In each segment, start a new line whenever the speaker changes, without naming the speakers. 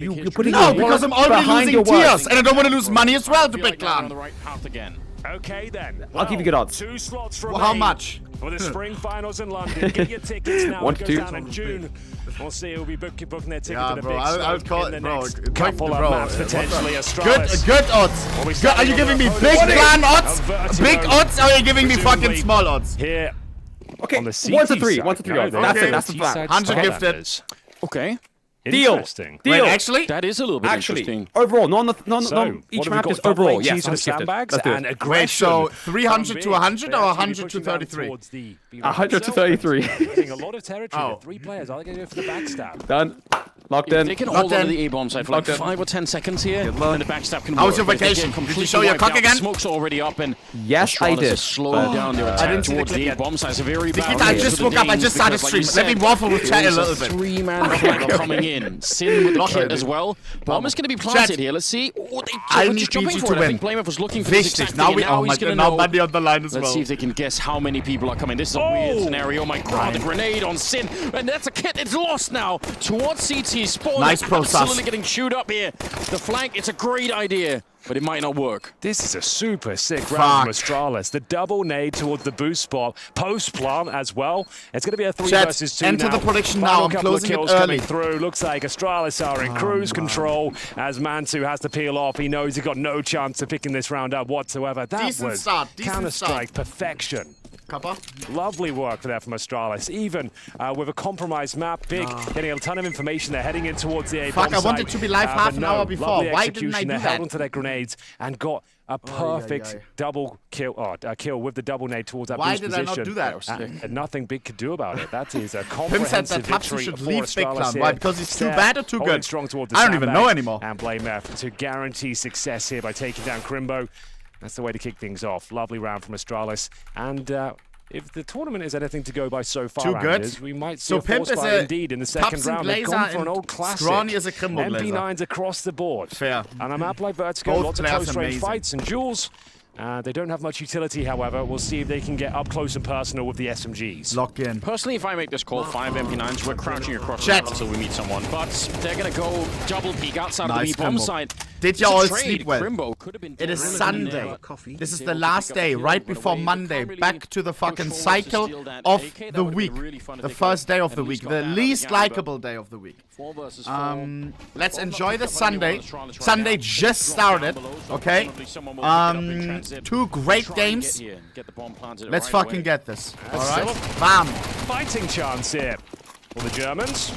You're putting
no, because I'm already losing tiers, and I don't want to lose money as well to Big Clan.
Okay then.
I'll give you good odds.
2 slots
Well, how much?
For the spring finals in London. Get your tickets now.
1
It
to
goes
2.
down in June. We'll see who'll be booking their ticket
Yeah,
to the
bro,
big
I would call
in the
it, bro.
next couple of maps, potentially Astralis.
Good odds. Good, are you giving me Big Clan odds? Big odds, or are you giving me fucking small odds?
Here.
Okay,
On the
1 to
CT
3.
side.
1 to 3
No,
odds.
no,
That's
okay.
it. That's the plan.
100 gifted.
Okay.
Deal.
Interesting.
Deal.
Wait, actually?
That is a little bit
Actually,
interesting.
overall, no,
So,
each
what have
map
we
is
got?
overall.
Top
Yes,
lanes to the
100 gifted.
sandbags
Let's do
and
it.
aggression.
Wait, so 300 to 100 or 100 to 33?
100 to 33.
A lot of territory.
Oh.
3 players. Are they going to go for the backstab?
Done. Locked
If
in.
they can
Locked
hold on to
in.
the A-bomb side for like
Locked in.
5 or 10 seconds here,
Good
then
luck.
the backstab can
How was
work.
your
But if they get
vacation? Did you
completely
show your
wiped
cock
out, the
again?
Smoke's already up and
Yes, I
Astralis
did.
has slowed down their attack
didn't see the
towards
clip
the
yet.
A-bomb side. It's a very bad
Nikita, I
way
just
for the
woke up. I
Danes
just started
because, like you
streaming. Let me
said,
waffle with chat a
it is
little bit.
3-man fight coming in. Sin with the
Lock
kit
it.
as well. Bomb is going to be
Chat.
planted here. Let's see. Oh,
I
they're
need
just jumping
PG
for
to
it. I
win.
think Blamer was looking for this
Wichtig.
exact
Now
thing,
we,
and now
oh my
he's going
god,
to
now
know.
money on the line as
Let's
well.
see if they can guess how many people are coming. This is a weird scenario. Oh my god, the grenade on Sin. And that's a kit. It's lost now towards CT. Spawn
Nice pro
absolutely
sus.
getting chewed up here. The flank, it's a great idea, but it might not work.
This is a super sick round from Astralis. The double nade towards the boost spot. Post plant as well. It's going to be a 3
Chat,
versus 2
enter
now.
the prediction
Final
now. I'm
couple of
closing it
kills
early.
coming through. Looks like Astralis are in cruise control as Mantu has to peel off. He knows he's got no chance of picking this round up whatsoever. That
Decent
was
start, decent
Counter-Strike
start.
perfection.
Kappa?
Lovely work for that from Astralis. Even with a compromised map, Big getting a ton of information. They're heading in towards the A-bomb
Fuck, I wanted
side.
to be live half
But
an
no,
hour before.
lovely
Why didn't I
execution.
do
They held
that?
onto their grenades and got a perfect double kill, kill with the double nade towards that
Why
boost
did I not
position.
do that?
And nothing Big could do about it. That is a
Pim said
comprehensive
that Tapsi
victory
should
for
leave Big
Astralis
Clan.
here.
Why? Because he's too
Steph
bad or too
holding
good?
strong towards the
I don't even know
sandbag.
anymore.
And Blamer to guarantee success here by taking down Crimbo. That's the way to kick things off. Lovely round from Astralis. And if the tournament is anything to go by so far,
Too good.
Anders, we might see
So
a
Pimp
force
is
fight
a
indeed in the second
Tapsin
round. They've
Glazer
gone for an
and
old classic.
Scrawny is a Crimbo Glazer.
MP9s across the board.
Fair.
And a map like Vertigo,
Both
lots of
players
close-range
amazing.
fights and duels. They don't have much utility, however. We'll see if they can get up close and personal with the SMGs.
Lock in.
Personally, if I make this call, 5 MP9s, we're crouching across the
Chat.
map until we meet someone. But they're going to go double peek outside
Nice
of the B-bomb
Crimbo.
side.
Did
It's
you
a
all
trade.
sleep well?
Crimbo could have been
It is
doing
Sunday.
there.
This is
They
the
will
last
pick up
day,
the kill,
right
but
before
away. They
Monday.
can't really
Back to the
push
fucking
forward to
cycle
steal that
of
AK. That
the
would've
week.
been really fun if
The
they could
first day of
at
the
least
week.
got
The
that out of
least
the game, but
likable day of the week.
4 versus 4.
Let's
Well,
enjoy
not
the
picking up
Sunday.
anyone on Astralis right
Sunday
now.
just
Drop down
started,
below, so
okay?
presumably someone will pick it up in transit.
2 great
Try and
games.
get here, get the bomb planted
Let's
right
fucking
away.
get this.
Still
Alright?
a
Bam.
fighting chance here for the Germans.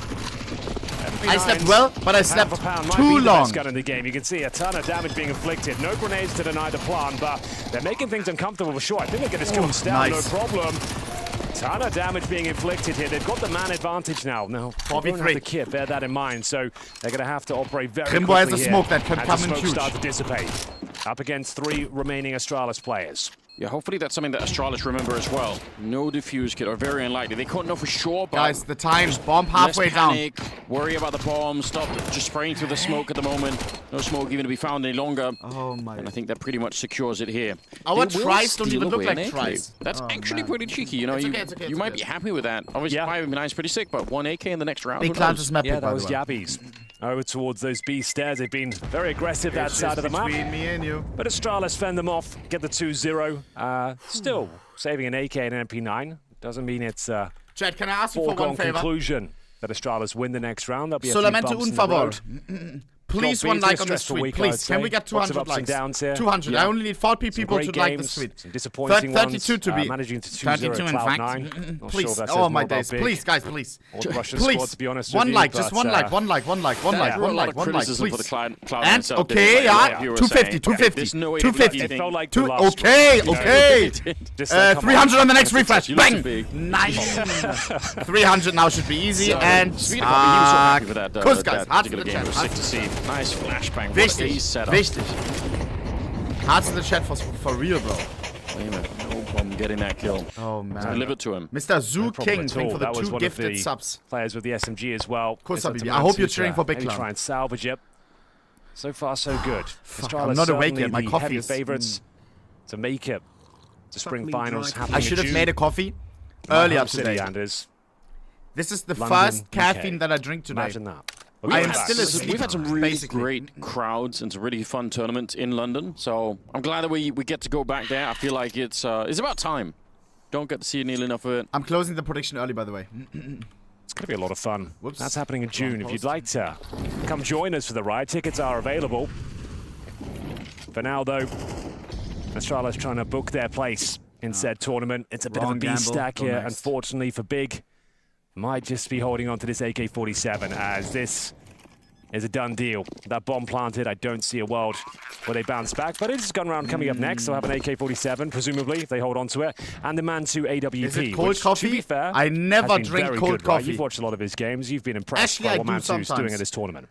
I slept well, but I slept
Pound for pound might
too
be the
long.
best gun in the game. You can see a ton of damage being inflicted. No grenades to deny the plan, but they're making things uncomfortable for sure. I think they get this kill down,
nice.
no problem. Ton of damage being inflicted here. They've got the man advantage now. No, they don't have
4v3.
the kit. Bear that in mind. So they're going to have to operate very
Crimbo
quickly
has a
here
smoke that can
as
come
the
in
smoke
huge.
start to dissipate. Up against 3 remaining Astralis players.
Yeah, hopefully that's something that Astralis remember as well. No defuse kit, or very unlikely. They couldn't know for sure, but
Guys, the time. Bomb halfway
less
down.
panic, worry about the bomb, stop just spraying through the smoke at the moment. No smoke even to be found any longer.
Oh my.
And I think that pretty much secures it here.
Our
They will
tries don't
steal
even look
away
like
an AK.
tries.
That's
Oh,
actually
man.
pretty cheeky. You know,
It's
you,
okay, it's okay,
you
it's
might
okay.
be happy with that. Obviously,
Yeah.
5 MP9 is pretty sick, but 1 AK in the next round.
Big
who
Clan
knows?
just map
Yeah,
it, by
that was
the way.
Yabbies. Over towards those B stairs. They've been very aggressive that
It's
side
just
of the map.
between me and you.
But Astralis fend them off, get the 2-0. Still saving an AK and an MP9. Doesn't mean it's a
Chat, can I ask you for
foregone
one favor?
conclusion that Astralis win the next round. There'll be a few
Solamente
bumps
un
in the
favor.
road.
Please,
Not
one
being
like
too
on the
stressful
tweet,
week,
please.
I'd
Can we
say.
get
Lots
200
of ups and
likes?
downs here.
200. I only need 4 people
Great
to like the
games,
tweet.
some disappointing
32
ones,
to be.
managing to 2-0
32
at
in fact.
Cloud9. Not sure if
Please.
that says
Oh
more
my
about
days.
Big
Please, guys, please.
or the Russian
Please.
squad, to be honest
One
with
like,
you,
just
but,
one like, one like, one like, one like,
There
one
were a lot
like,
of
one like,
criticism for the
please.
Cloud9
And
itself,
okay,
didn't it?
yeah,
Like you were
250,
saying.
250,
There's no way
250.
It felt like the
Two,
last
okay,
one, you know.
okay.
Just like, come on.
300 on the next refresh.
You look
Bang.
big.
Nice. 300 now should be easy.
So,
And
speaking of Bobby, he was so happy with that,
Kuss, guys.
that
Hearts to
particular
the
game. It was
chat.
sick to see. Nice flashbang. What a
Wichtig.
setup.
Wichtig. Hearts in the chat for real, bro.
Wait a minute. No problem getting that kill.
Oh man.
Delivered to him.
Mr. Zoo
problem
King,
at
thank
all.
for the
That was
2
one of
gifted
the
subs.
Players with the SMG as well.
course,
It's up to
Habibi. I hope you're
Mantu
cheering
to
for Big
maybe
Clan.
try and salvage it. So far, so good.
I'm not awake yet. My
the
coffee
heavy
is-
favourites to make it to spring finals happening
I should
in
have
June.
made a coffee
My
earlier
home city,
today.
Anders.
This is the
London,
first
UK.
caffeine that I drink today.
Imagine that.
I am still a
We've had some really
basically.
great crowds and some really fun tournaments in London, so I'm glad that we get to go back there. I feel like it's about time. Don't get to see nearly enough of it.
I'm closing the prediction early, by the way.
It's going to be a lot of fun.
Whoops.
That's happening in June. If you'd like to come join us for the ride, tickets are available. For now, though, Astralis trying to book their place in said tournament. It's a bit of a B-stack here, unfortunately, for Big. Might just be holding on to this AK-47 as this is a done deal. That bomb planted, I don't see a world where they bounce back. But it's gun round coming up next. They'll have an AK-47, presumably, if they hold on to it. And the man to AWP.
Is it cold
which,
coffee?
To be fair,
I never drink
very
cold
good, right?
coffee.
You've watched a lot of his games. You've been impressed
Actually,
by
I
what
do
Mansu's doing
sometimes.
at this tournament.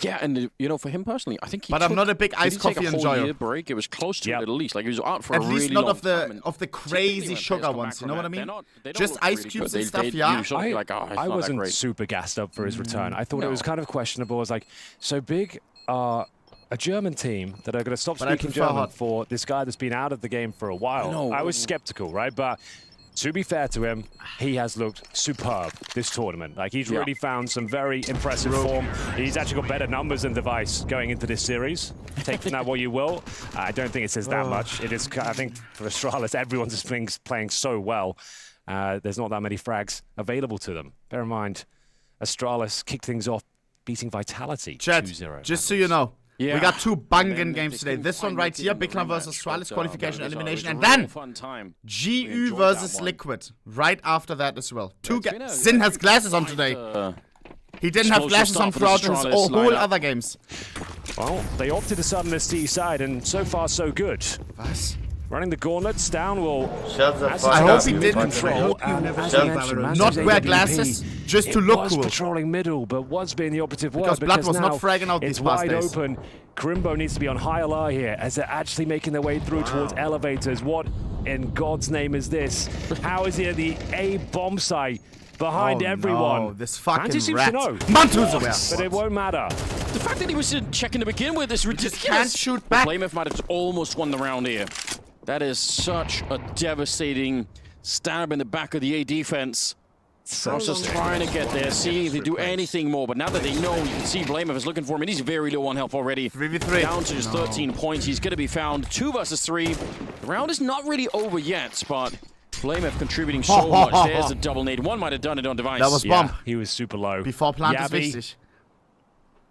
Yeah, and you know, for him personally, I think he
But I'm not a big iced coffee
take a whole
enjoyer.
year break. It was close to it at least. Like he was out for
At
a
least
really
not
long
of the
time, and
of the
typically
crazy
when
sugar
players come
ones.
back
You know
from
what I
that,
mean?
they don't
Just
look
ice
really
cubes
good.
and stuff.
You
Yeah.
sort of feel like, oh, it's
I
not that
wasn't
great.
super gassed up for his return. I thought it was kind of questionable. I was like, so Big are a German team that are going to stop
But I
speaking
prefer
German
hot.
for this guy that's been out of the game for a while.
No.
I was skeptical, right? But to be fair to him, he has looked superb this tournament. Like, he's really found some very impressive form. He's actually got better numbers than Device going into this series. Take from that what you will. I don't think it says that much. It is, I think, for Astralis, everyone's just playing so well. There's not that many frags available to them. Bear in mind, Astralis kicked things off, beating Vitality
Chat,
2-0.
just so you know.
Yeah.
We got two banging
And then
games
they
today.
couldn't
This one
find
right
it
here,
in
Big
the
Clan
rematch,
versus Astralis
but,
qualification
it was
elimination.
a
And
real
then
fun time. We
GU
enjoyed
versus
that one.
Liquid. Right after that as well. Two
it's been a-
Sin has glasses on today. He didn't have
explosive
glasses on
start for
throughout
the
his
Astralis
whole
lineup.
other games.
Well, they opted to start on the C side, and so far so good.
Was?
Running the gauntlets down will.
Shut the
as
fuck
I
it's
hope
up,
he
got
you
didn't.
control,
fucking-
and as
Shut
I mentioned,
the-
Mansu's
Not wear
AWP,
glasses, just to
it
look
was
cool.
patrolling middle, but was being the operative word
Because Blood was
now
not fragging out
it's
these past
wide
days.
open. Crimbo needs to be on high alert here as they're actually making their way through towards elevators. What in God's name is this? How is he at the A bomb site behind everyone?
No, this fucking
Manti seems
rat.
to know.
Mantu's aware.
But it won't matter.
The fact that he was checking to begin with is
just
ridiculous.
can't shoot back.
Blameff might have almost won the round here. That is such a devastating stab in the back of the A defense. Frost just trying to get there, see if they do anything more. But now that they know, you can see Blameff is looking for him, and he's very low on health already.
3v3.
Down to just 13 points. He's going to be found 2 versus 3. The round is not really over yet, but Blameff contributing so much. There's a double nade. One might have done it on Device.
That was
Yeah,
bomb.
he was super low.
Before plant is
Yavi
wichtig.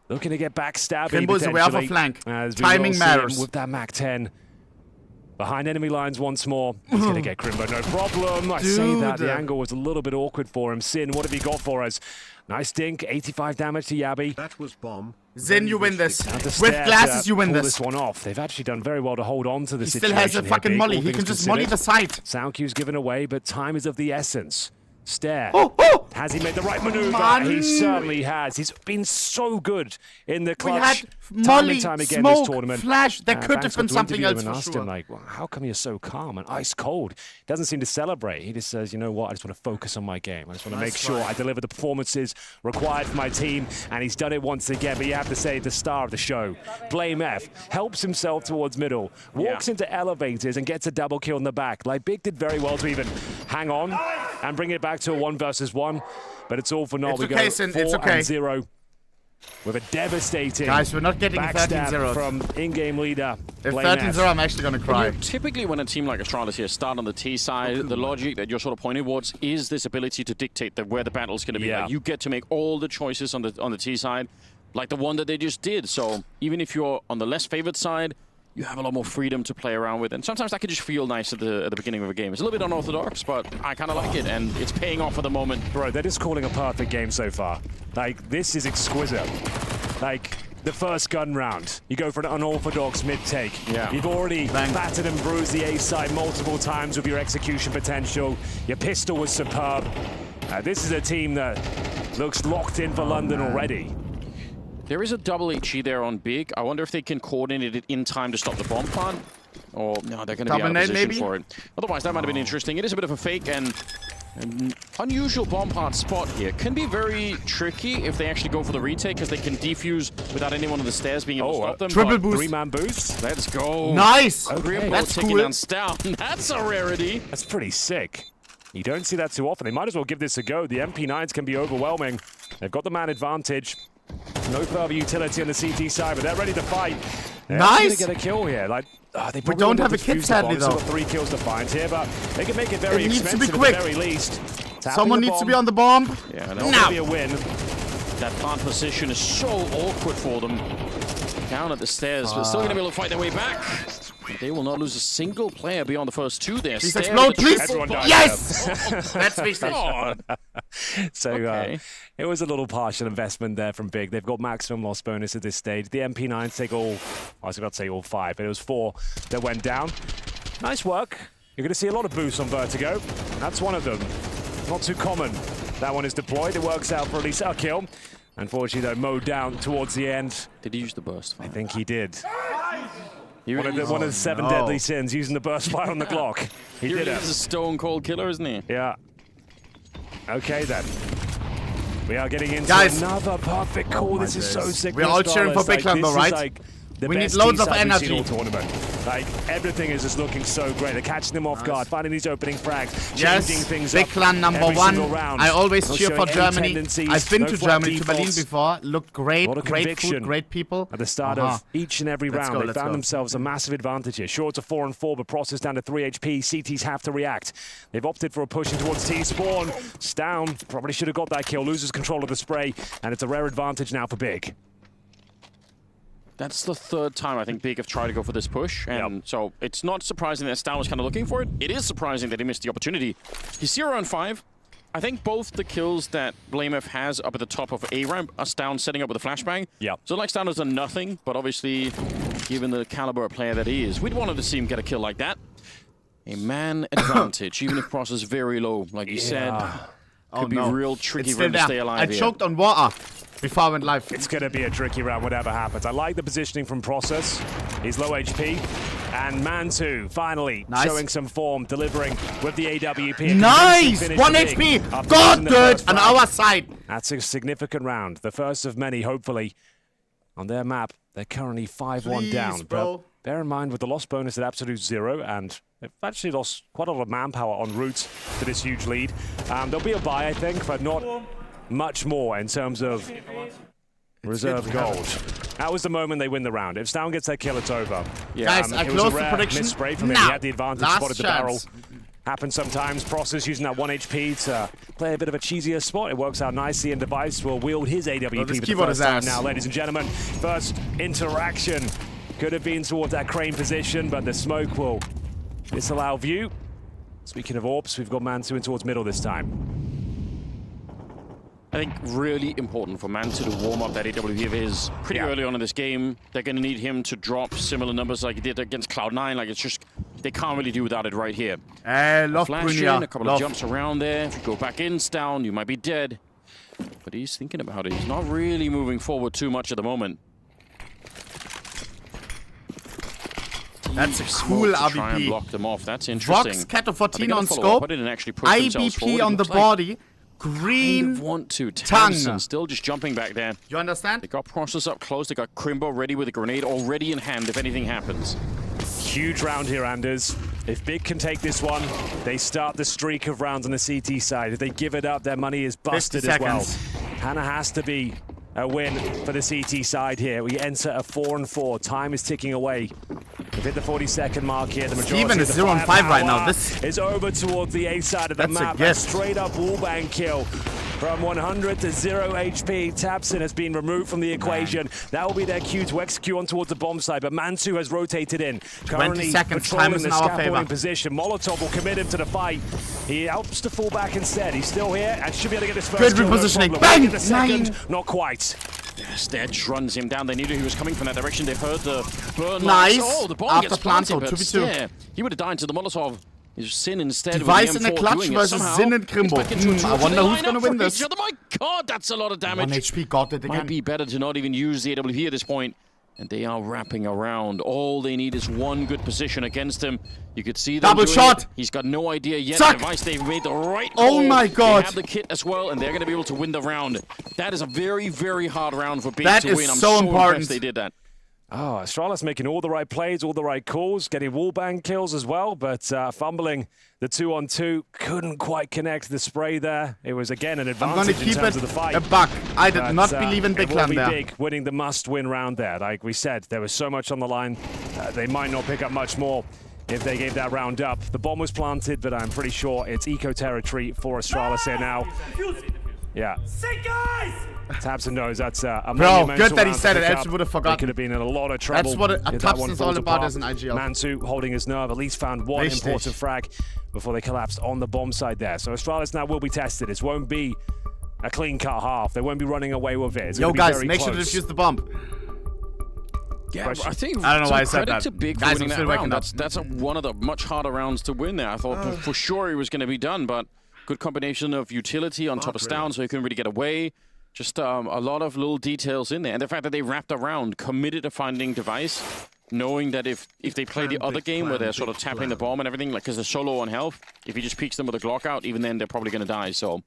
looking to get backstabbing.
Crimbo is aware of a
potentially,
flank.
as we
Timing
will see
matters.
him with that Mac 10. Behind enemy lines once more. He's going to get Crimbo, no problem. I say that, the
Dude.
angle was a little bit awkward for him. Sin, what have you got for us? Nice dink, 85 damage to Yabi.
That was bomb.
Zin, you win this.
Had to
With
stare
glasses,
to
you win
pull
this.
one off. They've actually done very well to hold on to the
He still
situation.
has a
here,
fucking
Big,
molly.
all
He
things
can just molly the
considered.
side.
Sound cue's given away, but time is of the essence. Stare.
Oh, oh!
Has he made the right maneuver?
Man.
He certainly has. He's been so good in the
We
clutch.
had
time
molly,
and time again this
smoke,
tournament.
flash. There could
Banks
have been
got to
something
interview
else
him and
for
asked
sure.
him, like, well, how come you're so calm and ice cold? Doesn't seem to celebrate. He just says, you know what? I just want to focus on my game. I just want to make sure I deliver the performances required for my team. And he's done it once again. But you have to say the star of the show, Blameff, helps himself towards middle, walks into elevators and gets a double kill in the back. Like, Big did very well to even hang on and bring it back to a 1 versus 1. But it's all for naught.
It's
We
okay,
go
Sin, it's
4-0 with a devastating
Guys, we're not getting
backstab
13-0.
from in-game leader
If
Blameff.
13-0, I'm actually gonna cry.
Typically, when a team like Astralis here start on the T side, the logic that you're sort of pointing towards is this ability to dictate where the battle's going to be.
Yeah.
Like, you get to make all the choices on the T side, like the one that they just did. So even if you're on the less favored side, you have a lot more freedom to play around with, and sometimes that can just feel nice at the beginning of a game. It's a little bit unorthodox, but I kind of like it, and it's paying off at the moment.
Bro, they're just calling a perfect game so far. Like, this is exquisite. Like, the first gun round, you go for an unorthodox mid-take.
Yeah.
You've already battered and bruised the A side multiple times with your execution potential. Your pistol was superb. This is a team that looks locked in for London already.
There is a double HE there on Big. I wonder if they can coordinate it in time to stop the bomb plant. Or, no, they're going to be out of
Dominate,
position
maybe?
for it. Otherwise, that might have been interesting. It is a bit of a fake, and an unusual bomb plant spot here. Can be very tricky if they actually go for the retake, because they can defuse without anyone on the stairs being able to stop them.
triple
but
boost.
3-man boost.
Let's go.
Nice!
Grimbo
That's
taking
cool.
down Stout. That's a rarity.
That's pretty sick. You don't see that too often. They might as well give this a go. The MP9s can be overwhelming. They've got the man advantage. No further utility on the CT side, but they're ready to fight. They're
Nice.
going to get a kill here. Like, they
We don't have a kit, sadly, though.
Got 3 kills to find here, but they can make it very
It needs to be
expensive
quick.
at the very least. Tapping
Someone
the
needs to
bomb.
be on the bomb.
Yeah,
It's
no.
gonna be a win.
That plant position is so awkward for them. Down at the stairs, but still going to be able to fight their way back. They will not lose a single player beyond the first 2 there.
Please
Stair
explode,
with the
please.
triple
Everyone
bomb.
Yes! That's wichtig.
God.
So
Okay.
it was a little partial investment there from Big. They've got maximum loss bonus at this stage. The MP9s take all, I was about to say all 5, but it was 4 that went down. Nice work. You're going to see a lot of boosts on Vertigo. That's one of them. Not too common. That one is deployed. It works out for at least a kill. Unfortunately, though, mowed down towards the end.
Did he use the burst?
I think he did.
He
One
really
of the 7
no.
deadly sins, using the burst fire on the clock. He did
is
it.
a stone cold killer, isn't he?
Yeah. Okay, then. We are getting into
Guys.
another perfect call. This is so
days.
sick.
We're all cheering for Big Clan, though, right? We need loads of energy.
Tournament. Like, everything is just looking so great. They're catching them off guard, finding these opening frags, changing
Yes,
things
Big
up
Clan number
every
1.
single round.
I always
Not
cheer for
showing any
Germany.
tendencies,
I've been
no
to
flat
Germany, to Berlin
defaults.
before. Looked great,
A lot of
great
conviction
food, great people.
At the start of each and every
Let's
round,
go,
they
let's
found
go.
themselves a massive advantage here. Sure, it's a 4-on-4, but Process down to 3 HP. CTs have to react. They've opted for a push in towards T-spawn. Stown probably should have got that kill, loses control of the spray, and it's a rare advantage now for Big.
That's the 3rd time I think Big have tried to go for this push, and so it's not surprising that Stown was kind of looking for it. It is surprising that he missed the opportunity. He's 0-on-5. I think both the kills that BlameF has up at the top of A ramp are Stown setting up with a flashbang.
Yep.
So like Stown has done nothing, but obviously, given the caliber of player that he is, we'd wanted to see him get a kill like that. A man advantage, even if Cross is very low, like you said. Could be real tricky
It's
for him to
still
stay
there.
alive
I
here.
choked on water before I went live.
It's going to be a tricky round, whatever happens. I like the positioning from Process. He's low HP. And Man2, finally,
Nice.
showing some form, delivering with the AWP. A
Nice!
convincing
1
finish for
HP!
Big after
God
losing the
good
first
on
round.
our side.
That's a significant round. The first of many, hopefully, on their map. They're currently 5-1 down.
bro.
But bear in mind, with the loss bonus at absolute 0, and they've actually lost quite a lot of manpower en route to this huge lead. There'll be a buy, I think, but not much more in terms of reserve gold. That was the moment they win the round. If Stown gets that kill, it's over.
Yeah.
Guys, I
it was a
closed the
rare
prediction.
misspray from him.
Now,
He had the advantage,
last
spotted the
chance.
barrel. Happens sometimes. Process using that 1 HP to play a bit of a cheesier spot. It works out nicely, and Device will wield his AWP
this
for the
keyboard
first
is
time
ass.
now, ladies and gentlemen. First interaction could have been towards that crane position, but the smoke will disallow view. Speaking of AWPs, we've got Man2 in towards middle this time.
I think really important for Man to warm up that AWP of his pretty early on in this game. They're going to need him to drop similar numbers like he did against Cloud9. Like, it's just, they can't really do without it right here.
Love
Flash
Brunja.
in, a couple of jumps around there. If you go back in, Stown, you might be dead. But he's thinking about it. He's not really moving forward too much at the moment.
That's a
Smoke
cool
to try and
RBP.
block them off. That's interesting.
Vox, Cat of 14
Are
on
they gonna follow up?
scope.
I didn't actually push themselves forward.
IBP
It
on the
looks like
body.
kind
Green
of want to.
tongue.
Tamsin still just jumping back there.
You understand?
They got Process up close. They got Crimbo ready with a grenade already in hand if anything happens.
Huge round here, Anders. If Big can take this one, they start the streak of rounds on the CT side. If they give it up, their money is busted
50
as well.
seconds.
Hannah has to be a win for the CT side here. We enter a 4-on-4. Time is ticking away. We've hit the 40-second mark here. The majority
Steven
of
is
the
0-on-5 right now.
firepower
This
is over towards the A side of the
That's a
map.
guess.
Straight-up wallbang kill. From 100 to 0 HP, Tabson has been removed from the equation. That will be their cue to execute on towards the bomb side, but Man2 has rotated in.
20 seconds,
patrolling
time is
the
in our
scaffolding
favor.
position. Molotov will commit him to the fight. He helps to fall back instead. He's still here and should be able to get this first
Good
kill, no
repositioning.
problem.
Bang!
Get the second,
9.
not quite.
Stead runs him down. They knew he was coming from that direction. They've heard the burn
Nice.
lights. Oh, the bomb
After
gets planted,
Planto,
but
2v2.
Stair, he would have died to the Molotov. He's Sin instead.
Device
with
in
the
a
M4
clutch
doing it
versus
somehow.
Zin and Crimbo.
Gets back into a
I
2-on-2.
wonder
They
who's
line
gonna
up
win
for
this.
each other. My God, that's a lot of damage.
1 HP got it
Might
again.
be better to not even use the AWP at this point. And they are wrapping around. All they need is one good position against him. You could see them
Double
doing
shot.
it. He's got no idea yet.
Suck.
Device, they've made the right
Oh
call.
my God.
They have the kit as well, and they're going to be able to win the round. That is a very, very hard round for Big
That
to
is
win. I'm
so
so
important.
impressed they did that.
Oh, Astralis making all the right plays, all the right calls, getting wallbang kills as well, but fumbling the 2-on-2. Couldn't quite connect the spray there. It was, again, an
I'm gonna
advantage in
keep
terms
it
of the fight.
a buck. I did not believe in Big
Clan
Clan there.
Big winning the must-win round there. Like we said, there was so much on the line. They might not pick up much more if they gave that round up. The bomb was planted, but I'm pretty sure it's eco territory for Astralis here now. Yeah. Tabs and knows that's a
Bro, good that he said it. Else would have
They
forgotten.
could have been in a lot of trouble.
That's what a
if that
Tabs
one
is all
falls
about
apart.
as an IGL.
Mantu holding his nerve, at least found one
Richtig.
important frag before they collapsed on the bomb side there. So Astralis now will be tested. It won't be a clean-cut half. They won't be running away with it. It's
Yo,
gonna be
guys,
very
make sure to
close.
defuse the bomb.
Yeah, I think
I don't know why I
some
said
credit
that.
to Big for
Guys,
winning
I'm
that
still waking
round.
up.
That's one of the much harder rounds to win there. I thought for sure he was going to be done, but good combination of utility on top of down, so he couldn't really get away. Just a lot of little details in there. And the fact that they wrapped around, committed to finding device, knowing that if they play the other game where they're sort of tapping the bomb and everything, like because they're so low on health, if he just peeks them with a Glock out, even then they're probably going to die. So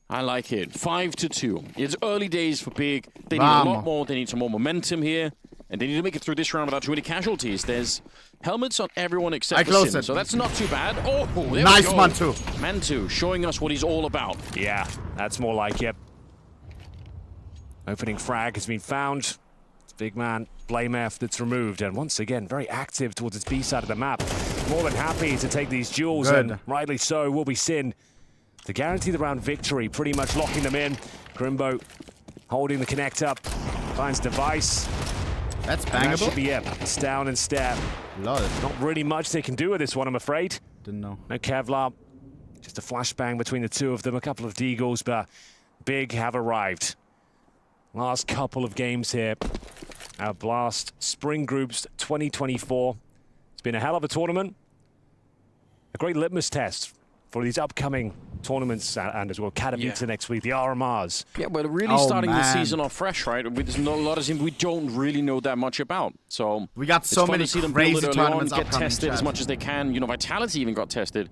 I like it. 5-2. It's early days for Big. They need a lot more. They need some more momentum here. And they need to make it through this round without too many casualties. There's helmets on everyone except for Sin, so that's not too bad. Oh, there
Nice
we go.
Mantu.
Mantu showing us what he's all about.
Yeah, that's more like it. Opening frag has been found. It's big man, Blame F that's removed. And once again, very active towards its B side of the map. More than happy to take these duels, and rightly so will be Sin to guarantee the round victory, pretty much locking them in. Grimbo holding the connect up, finds device.
That's
And that should
bangable.
be it. It's down and stab.
Lol.
Not really much they can do with this one, I'm afraid.
Didn't know.
No Kevlar. Just a flashbang between the two of them. A couple of deagles, but Big have arrived. Last couple of games here. Our Blast Spring Groups 2024. It's been a hell of a tournament. A great litmus test for these upcoming tournaments and as well Katowice next week, the RMRs.
Yeah, we're really starting the season off fresh, right? There's not a lot of teams we don't really know that much about. So
we got so many crazy tournaments
get tested as much as they can. You know, Vitality even got tested.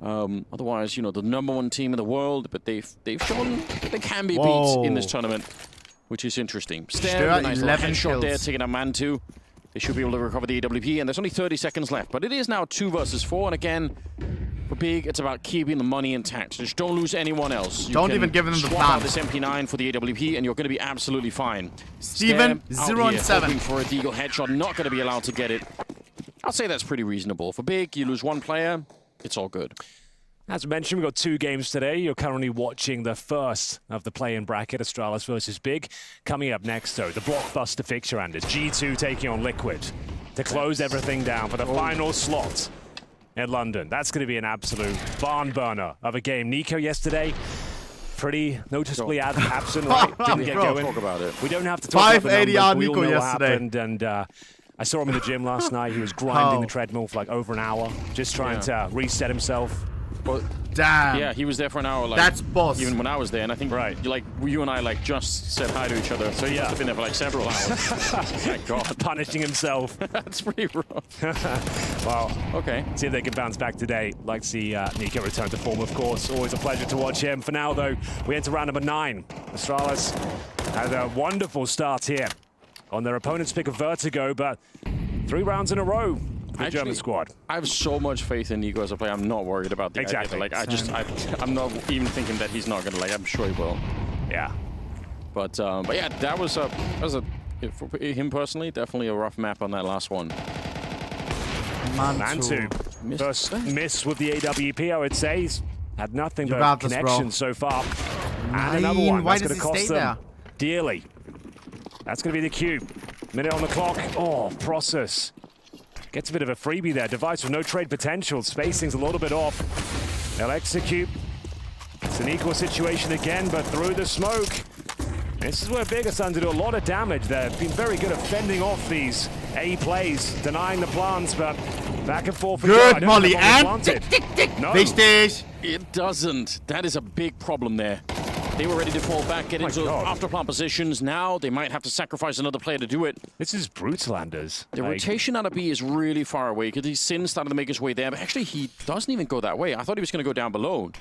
Otherwise, you know, the #1 team in the world, but they've shown that they can be beat in this tournament, which is interesting. Stare, nice little headshot there, taking a Mantu. They should be able to recover the AWP, and there's only 30 seconds left. But it is now 2 versus 4, and again, for Big, it's about keeping the money intact. Just don't lose anyone else. You
don't even give them the
swap
plan.
out this MP9 for the AWP, and you're going to be absolutely fine.
Steven,
Stare
0 and 7.
hoping for a deagle headshot, not going to be allowed to get it. I'll say that's pretty reasonable. For Big, you lose 1 player, it's all good.
As mentioned, we've got 2 games today. You're currently watching the first of the play-in bracket, Astralis versus Big. Coming up next, though, the blockbuster fixture, Anders. G2 taking on Liquid to close everything down for the final slot in London. That's going to be an absolute barn burner of a game. niko yesterday, pretty noticeably absent, right? Didn't get going.
Talk about it.
We don't have to talk about the
580
numbers.
on
We all
niko
know what
yesterday.
happened, and I saw him in the gym last night. He was grinding the treadmill for like over an hour, just trying to reset himself.
But
Damn.
yeah, he was there for an hour. Like,
That's boss.
Even when I was there, and I think you and I like just said hi to each other. So yeah, I've been there for like several hours. Thank God.
Punishing himself.
That's pretty rough.
Well,
okay.
See if they can bounce back today. Like to see niko return to form, of course. Always a pleasure to watch him. For now, though, we enter round number 9. Astralis had a wonderful start here on their opponent's pick of Vertigo, but 3 rounds in a row for the German squad.
I have so much faith in niko as a player. I'm not worried about the idea. Like I'm not even thinking that he's not gonna. Like, I'm sure he will.
Yeah.
But yeah, that was a for him personally, definitely a rough map on that last one.
Mantu. First miss with the AWP, I would say. He's had nothing but connection so far. And another one.
Why
That's
does
going to
he
cost
stay
them dearly. That's going to be the cube. Minute on the clock. Oh, process. Gets a bit of a freebie there. Device with no trade potential. Spacing's a little bit off. They'll execute. It's an equal situation again, but through the smoke. This is where Big are starting to do a lot of damage. They've been very good at fending off these A plays, denying the plants, but back and forth.
Good, Molly, and
no.
It doesn't. That is a big problem there. They were ready to fall back, get into after plant positions. Now they might have to sacrifice another player to do it.
This is brutal, Anders.
The rotation out of B is really far away because he's starting to make his way there, but actually he doesn't even go that way. I thought he was going to go down below.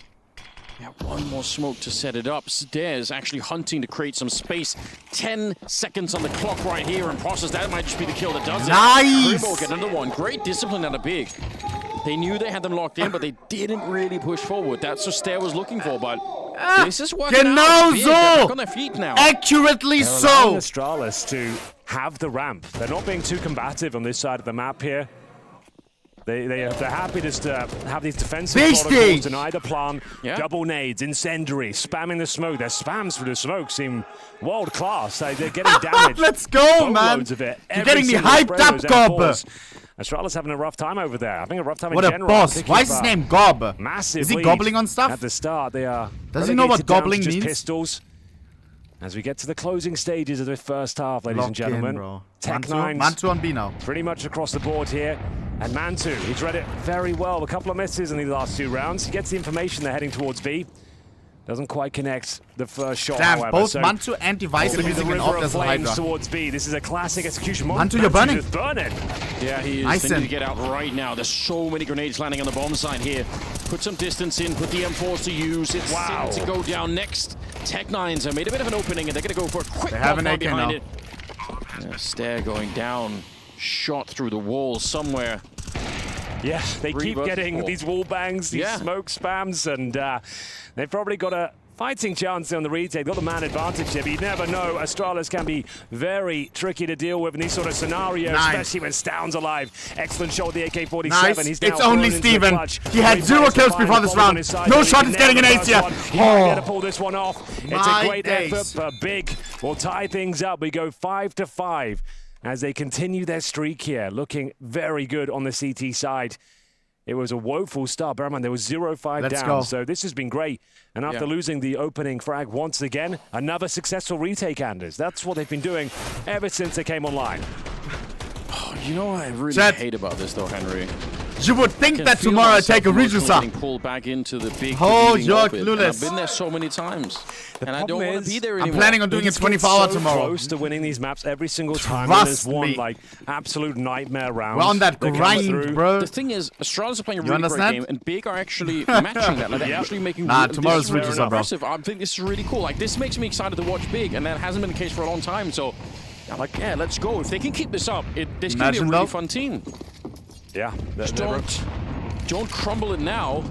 Yeah, one more smoke to set it up. Stairs actually hunting to create some space. 10 seconds on the clock right here, and process that might just be the kill that does it.
Nice!
Grimbo get another one. Great discipline out of Big. They knew they had them locked in, but they didn't really push forward. That's what Stair was looking for, but This is working
Genau
out. Big. They're back
so!
on their feet now.
Accurately
They're allowing
so!
Astralis to have the ramp. They're not being too combative on this side of the map here. They're happy just to have these defensive protocols in either plan.
Yeah.
Double nades, incendiary, spamming the smoke. Their spams through the smoke seem world class. They're getting damaged.
Let's go, man!
Boatloads of it.
You're
Every
getting me
single
hyped
spray
up,
goes
Gob!
outdoors. Astralis having a rough time over there. I think a rough time
What
in
a
general.
boss.
Picking
Why
up
is his
a
name Gob?
massive
Is he
lead
gobbling on stuff?
At the start, they are.
Does he know what
relegated down to
gobbling
just
means?
Pistols. As we get to the closing stages of the first half, ladies and
Lock
gentlemen.
in, bro.
Tech
Mantu on B now.
pretty much across the board here. And Mantu, he's read it very well. A couple of misses in the last 2 rounds. He gets the information they're heading towards B. Doesn't quite connect the first shot,
Damn,
however.
both
So
Mantu and Device are
the
using an
river
op
of
as a
flames
Hydra.
towards B. This is a classic execution.
Mantu, you're burning.
Just burn it.
Yeah, he is.
Nice
They need
in.
to get out right now. There's so many grenades landing on the bomb side here. Put some distance in, put the M4s to use. It's
Wow.
to go down next. Tech9s have made a bit of an opening, and they're going to go for a quick
They have an
bomb
AK
behind
now.
it. Yeah, Stair going down. Shot through the wall somewhere.
Yeah, they keep
Reverse
getting
wall.
these wall bangs, these
Yeah.
smoke spams, and they've probably got a fighting chance on the retake. Got the man advantage here, but you never know. Astralis can be very tricky to deal with in these sort of scenarios,
Nice.
especially when Stound's alive. Excellent shot with the AK-47.
Nice.
He's now
It's only
thrown into the
Steven.
clutch.
He had
He
0
managed to
kills
find
before
a
this
bomb on
round.
his side,
No
but he
shot
can
is getting
never
an
burst
ace here.
one. He might get to
Oh.
pull this one off. It's
My
a great
days.
effort for Big. We'll tie things up. We go 5-5 as they continue their streak here, looking very good on the CT side. It was a woeful start. Bear in mind, there was 0-5
Let's
down,
go.
so this has been great. And after
Yeah.
losing the opening frag once again, another successful retake, Anders. That's what they've been doing ever since they came online.
You know what I really
Chat.
hate about this, though, Henry?
You would think
can
that
feel
tomorrow I
myself
take a regional
emotionally
sub.
getting pulled back into the big
Oh,
leading
you're
of it, and
clueless.
I've been there so many times, and I don't
problem
want to
is,
be there
I'm
anymore.
planning on doing it
It's
24-hour
so
tomorrow.
close to winning these maps every single time.
Trust
and there's one
me.
like absolute nightmare round.
We're on that
that comes
grind,
through.
bro.
The thing is, Astralis are playing a
You
really great
understand?
game, and Big are actually matching that. Like, they're
Yep.
actually making
Nah,
this
tomorrow's
is
regional
really
sub, bro.
impressive. I think this is really cool. Like, this makes me excited to watch Big, and that hasn't been the case for a long time. So, I'm like, yeah, let's go. If they can keep this up, this can be a
Imagine
really
though.
fun team.
Yeah,
Just don't crumble it now.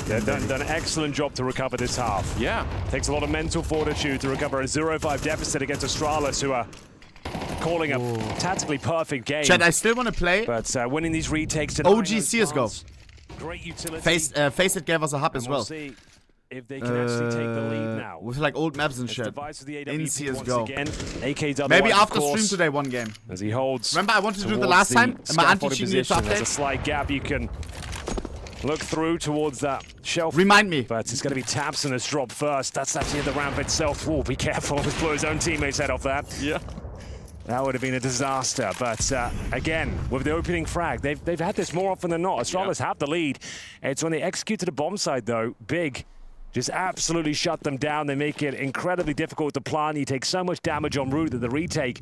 they've done an excellent job to recover this half.
Yeah.
Takes a lot of mental fortitude to recover a 0-5 deficit against Astralis, who are calling a tactically perfect game.
Chad, I still want to play.
But winning these retakes to
OG CSGO.
Great utility.
FaZe It gave us a hub as
And we'll
well.
see if they can actually take the lead now.
With like old maps and
It's
shit.
Device with the
In
AWP once
CSGO.
again. AK's otherwise,
Maybe
of
after
course,
stream today, one game.
as he holds.
Remember I wanted to do the
towards
last time? And my
scaffolding
anti-cheat needs to
position. There's a
update?
slight gap. You can look through towards that shelf.
Remind me.
But it's going to be Tabson that's dropped first. That's actually the ramp itself. Oh, be careful. He's blew his own teammates head off that.
Yeah.
That would have been a disaster. But again, with the opening frag, they've had this more often than not. Astralis have the lead. It's when they execute to the bomb side, though. Big just absolutely shut them down. They make it incredibly difficult to plan. You take so much damage en route that the retake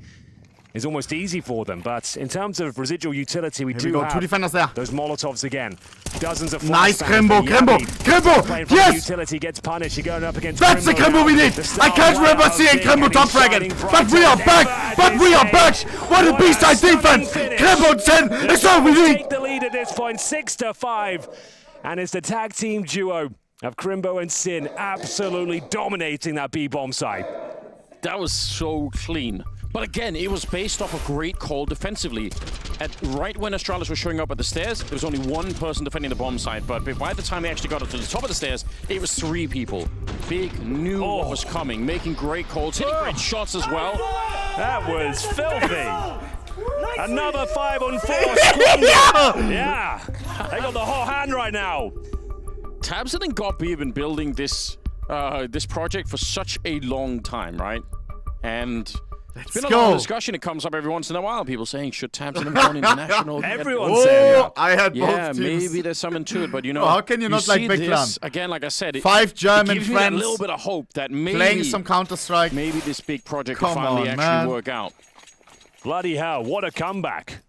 is almost easy for them. But in terms of residual utility, we
Here
do
we go.
have
2 defenders there.
those Molotovs again. Dozens of
Nice,
flashbangs.
Krimbo,
But
Krimbo,
Yabi
Krimbo,
playing for
yes!
Utility gets punished. You're going up against
That's the Krimbo we need!
The
I
star
can't
player
remember
of
seeing
Big,
Krimbo
and
top
he's
fragging!
shining
But we are
brighter
back!
than
But we are
ever
back!
this
What a
stage.
beast-side
Stunning
defense!
finish.
Krimbo 10! That's all we need!
Take the lead at this point, 6-5. And it's the tag team duo of Krimbo and Sin absolutely dominating that B-bomb side.
That was so clean. But again, it was based off a great call defensively. Right when Astralis was showing up at the stairs, there was only one person defending the bomb side. But by the time they actually got up to the top of the stairs, it was 3 people. Big knew what was coming, making great calls, hitting great shots as well.
That was filthy. Another 5-on-4 squander. Yeah, they got the hot hand right now.
Tabson and Gob have been building this this project for such a long time, right? And it's been a lot of discussion. It comes up every once in a while. People saying, should Tabson have gone international?
Everyone's saying that.
I had
Yeah,
both teams.
maybe there's something to it, but you know,
Oh, how can you not like
see
Big
this,
Clan?
again, like I said,
5 German
gives me that
friends
little bit of hope that maybe
playing some Counter-Strike.
maybe this big project
Come
will finally
on,
actually
man.
work out.
Bloody hell, what a comeback.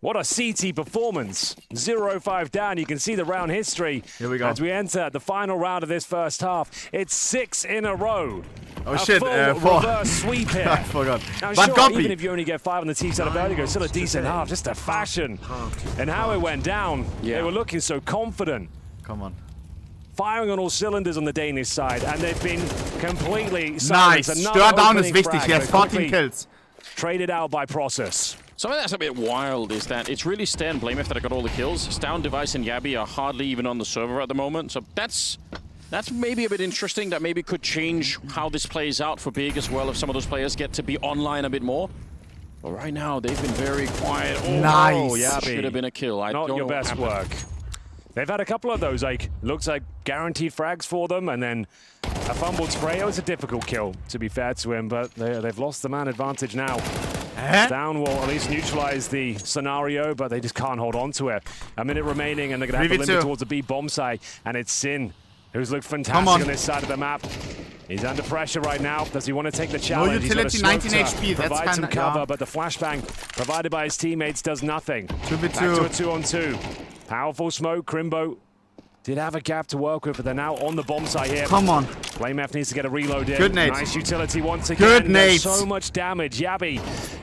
What a CT performance. 0-5 down. You can see the round history.
Here we go.
As we enter the final round of this first half. It's 6 in a row.
Oh
a
shit,
full
4.
reverse sweep here.
I forgot.
Now,
But
sure,
Gompy.
even if you only get 5 on the T side of Vertigo, still a decent half. Just a fashion. And how it went down.
Yeah.
They were looking so confident.
Come on.
firing on all cylinders on the Danish side, and they've been completely silenced.
Nice.
Another
Stör down is
opening
wichtig.
frag,
He has
but
14
quickly
kills.
Traded out by Process.
Something that's a bit wild is that it's really Stay and Blame that have got all the kills. Stound, Device, and Yabby are hardly even on the server at the moment, so that's maybe a bit interesting. That maybe could change how this plays out for Big as well if some of those players get to be online a bit more. But right now, they've been very quiet. Oh,
Nice.
Yabby.
Should have been a kill. I
Not
don't
your
know what
best
happened.
work. They've had a couple of those, like, looks like guaranteed frags for them, and then a fumbled spray. It was a difficult kill, to be fair to him, but they've lost the man advantage now. Down will at least neutralize the scenario, but they just can't hold on to it. A minute remaining, and they're going to have to limit towards the B bomb site, and it's Sin, who's looked fantastic on this side of the map. He's under pressure right now. Does he want to take the challenge?
utility, 19 HP. That's
provide some
kinda,
cover,
yeah.
but the flashbang provided by his teammates does nothing.
2v2.
Back to a 2-on-2. Powerful smoke. Crimbo did have a gap to work with, but they're now on the bomb site here.
Come on.
Blame F needs to get a reload in.
Good nades.
Nice utility once again.
Good
There's
nades.
so much damage. Yabby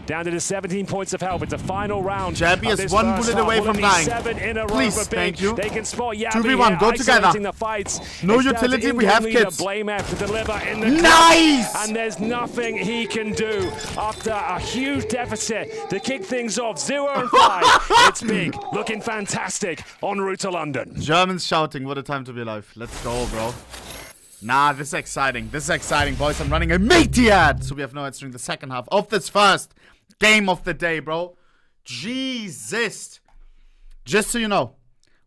down to the 17 points of health. It's a final round.
Yabby
of
is
this
one
first
bullet
half.
away
Will
from
it be
dying.
7 in a row
Please,
for Big?
thank you.
They can spot Yabby
2v1,
here,
go together.
isolating the fights.
No
It's down to
utility, we
in-game
have
leader
kids.
Blame F to deliver in the
Nice!
clutch. And there's nothing he can do after a huge deficit to kick things off. 0-5. It's Big, looking fantastic en route to London.
Germans shouting, what a time to be alive. Let's go, bro. Nah, this is exciting. This is exciting, boys. I'm running a meaty ad. So we have no ads during the second half of this first game of the day, bro. Jesus. Just so you know,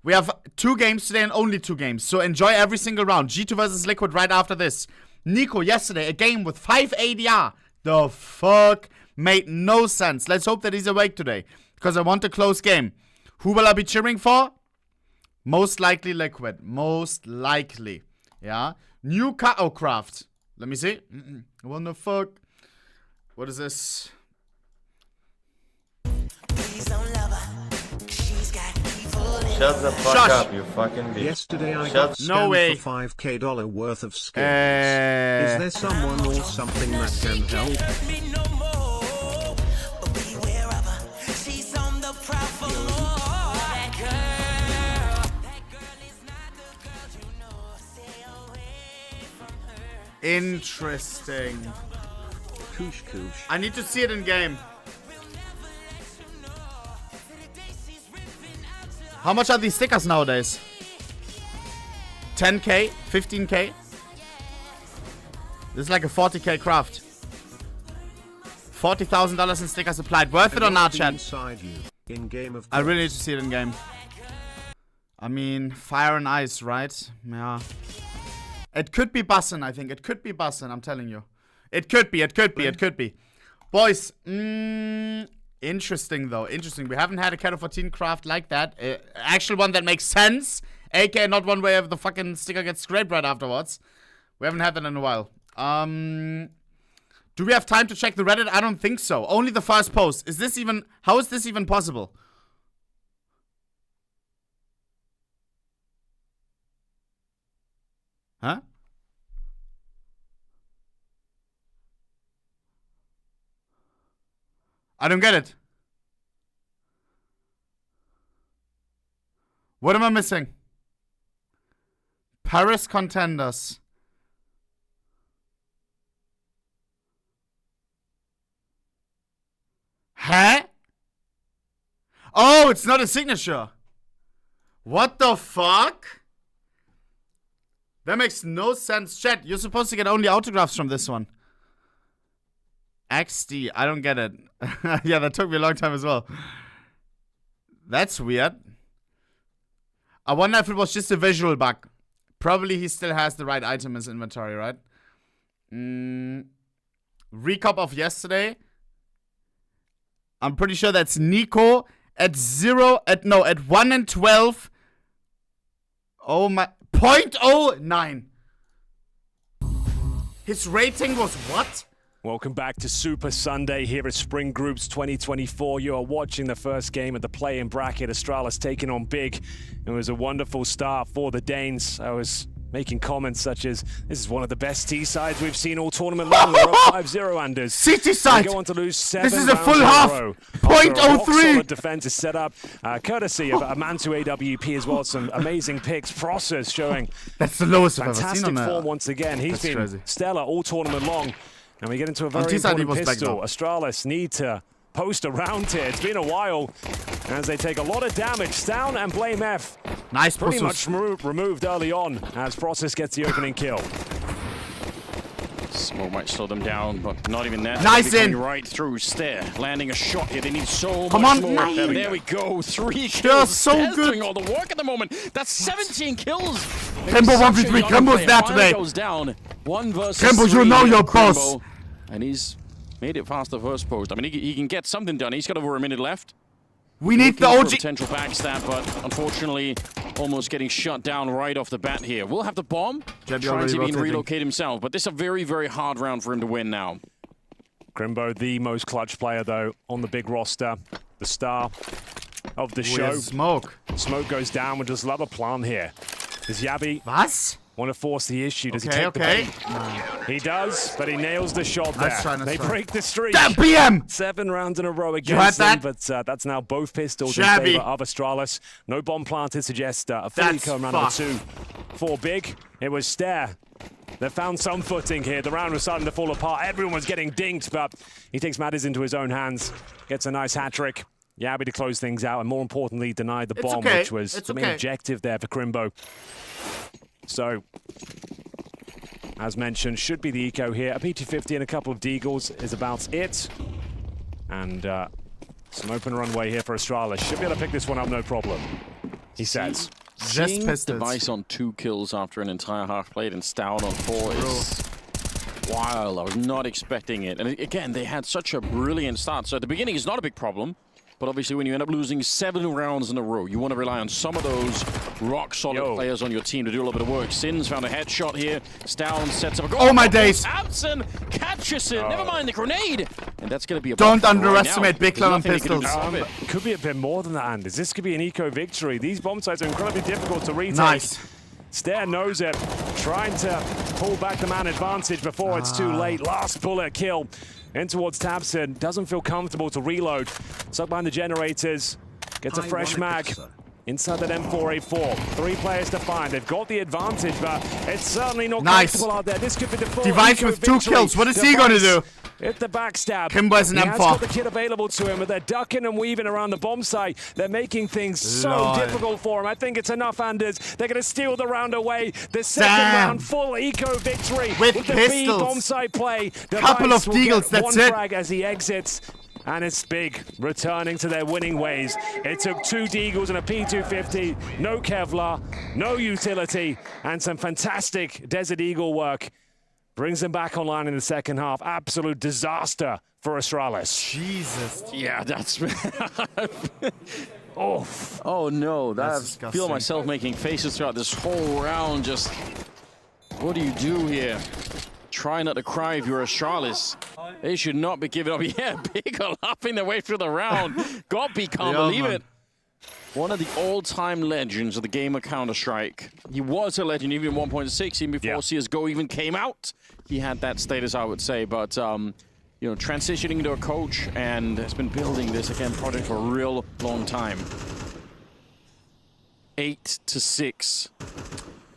we have 2 games today and only 2 games. So enjoy every single round. G2 versus Liquid right after this. niko yesterday, a game with 5 ADR. The fuck made no sense. Let's hope that he's awake today, because I want a close game. Who will I be cheering for? Most likely Liquid. Most likely. Yeah. New K.O. craft. Let me see. What the fuck? What is this?
Shut the fuck up, you fucking bitch.
Yesterday I got
No
scammed
way.
for $5K worth of skins. Is there someone or something that can help?
Interesting.
Koosh koosh.
I need to see it in game. How much are these stickers nowadays? 10k? 15k? This is like a 40k craft. $40,000 in stickers applied. Worth it or not, chat?
Inside you, in game of
I really need to see it in game. I mean, fire and ice, right? Yeah. It could be bussin', I think. It could be bussin', I'm telling you. It could be. Boys, interesting though. Interesting. We haven't had a Cat 14 craft like that. Actual one that makes sense. AK, not one where the fucking sticker gets scraped right afterwards. We haven't had that in a while. Do we have time to check the Reddit? I don't think so. Only the first post. Is this even... How is this even possible? Huh? I don't get it. What am I missing? Paris contenders. Huh? Oh, it's not a signature. What the fuck? That makes no sense. Chat, you're supposed to get only autographs from this one. XD, I don't get it. Yeah, that took me a long time as well. That's weird. I wonder if it was just a visual bug. Probably he still has the right item in his inventory, right? Recap of yesterday. I'm pretty sure that's niko at 1 and 12. Oh my, 0.09. His rating was what?
Welcome back to Super Sunday here at Spring Groups 2024. You are watching the first game of the play-in bracket. Astralis taking on Big. It was a wonderful start for the Danes. I was making comments such as, "This is one of the best T sides we've seen all tournament long." They're up 5-0, Anders.
CT side!
They go on to lose 7
This is a
rounds
full
in
half!
row.
.03!
Solid defense is set up, courtesy of Mantu AWP as well. Some amazing picks. Process showing
That's the lowest I've ever seen
fantastic
on
form
that.
once again. He's
That's
been
crazy.
stellar all tournament long. And we get into a very
T-side he
important
was back
pistol.
though.
Astralis need to post around here. It's been a while as they take a lot of damage. Stown and Blame F
Nice
pretty
pushes.
much removed early on as Process gets the opening kill.
Smoke might slow them down, but not even that.
Nice
They're
in.
going right through Stair, landing a shot here. They need so
Come
much
on,
more.
nice.
There we go. 3 kills.
They're so
Stair's
good.
doing all the work at the moment. That's 17 kills.
Krembo
Such a
1v3.
young
Krembo's
player.
there
Finally
today.
Goes down. 1 versus
Krembo,
3.
you know your
Krembo.
boss.
And he's made it past the first post. I mean, he can get something done. He's got over a minute left.
We need the
Looking for a
OG.
potential backstab, but unfortunately, almost getting shut down right off the bat here. We'll have the bomb.
Jebby
Try and
already
see if he can
rotating.
relocate himself. But this is a very, very hard round for him to win now.
Grimbo, the most clutch player though on the big roster, the star of the show.
With smoke.
Smoke goes down. We just love a plan here. Does Yabi
Was?
want to force the issue? Does he
Okay,
take
okay.
the bait? He does, but he nails the shot there.
Nice try, nice
They
try.
break the streak.
Damn, BM!
7 rounds in a row
heard
against them,
that?
but that's now both pistols in
Shabby.
favor of Astralis. No bomb planted suggests a fully
That's
come round number
fucked.
2 for Big. It was Stair. They found some footing here. The round was starting to fall apart. Everyone was getting dinked, but he takes matters into his own hands. Gets a nice hat-trick. Yabi to close things out, and more importantly, denied the
It's
bomb,
okay.
which was
It's
the main
okay.
objective there for Crimbo. So, as mentioned, should be the eco here. A PT-50 and a couple of deagles is about it. And some open runway here for Astralis. Should be able to pick this one up, no problem, he says.
Just
Seeing
pistols.
Device on 2 kills after an entire half played and Stout on 4 is wild. I was not expecting it. And again, they had such a brilliant start. So at the beginning, it's not a big problem. But obviously, when you end up losing 7 rounds in a row, you want to rely on some of those rock-solid players on your team to do a little bit of work. Sins found a headshot here. Stown sets up a goal.
Oh, my days.
Abson catches it. Never mind the grenade. And that's going to be a
Don't
block
underestimate
right
Big
now.
Clan on
There's nothing they can do to
pistols.
stop it.
Could be a bit more than that, Anders. This could be an eco victory. These bomb sites are incredibly difficult to retake.
Nice.
Stair knows it, trying to pull back the man advantage before it's too late. Last bullet kill in towards Tabson. Doesn't feel comfortable to reload. Stuck behind the generators. Gets a fresh mag inside that M4A4. 3 players to find. They've got the advantage, but it's certainly not
Nice.
comfortable out there. This could be the full
Device
eco
with 2
victory.
kills. What is he going to do?
Hit the backstab.
Kimbo is an
He has
M4.
got the kit available to him, but they're ducking and weaving around the bomb site. They're making things so
Lord.
difficult for him. I think it's enough, Anders. They're going to steal the round away. The second
Damn.
round, full eco victory
With
the B
pistols.
bomb site play.
Couple
Device
of
will get
deagles, that's
one
it.
frag as he exits. And it's Big returning to their winning ways. It took 2 deagles and a P250, no Kevlar, no utility, and some fantastic Desert Eagle work. Brings them back online in the second half. Absolute disaster for Astralis.
Jesus.
Yeah, that's...
Oh,
Oh no,
That's
I
disgusting.
feel myself making faces throughout this whole round. Just, what do you do here? Try not to cry if you're Astralis. They should not be giving up. Yeah, Big are laughing their way through the round. Godby can't
Yeah,
believe
man.
it. One of the all-time legends of the game of Counter-Strike. He was a legend even in 1.6, even before CSGO even came out. He had that status, I would say, but you know, transitioning into a coach and has been building this again project for a real long time. 8-6.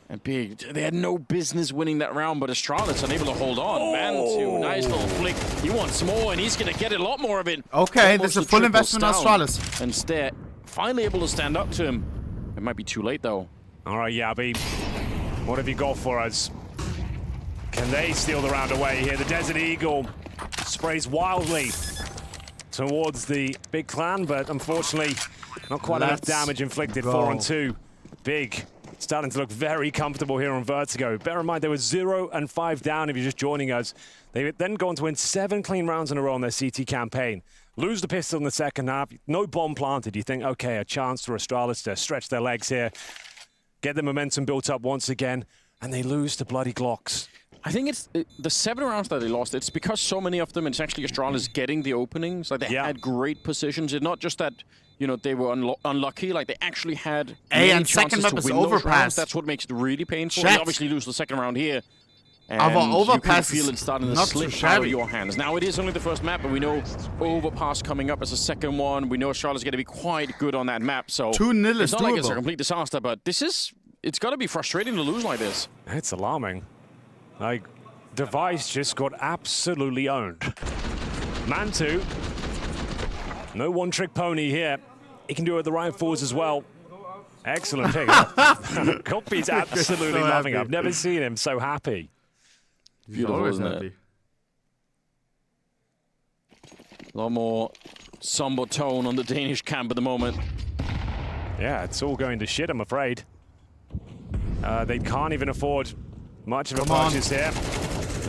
And Big, they had no business winning that round, but Astralis unable to hold on. Mantu, nice little flick. He wants more, and he's going to get a lot more of it.
Okay,
Almost
this is a
a
full
triple
investment on
down.
Astralis.
And Stair finally able to stand up to him. It might be too late, though.
all right, Yabi. What have you got for us? Can they steal the round away here? The Desert Eagle sprays wildly towards the Big Clan, but unfortunately, not quite enough damage inflicted. 4 on 2. Big starting to look very comfortable here on Vertigo. Bear in mind, they were 0 and 5 down if you're just joining us. They would then go on to win 7 clean rounds in a row on their CT campaign. Lose the pistol in the second half. No bomb planted. You think, okay, a chance for Astralis to stretch their legs here, get the momentum built up once again, and they lose to bloody Glocks.
I think it's the 7 rounds that they lost. It's because so many of them, it's actually Astralis getting the openings. Like, they had great positions. It's not just that, you know, they were unlucky. Like, they actually had
and second map is overpass.
That's what makes it really painful. They obviously lose the second round here. And
overpass
you can feel it starting to slip out of your hands. Now, it is only the first map, but we know overpass coming up as a second one. We know Astralis is going to be quite good on that map. So
2-0
it's not like it's a complete disaster, but it's got to be frustrating to lose like this.
It's alarming. Like, Device just got absolutely owned. Man 2. No one-trick pony here. He can do it with the rifles as well. Excellent pick. Copy's absolutely loving it. I've never seen him so happy.
Beautiful, isn't it? A lot more somber tone on the Danish camp at the moment.
Yeah, it's all going to shit, I'm afraid. They can't even afford much of a purchase here.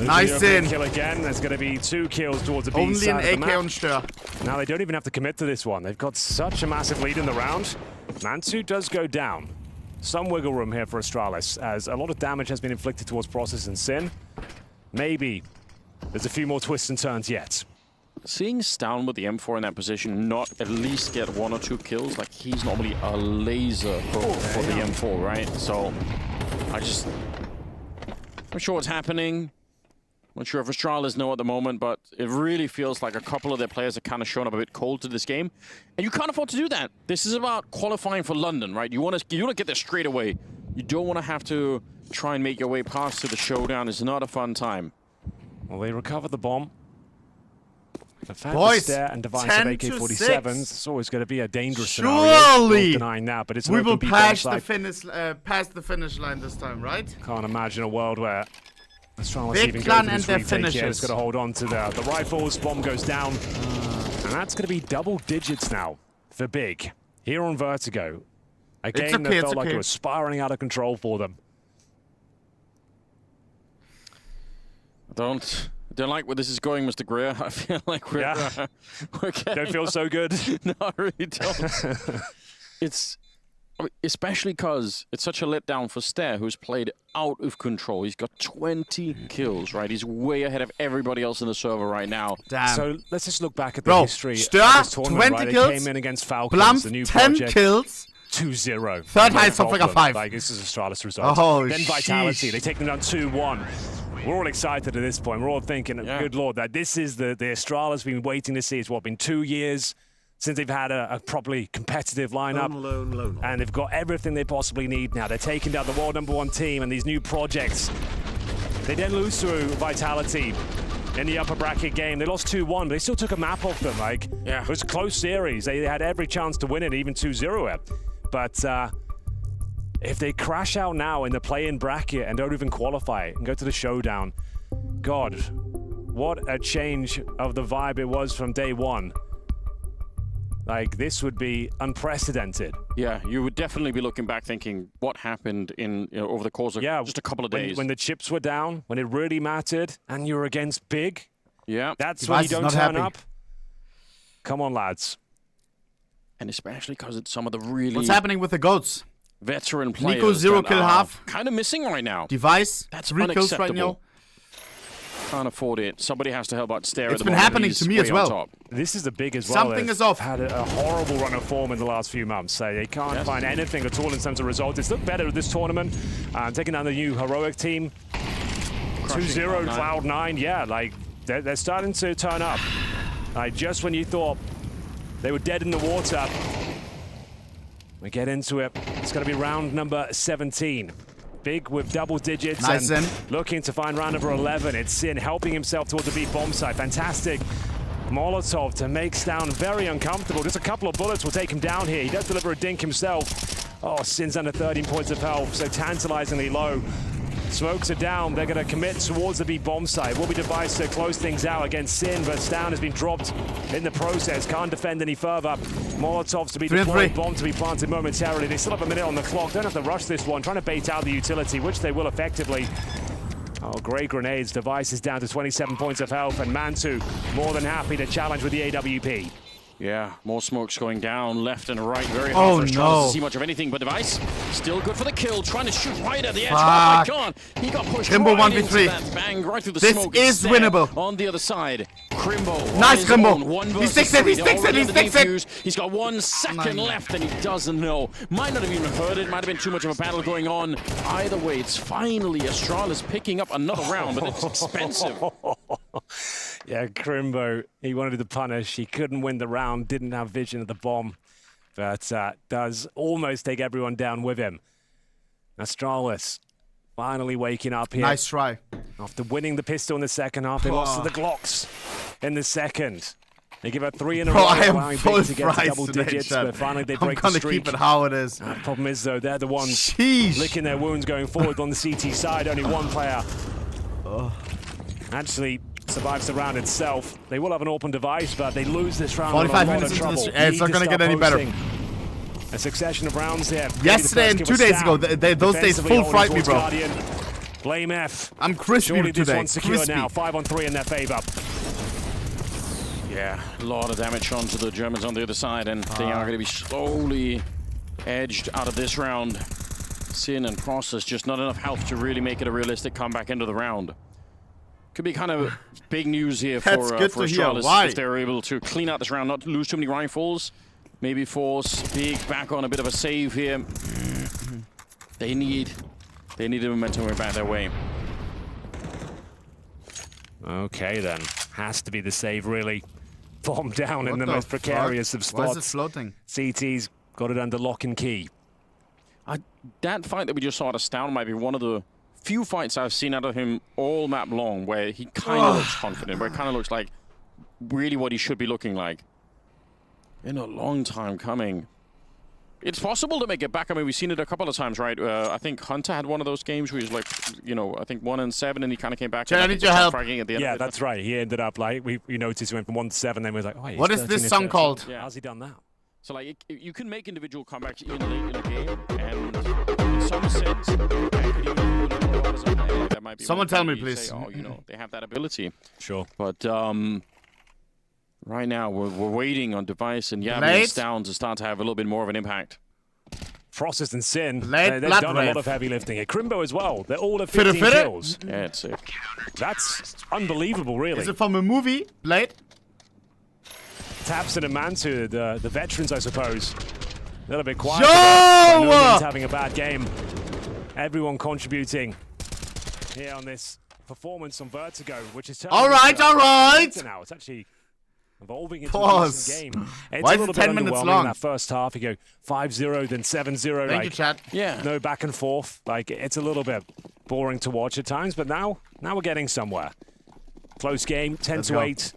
Nice in.
Kill again. There's going to be 2 kills towards the B
Only
side
an
of the
AK
map.
on
Now they don't even have to commit to this one. They've got such a massive lead in the round. Mansu does go down. Some wiggle room here for Astralis, as a lot of damage has been inflicted towards Process and Sin. Maybe there's a few more twists and turns yet.
Seeing Stown with the M4 in that position not at least get 1 or 2 kills, like, he's normally a laser for the M4, right? So I'm sure what's happening. Not sure if Astralis know at the moment, but it really feels like a couple of their players have kind of shown up a bit cold to this game. And you can't afford to do that. This is about qualifying for London, right? You want to get there straight away. You don't want to have to try and make your way past to the showdown. It's not a fun time.
Well, they recover the bomb. The fact
Boys,
Stare and Device of
10 to
AK-47s,
6.
it's always going to be a dangerous scenario.
Surely,
Not denying that, but it's
we
an
will
open
pass
B
the finish line this time, right?
Can't imagine a world where Astralis
Big
even
Clan
go for
and
this
their
retake here.
finishes.
It's going to hold on to the rifles. Bomb goes down. And that's going to be double digits now for Big. Here on Vertigo. A game that felt like it was spiraling out of control for them.
Don't like where this is going, Mr. Greer. I feel like we're getting...
Don't feel so good.
No, I really don't. Especially because it's such a letdown for Stare, who's played out of control. He's got 20 kills, right? He's way ahead of everybody else in the server right now.
Damn.
So let's just look back at the history
Stare,
of this tournament,
20
right?
kills.
They came in against Falcons,
Blump,
the new
10
project.
kills.
2-0.
Third highest of like a 5.
Like, this is Astralis results.
Oh,
then Vitality,
sheesh.
they take them down 2-1. We're all excited at this point. We're all thinking, good lord, that this is the Astralis we've been waiting to see. It's what, been 2 years since they've had a properly competitive lineup. And they've got everything they possibly need now. They're taking down the world #1 team and these new projects. They didn't lose to Vitality in the upper bracket game. They lost 2-1, but they still took a map off them. Like, it was a close series. They had every chance to win it, even 2-0 it. But if they crash out now in the play-in bracket and don't even qualify and go to the showdown, God, what a change of the vibe it was from day one. Like, this would be unprecedented.
Yeah, you would definitely be looking back thinking, what happened in over the course of just a couple of days?
When the chips were down, when it really mattered, and you're against Big, that's when you don't turn up. Come on, lads.
And especially because it's some of the really...
What's happening with the GOATs?
Veteran players
niko 0 kill half.
Kind of missing right now.
Device,
that's
3 kills right now.
Can't afford it. Somebody has to help out Stare.
It's been happening to me as well.
This is the Big as well.
Something is off.
Had a horrible run of form in the last few months. So they can't find anything at all in terms of results. It's looked better at this tournament. Taking down the new heroic team. 2-0 Cloud9. Yeah, like they're starting to turn up. Like, just when you thought they were dead in the water, we get into it. It's going to be round number 17. Big with double digits.
Nice
and
in.
looking to find round number 11. It's Sin helping himself towards the B bomb site. Fantastic Molotov to make Stown very uncomfortable. Just a couple of bullets will take him down here. He does deliver a dink himself. Oh, Sin's under 13 points of health, so tantalizingly low. Smokes are down. They're going to commit towards the B bomb site. Will be Device to close things out against Sin, but Stown has been dropped in the process. Can't defend any further. Molotovs to be deployed, bomb to be planted momentarily. They still have a minute on the clock. Don't have to rush this one. Trying to bait out the utility, which they will effectively. Oh, great grenades. Device is down to 27 points of health, and Mantu more than happy to challenge with the AWP.
Yeah, more smokes going down left and right. Very hard for Astralis to see much of anything, but Device still good for the kill. Trying to shoot right at the edge. Oh my god, he got pushed
Crimbo
right
1v3.
into that bang right through the
This
smoke.
is winnable.
On the other side, Crimbo.
Nice Crimbo. He sticks it, he sticks it, he sticks it.
He's got 1 second left and he doesn't know. Might not have even heard it. Might have been too much of a battle going on. Either way, it's finally Astralis picking up another round, but it's expensive.
Yeah, Crimbo, he wanted to punish. He couldn't win the round, didn't have vision of the bomb, but does almost take everyone down with him. Astralis finally waking up here.
Nice try.
After winning the pistol in the second half, they lost to the Glocks in the second. They give out 3 in a row,
I am
allowing
full
Big to get to
price
double
today,
digits,
Chad.
but finally they
I'm
break the
gonna
streak.
keep it how it is.
Problem is, though, they're the ones
Sheesh.
licking their wounds going forward on the CT side. Only one player actually survives the round itself. They will have an open device, but they lose this round.
45
in a lot
minutes
of
into
trouble.
this, it's not going to get any better.
A succession of rounds here.
Yesterday and 2 days ago, those days full fright me, bro.
Guardian. Blame F.
I'm crispy
Surely this
today.
one's secure
Crispy.
now. 5-on-3 in their favor.
Yeah, a lot of damage onto the Germans on the other side, and they are going to be slowly edged out of this round. Sin and Process, just not enough health to really make it a realistic comeback into the round. Could be kind of big news here for Astralis if they're able to clean out this round, not lose too many rifles. Maybe force Big back on a bit of a save here. They need the momentum back their way.
Okay, then. Has to be the save, really. Bomb down in the most precarious of spots.
Why is it floating?
CT's got it under lock and key.
That fight that we just saw at Astound might be one of the few fights I've seen out of him all map long where he kind of looks confident, where it kind of looks like really what he should be looking like. In a long time coming. It's possible to make it back. I mean, we've seen it a couple of times, right? I think Hunter had one of those games where he was like, you know, I think 1-7, and he kind of came back.
Chad, I need your help.
At the end
Yeah,
of it.
that's right. He ended up like, we noticed he went from 1-7, then we was like, oh,
What is this song called?
Yeah.
How's he done that?
So, like, you can make individual comebacks in a game, and in some sense, that might be
Someone tell me, please.
Say, oh, you know, they have that ability.
Sure.
But right now, we're waiting on Device and Yavi's down to start to have a little bit more of an impact.
Frost and Sin,
Blade,
they've done a lot of heavy lifting here. Crimbo as well. They're all at 15 kills.
Yeah, it's sick.
That's unbelievable, really.
Is it from a movie, Blade?
Tapson and Mantu, the veterans, I suppose. A little bit quiet.
Yo!
No one's having a bad game. Everyone contributing here on this performance on Vertigo, which is
All right.
now. It's actually evolving into a decent game. It's
Why
a
is
little
it
bit
10 minutes
underwhelming
long?
in that first half. You go 5-0, then 7-0.
Thank you, chat.
Yeah.
No back and forth. Like, it's a little bit boring to watch at times, but now we're getting somewhere. Close game, 10-8.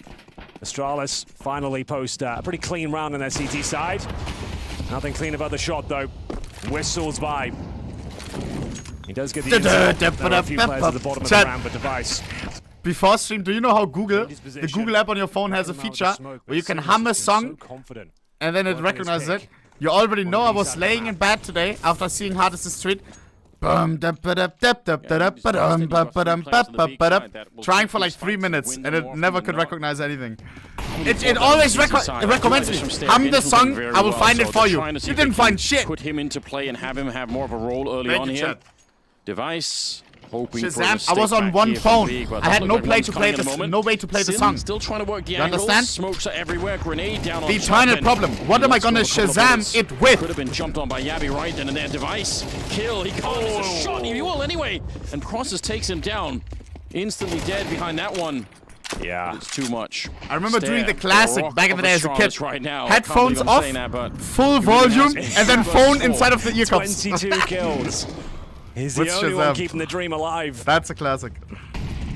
Astralis finally post a pretty clean round on their CT side. Nothing clean about the shot, though. Whistles by. He does get the insult. There are a few players at the bottom of the round, but Device.
Before stream, do you know how the Google app on your phone has a feature where you can hum a song and then it recognizes it? You already know I was laying in bed today after seeing Hardest Street. Trying for like 3 minutes and it never could recognize anything. It always recommends me. Hum the song, I will find it for you. You didn't find shit.
Put him into play and have him have more of a role early on here. Device.
Shazam, I was on one phone. I had no way to play the song.
Still trying to work the
you understand?
Smokes are everywhere. Grenade down on
the eternal problem. What am I gonna Shazam it with?
Could have been jumped on by Yavi right then and there. Device kill. He can't miss a shot. He will anyway. And Process takes him down. Instantly dead behind that one.
Yeah,
it's too much.
I remember doing the classic back in the day as a kid.
Right now.
Headphones off, full volume, and then phone inside of the ear cups.
22 kills. He's the only one keeping the dream alive.
That's a classic.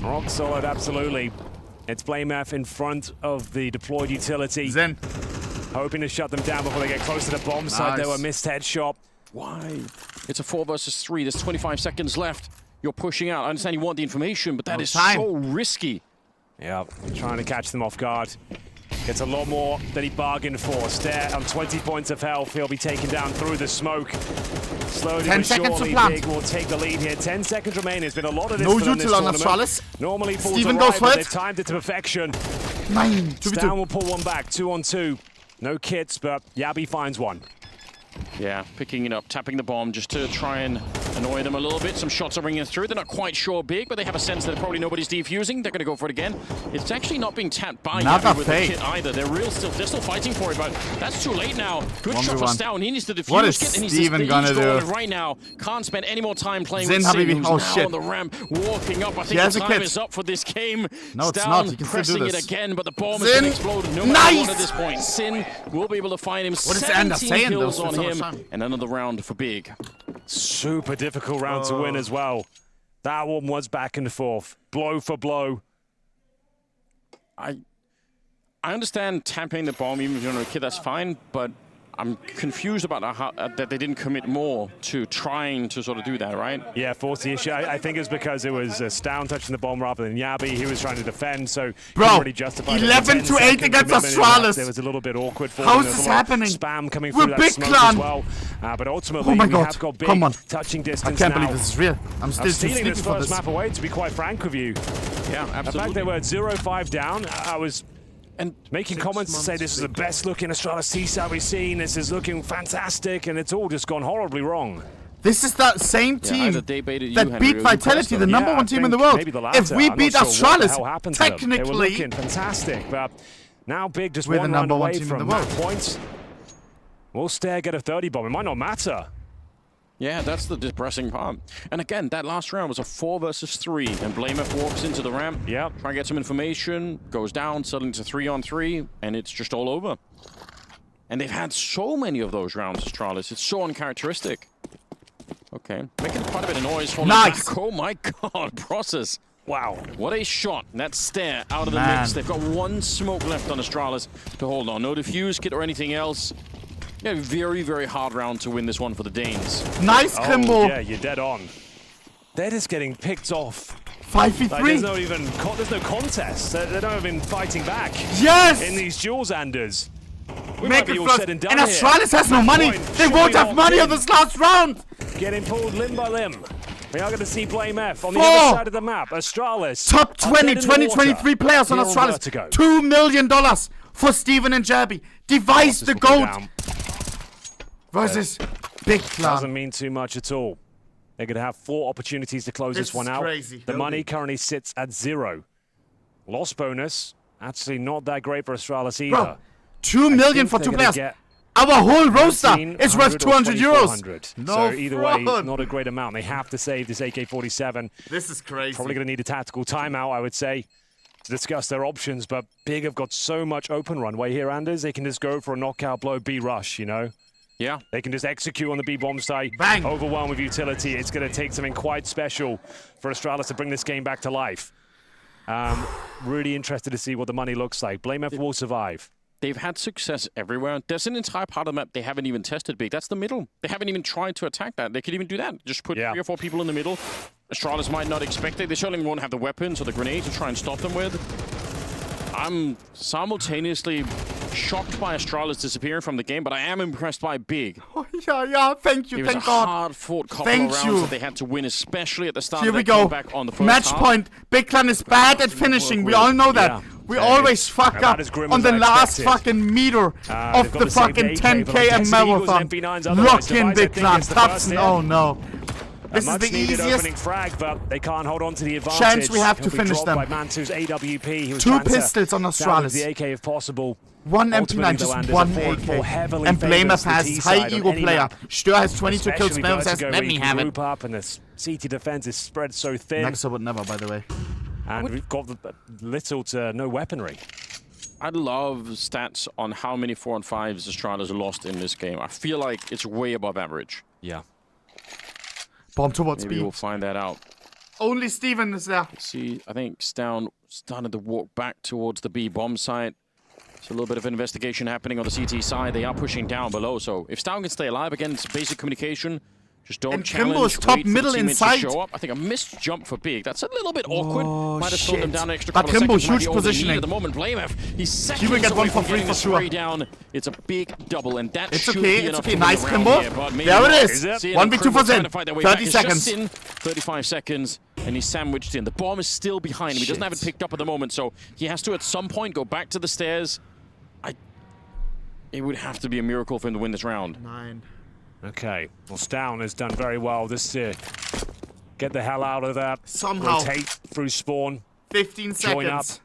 Rock solid, absolutely. It's Blame F in front of the deployed utility.
Zen.
Hoping to shut them down before they get close to the bomb site. They were missed headshot.
Why? It's a 4 versus 3. There's 25 seconds left. You're pushing out. I understand you want the information, but that is so risky.
Yeah, trying to catch them off guard. Gets a lot more than he bargained for. Stare on 20 points of health. He'll be taken down through the smoke. Slowly
10
but
seconds
surely,
to plant.
Big will take the lead here. 10 seconds remain. There's been a lot of this
No
for them this
util on
tournament.
Astralis.
Normally falls
Steven
right,
goes for
but
it.
they've timed it to perfection.
Nine.
Stan will pull one back. 2-on-2. No kits, but Yabi finds one.
Yeah, picking it up, tapping the bomb just to try and annoy them a little bit. Some shots are ringing through. They're not quite sure big, but they have a sense that probably nobody's defusing. They're going to go for it again. It's actually not being tapped by Navi with the kit either. They're still fighting for it, but that's too late now. Good shot for Stown. He needs to defuse.
What is
it, and
Steven gonna do?
Right now, can't spend any more time playing with
Zin,
Sin, who's
oh,
now
shit.
on the ramp, walking up. I think the time is up for this game.
No, it's
Stown
not. You can still
pressing
do
it
this.
again, but the bomb is
Zin,
going to explode. No matter what at this point. Sin will be able to find him.
What is Ender
17
saying,
kills
though?
on
So
him,
much time.
and another round for Big.
Super difficult round to win as well. That one was back and forth, blow for blow.
I understand tapping the bomb even if you're on a kid, that's fine, but I'm confused about how, that they didn't commit more to trying to sort of do that, right?
Yeah, force the issue. I think it's because it was Stown touching the bomb rather than Yabi. He was trying to defend, so
Bro,
he already justified
11 to 8 against Astralis.
It was a little bit awkward for
How
them.
is this
There was a lot of
happening?
Spam coming
We're
through
Big
that smoke
Clan.
as well. But ultimately,
Oh my
we
God.
have got Big
Come on.
touching
I
distance
can't
now.
believe this is real. I'm still
I'm
too
stealing
sleepy
this
for
first
this.
map away, to be quite frank with you.
Yeah,
In
absolutely.
fact, they were 0-5 down. I was making comments to say this is the best looking Astralis T-side we've seen. This is looking fantastic, and it's all just gone horribly wrong.
This is that same team
either they baited you,
that
Henry,
beat
or you
Vitality,
pressed
the
them.
number
Yeah,
one
I
team in the
think
world.
maybe the latter.
If we
I'm
beat
not sure what the hell
Astralis,
happened to them. They were
technically,
looking fantastic, but now Big just
We're the
one
number
round
one
away
team in the
from
world.
map points. We'll stare, get a 30 bomb. It might not matter.
Yeah, that's the depressing part. And again, that last round was a 4 versus 3, and Blamef walks into the ramp,
Yep.
try and get some information, goes down, suddenly to 3-on-3, and it's just all over. And they've had so many of those rounds, Astralis. It's so uncharacteristic. Okay, making quite a bit of noise.
Nice.
Back. Oh my God, process.
Wow.
What a shot. That stare out of the
Man.
mix. They've got one smoke left on Astralis to hold on. No defuse kit or anything else. Yeah, very, very hard round to win this one for the Danes.
nice
Oh,
Kimbo.
yeah, you're dead on. They're just getting picked off.
5v3.
Like, there's no contest. They don't even fighting back
Yes!
in these duels, Anders. We
Make
might be
it
all
first.
said and done
And
here.
Astralis has no money.
Point.
They won't
Surely
have
not
money
in.
on this last round.
Getting pulled limb by limb. We are going to see Blame F on the
4.
other side of the map. Astralis.
Top
are
20,
dead in the
2023
water.
players on
Here
Astralis.
Vertigo.
$2 million for Steven and Jabi. Device
This
the
will go
GOAT
down.
versus Big Clan.
Doesn't mean too much at all. They're going to have 4 opportunities to close
This
this one
is
out.
crazy.
The money currently sits at 0. Loss bonus, actually not that great for Astralis either.
Bro, 2 million for 2 players. Our whole roster is worth 200 euros. No
So either way,
fraud.
not a great amount. They have to save this AK-47.
This is crazy.
Probably going to need a tactical timeout, I would say, to discuss their options. But Big have got so much open runway here, Anders. They can just go for a knockout blow, B rush, you know?
Yeah.
They can just execute on the B-bomb site,
Bang.
overwhelm with utility. It's going to take something quite special for Astralis to bring this game back to life. Really interested to see what the money looks like. Blame F will survive.
They've had success everywhere. There's an entire part of the map they haven't even tested big. That's the middle. They haven't even tried to attack that. They could even do that. Just put 3 or 4 people in the middle. Astralis might not expect it. They certainly won't have the weapons or the grenades to try and stop them with. I'm simultaneously shocked by Astralis disappearing from the game, but I am impressed by Big.
Oh, yeah, thank you,
It was
thank
a
God.
hard-fought couple
Thank
of rounds
you.
that they had to win, especially at the start
Here
of
we
their
go.
comeback on the first
Match
half.
point. Big Clan is bad at finishing. We all know that.
Yeah.
We always fuck
About
up
as grim
on
as
the
I
last
expected.
fucking meter
They've
of
got
the
to save
fucking
AK, but
10K
I'm
and
guessing Eagles
marathon.
and MP9s otherwise.
Lock in,
Device, I
Big
think,
Clan.
is the first
Thompson.
hit.
Oh no. This is
Much
the
needed
easiest
opening frag, but they can't hold on to the advantage.
chance we have to
He'll be
finish
dropped
them.
by Mantu's AWP. He was
2
trying to
pistols on
salvage
Astralis.
the AK if possible.
1
Ultimately,
MP9,
though,
just
Anders,
1
a 4-4
AK.
heavily
And
favours
Blamef
the
has
T-side
high
on
ego
any
player.
map.
Stör has 22 kills.
Especially
Melhores has
Vertigo,
let
where
me
you can
have it.
group up and the CT defense is spread so thin.
Next I would never, by the way.
And we've got little to no weaponry.
I'd love stats on how many 4-on-5s Astralis lost in this game. I feel like it's way above average.
Yeah.
Bomb towards
Maybe
B.
we'll find that out.
Only Steven is there.
See, I think Stown started to walk back towards the B bomb site. There's a little bit of investigation happening on the CT side. They are pushing down below, so if Stown can stay alive, again, it's basic communication. Just don't
And
challenge.
Kimbo's top
wait for the
middle
teammates to
inside.
show up. I think a missed jump for Big. That's a little bit awkward. Might have slowed them
shit.
down an extra
But
couple
Kimbo,
of seconds. Might
huge
be all they need
positioning.
at the moment. Blamef, he's seconds
will get
away
1 for
from
3
getting
for
the
sure.
spray down. It's a big double, and that
It's
should
okay,
be
it's
enough
okay.
to win
Nice
the
Kimbo.
round here, but maybe
There it
not.
is.
Seeing
1v2
Kimbo
for
trying
Zen.
to fight their way
30
back. It's
seconds.
just in 35 seconds, and he's sandwiched in. The bomb is still behind him. He doesn't have it picked up at the moment, so he has to at some point go back to the stairs. It would have to be a miracle for him to win this round.
9.
Okay, well, Stown has done very well this year. Get the hell out of that.
Somehow.
Rotate through spawn.
15
Join up.
seconds.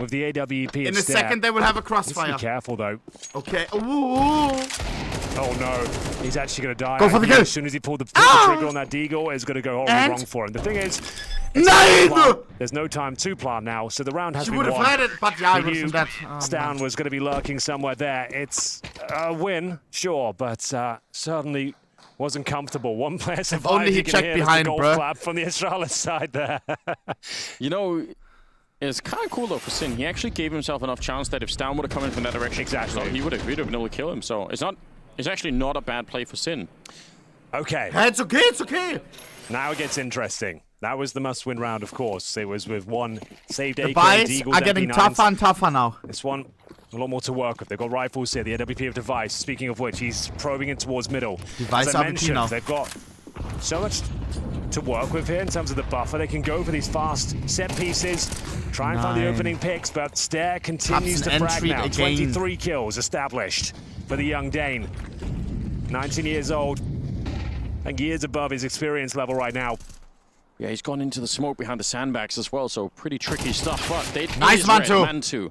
With the AWP
In a second, they will have a crossfire.
Be careful, though.
Okay. Ooh.
Oh, no. He's actually going to die.
Go for the kill.
As soon as he pulled the trigger on that deagle, it's going to go horribly
And?
wrong for him. The thing is,
Nine!
there's no time to plan now, so the round has
She
been
would have
won.
had it, but yeah, I
For
would
you,
have that. Oh,
Stown
man.
was going to be lurking somewhere there. It's a win, sure, but certainly wasn't comfortable. One player survived.
only he
You can
checked
hear there's
behind,
the golf
bruh.
clap from the Astralis side there.
You know, it's kind of cool though for Sin. He actually gave himself enough chance that if Stown would have come in from that direction,
Exactly.
so he would have been able to kill him. So it's actually not a bad play for Sin.
Okay,
Hey, it's okay, it's okay.
now it gets interesting. That was the must-win round, of course. It was with one saved AK,
The buys
Deagles,
are getting
MP9s.
tougher and tougher now.
This one, a lot more to work with. They've got rifles here, the AWP of Device. Speaking of which, he's probing in towards middle.
Device
As I
AWP
mentioned,
now.
they've got so much to work with here in terms of the buffer. They can go for these fast set pieces, try and find the
9.
opening picks, but Stair continues
Ups
to
and
frag
entry
now.
again.
23 kills established for the young Dane. 19 years old, and years above his experience level right now.
Yeah, he's gone into the smoke behind the sandbags as well, so pretty tricky stuff. But they
Nice Mantu.
Mantu.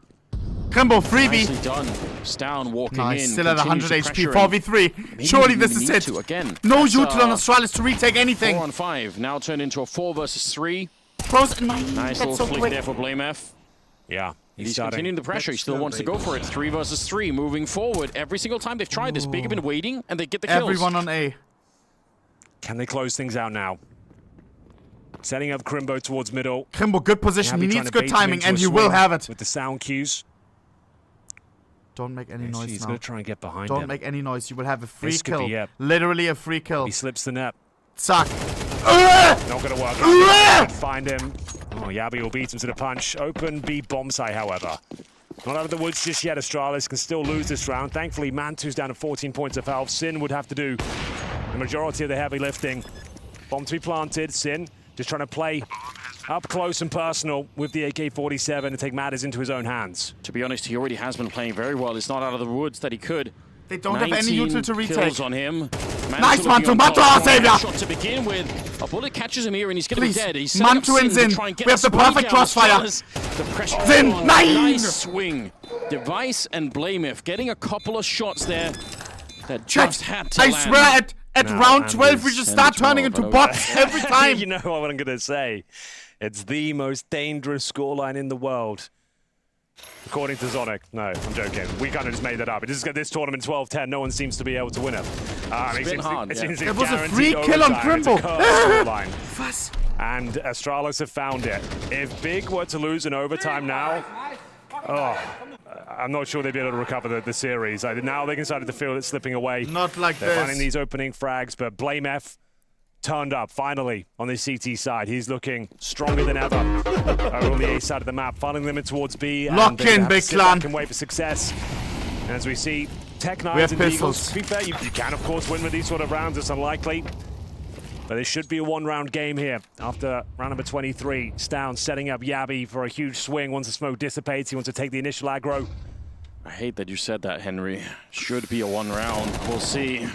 Kimbo, freebie.
Nicely done. Stown walking
Nice,
in.
still at 100
continues to
HP,
pressure him.
4v3.
Maybe
Surely
even
this
need
is it.
to again.
No
That's,
Util on Astralis to retake anything.
4 on 5, now turned into a 4 versus 3.
Pros, 9.
Nice
That's
little
so
flick
quick.
there for BlameF.
Yeah,
He's
starting.
continuing the pressure. He still wants to go for it. 3 versus 3, moving forward. Every single time they've tried this, Big have been waiting, and they get the kills.
Everyone on A.
Can they close things out now? Setting up Crimbo towards middle.
Kimbo, good position.
Happy
He
trying
needs
to
good
bait him
timing,
into
and
a
he will
swing
have it.
with the sound cues.
Don't make any
He's
noise
going
now.
to try and get behind
Don't
him.
make any noise. You will have a free
This could
kill.
be it.
Literally a free kill.
He slips the net.
Suck.
Not going to work. Out. Find him. Oh, Yabi will beat him to the punch. Open B bomb site, however. Not out of the woods just yet. Astralis can still lose this round. Thankfully, Mantu's down to 14 points of health. Sin would have to do the majority of the heavy lifting. Bomb to be planted. Sin just trying to play up close and personal with the AK-47 and take matters into his own hands.
To be honest, he already has been playing very well. It's not out of the woods that he could.
They don't have any
19
util to retake.
kills on him.
Nice, Mantu.
looking on
Mantu,
top.
our savior.
Shot to begin with. A bullet catches him here, and he's going to be
Please.
dead. He's setting up
Mantu and
Sin to
Zin.
try and get
We have the
swing
perfect
down.
crossfire.
The pressure.
Zin,
on.
9.
Nice swing. Device and BlameF getting a couple of shots there that
Check.
just had to
I
land.
swear at
No,
round
and
12 we
it's
just
10
start
to 12,
turning into
I know.
bots every time.
You know what I'm going to say. It's the most dangerous scoreline in the world. According to Zonic. No, I'm joking. We kind of just made that up. This tournament 12-10, no one seems to be able to win it.
It's been hard, yeah.
It
There was a free kill on Crimbo.
And Astralis have found it. If Big were to lose in overtime now, I'm not sure they'd be able to recover the series. Now they can start to feel it slipping away.
Not like
They're finding
this.
these opening frags, but BlameF turned up finally on the CT side. He's looking stronger than ever over on the A side of the map, funneling them in towards B.
Lock
and they
in,
have to
Big
sit
Clan.
back and wait for success. And as we see, Tech9s
We have
and Eagles.
pistols.
To be fair, you can of course win with these sort of rounds. It's unlikely. But it should be a one-round game here. After round number 23, Stown setting up Yabi for a huge swing. Once the smoke dissipates, he wants to take the initial aggro.
I hate that you said that, Henry. Should be a 1 round. We'll see.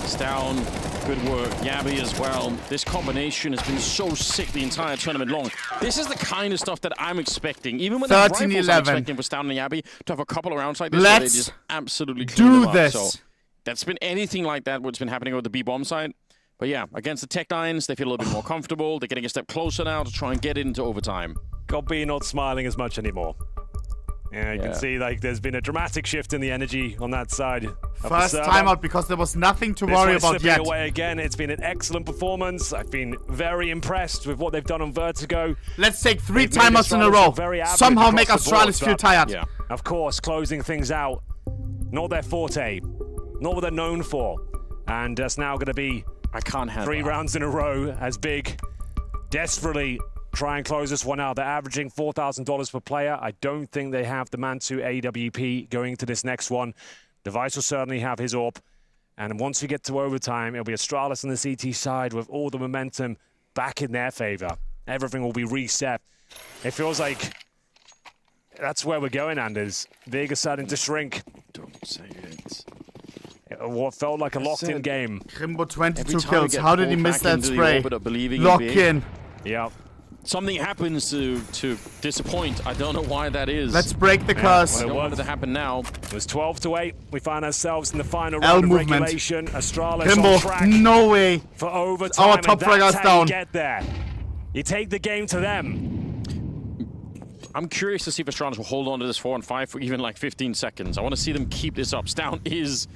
Stown, good work. Yabi as well. This combination has been so sick the entire tournament long. This is the kind of stuff that I'm expecting. Even when the rifles, I'm
13-11.
expecting for Stown and Yabi to have a couple of rounds like this where they
Let's
just absolutely clean
do
them up.
this.
So that's been anything like that what's been happening over the B bomb side. But yeah, against the Tech9s, they feel a little bit more comfortable. They're getting a step closer now to try and get it into overtime.
God be not smiling as much anymore. Yeah, you can see like there's been a dramatic shift in the energy on that side. of the
First
server.
timeout because there was nothing to
This
worry
one is
about
slipping
yet.
away again. It's been an excellent performance. I've been very impressed with what they've done on Vertigo.
Let's take 3
They've made
timeouts in a
Astralis
row.
very average
Somehow
across
make
the board,
Astralis feel
but-
tired.
Yeah.
Of course, closing things out. Not their forte. Not what they're known for. And it's now going to be
I can't have
3
that.
rounds in a row as Big desperately try and close this one out. They're averaging $4,000 per player. I don't think they have the Mantu AWP going into this next one. Device will certainly have his AWP. And once we get to overtime, it'll be Astralis on the CT side with all the momentum back in their favor. Everything will be reset. It feels like that's where we're going, Anders. Big is starting to shrink. What felt like a locked-in game.
Krimbo 22
Every time
kills.
we get
How did he
pulled
miss
back
that
into the
spray?
orbit of believing
Lock
big,
in.
Yeah.
Something happens to disappoint. I don't know why that is.
Let's break the curse.
well,
I don't want it to happen now.
It was 12-8. We find ourselves in the final
L
round of
movement.
regulation. Astralis on
Krimbo,
track
no way.
for overtime.
Our top
and
fragger's
that's how
down.
you get there. You take the game to them.
I'm curious to see if Astralis will hold on to this 4 and 5 for even like 15 seconds. I want to see them keep this up. Stown is...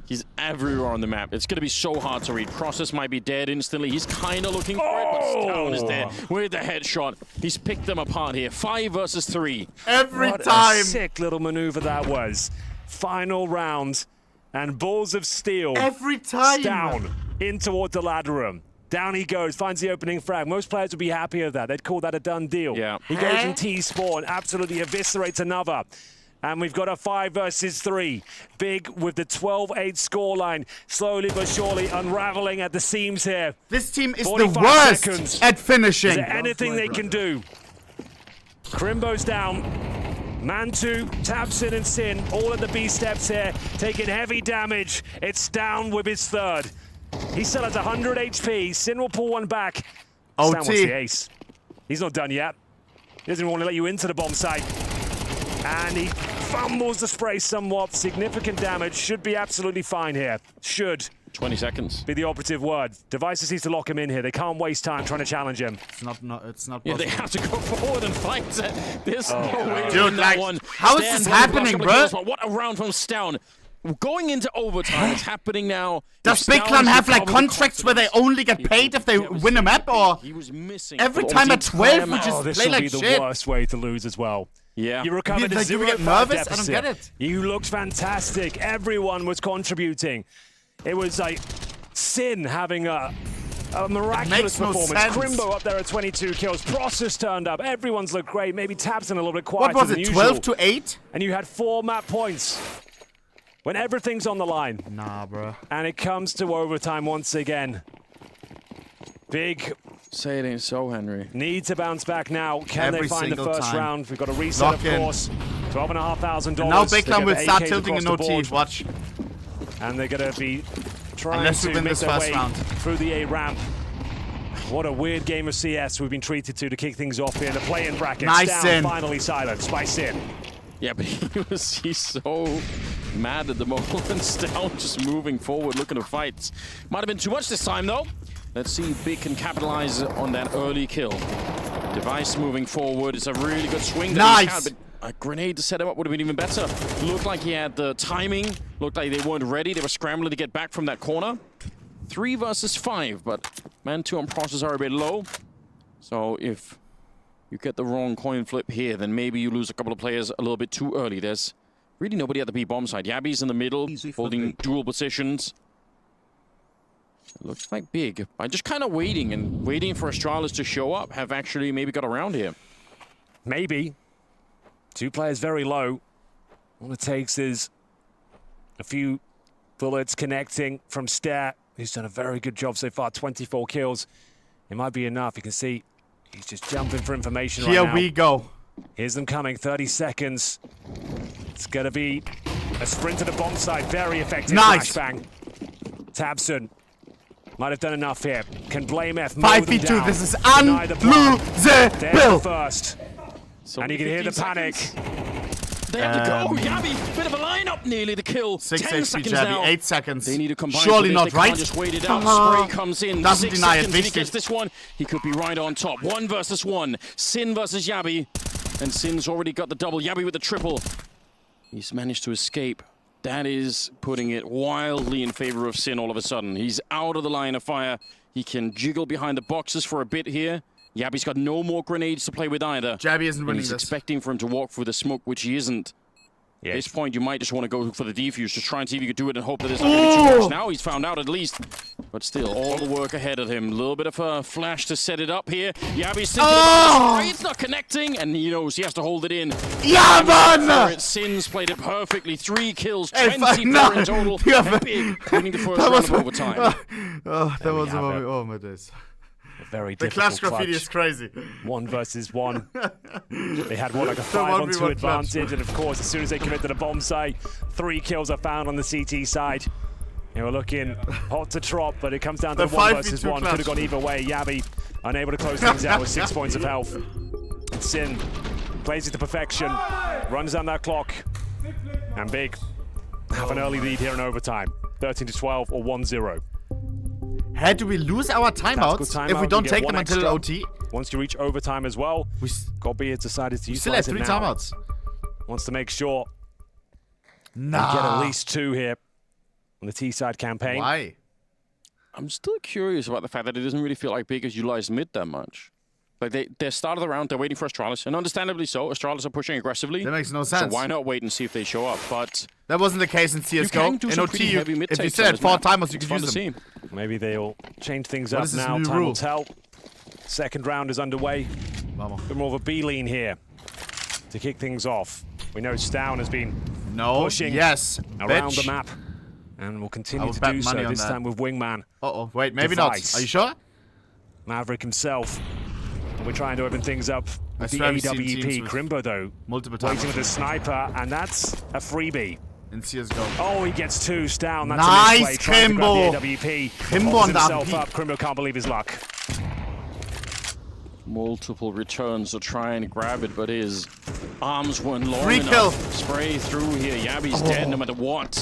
He's everywhere on the map. It's going to be so hard to read. Process might be dead instantly. He's kind of looking for it, but Stown is dead with the headshot. He's picked them apart here. 5 versus 3.
Every
What
time.
a sick little maneuver that was. Final round. And balls of steel.
Every time.
Down in toward the ladder room. Down he goes, finds the opening frag. Most players would be happy with that. They'd call that a done deal.
Yeah.
He goes in T-spawn, absolutely eviscerates another. And we've got a 5 versus 3. Big with the 12-8 scoreline. Slowly but surely unraveling at the seams here.
This team is the
45
worst
seconds.
at finishing.
Is there anything they can do? Krimbo's down. Mantu, twistzz, and Sin all at the B steps here, taking heavy damage. It's down with his third. He still has 100 HP. Sin will pull one back.
OT.
Stan wants the ace. He's not done yet. He doesn't want to let you into the bomb site. And he fumbles the spray somewhat. Significant damage. Should be absolutely fine here. Should
20 seconds.
be the operative word. Devices needs to lock him in here. They can't waste time trying to challenge him.
It's not possible.
Yeah, they have to go forward and fight. There's no way to
Dude,
win that
like,
one.
how is
Stan
this
won the last
happening,
couple of
bro?
kills, but what a round from Stown. Going into overtime, it's happening now.
Does
If
Big
Stown
Clan have like
recovered
contracts where they only get paid if they win a map, or
He was missing
every
for
time
almost
at
the entire
12 we
match.
just
This
play
will
like
be the
shit?
worst way to lose as well.
Yeah.
You recovered a
Like, you
0
get nervous? I don't get it.
You looked fantastic. Everyone was contributing. It was like Sin having a miraculous
makes no
performance.
sense.
Krimbo up there at 22 kills. Process turned up. Everyone's looked great. Maybe twistzz a little bit quieter
What was
than
it,
usual.
12 to 8?
And you had 4 map points. When everything's on the line.
Nah, bro.
And it comes to overtime once again. Big
Say it ain't so, Henry.
need to bounce back now. Can
Every
they find the
single
first
time.
round? We've got a reset,
Lock
of
in.
course. $12,500.
Now Big
They
Clan
get
will
the
start
AKs
tilting
across
an
the
OT.
board.
Watch.
And they're going to be trying
Unless we
to
win
make
this
their
first
way
round.
through the A ramp. What a weird game of CS we've been treated to kick things off here in the play-in bracket.
Nice
Down,
Sin.
finally silenced by Sin.
Yeah, but he's so mad at the moment. Stown just moving forward, looking to fight. Might have been too much this time, though. Let's see if Big can capitalize on that early kill. Device moving forward. It's a really good swing. That he's
Nice.
had, but a grenade to set him up would have been even better. Looked like he had the timing. Looked like they weren't ready. They were scrambling to get back from that corner. 3 versus 5, but man 2 on process are a bit low. So if you get the wrong coin flip here, then maybe you lose a couple of players a little bit too early. There's really nobody at the B bomb side. Yabby's in the middle, holding dual positions. It looks like Big. By just kind of waiting for Astralis to show up, have actually maybe got around here.
Maybe. 2 players very low. All it takes is a few bullets connecting from Stare, who's done a very good job so far. 24 kills. It might be enough. You can see he's just jumping for information right now.
Here we go.
Here's them coming. 30 seconds. It's going to be a sprint to the bomb site. Very effective.
Nice.
Flashbang. twistzz might have done enough here. Can blame F. mow them
5v2.
down.
This is
Deny the block. There's the
unlosable.
first.
So
And you can hear the panic.
They have to go. Yabby, bit of a lineup, nearly the kill.
6
10
HP
seconds
Jabby,
now.
8 seconds.
They need to combine.
Surely
for this.
not,
They
right?
can't just wait it out.
Come
Spray comes in.
Doesn't
6
deny it,
seconds. If he
wichtig.
gets this one, he could be right on top. 1 versus 1. Sin versus Yabby. And Sin's already got the double. Yabby with the triple. He's managed to escape. That is putting it wildly in favor of Sin all of a sudden. He's out of the line of fire. He can jiggle behind the boxes for a bit here. Yabby's got no more grenades to play with either.
Jabby isn't
And
winning
he's
this.
expecting for him to walk through the smoke, which he isn't. At this point, you might just want to go for the defuse, just try and see if you could do it and hope that there's not going to be too much. Now he's found out at least. But still, all the work ahead of him. A little bit of a flash to set it up here. Yabby's thinking about it. It's not connecting, and he knows he has to hold it in.
Ja, Mann!
Sins played it perfectly. 3 kills,
Ey,
24
nein.
in total.
Ja,
And Big winning the first
that
round
was-
of overtime.
Oh, that was
have
a
it.
oh my days.
Very
The
difficult
Clash graffiti is crazy.
1 versus 1. They had like a 5-on-2
1v1
advantage, and of course, as soon as they commit to the bomb site, 3 kills are found on the CT side. They were looking hot to trot, but it comes down to the 1 versus 1. Could have gone either way. Yabby unable to close things out with 6 points of health. Sin plays it to perfection, runs down that clock, and Big have an early lead here in overtime. 13-12 or 1-0.
How do we lose our timeouts if we don't take them until OT?
Once you reach overtime as well, Gobby has decided to use it now.
We still have 3 timeouts.
Wants to make sure they get at least 2 here on the T-side campaign.
Why?
I'm still curious about the fact that it doesn't really feel like Big has utilized mid that much. Like they started the round, they're waiting for Astralis, and understandably so. Astralis are pushing aggressively.
That makes no sense.
So why not wait and see if they show up? But
that wasn't the case in CSGO. In OT, if you still had 4 timers, you could use them.
Maybe they'll change things up now. Time will tell. Second round is underway. Bit more of a B-lean here to kick things off. We know Stown has been pushing around the map, and will continue to do so. This time with Wingman.
Wait, maybe not. Are you sure?
Maverick himself. We're trying to open things up with the AWP. Crimbo, though, waiting with the sniper, and that's a freebie.
In CSGO.
Oh, he gets 2. Stown. That's
nice,
Crimbo. Crimbo on himself up. Crimbo can't believe his luck.
Multiple returns to try and grab it, but his arms weren't long
Free
enough.
Kill.
Spray through here. Yabby's dead no matter what.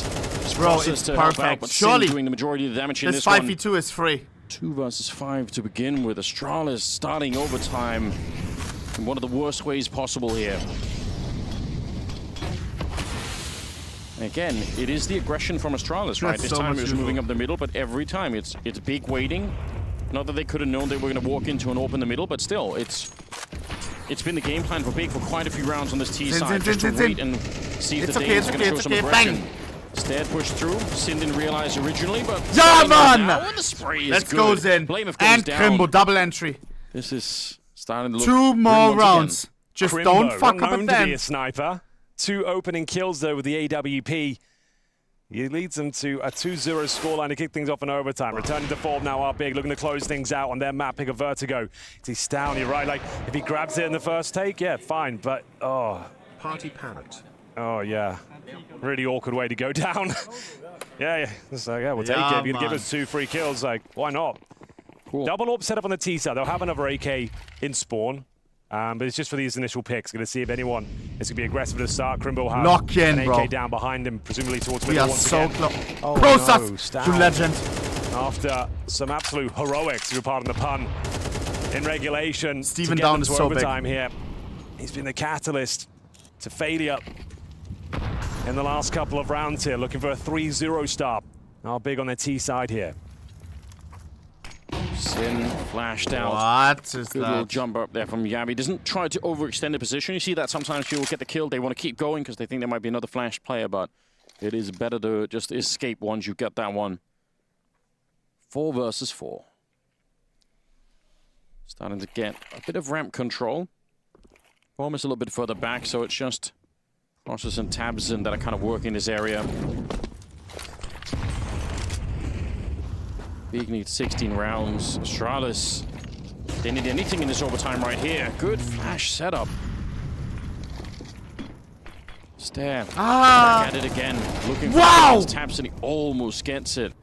Bro, it's perfect.
Out, but
surely
doing the majority of the damage in
this
this
5v2 is free.
2 versus 5 to begin with. Astralis starting overtime in one of the worst ways possible here. Again, it is the aggression from Astralis, right? This time it was moving up the middle, but every time it's Big waiting. Not that they could have known they were going to walk into and open the middle, but still, it's been the game plan for Big for quite a few rounds on this T side, just to wait and see if the Danes are going to show some aggression. Stead pushed through. Sin didn't realize originally, but
man!
The spray is
Let's
good.
goes in. And Crimbo, double entry.
This is starting to look
2 more rounds.
Again.
Just
Crimbo,
don't fuck up at
to
them.
Be a sniper. 2 opening kills though with the AWP. He leads them to a 2-0 scoreline to kick things off in overtime. Returning to form now are Big, looking to close things out on their map. Pick a Vertigo. He's down, you're right. Like, if he grabs it in the first take, yeah, fine. But,
Party parrot.
Oh, yeah. Really awkward way to go down. yeah. It's like, yeah, we'll take it. If you're going to give us 2 free kills, like, why not? Cool. Double AWP set up on the T side. They'll have another AK in spawn. But it's just for these initial picks. Going to see if anyone is going to be aggressive to start. Crimbo has
lock in,
an AK
bro.
down behind him, presumably towards
we
middle
are
once
so
again.
close.
Oh,
Process
no,
to legend.
After some absolute heroics, if you're pardon the pun, in regulation.
Steven
to get
down
them
is
to
so
overtime
big.
here. He's been the catalyst to failure in the last couple of rounds here, looking for a 3-0 start. Now Big on their T side here.
Sin flashed out.
What is
Good little jump up there from Yabby. Doesn't try to overextend the position. You see that sometimes people get the kill. They want to keep going because they think there might be another flash player, but it is better to just escape once you get that one. 4 versus 4. Starting to get a bit of ramp control. Bomb is a little bit further back, so it's just Process and twistzz that are kind of working this area. Big needs 16 rounds. Astralis, they need anything in this overtime right here. Good flash setup. Stare. Back at it again. Looking for twistzz, and he almost gets it.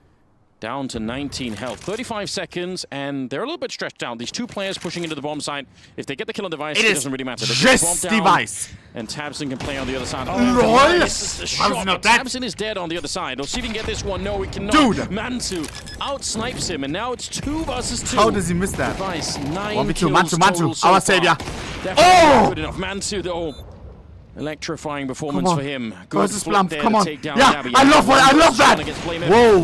Down to 19 health. 35 seconds, and they're a little bit stretched out. These 2 players pushing into the bomb site. If they get the kill on device, it doesn't really matter.
Just device.
And twistzz can play on the other side.
LOL!
This is the shot. twistzz is dead on the other side. We'll see if he can get this one. No, he cannot.
Dude!
Mantu out-snipes him, and now it's 2 versus 2.
How does he miss that?
Device, 9
1v2,
kills
Mantu,
total so
our
far.
savior.
Definitely good enough. Mantu, though. Electrifying performance for him. Good flip there to take down Navi.
I love that! Whoa!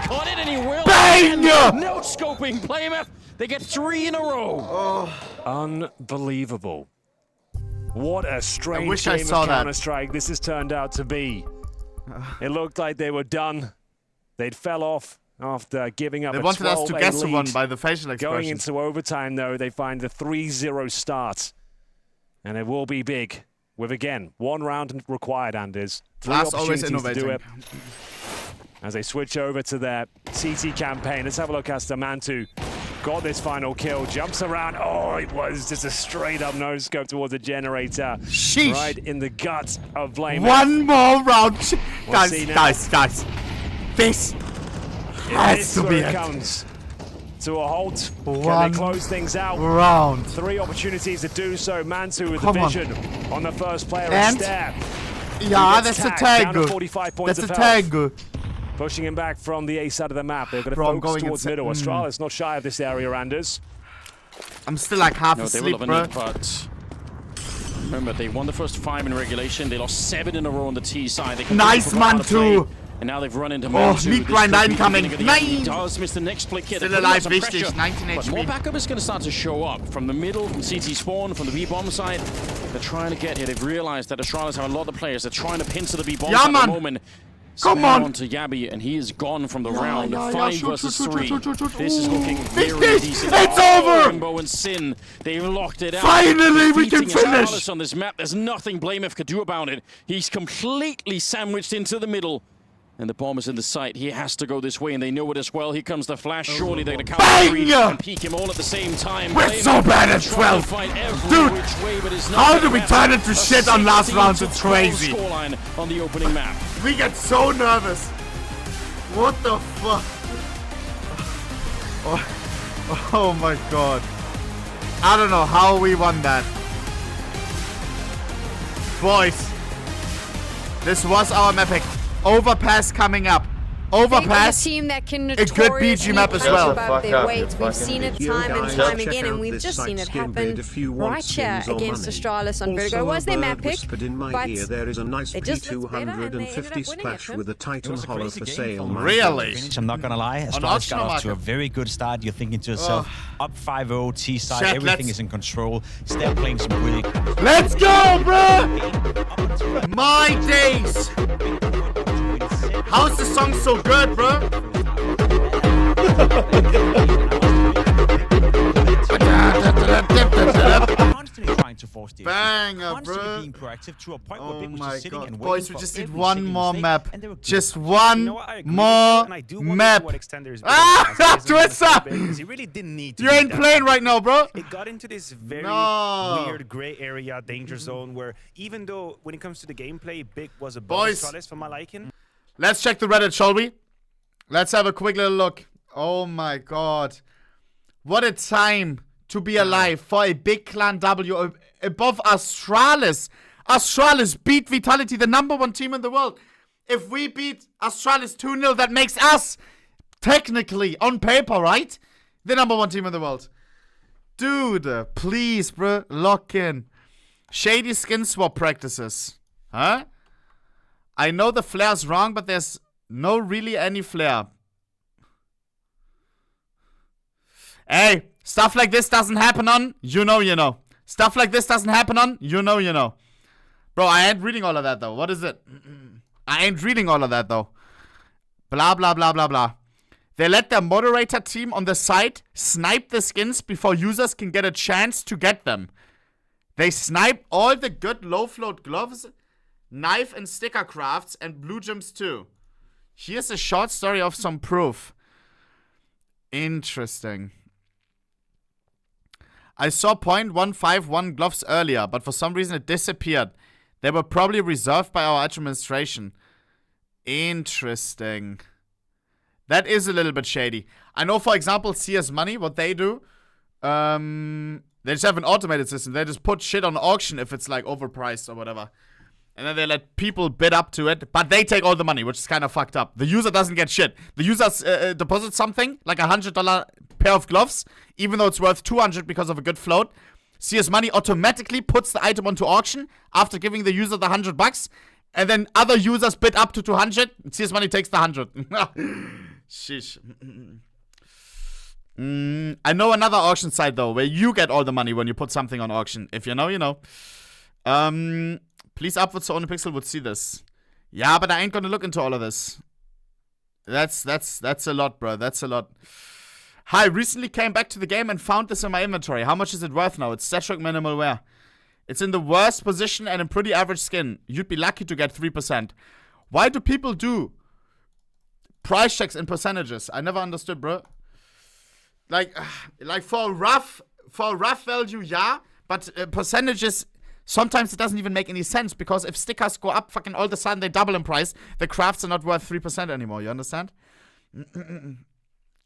Caught it and he will.
Bang!
No scoping. Playmouth. They get 3 in a row.
Unbelievable. What a strange game of Counter-Strike this has turned out to be. It looked like they were done. They'd fell off after giving up a 12-8 lead.
They wanted us to guess the one by the facial expressions.
Going into overtime, though, they find the 3-0 start. And it will be Big, with again 1 round required, Anders. 3 opportunities always innovating. To do it. as they switch over to their CT campaign. Let's have a look as Mantu got this final kill, jumps around. Oh, it was just a straight up no scope towards the generator.
Sheesh.
Right in the gut of Blame.
One more round.
We'll see now.
Guys. This has to be
it
it.
comes to a halt. Can
One
they close things out?
round.
3 opportunities to do so. Mantu with
Come
the
on.
vision on the first player.
And?
Stare.
Yeah,
gets
that's a
tagged, down to
tango.
45 points
That's a
of health.
tango.
Pushing him back from the A side of the map. They're going to
Bro, I'm
focus
going
towards
insane.
middle. Astralis not shy of this area, Anders.
I'm still like half
No, they will
asleep,
have a
bro.
need, but remember, they won the first 5 in regulation. They lost 7 in a row on the T side. They
Nice, Mantu.
And now they've run into
Oh,
Mantu.
meat
This
grind
could be the
incoming.
beginning of the end. He
Nine.
does miss the next play kit.
Still
They're
alive,
putting
wichtig.
some pressure.
19
But more
HP.
backup is going to start to show up from the middle, from CT spawn, from the B-bomb side. They're trying to get here. They've realized that Astralis have a lot of players. They're trying to pincer the B-bomb
Yeah,
at the
man.
moment.
Come
Spam
on.
onto Yabi, and he is gone from the round.
yeah,
5
shoot,
versus
shoot,
3.
shoot, shoot, shoot.
This is looking very
this.
decent.
It's
Oh,
over.
Rainbow and Sin, they've locked it out.
Finally, we can
Defeating
finish.
Astralis on this map. There's nothing Blamef could do about it. He's completely sandwiched into the middle. And the bomb is in the site. He has to go this way, and they know it as well. Here comes the flash. Surely they're going to counter 3 and peek him all at the same time.
We're
Blamef
so bad at
trying
12.
to fight every
Dude,
which way, but it's not
how
gonna
do we
happen.
turn into
A
shit on last
16
round?
to
It's
12
crazy.
Scoreline on the opening map.
We get so nervous. What the fuck? Oh my god. I don't know how we won that. Boys, this was our map pick. Overpass coming up. Overpass.
A team that can
It could be
notoriously
G-map as
punch
well.
above their
Fuck up,
weight.
you
We've
fucking
seen it
Yo,
time and
guys,
time
check
again,
out
and we've
this
just seen
site
it
skin
happen
vid if you want
right here
skins or
against
money.
Astralis on Virgo.
Also,
Was their
a
map
bird
pick?
whispered in my
But
ear there is a nice
it just looks better, and they ended up
P250
winning it,
splash
Tim.
with a Titan Hollow for sale. my
Really?
I'm not gonna lie, Astralis
auction
got off to a
market.
very good start. You're thinking to yourself, up 5-0, T side,
Chat,
everything
let's-
is in control. Step playing some really.
Let's go, bro! My days! How's the song so good, bro?
Constantly trying to force the
Banger,
constantly
bro.
being proactive to a point where
Oh
Big was
my
just sitting
god.
and
Boys,
waiting
we
for
just need
every
one
single
more
mistake,
map.
and they were good.
Just one
You know what, I agree with
more
you, and I do wonder
map.
what extenders
Ah, twistzz!
because he really didn't need to.
You
do
ain't
that.
playing right now, bro.
It got into this very
No.
weird gray area, danger zone, where even though when it comes to the gameplay, Big was above
Boys.
Astralis for my liking.
Let's check the Reddit, shall we? Let's have a quick little look. Oh my god. What a time to be alive for a big clan W above Astralis. Astralis beat Vitality, the #1 team in the world. If we beat Astralis 2-0, that makes us, technically, on paper, right? The #1 team in the world. Dude, please, bro, lock in. Shady skin swap practices. Huh? I know the flare's wrong, but there's no really any flare. Hey, stuff like this doesn't happen on, you know. Stuff like this doesn't happen on, you know. Bro, I ain't reading all of that, though. What is it? I ain't reading all of that, though. Blah, blah, blah, blah, blah. They let their moderator team on the site snipe the skins before users can get a chance to get them. They snipe all the good low-float gloves, knife and sticker crafts, and blue gems too. Here's a short story of some proof. Interesting. I saw .151 gloves earlier, but for some reason it disappeared. They were probably reserved by our administration. Interesting. That is a little bit shady. I know, for example, CS Money, what they do, they just have an automated system. They just put shit on auction if it's like overpriced or whatever. And then they let people bid up to it, but they take all the money, which is kind of fucked up. The user doesn't get shit. The user deposits something, like $100 pair of gloves, even though it's worth $200 because of a good float. CS Money automatically puts the item onto auction after giving the user the $100, and then other users bid up to 200. CS Money takes the 100. Sheesh. I know another auction site though, where you get all the money when you put something on auction. If you know, you know. Please upvote so ohnePixel would see this. Yeah, but I ain't gonna look into all of this. That's a lot, bro. That's a lot. Hi, recently came back to the game and found this in my inventory. How much is it worth now? It's Static Minimal Wear. It's in the worst position and in pretty average skin. You'd be lucky to get 3%. Why do people do price checks and percentages. I never understood, bro. Like for a rough value, yeah, but percentages, sometimes it doesn't even make any sense, because if stickers go up, fucking all of a sudden they double in price, the crafts are not worth 3% anymore, you understand?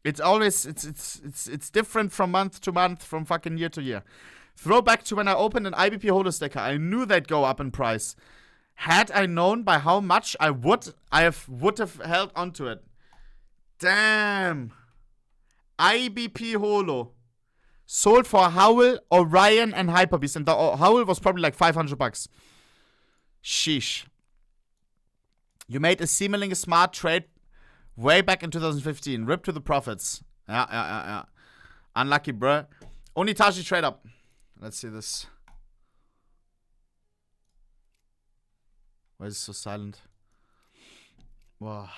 It's always, it's different from month to month, from fucking year to year. Throwback to when I opened an IBP holder sticker, I knew they'd go up in price. Had I known by how much I would have held onto it. Damn. IBP holo. Sold for Howl, Orion, and Hyperbeast. And the Howl was probably like $500. Sheesh. You made a seemingly smart trade way back in 2015. Rip to the profits. Yeah. Unlucky, bruh. Only Taji trade up. Let's see this. Why is it so silent? Wow.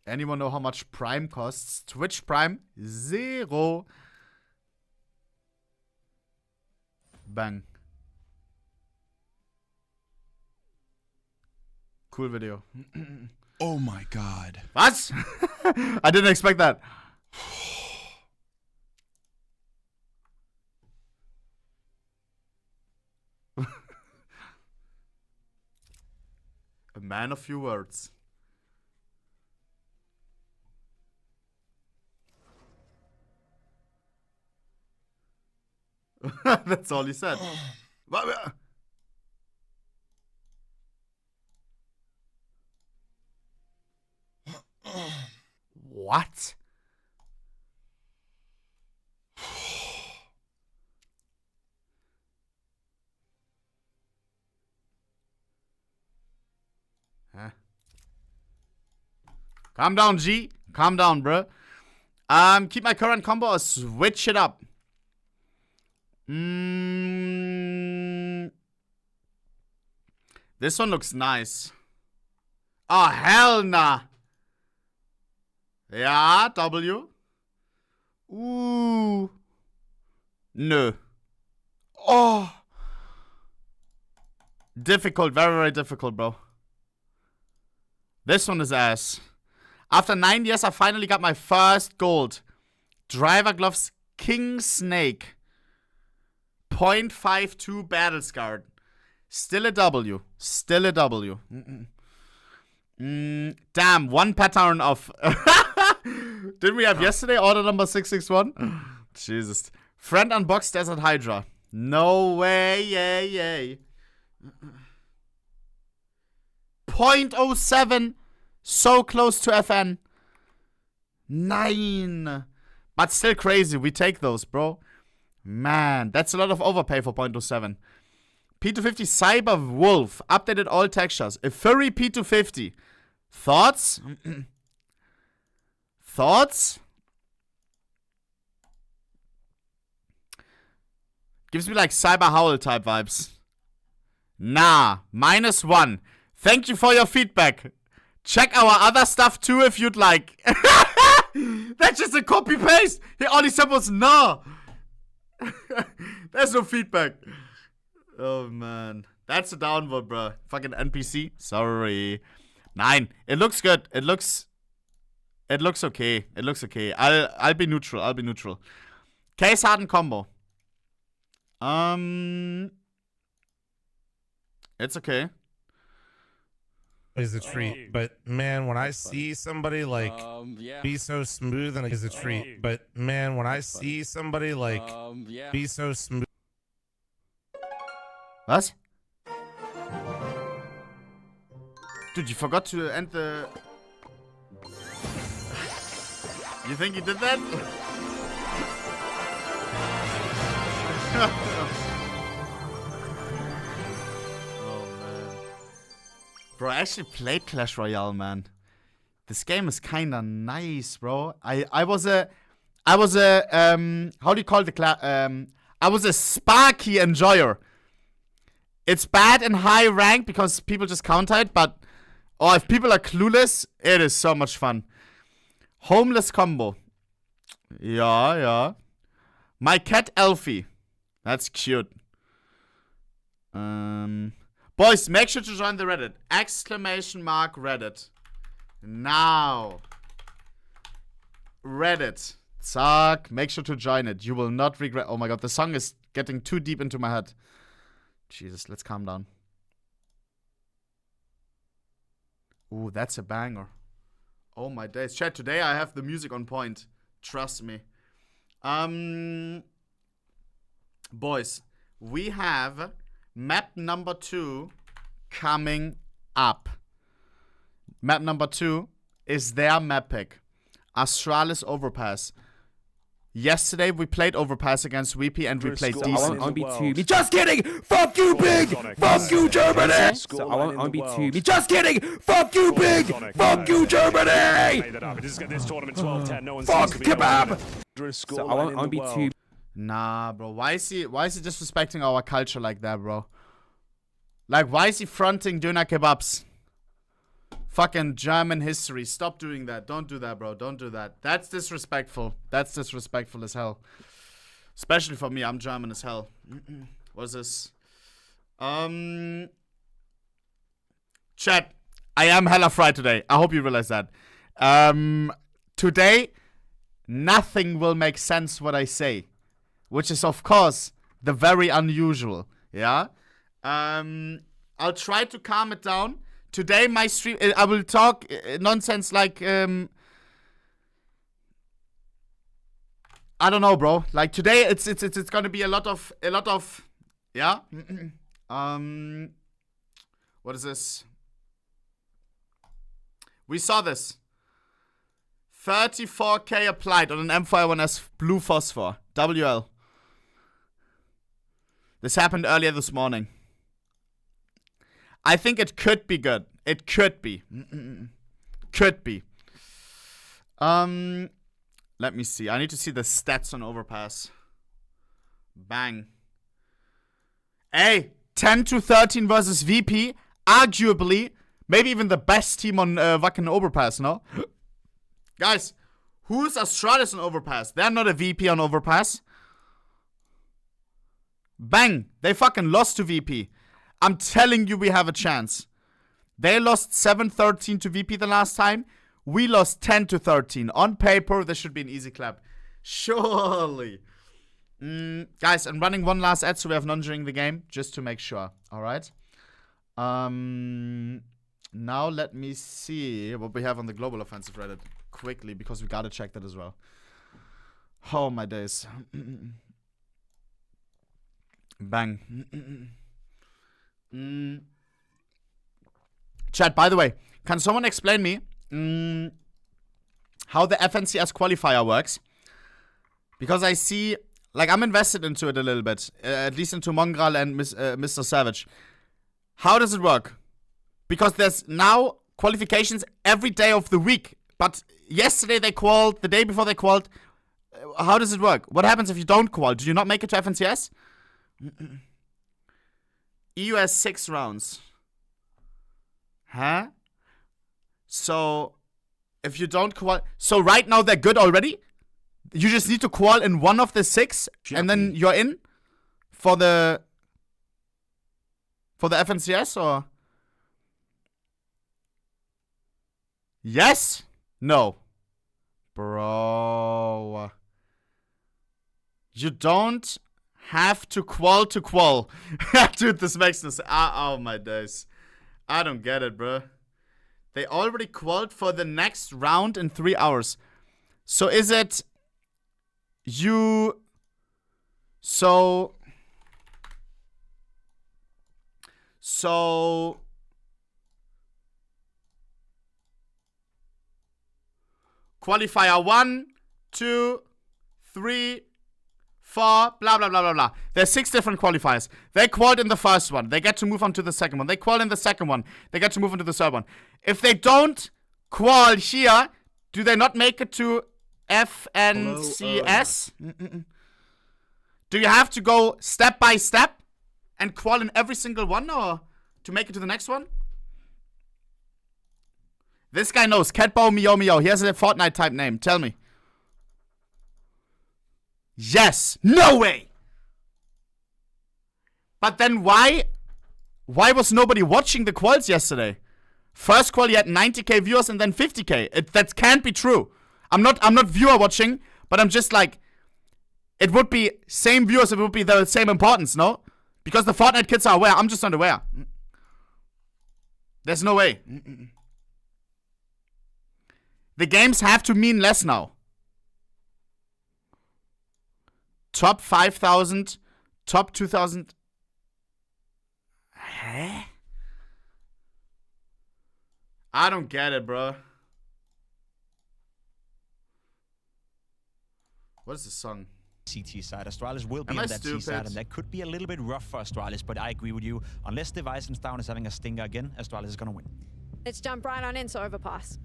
Anyone know how much Prime costs? Twitch Prime? 0. Bang. Cool video.
Oh my god.
Was? I didn't expect that. A man of few words. That's all he said. What? Huh? Calm down, G. Calm down, bro. Keep my current combo or switch it up. This one looks nice. Oh, hell nah. Yeah, W. Ooh. No. Oh. Difficult, very, very difficult, bro. This one is ass. After 9 years, I finally got my first gold. Driver gloves, King Snake. 0.52 battle scarred. Still a W. Still a W. Damn, one pattern off. Didn't we have yesterday order number 661? Jesus. Friend unboxed Desert Hydra. No way, yay. 0.07. So close to FN. 9. But still crazy. We take those, bro. Man, that's a lot of overpay for 0.07. P250 Cyber Wolf. Updated all textures. A furry P250. Thoughts? Thoughts? Gives me like Cyber Howl type vibes. Nah. -1. Thank you for your feedback. Check our other stuff too if you'd like. That's just a copy paste. All he said was nah. There's no feedback. Oh man. That's a downvote, bro. Fucking NPC. Sorry. 9. It looks good. It looks okay. It looks okay. I'll be neutral. I'll be neutral. Case hardened combo. It's okay.
Is a treat, but man, when I see somebody like be so smooth and is a treat, but man, when I see somebody like be so smooth.
Was? Dude, you forgot to end the. You think you did that? Bro, I actually played Clash Royale, man. This game is kinda nice, bro. I was a how do you call the I was a sparky enjoyer. It's bad in high rank because people just counter it, but if people are clueless, it is so much fun. Homeless combo. Yeah. My cat Elfie. That's cute. Boys, make sure to join the Reddit. !Reddit. Now. Reddit. Zack, make sure to join it. You will not regret. Oh my god, the song is getting too deep into my head. Jesus, let's calm down. Ooh, that's a banger. Oh my days. Chat, today I have the music on point. Trust me. Boys, we have map number 2 coming up. Map number 2 is their map pick. Astralis Overpass. Yesterday we played Overpass against VP and we played decent.
I want OB2. Just kidding! Fuck you, Big! Fuck you, Germany! I want OB2. Just kidding! Fuck you, Big! Fuck you, Germany!
This tournament 12-10. No one's
Fuck kebab! I want OB2.
Nah, bro. Why is he disrespecting our culture like that, bro? Like, why is he fronting Döner Kebabs? Fucking German history. Stop doing that. Don't do that, bro. Don't do that. That's disrespectful. That's disrespectful as hell. Especially for me. I'm German as hell. What's this? Chat. I am hella fried today. I hope you realize that. Today, nothing will make sense what I say. Which is, of course, the very unusual. Yeah? I'll try to calm it down. Today, my stream, I will talk nonsense like, I don't know, bro. Like today, it's gonna be a lot of, yeah. What is this? We saw this. 34k applied on an M4A1S blue phosphor. WL. This happened earlier this morning. I think it could be good. It could be. Could be. Let me see. I need to see the stats on Overpass. Bang. Hey, 10-13 versus VP. Arguably, maybe even the best team on fucking Overpass, no? Guys, who's Astralis on Overpass? They're not a VP on Overpass. Bang. They fucking lost to VP. I'm telling you we have a chance. They lost 7-13 to VP the last time. We lost 10-13. On paper, this should be an easy clap. Surely. Guys, I'm running one last ad so we have none during the game. Just to make sure. Alright. Now let me see what we have on the global offensive Reddit. Quickly, because we gotta check that as well. Oh my days. Bang. Chat, by the way, can someone explain me how the FNCS qualifier works? Because I see, like, I'm invested into it a little bit, at least into Mongrel and Mr. Savage. How does it work? Because there's now qualifications every day of the week, but yesterday they qualified, the day before they qualified. How does it work? What happens if you don't qualify? Do you not make it to FNCS? EU has 6 rounds. Huh? So, if you don't qual... So, right now they're good already? You just need to qual in one of the 6, and then you're in? For the FNCS, or? Yes? No. Bro. You don't have to qual to qual. Dude, this makes no sense. Oh my days. I don't get it, bro. They already qualified for the next round in 3 hours. So is it you... So... Qualifier 1, 2, 3, 4, blah, blah, blah, blah, blah. There's 6 different qualifiers. They qualified in the first one. They get to move on to the second one. They qualified in the second one. They get to move on to the third one. If they don't qual here, do they not make it to FNCS? Do you have to go step by step and qual in every single one, or to make it to the next one? This guy knows. Catbow Meow Meow. He has a Fortnite type name. Tell me. Yes. No way. But then why was nobody watching the quals yesterday? First qual, you had 90k viewers and then 50k. That can't be true. I'm not viewer watching, but I'm just like, it would be same viewers, it would be the same importance, no? Because the Fortnite kids are aware, I'm just not aware. There's no way. The games have to mean less now. Top 5,000, top 2,000. Huh? I don't get it, bro. What is this song?
CT side. Astralis will be
Am
on
I
that
stupid?
T side, and that could be a little bit rough for Astralis, but I agree with you. Unless Device and Down is having a stinger again, Astralis is going to win.
Let's jump right on Ence overpass.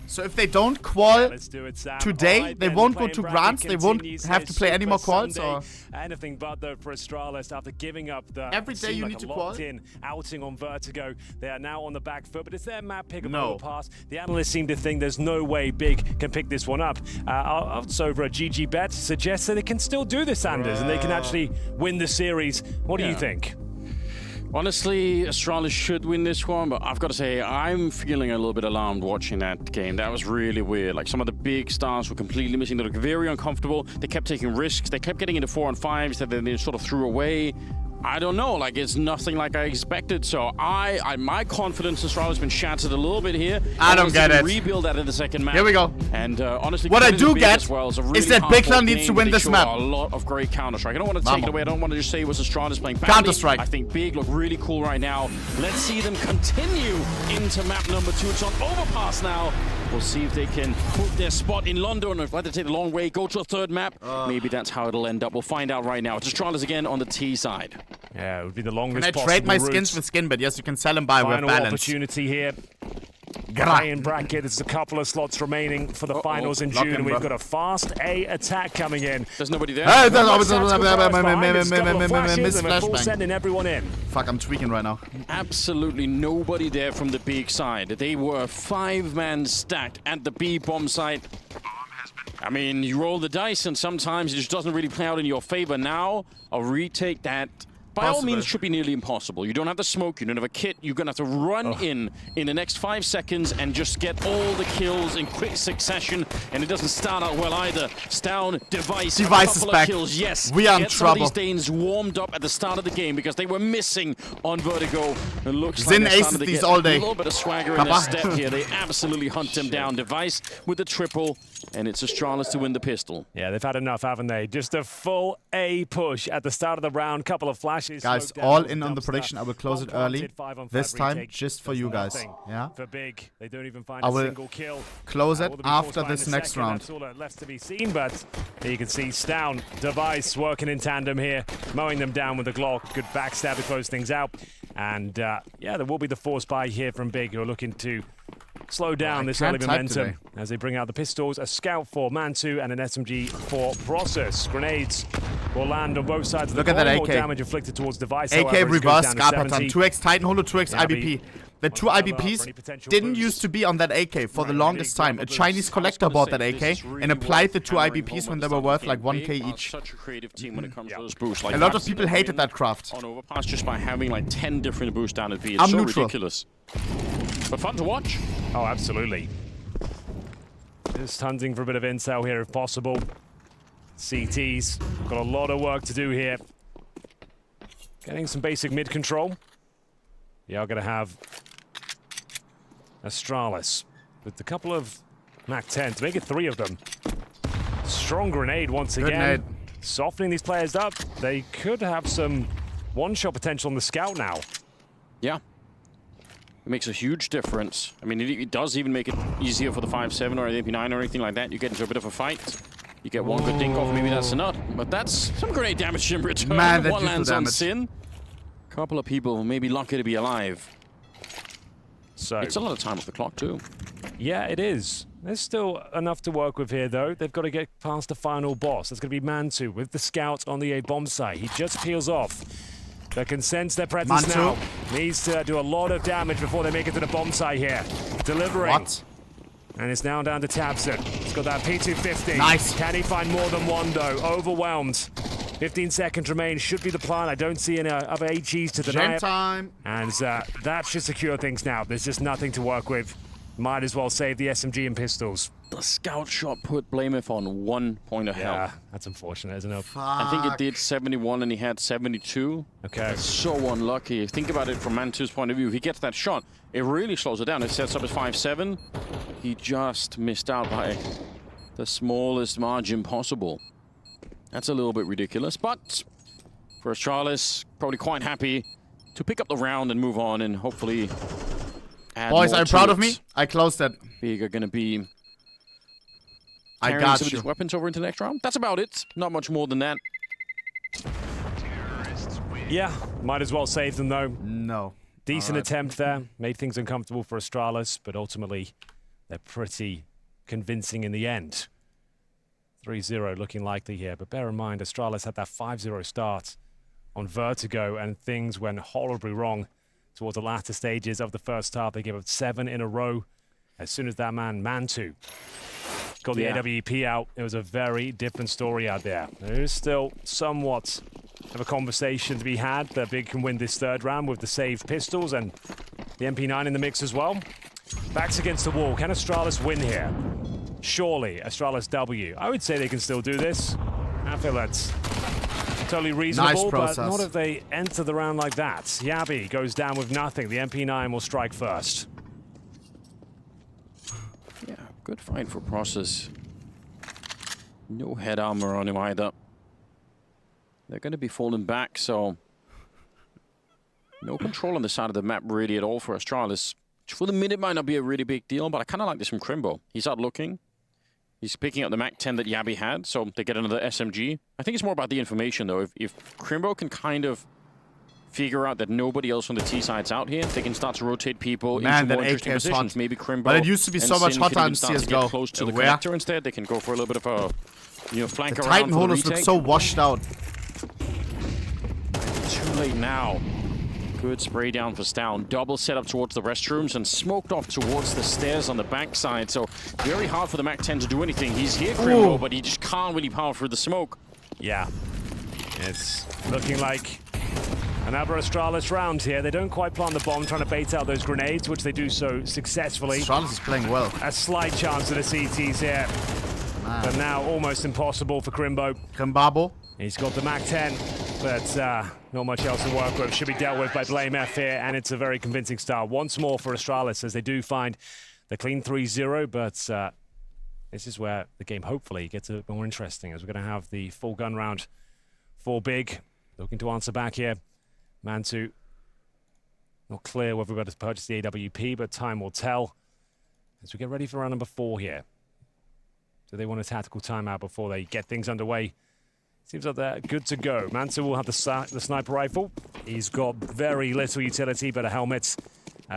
So if they don't qual
Let's do it, Sam.
today,
Alright,
they
then,
won't go
playing
to
bracket
grants, they won't
continues
have to
his
play any more
Super
quals,
Sunday.
or
Anything but though for Astralis after giving up the
Every day you
seemed
need
like
to
a
qual?
locked-in outing on Vertigo. They are now on the back foot, but it's their map pick of
No.
overpass. The analysts seem to think there's no way Big can pick this one up. Odds over a GG bet suggests that it can still do this, Anders, and they can actually win the series. What do you think?
Honestly, Astralis should win this one, but I've got to say, I'm feeling a little bit alarmed watching that game. That was really weird. Like, some of the big stars were completely missing. They looked very uncomfortable. They kept taking risks. They kept getting into 4-on-5s that they sort of threw away. I don't know, like, it's nothing like I expected. So my confidence in Astralis has been shattered a little bit here.
I don't get it.
Rebuild that in the second map.
Here we go.
And honestly,
What I do
Big
get
as well
is that Big Clan needs to win this map.
A lot of great Counter-Strike. I don't want to take it away. I don't want to just say it was Astralis playing badly.
Counter-Strike.
I think Big look really cool right now. Let's see them continue into map number 2. It's on overpass now. We'll see if they can put their spot in London, or if they have to take the long way, go to a third map. Maybe that's how it'll end up. We'll find out right now. It's Astralis again on the T side.
Yeah, it would be the longest
Can I
possible
trade my
route.
skins for skin, but yes, you can sell them by with
Final
balance.
opportunity here. In bracket, there's a couple of slots remaining for the finals in
Lock
June,
in,
and we've
bro.
got a fast A attack coming in.
There's nobody there.
Hey,
Flashes, and we're full
flashbang.
sending everyone in.
Fuck, I'm tweaking right now.
Absolutely nobody there from the Big side. They were 5-man stacked at the B bomb site. I mean, you roll the dice, and sometimes it just doesn't really play out in your favor. Now, a retake that, by all means, should be nearly impossible. You don't have the smoke, you don't have a kit, you're gonna have to run in the next 5 seconds and just get all the kills in quick succession, and it doesn't start out well either. Stown, Device
is
a couple of
back.
kills. Yes,
We are in
get some of
trouble.
these Danes warmed up at the start of the game because they were missing on Vertigo. It looks
Zin
like they're
aces
starting to
these
get
all day.
a little bit of swagger in their step here. They absolutely hunt them down. Device with the triple, and it's Astralis to win the pistol.
Yeah, they've had enough, haven't they? Just a full A push at the start of the round. Couple of flashes.
Guys, all in on the prediction. I will close it early. This time, just for you guys. Yeah?
For Big, they don't even find
I
a
will
single kill.
close it
Will they be
after
forced by
this
in a
next
second?
round.
That's all left to be seen, but you can see Stown, Device working in tandem here, mowing them down with the Glock. Good backstab to close things out. And yeah, there will be the force buy here from Big, who are looking to slow down this early momentum as they bring out the pistols, a scout for Mantu and an SMG for Process. Grenades will land on both sides of the
Look at that
More
AK.
damage inflicted towards Device.
AK
however, as it goes
reverse
down to
scar pattern.
70.
2x Titan, Holo 2x
Yeah,
IBP. The two
One level up for
IBPs
any potential
didn't
boost.
used to be on that AK for the longest time. A Chinese collector bought that AK and applied the two IBPs when they were worth like 1k each.
Such a creative team when it comes to those boosts. Like
A lot of people hated that craft.
on overpass just by having like 10 different boosts down at B. It's
I'm
so
neutral.
ridiculous. But fun to watch.
Oh, absolutely. Just hunting for a bit of intel here if possible. CT's got a lot of work to do here. Getting some basic mid control. They are going to have Astralis with a couple of Mac 10 to make it 3 of them. Strong grenade once
Good
again.
nade.
Softening these players up. They could have some one-shot potential on the scout now.
Yeah. It makes a huge difference. I mean, it does even make it easier for the 5-7 or the AP9 or anything like that. You get into a bit of a fight. You get one good dink off, maybe that's enough. But that's some grenade damage in return.
Man, that
one
lethal
lands on
damage.
Sin. Couple of people maybe lucky to be alive.
So
It's a lot of time off the clock, too.
yeah, it is. There's still enough to work with here, though. They've got to get past the final boss. That's going to be Mantu with the scout on the A bomb site. He just peels off. They can sense their presence
Mantu.
now. Needs to do a lot of damage before they make it to the bomb site here. Delivering.
What?
And it's now down to twistzz. He's got that P250.
Nice.
Can he find more than one, though? Overwhelmed. 15 seconds remain. Should be the plan. I don't see any other HEs to deny
Game
it.
time.
And that should secure things now. There's just nothing to work with. Might as well save the SMG and pistols.
The scout shot put Blameth on 1 point of
Yeah,
health.
that's unfortunate, isn't it?
I think it did 71 and he had 72.
Okay.
That's so unlucky. Think about it from Man2's point of view. If he gets that shot, it really slows it down. It sets up at 5-7. He just missed out by the smallest margin possible. That's a little bit ridiculous, but for Astralis, probably quite happy to pick up the round and move on and hopefully add
Boys,
more
are you
to
proud of
it.
me? I closed it.
Big are going to be
I
carrying
got
some of
you.
these weapons over into the next round. That's about it. Not much more than that.
Yeah, might as well save them though.
No.
Decent attempt there. Made things uncomfortable for Astralis, but ultimately they're pretty convincing in the end. 3-0 looking likely here, but bear in mind Astralis had that 5-0 start on Vertigo and things went horribly wrong towards the latter stages of the first half. They gave up 7 in a row. As soon as that Man2 got the AWP out, it was a very different story out there. There is still somewhat of a conversation to be had that Big can win this third round with the saved pistols and the MP9 in the mix as well. Backs against the wall. Can Astralis win here? Surely, Astralis W. I would say they can still do this. I feel that's totally reasonable, but not if they enter the round like that. Yabi goes down with nothing. The MP9 will strike first.
Yeah, good fight for Process. No head armor on him either. They're going to be falling back, so no control on the side of the map really at all for Astralis. For the minute might not be a really big deal, but I kind of like this from Crimbo. He's out looking. He's picking up the MAC-10 that Yabi had, so they get another SMG. I think it's more about the information, though. If Crimbo can kind of figure out that nobody else on the T side's out here, they can start to rotate people into more interesting positions. Maybe Crimbo.
But it used to be so much hotter in CSGO.
Close to the connector instead. They can go for a little bit of a flank
the
around.
Titan holders look so washed out.
Too late now. Good spray down for Stown. Double set up towards the restrooms and smoked off towards the stairs on the backside. So very hard for the MAC-10 to do anything. He's here, Crimbo, but he just can't really power through the smoke.
Yeah. It's looking like another Astralis round here. They don't quite plant the bomb, trying to bait out those grenades, which they do so successfully.
Astralis is playing well.
A slight chance of the CTs here. But now almost impossible for Crimbo.
Krimbabo.
He's got the MAC-10, but not much else to work with. Should be dealt with by Blameth here, and it's a very convincing start. Once more for Astralis as they do find the clean 3-0, but this is where the game hopefully gets a bit more interesting as we're going to have the full gun round for Big. Looking to answer back here. Man2 not clear whether we're going to purchase the AWP, but time will tell as we get ready for round number 4 here. Do they want a tactical timeout before they get things underway? Seems like they're good to go. Mansa will have the sniper rifle. He's got very little utility, but a helmet.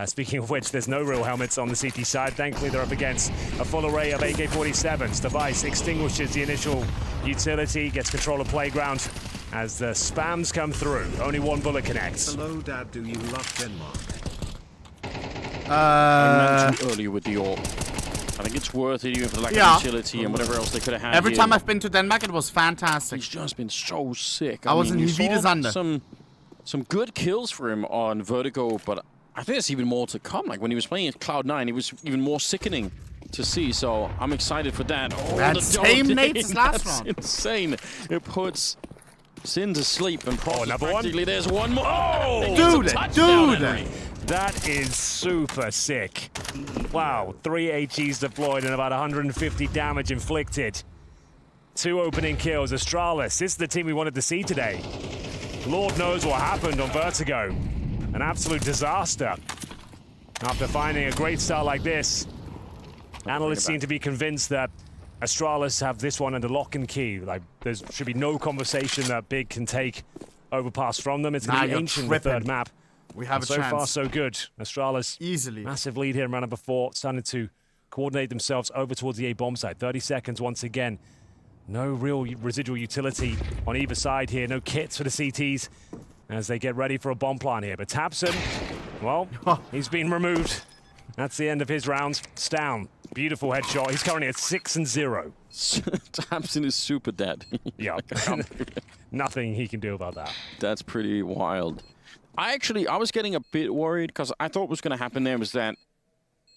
Speaking of which, there's no real helmets on the CT side. Thankfully, they're up against a full array of AK-47s. Device extinguishes the initial utility, gets control of playground as the spams come through. Only one bullet connects.
Hello, Dad. Do you love Denmark?
I mentioned earlier with the AWP. I think it's worth it even for the lack of utility and whatever else they could have had.
Every time I've been to Denmark, it was fantastic.
He's just been so sick.
I was in Hvidesander.
Some good kills for him on Vertigo, but I think there's even more to come. Like when he was playing at Cloud9, it was even more sickening to see. So I'm excited for that. Oh,
that same nades last round.
Insane. It puts Sin to sleep and
another one.
There's one more. Oh,
dude.
That is super sick. Wow, 3 HEs deployed and about 150 damage inflicted. 2 opening kills. Astralis, this is the team we wanted to see today. Lord knows what happened on Vertigo. An absolute disaster. After finding a great start like this, analysts seem to be convinced that Astralis have this one under lock and key. Like, there should be no conversation that Big can take overpass from them. It's going to be ancient, the third map.
We have a
so
chance.
far, so good. Astralis,
easily.
Massive lead here in round number 4. Starting to coordinate themselves over towards the A bomb site. 30 seconds once again. No real residual utility on either side here. No kits for the CTs as they get ready for a bomb plant here. But Tapson, well, he's been removed. That's the end of his round. Stown, beautiful headshot. He's currently at 6-0.
Tapson is super dead.
Yeah, nothing he can do about that.
That's pretty wild. I was getting a bit worried because I thought what was going to happen there was that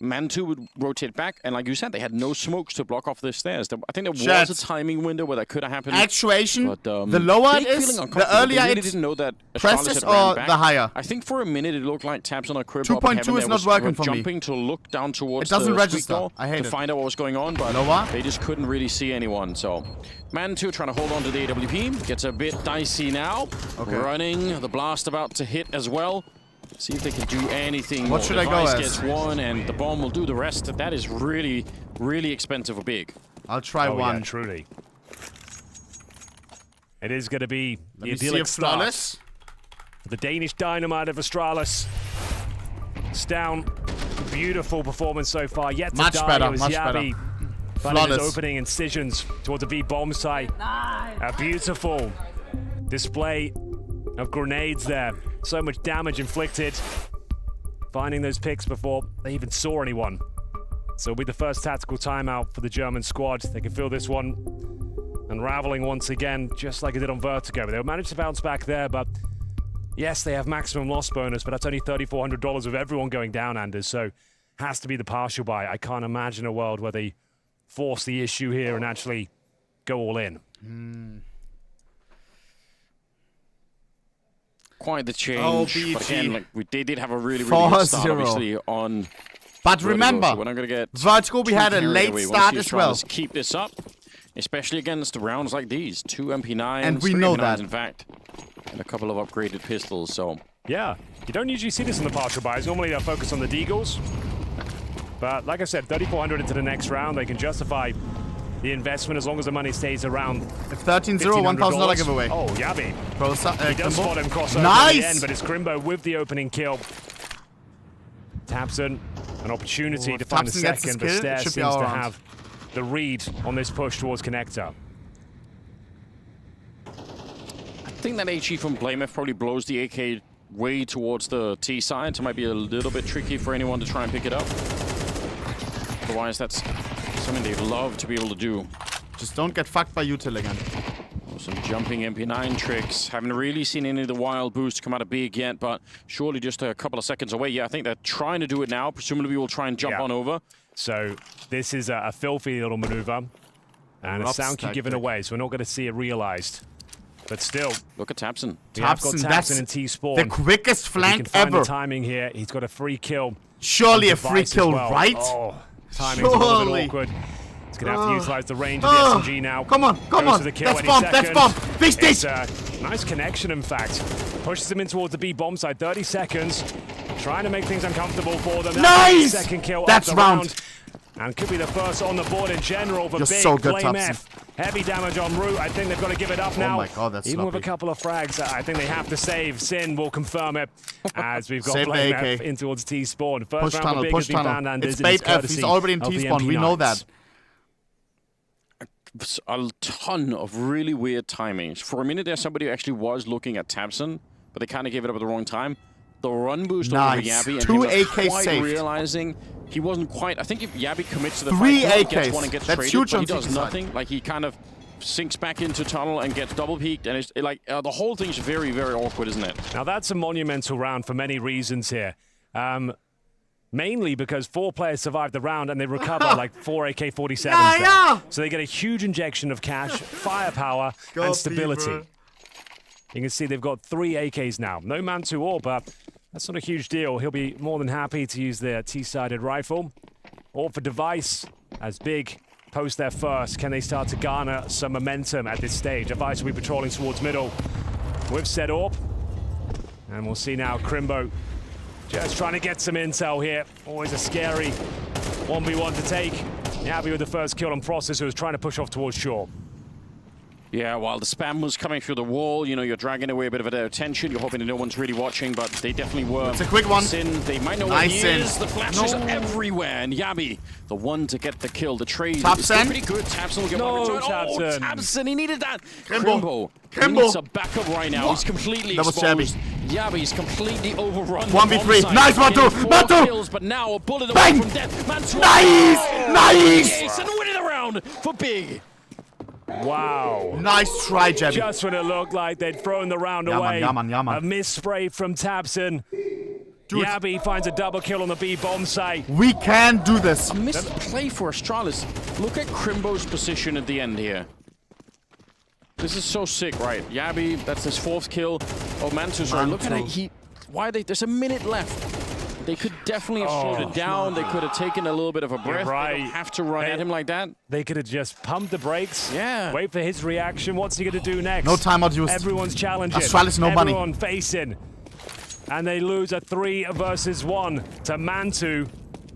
Man2 would rotate back, and like you said, they had no smokes to block off the stairs. I think there was a timing window where that could have happened.
Actuation,
but,
the lower it is, the earlier
really
it
didn't know that
presses or the higher.
I think for a minute it looked like taps on a crib.
2.2 is not working for me.
Jumping to look down towards
it doesn't
the
register. I hate
to find out what was going on, but they just couldn't really see anyone. So Man2 trying to hold on to the AWP. Gets a bit dicey now. Okay. Running, the blast about to hit as well. See if they can do anything.
What should I go as?
Gets one, and the bomb will do the rest. That is really, really expensive for Big.
I'll try one.
Yeah, truly. It is going to be the
idyllic start
for the Danish dynamite of Astralis. It's down. Beautiful performance so far. Yet to
much better.
Finding his opening incisions towards the B bomb site. A beautiful display of grenades there. So much damage inflicted. Finding those picks before they even saw anyone. So it'll be the first tactical timeout for the German squad. They can feel this one unraveling once again, just like it did on Vertigo. They'll manage to bounce back there, but yes, they have maximum loss bonus, but that's only $3,400 with everyone going down, Anders. So has to be the partial buy. I can't imagine a world where they force the issue here and actually go all in.
Quite the change. But again, like, they did have a really good start, obviously, on.
But remember,
we're not gonna get
Vertigo, we had a late start as well.
Keep this up, especially against rounds like these. 2 MP9s,
and we know
MP9s,
that.
in fact, and a couple of upgraded pistols. So
yeah, you don't usually see this in the partial buys. Normally they'll focus on the deagles. But like I said, 3,400 into the next round, they can justify the investment as long as the money stays around.
If 13-0, $1,000 giveaway.
Oh, Yabi. He does spot him crossover
nice!
at the end, but it's Crimbo with the opening kill. Tabson, an opportunity to find a second, but Stare seems to have the read on this push towards Connector.
I think that HE from Blameth probably blows the AK way towards the T side, so it might be a little bit tricky for anyone to try and pick it up. Otherwise, that's something they'd love to be able to do.
Just don't get fucked by Util again.
Some jumping MP9 tricks. Haven't really seen any of the wild boosts come out of Big yet, but surely just a couple of seconds away. Yeah, I think they're trying to do it now. Presumably we'll try and jump on over.
So this is a filthy little maneuver. And a sound key given away, so we're not going to see it realized. But still,
look at Tabson.
Tabson and T-Spawn.
The quickest flank
he can find
ever.
The timing here. He's got a free kill.
Surely a free kill, right?
Oh, timing's a little bit awkward. He's going to have to utilize the range of the SMG now.
Come on. That's bomb.
It's a nice connection, in fact. Pushes him in towards the B bomb side. 30 seconds. Trying to make things uncomfortable for them.
Nice!
Second kill
that's
of the round. And could be the first on the board in general for Big.
So good,
Flame F. Heavy damage on route. I think they've got to give it up now.
Oh my god, that's
Even
sloppy.
with a couple of frags, I think they have to save. Sin will confirm it as we've got Flame F in towards T-Spawn. First
push
round
tunnel,
for Big
push
has been found,
tunnel.
and
It's bait F. He's already in T-Spawn. We know that.
A ton of really weird timings. For a minute there, somebody actually was looking at Tabson, but they kind of gave it up at the wrong time. The run boost over Yabi, and
2
he was
AKs
quite
saved.
Realizing he wasn't quite. I think if Yabi commits to the
3
fight, he
AKs.
gets one and gets
That's
traded,
huge
but
on
he does
Tiki
nothing.
side.
Like he kind of sinks back into tunnel and gets double peaked, and it's like the whole thing's very, very awkward, isn't it?
Now that's a monumental round for many reasons here. Mainly because 4 players survive the round and they recover like 4 AK-47s. So they get a huge injection of cash, firepower, and stability. You can see they've got 3 AKs now. No man to all, but that's not a huge deal. He'll be more than happy to use their T-sided rifle. All for device as Big post their first. Can they start to garner some momentum at this stage? Device will be patrolling towards middle with set up. And we'll see now Crimbo just trying to get some intel here. Always a scary 1v1 to take. Yabi with the first kill on Process, who was trying to push off towards shore.
Yeah, while the spam was coming through the wall, you know, you're dragging away a bit of their attention. You're hoping that no one's really watching, but they definitely were.
It's a quick one.
Sin, they might know
nice
where he is. The flashes are everywhere, and Yabi, the one to get the kill. The trade is pretty good. Tabson will get one return. Oh, Tabson, he needed that. Crimbo. He needs a backup right now. He's completely exposed. Yabi's completely overrun.
1v3. Nice, Matu!
Kills, but now a bullet away from death.
Nice!
And winning the round for Big.
Wow.
Nice try, Jebby.
Just when it looked like they'd thrown the round away.
Yaman.
A miss spray from Tabson. Yabi finds a double kill on the B bomb site.
We can do this.
A missed play for Astralis. Look at Crimbo's position at the end here. This is so sick, right? Yabi, that's his 4th kill. Oh, Mantus, right? Look at it. There's a minute left. They could definitely have slowed it down. They could have taken a little bit of a breath.
Right.
They don't have to run at him like that.
They could have just pumped the brakes.
Yeah.
Wait for his reaction. What's he going to do next?
No timeout used.
Everyone's challenging.
Astralis, no money.
Everyone facing. And they lose a 3 versus 1 to Mantu,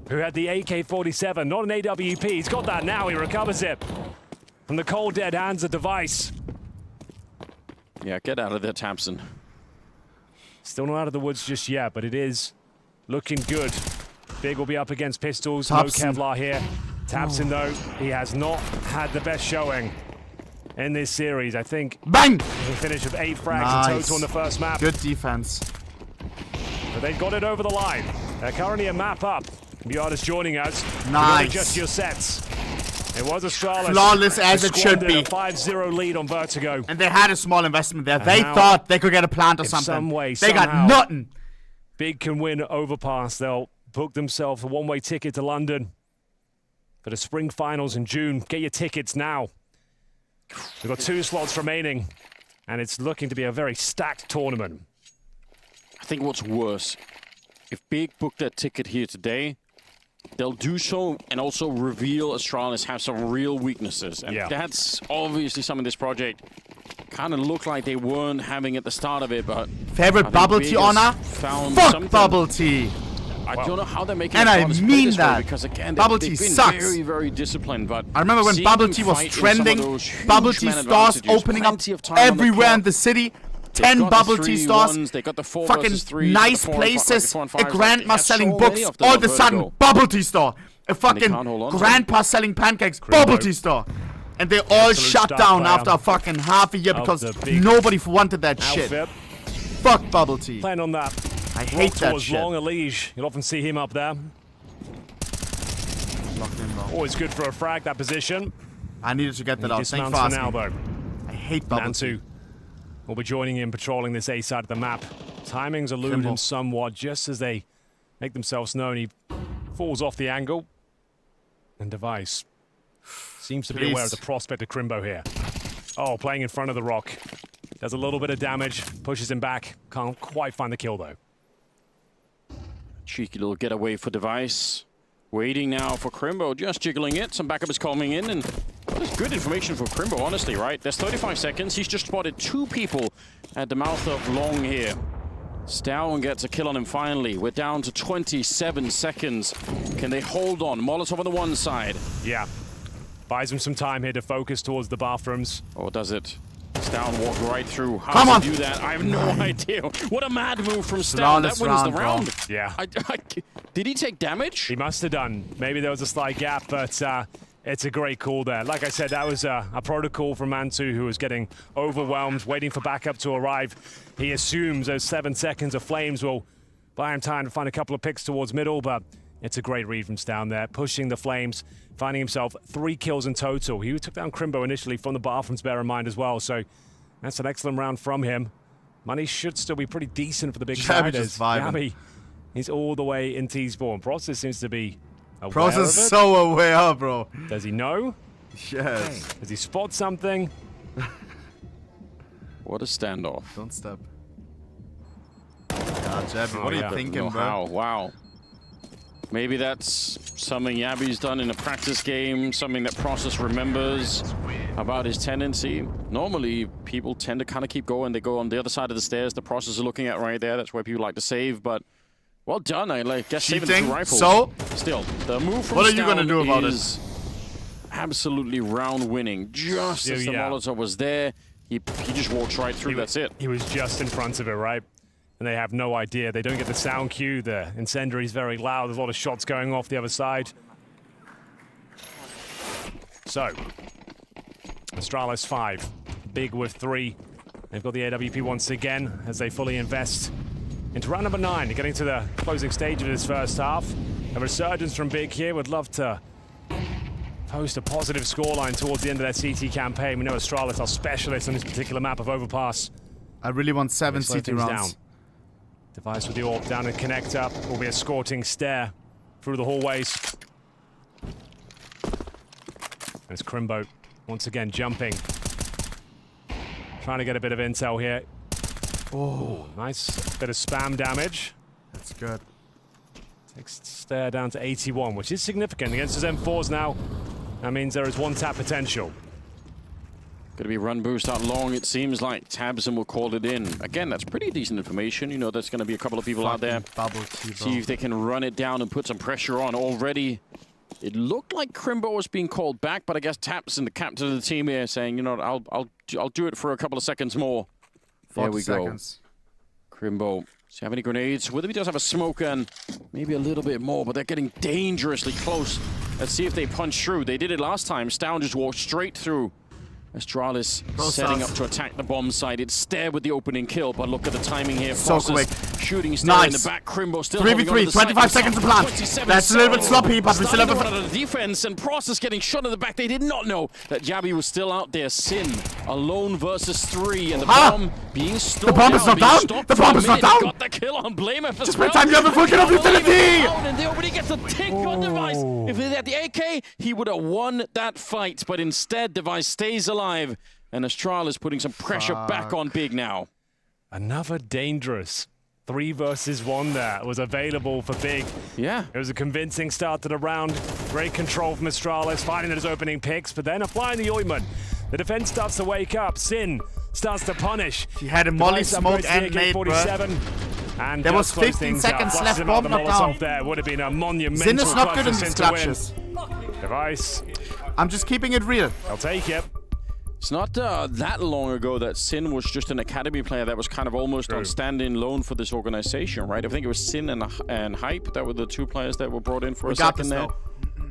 who had the AK-47, not an AWP. He's got that now. He recovers it from the cold dead hands of Device.
Yeah, get out of there, Tamsin.
Still not out of the woods just yet, but it is looking good. Big will be up against Pistols.
Thompson.
No Kevlar here. Thompson, though, he has not had the best showing in this series. I think
Bang!
he finished with 8 frags in total on the first map.
Good defense.
But they got it over the line. They're currently a map up. The artist joining us.
Nice.
Adjust your sets. It was Astralis.
Flawless as it should be.
A 5-0 lead on Vertigo.
And they had a small investment there. They thought they could get a plant or something.
Some way,
they got nothing.
Big can win Overpass. They'll book themselves a one-way ticket to London for the spring finals in June. Get your tickets now. We've got 2 slots remaining, and it's looking to be a very stacked tournament.
I think what's worse, if Big booked their ticket here today, they'll do so and also reveal Astralis have some real weaknesses. And that's obviously some of this project kind of looked like they weren't having at the start of it, but...
Favorite bubble tea honor? Fuck bubble tea!
I don't know how they're making
and I mean that.
Because again,
bubble
they've
tea
been
sucks.
very, very disciplined. But
I remember when bubble tea was trending, bubble tea stores opening up everywhere in the city. 10 bubble tea stores,
they got the 4
fucking nice places, a grandma selling books, all of a sudden, bubble tea store. A fucking grandpa selling pancakes, bubble tea store. And they all shut down after fucking half a year because nobody wanted that shit. Fuck bubble tea.
Playing on that.
I hate that shit.
Long elige. You'll often see him up there. Always good for a frag, that position.
I needed to get that out. Thanks for asking. I hate bubble tea.
Will be joining in, patrolling this A side of the map. Timings elude him somewhat just as they make themselves known. He falls off the angle. And Device seems to be aware of the prospect of Crimbo here. Oh, playing in front of the rock. Does a little bit of damage, pushes him back. Can't quite find the kill, though.
Cheeky little getaway for Device. Waiting now for Crimbo, just jiggling it. Some backup is coming in, and that's good information for Crimbo, honestly, right? There's 35 seconds. He's just spotted 2 people at the mouth of Long here. Stown gets a kill on him finally. We're down to 27 seconds. Can they hold on? Molotov on the one side.
Yeah. Buys him some time here to focus towards the bathrooms.
Or does it? Stown walked right through. How does he do that? I have no idea. What a mad move from Stown. That wins the round.
Yeah.
Did he take damage?
He must have done. Maybe there was a slight gap, but it's a great call there. Like I said, that was a protocol from Mantu, who was getting overwhelmed, waiting for backup to arrive. He assumes those 7 seconds of flames will buy him time to find a couple of picks towards middle, but it's a great read from Stown there, pushing the flames, finding himself 3 kills in total. He took down Crimbo initially from the bathrooms, bear in mind as well, so that's an excellent round from him. Money should still be pretty decent for the big side. Yabi, he's all the way in T-spawn. Process seems to be aware
Process is so aware, bro.
Does he know?
Yes.
Does he spot something?
What a standoff.
Don't step. Yeah, Jabby, what are you thinking, bro?
Wow. Maybe that's something Yabi's done in a practice game, something that Process remembers about his tendency. Normally, people tend to kind of keep going. They go on the other side of the stairs. The Process is looking at right there. That's where people like to save, but well done. I guess saving the 2 rifles.
So?
Still, the move from
what are you going to do about it?
Absolutely round winning. Just as the Molotov was there, he just walks right through. That's it.
He was just in front of it, right? And they have no idea. They don't get the sound cue. The incendiary is very loud. There's a lot of shots going off the other side. So, Astralis 5, Big with 3. They've got the AWP once again as they fully invest into round number 9. They're getting to the closing stage of this first half. A resurgence from Big here. Would love to post a positive scoreline towards the end of their CT campaign. We know Astralis are specialists on this particular map of Overpass.
I really want 7 CT rounds.
Device with the AWP down and connector. Will be a escorting stare through the hallways. There's Crimbo once again jumping. Trying to get a bit of intel here. Oh, nice bit of spam damage.
That's good.
Takes stare down to 81, which is significant against his M4s now. That means there is one tap potential.
Going to be run boost out long, it seems like. Tabson will call it in. Again, that's pretty decent information. You know, there's going to be a couple of people out there. See if they can run it down and put some pressure on. Already, it looked like Crimbo was being called back, but I guess Tabson, the captain of the team here, saying, you know, I'll do it for a couple of seconds more. There we go. Crimbo. Does he have any grenades? Whether he does have a smoke and maybe a little bit more, but they're getting dangerously close. Let's see if they punch through. They did it last time. Stown just walked straight through. Astralis setting up to attack the bomb site. It's Stare with the opening kill, but look at the timing here.
So quick.
Shooting Stare in the back. Crimbo still
3v3, 25 seconds to plant. That's a little bit sloppy, but we still have
a defense, and Process getting shot in the back. They did not know that Jabby was still out there. Sin alone versus 3, and the bomb being stopped.
The bomb is not down. The bomb is not down.
Got the kill on Blamer.
Just by the time you have a full kill of utility.
And they already get the tick on Device. If they had the AK, he would have won that fight, but instead Device stays alive. And Astralis putting some pressure back on Big now.
Another dangerous 3 versus 1 there was available for Big.
Yeah.
It was a convincing start to the round. Great control from Astralis, finding those opening picks, but then applying the ointment. The defense starts to wake up. Sin starts to punish.
He had a molly smoke and nade,
and
there was 15 seconds left. Bomb not down.
There would have been a monumental.
Sin is not good in these clutches.
Device.
I'm just keeping it real.
I'll take it.
It's not that long ago that Sin was just an academy player that was kind of almost on stand-in loan for this organization, right? I think it was Sin and Hype that were the 2 players that were brought in for a second there.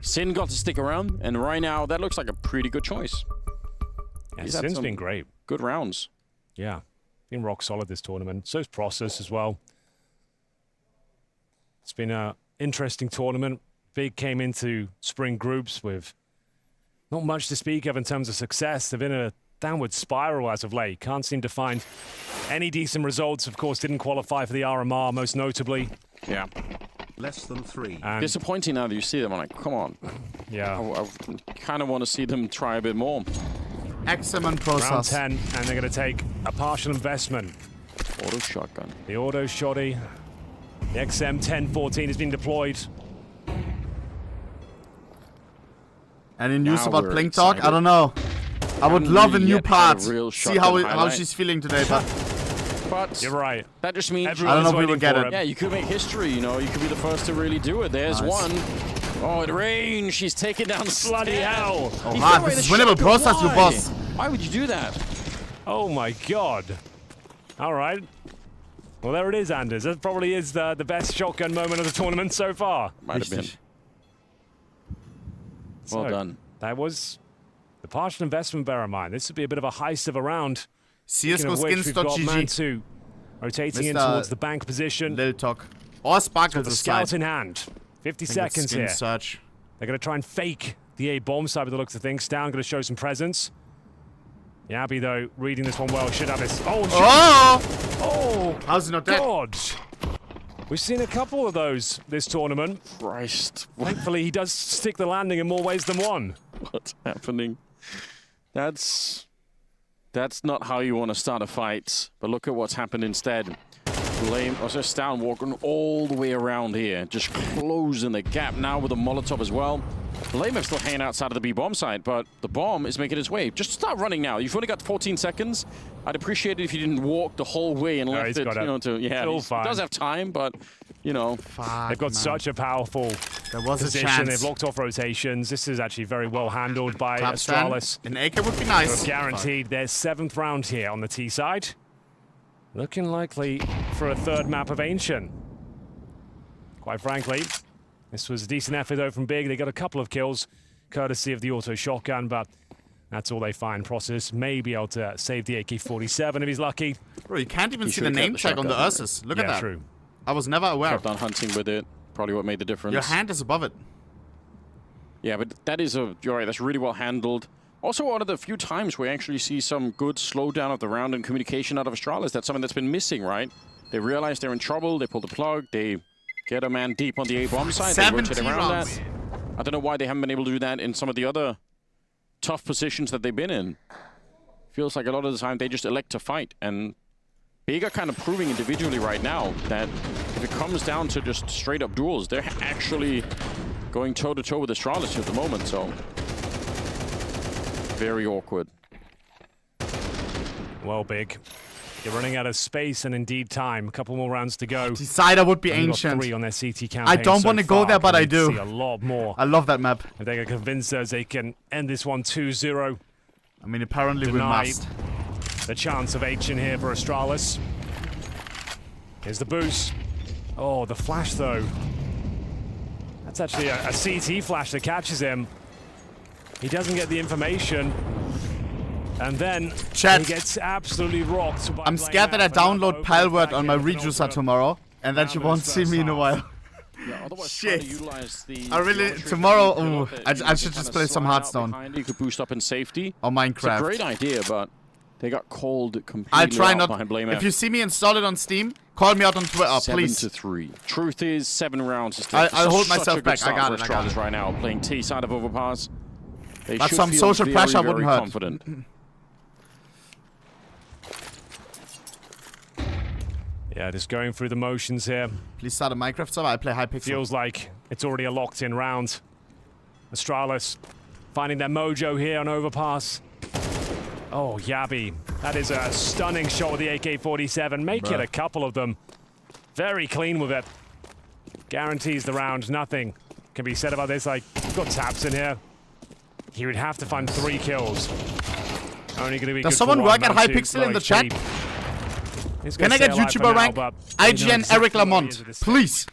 Sin got to stick around, and right now that looks like a pretty good choice.
Yeah, Sin's been great.
Good rounds.
Yeah, been rock solid this tournament. So's Process as well. It's been an interesting tournament. Big came into spring groups with not much to speak of in terms of success. They've been in a downward spiral as of late. Can't seem to find any decent results. Of course, didn't qualify for the RMR, most notably.
Yeah.
Less than 3.
And disappointing now that you see them. I'm like, come on.
Yeah.
I kind of want to see them try a bit more.
Excellent process.
Round 10, and they're going to take a partial investment.
Auto shotgun.
The auto shotty. The XM 1014 has been deployed. Any
news about Blink Talk? I don't know. I would love a new part. See how she's feeling today,
but
you're right.
That just means
I don't know if we will get it.
Yeah, you could make history. You know, you could be the first to really do it. There's one. Oh, at range, she's taking down
bloody hell.
Oh man, this is winnable process, you boss.
Why would you do that?
Oh my god. All right. Well, there it is, Anders. That probably is the best shotgun moment of the tournament so far.
Might have been. Well done.
That was the partial investment, bear in mind. This would be a bit of a heist of a round.
csgo
Man2 rotating in towards the bank position.
Lil Talk. Or Sparkles
the scout in hand. 50 seconds here.
Search.
They're going to try and fake the A bomb side with the looks of things. Stown going to show some presence. Yabby, though, reading this one well, should have this. Oh!
How's he not dead?
God! We've seen a couple of those this tournament.
Christ.
Thankfully, he does stick the landing in more ways than one.
What's happening? That's not how you want to start a fight. But look at what's happened instead. Also, Stown walking all the way around here, just closing the gap now with a Molotov as well. Blamer's still hanging outside of the B bomb side, but the bomb is making its way. Just start running now. You've only got 14 seconds. I'd appreciate it if you didn't walk the whole way and left it, you know, to he does have time, but you know,
they've got such a powerful position. They've locked off rotations. This is actually very well handled by Astralis.
An AK would be nice.
So guaranteed their 7th round here on the T side. Looking likely for a 3rd map of Ancient. Quite frankly, this was a decent effort though from Big. They got a couple of kills courtesy of the auto shotgun, but that's all they find. Process may be able to save the AK-47 if he's lucky.
Bro, you can't even see the name tag on the Ursus. Look at that.
True.
I was never aware.
Kept on hunting with it. Probably what made the difference.
Your hand is above it.
Yeah, but that is you're right, that's really well handled. Also, one of the few times we actually see some good slowdown of the round and communication out of Astralis. That's something that's been missing, right? They realize they're in trouble. They pull the plug. They get a man deep on the A bomb side. They rotate around that. I don't know why they haven't been able to do that in some of the other tough positions that they've been in. Feels like a lot of the time they just elect to fight. And Big are kind of proving individually right now that if it comes down to just straight up duels, they're actually going toe-to-toe with Astralis at the moment, so very awkward.
Well, Big, you're running out of space and indeed time. A couple more rounds to go.
Decider would be
Only got
ancient.
3 on their CT campaign
I don't
so
want to go
far.
there, but I
Need to
do.
see a lot more.
I love that map.
If they can convince us they can end this one 2-0.
I mean, apparently we
Deny
must.
the chance of H in here for Astralis. Here's the boost. Oh, the flash though. That's actually a CT flash that catches him. He doesn't get the information. And then
Chat.
he gets absolutely rocked. By
I'm scared that I download Palword on my reducer tomorrow, and then she won't see me in a while.
Yeah, otherwise
Shit.
trying to utilize the
I really,
geometry
tomorrow,
of the
ooh,
field,
I
you
should
can
just
kinda
play some
slide out
Hearthstone.
behind, you could boost up in safety.
Or
It's a
Minecraft.
great idea, but they got called completely
I'll try
out
not.
behind Blame
If
F.
you see me install it on Steam, call me out on Twitter, please.
7-3. Truth is, 7 rounds is
I'll hold
such
myself
a good
back. I
start
got
for
it, I got
Astralis
it.
right now, playing T side of overpass. They
But
should
some
feel
social
very,
pressure
very
wouldn't hurt.
confident.
Yeah, just going through the motions here.
Please start a Minecraft server. I play HyPixel.
Feels like it's already a locked-in round. Astralis finding their mojo here on overpass. Oh, Yabi. That is a stunning shot with the AK-47. Make it a couple of them. Very clean with it. Guarantees the round. Nothing can be said about this. Like, we've got taps in here. He would have to find 3 kills. Only going to be
Does
good
someone
for
work
one,
at
not two.
HyPixel in the
Very
chat?
cheap. He's
Can
gonna
I get
stay alive for
YouTuber
now,
rank?
but they know
IGN
exactly
Eric
where he
Lamont,
is at this stage.
please.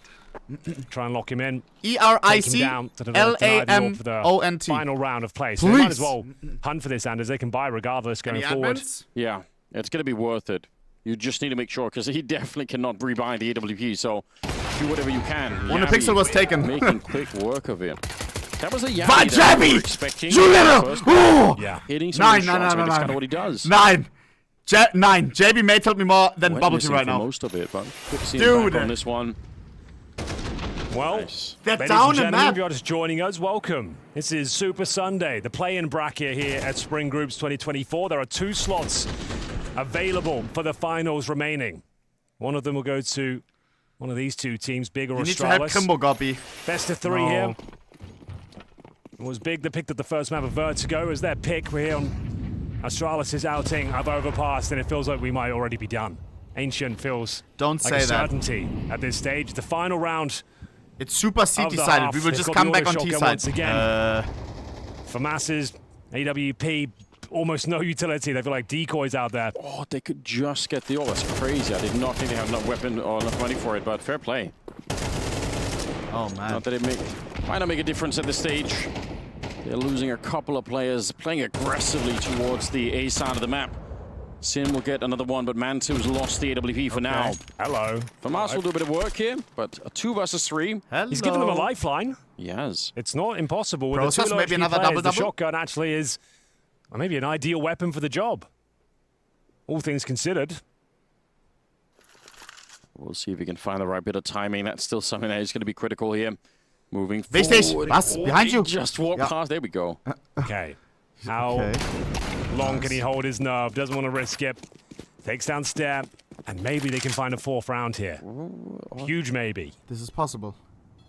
Try and lock him in.
ERICLAMONT.
Final round of play. So they might as
Please.
well hunt for this, Anders. They can buy regardless going
Any
forward.
admins?
Yeah, it's going to be worth it. You just need to make sure, because he definitely cannot rebuy the AWP, so do whatever you can.
ohnePixel was taken.
Making quick work of it. That was a Yabi
But
that we
Jabby!
were expecting.
Julio!
First,
Oh!
Yeah.
hitting some
Nine,
good
nine,
shots,
nine,
but that's
nine.
kind of what he does.
9. 9. JB may tell me more than
Went
Bubble
missing
Tea right
for
now.
most of it, but good to see him
Dude.
back on this one.
Well,
Nice.
They're
ladies
down
and
in
gentlemen,
map.
if you're just joining us, welcome. This is Super Sunday, the play-in bracket here at Spring Groups 2024. There are 2 slots available for the finals remaining. One of them will go to one of these 2 teams, Big or
You need to help
Astralis.
Kimbo Goppy.
Best of 3
No.
here. It was Big that picked up the first map of Vertigo as their pick. We're here on Astralis' outing. I've overpassed, and it feels like we might already be done. Ancient feels
Don't
like
say
a
that.
certainty at this stage. The final round
It's super
of
CT
the
sided.
half.
We will
They've
just
got
come
the
back on
auto
T
shotgun
side.
once again. For masses, AWP, almost no utility. They feel like decoys out there.
Oh, they could just get the... Oh, that's crazy. I did not think they have enough weapon or enough money for it, but fair play.
Oh, man.
Not that it might not make a difference at this stage. They're losing a couple of players, playing aggressively towards the A side of the map. Sin will get another one, but Mantu's lost the AWP for now.
Hello.
FAMAS will do a bit of work here, but a 2 versus 3.
Hello.
He's given them a lifeline.
Yes.
It's not impossible. With
Process,
the 2
maybe
HP
another
players,
double-double?
The shotgun actually is maybe an ideal weapon for the job. All things considered.
We'll see if we can find the right bit of timing. That's still something that is going to be critical here. Moving
Stage,
forward.
was? Behind you.
Just walk
Yeah.
past. There we go.
Okay. How long can he hold his nerve? Doesn't want to risk it. Takes down step. And maybe they can find a 4th round here. Huge maybe.
This is possible.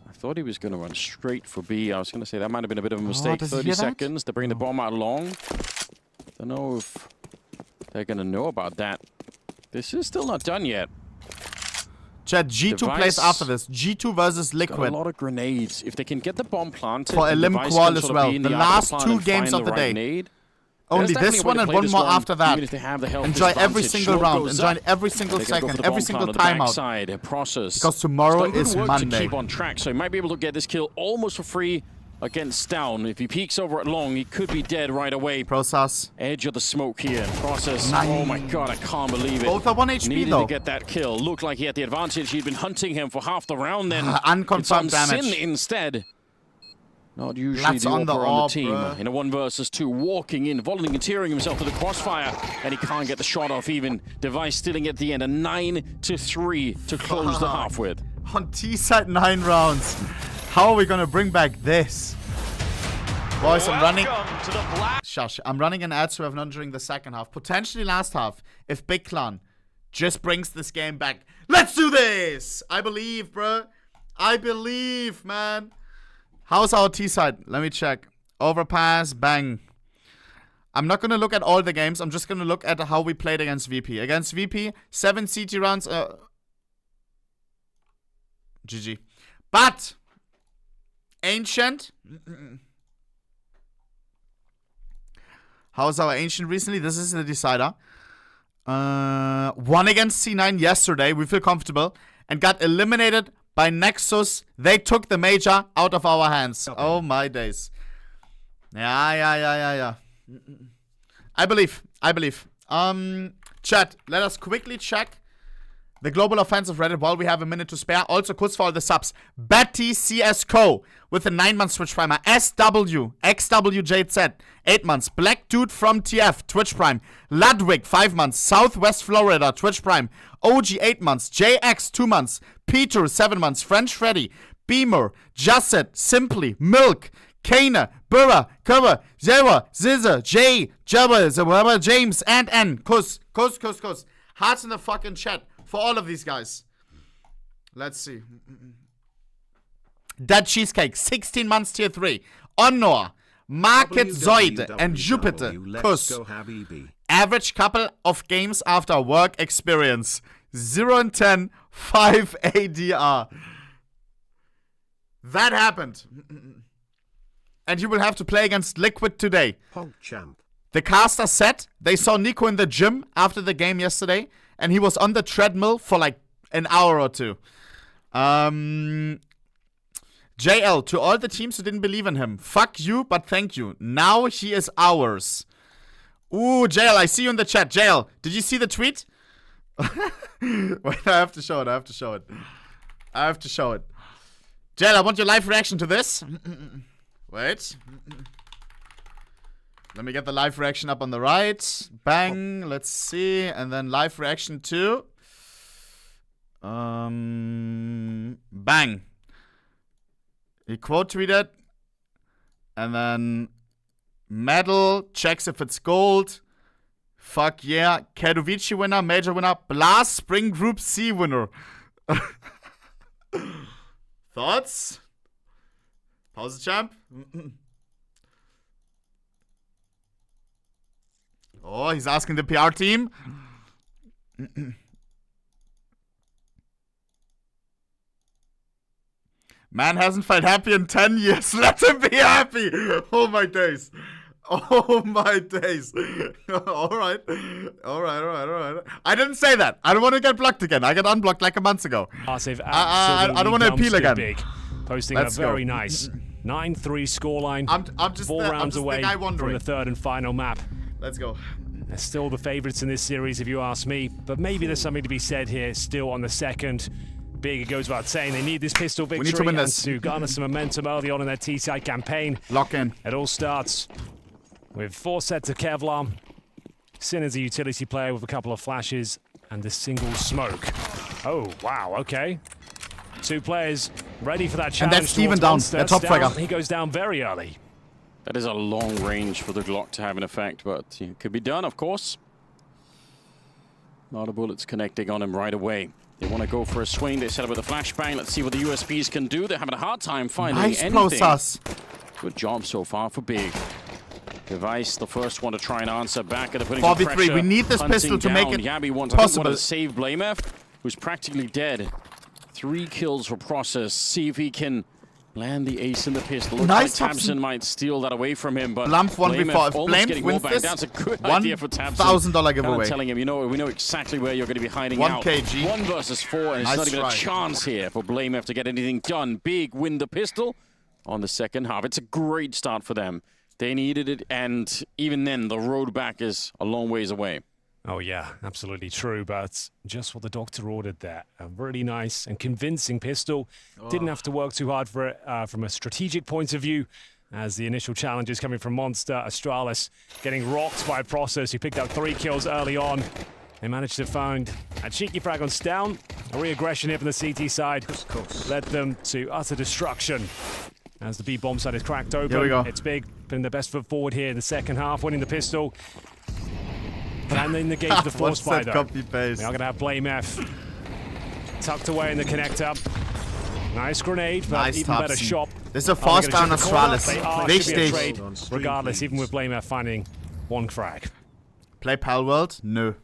I thought he was going to run straight for B. I was going to say that might have been a bit of a mistake.
does he
30
hear that?
seconds to bring the bomb out long. Don't know if they're going to know about that. This is still not done yet.
Chat, G2
Device
plays after this. G2 versus
Got
Liquid.
a lot of grenades. If they can get the bomb planted,
For a
the
limb
Device
qual
can
as
sort of
well.
be in
The
outer
last
plan
2
and
games
find
of the
right
day.
nade.
Only
There's
this
definitely a way
one
to
and
play
one
this
more
one,
after that.
even if they have the health
Enjoy every
disadvantage.
single
Smoke
round.
goes
Enjoy
up.
every single
They can go for
second.
the
Every
bomb
single
plant on the
timeout.
backside, process.
Because tomorrow
Still good
is
work
Monday.
to keep on track, so he might be able to get this kill almost for free against Down. If he peeks over at long, he could be dead right away.
Process.
Edge of the smoke here. Process.
Nice.
Oh my god, I can't believe it.
Both are 1 HP
Needed
though.
to get that kill. Looked like he had the advantage. He'd been hunting him for half the round then.
Unconfirmed
it's on
damage.
Sin instead. Not usually
That's
the
on the
AWPer on the
AWP,
team.
bruh.
In a 1 versus 2, walking in, volunteering himself to the crossfire, and he can't get the shot off even. Device stealing at the end, a 9-3 to close the half with.
On T side 9 rounds. How are we gonna bring back this? Boys, I'm running. Shush. I'm running an ad so I've none during the second half. Potentially last half. If Big Clan just brings this game back. Let's do this! I believe, bro. I believe, man. How's our T side? Let me check. Overpass, bang. I'm not gonna look at all the games. I'm just gonna look at how we played against VP. Against VP, 7 CT rounds. GG. But Ancient. How's our Ancient recently? This is the decider. Won against C9 yesterday. We feel comfortable. And got eliminated by Nexus. They took the major out of our hands. Okay. Oh my days. Yeah. I believe. Chat, let us quickly check the global offensive Reddit while we have a minute to spare. Also, kurz for all the subs. Betty csgo with a 9-month Twitch Primer. SW, XWJZ, 8 months. Black Dude from TF, Twitch Prime. Ludwig, 5 months. Southwest Florida, Twitch Prime. OG, 8 months. JX, 2 months. Peter, 7 months. French Freddy, Beamer, Jusset, Simply, Milk, Kana, Burra, Cover, Zywoo, Zizza, Jay, Jabba, James, and N. Kuss. Hearts in the fucking chat for all of these guys. Let's see. Dead Cheesecake, 16 months tier 3. Honor, Market Zoid, and Jupiter. Kuss. Average couple of games after work experience. 0 and 10, 5 ADR. That happened. And you will have to play against Liquid today. The caster said they saw niko in the gym after the game yesterday, and he was on the treadmill for like an hour or two. JL, to all the teams who didn't believe in him, fuck you, but thank you. Now he is ours. Ooh, JL, I see you in the chat. JL, did you see the tweet? Wait, I have to show it. JL, I want your live reaction to this. Wait. Let me get the live reaction up on the right. Bang. Let's see. And then live reaction to... Bang. He quote tweeted. And then... Medal. Checks if it's gold. Fuck yeah. Katowice winner. Major winner. Blast Spring Group C winner. Thoughts? Pause, champ. Oh, he's asking the PR team. Man hasn't felt happy in 10 years. Let him be happy. Oh my days. All right. I didn't say that. I don't want to get blocked again. I got unblocked like a month ago. I don't want to appeal again.
Big, posting a very nice 9-3 scoreline. I'm just 4 rounds away from the third and final map.
Let's go.
They're still the favorites in this series, if you ask me. But maybe there's something to be said here. Still on the second. Big, it goes without saying, they need this pistol victory.
We need to win this.
And to garner some momentum early on in their T-side campaign.
Lock in.
It all starts with 4 sets of Kevlar. Sin is a utility player with a couple of flashes and a single smoke. Oh, wow, okay. 2 players ready for that challenge.
And that's Steven down, the top fragger.
He goes down very early.
That is a long range for the Glock to have an effect, but it could be done, of course. A lot of bullets connecting on him right away. They want to go for a swing. They set up with a flashbang. Let's see what the USPs can do. They're having a hard time finding anything.
Process.
Good job so far for Big. Device, the first one to try and answer back at the putting
4v3. We need this pistol to make it
possible. To save blamef, who's practically dead. 3 kills for Process. See if he can land the ace in the pistol. Looks
nice.
Like Tabson might steal that away from him, but
Blamf 1v4. If
Blamf
wins this,
that's a good idea for Tabson.
$1,000 giveaway.
Telling him, we know exactly where you're going to be hiding
1
out.
kg.
1 versus 4, and it's not even a chance here for blamef to get anything done. Big win the pistol on the second half. It's a great start for them. They needed it, and even then, the road back is a long ways away.
Oh yeah, absolutely true, but just what the doctor ordered there. A really nice and convincing pistol. Didn't have to work too hard for it from a strategic point of view, as the initial challenges coming from Monster. Astralis getting rocked by Process, who picked up 3 kills early on. They managed to find a cheeky frag on Stown. A re-aggression here from the CT side led them to utter destruction. As the B bomb side is cracked open,
here we go.
It's Big putting their best foot forward here in the second half, winning the pistol. And then negate the force by though.
Copy paste?
They are going to have Blame F tucked away in the connector. Nice grenade, but
Nice
even better
Thompson.
shot.
This is a fast down Astralis.
Wichtig.
Wichtig.
Regardless, even with Blame F finding 1 frag.
Play Pal World? No.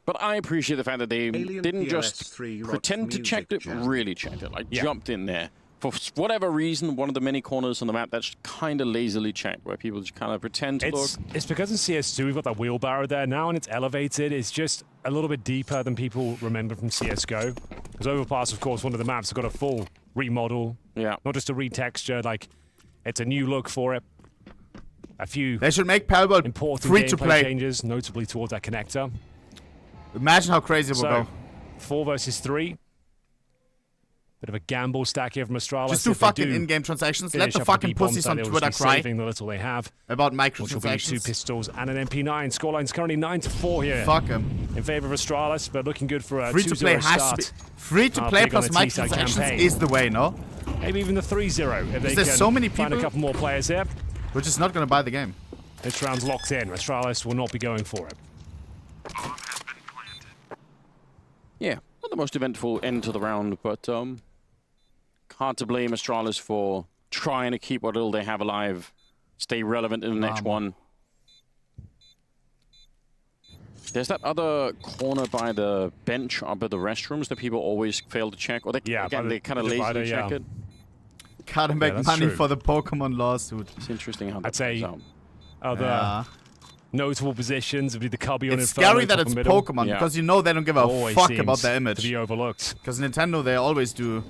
But I appreciate the fact that they didn't just
PS3
pretend to check it,
jam.
really checked it. Like, jumped in there. For whatever reason, one of the many corners on the map that's kind of lazily checked, where people just kind of pretend to look.
It's because in CS2 we've got that wheelbarrow there now, and it's elevated. It's just a little bit deeper than people remember from CSGO. Because Overpass, of course, one of the maps has got a full remodel.
Yeah.
Not just a retexture, like, it's a new look for it. A few
They should make Pal World
important
free to
gameplay
play.
changes, notably towards that connector.
Imagine how crazy it will go.
4 versus 3. Bit of a gamble stack here from Astralis.
Just do
If they
fucking in-game transactions. Let
finish
the
up
fucking
the B-bomb
pussies
side,
on
they'll
Twitter
just be
cry
saving the little they have.
about
Which will be 2
microtransactions.
pistols and an MP9. Scoreline's currently 9-4 here.
Fuck them.
In favor of Astralis, but looking good for a
Free to play
2-0
has to be.
start.
Free to play
Big on
plus
the T-side
microtransactions
campaign.
is the way, no?
Maybe even the 3-0 if they
There's
can
so many
find a
people-
couple more players here.
We're just not gonna buy the game.
This round's locked in. Astralis will not be going for it.
Yeah, not the most eventful end to the round, but hard to blame Astralis for trying to keep what little they have alive, stay relevant in the next one. There's that other corner by the bench up at the restrooms that people always fail to check, or they, again, they kind of lazily check it.
Gotta make
that's
money
true.
for the Pokemon lawsuit.
It's interesting how that
I'd say
plays out.
other notable positions would be the Cubby on
It's
Inferno,
scary that
top
it's
and middle.
Pokemon,
Yeah.
because you know they don't give a
Always
fuck
seems
about their
to
image.
be overlooked.
Because Nintendo, they always do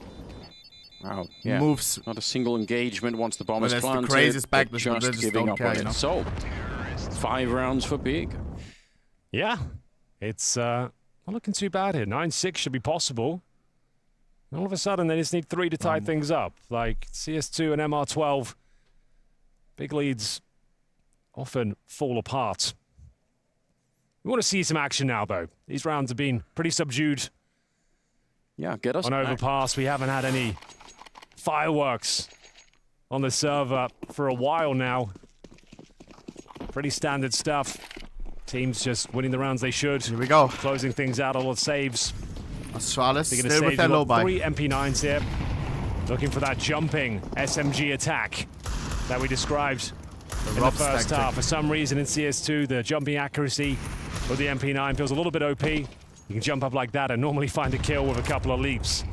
Wow, yeah.
moves.
Not a single engagement once the bomb
Well,
is
that's the
planted.
craziest
but
backlash, but they just
Oh,
giving
don't
up
care,
on
you
it.
know?
So, 5 rounds for Big.
Yeah, it's not looking too bad here. 9-6 should be possible. And all of a sudden, they just need 3 to tie things up. Like CS2 and MR12, big leads often fall apart. We want to see some action now, though. These rounds have been pretty subdued.
Yeah, get us
On
back.
Overpass, we haven't had any fireworks on the server for a while now. Pretty standard stuff. Teams just winning the rounds they should.
Here we go.
Closing things out, all the saves.
Astralis
Speaking of
still with
saves,
their
we've
low
got
buy.
3 MP9s here. Looking for that jumping SMG attack that we described in the
ropz
first
tactic.
half. For some reason in CS2, the jumping accuracy with the MP9 feels a little bit OP. You can jump up like that and normally find a kill with a couple of leaps.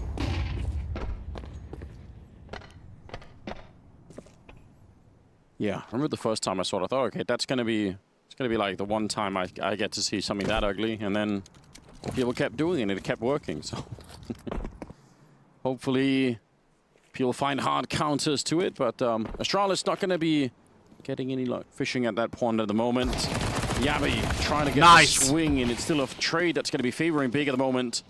Yeah, I remember the first time I saw it, I thought, okay, it's gonna be like the one time I get to see something that ugly, and then people kept doing it, and it kept working, so hopefully people find hard counters to it, but Astralis not gonna be getting any luck fishing at that pond at the moment. Yabi trying to get the swing, and it's still a trade that's gonna be favoring Big at the moment.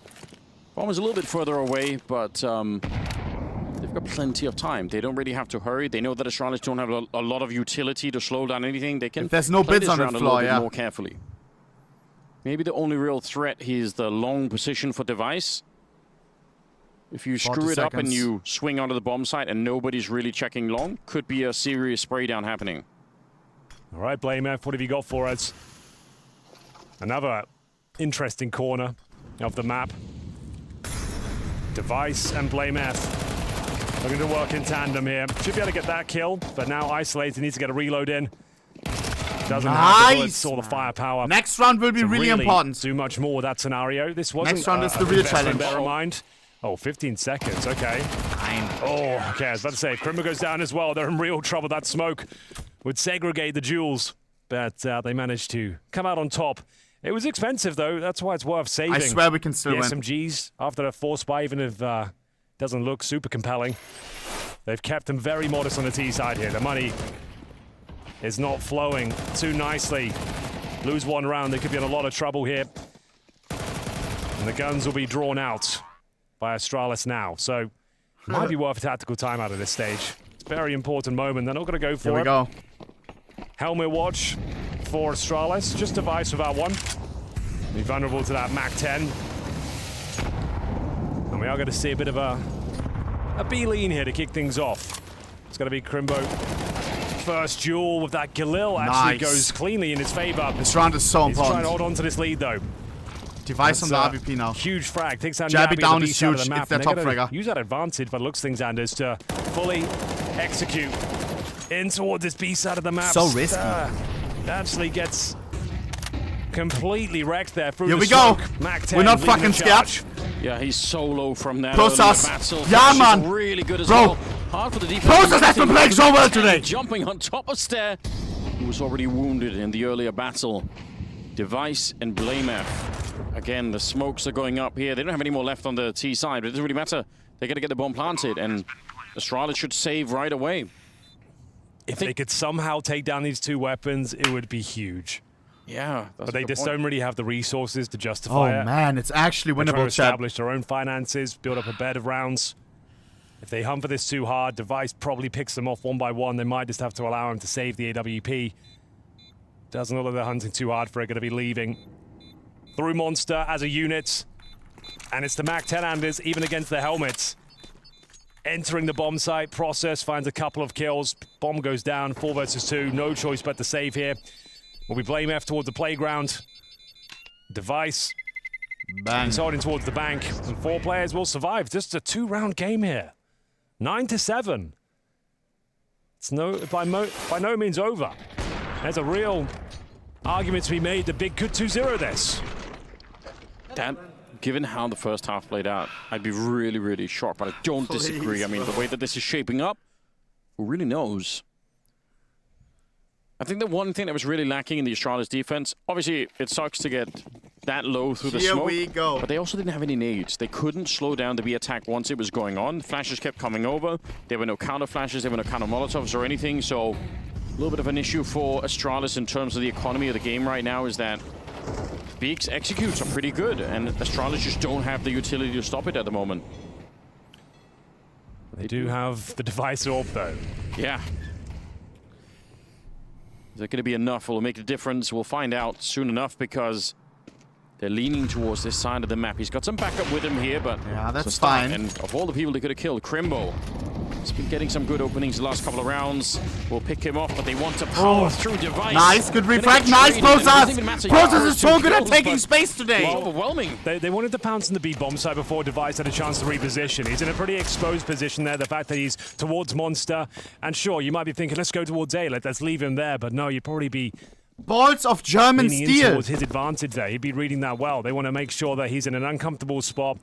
Bomb is a little bit further away, but they've got plenty of time. They don't really have to hurry. They know that Astralis don't have a lot of utility to slow down anything. They can
If there's no
play
bids
this
on the
round
floor,
a little
yeah.
bit more carefully. Maybe the only real threat is the long position for device. If you
40
screw it up and
seconds.
you swing onto the bomb site and nobody's really checking long, could be a serious spray down happening.
All right, Blame F, what have you got for us? Another interesting corner of the map. Device and Blame F looking to work in tandem here. Should be able to get that kill, but now Isolated needs to get a reload in. Doesn't have the bullets or the firepower.
Next round will be
to
really important.
Do much more with that scenario. This wasn't
Next round is
a
the real
investment,
challenge.
Bear in mind. Oh, 15 seconds. Okay. Oh, okay. I was about to say, if Crimmer goes down as well, they're in real trouble. That smoke would segregate the duels, but they managed to come out on top. It was expensive, though. That's why it's worth saving.
I swear we can still
the
win.
SMGs after a force buy, even if doesn't look super compelling. They've kept them very modest on the T side here. The money is not flowing too nicely Lose one round, they could be in a lot of trouble here. And the guns will be drawn out by Astralis now. So, might be worth a tactical time out of this stage. It's a very important moment. They're not going to go for it.
Here we go.
Helmet watch for Astralis. Just device without one. Be vulnerable to that Mach 10. And we are going to see a bit of a B lean here to kick things off. It's going to be Crimbo. First duel with that Galil actually goes cleanly in his favor.
This round is so important.
He's trying to hold on to this lead though.
Device on the RVP now.
Huge frag. Takes down
Jabby down is huge.
It's
their top fragger.
Use that advantage, but it looks things, Anders, to fully execute in towards this B side of the map.
So risky.
Actually gets completely wrecked there through
Here
the
we go.
Mach 10
We're not fucking scared.
Yeah, he's solo from that.
Process. Yeah, man.
Really good as
Bro.
well. Hard for the defense.
Process has been playing so well today.
Jumping on top of Stair, who was already wounded in the earlier battle. Device and blamef. Again, the smokes are going up here. They don't have any more left on the T side, but it doesn't really matter. They're going to get the bomb planted, and Astralis should save right away.
If they could somehow take down these two weapons, it would be huge.
Yeah,
but they just don't really have the resources to justify it.
Oh man, it's actually winnable.
To establish their own finances, build up a bed of rounds. If they hunt for this too hard, Device probably picks them off one by one. They might just have to allow him to save the AWP. Doesn't look like they're hunting too hard for it. Going to be leaving through Monster as a unit. And it's the Mach 10 Anders, even against the helmets. Entering the bomb site. Process finds a couple of kills. Bomb goes down. 4 versus 2. No choice but to save here. Will be blamef towards the playground. Device.
Bang.
He's holding towards the bank. And 4 players will survive. Just a 2-round game here. 9-7. It's by no means over. There's a real argument to be made that Big could 2-0 this.
Given how the first half played out, I'd be really, really shocked, but I don't disagree. I mean, the way that this is shaping up, who really knows? I think the one thing that was really lacking in the Astralis defense, obviously it sucks to get that low through the smoke.
Here we go.
But they also didn't have any nades. They couldn't slow down the B attack once it was going on. Flashes kept coming over. There were no counter flashes, there were no counter molotovs or anything, so a little bit of an issue for Astralis in terms of the economy of the game right now is that Big's executes are pretty good, and Astralis just don't have the utility to stop it at the moment.
They do have the device orb, though.
Yeah. Is that going to be enough? Will it make a difference? We'll find out soon enough, because they're leaning towards this side of the map. He's got some backup with him here, but
yeah, that's fine.
And of all the people they could have killed, Crimbo. He's been getting some good openings the last couple of rounds. We'll pick him off, but they want to power through Device.
Nice, good reflect, nice Process! Process is so good at taking space today!
Well, overwhelming.
They wanted to pounce on the B bomb side before Device had a chance to reposition. He's in a pretty exposed position there, the fact that he's towards Monster. And sure, you might be thinking, let's go towards A, let's leave him there, but no, you'd probably be
balls of German steel
towards his advantage there. He'd be reading that well. They want to make sure that he's in an uncomfortable spot,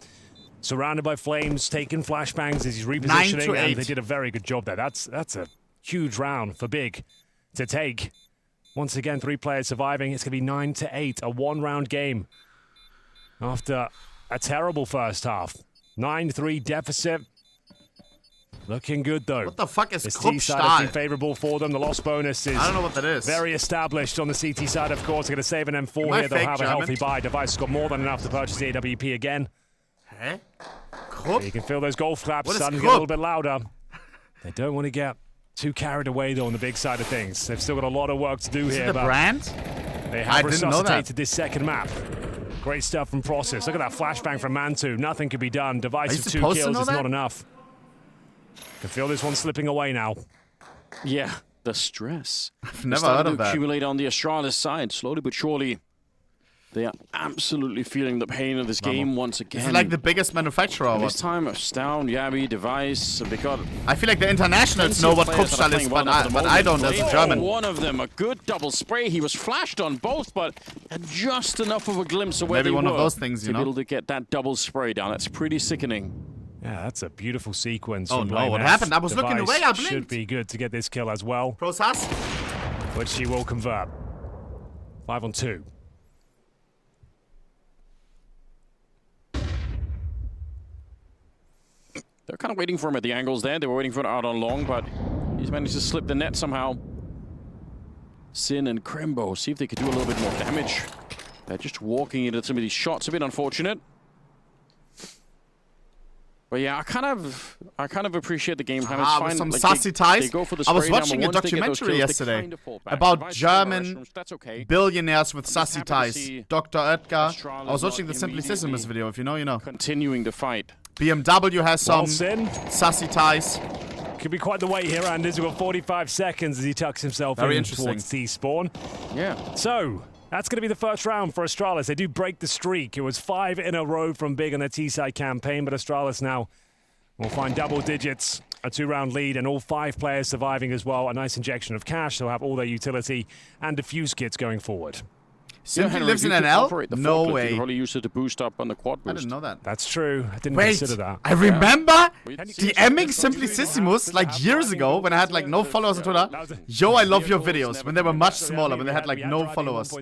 surrounded by flames, taking flashbangs as he's repositioning, and they did a very good job there. That's a huge round for Big to take. Once again, 3 players surviving. It's going to be 9-8, a 1-round game after a terrible first half. 9-3 deficit. Looking good, though.
What the fuck is
T side has been favorable for them. The loss bonus is
I don't know what that is.
Very established on the CT side, of course. They're going to save an M4 here. They'll have a healthy buy. Device has got more than enough to purchase the AWP again. You can feel those golf claps starting to get a little bit louder. They don't want to get too carried away, though, on the Big side of things. They've still got a lot of work to do here.
Is it the brand?
They have resuscitated this second map. Great stuff from Process. Look at that flashbang from Mantu. Nothing could be done. Device with 2 kills is not enough. Can feel this one slipping away now.
Yeah, the stress.
I've never heard of that.
Accumulate on the Astralis side, slowly but surely. They are absolutely feeling the pain of this game once again.
Is it like the biggest manufacturer?
This time, Astound, Yabi, Device, they got...
I feel like the internationals know what Kupstall is, but I don't as a German.
One of them, a good double spray. He was flashed on both, but had just enough of a glimpse of where they were.
Maybe one of those things, you know?
To be able to get that double spray down. That's pretty sickening.
Yeah, that's a beautiful sequence.
Oh no, what happened? I was looking away, I blinked.
Should be good to get this kill as well.
Process.
Which he will convert. 5-on-2.
They're kind of waiting for him at the angles there. They were waiting for it out on long, but he's managed to slip the net somehow. Sin and Crimbo, see if they could do a little bit more damage. They're just walking into some of these shots, a bit unfortunate. But yeah, I kind of appreciate the game plan. It's fine.
Some
like
sassy ties. I was watching a
once they get those
documentary
kills,
yesterday
kind of fall back.
about
Right,
German
that's okay.
billionaires with sassy
happy to
ties.
see
Dr. Oetker.
Astralis
I was watching the
not
Simply Systems
immediately
video. If you know, you know.
Continuing the fight.
BMW has some
Sin
sassy ties.
could be quite the wait here, Anders. We've got 45 seconds as he tucks himself
Very
in
interesting.
towards T-spawn.
Yeah.
So, that's going to be the first round for Astralis. They do break the streak. It was 5 in a row from Big on their T-side campaign, but Astralis now will find double digits, a 2-round lead, and all 5 players surviving as well. A nice injection of cash. They'll have all their utility and defuse kits going forward.
Simply
Henry,
lives in
you could
NL?
operate the
No
forklift. You
way.
could probably use it to boost up on the quad boost.
I didn't know that.
That's true. I didn't
Wait,
consider that.
I remember
Yeah.
DMing Simplicissimus like years ago when I had like no followers on Twitter. Yo, I love your videos when they were much smaller, when they had like no followers.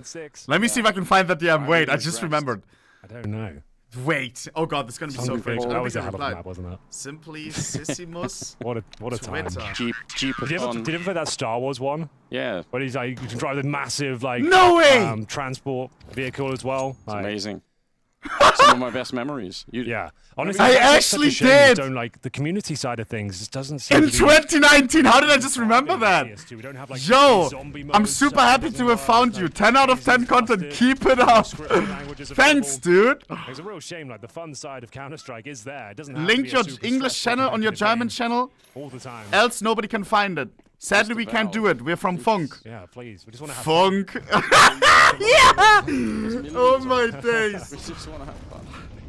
Let me see if I can find that DM. Wait, I just remembered.
I don't know.
Wait. Oh god, this is gonna be so crazy.
That was a hell of a map, wasn't it?
Simplicissimus.
What a time.
Jeep
Did you ever play that Star Wars one?
Yeah.
Where he's like, you can drive the massive like
No way!
Transport vehicle as well.
It's
Like,
amazing. Some of my best memories.
Yeah. Honestly,
I
it's such a
actually
shame you
did!
Don't like the community side of things. It doesn't seem
In
to be
2019, how did I just remember that?
PS2. We don't have, like,
Yo,
zombie
I'm
modes,
super
stuff
happy
doesn't
to have
work,
found you.
like,
10 out of 10 content.
busted,
Keep it up.
scripted languages
Thanks,
available.
dude.
It's a real shame. Like the fun side of Counter-Strike is there. It doesn't have to
Link
be a
your
super
English
stressful
channel on your
competitive
German
game
channel,
all the time.
else nobody can find it. Sadly, we can't do it. We're from Funk.
Yeah, please. We just want to have
Funk. Yeah! Oh my days.
We just want to have fun.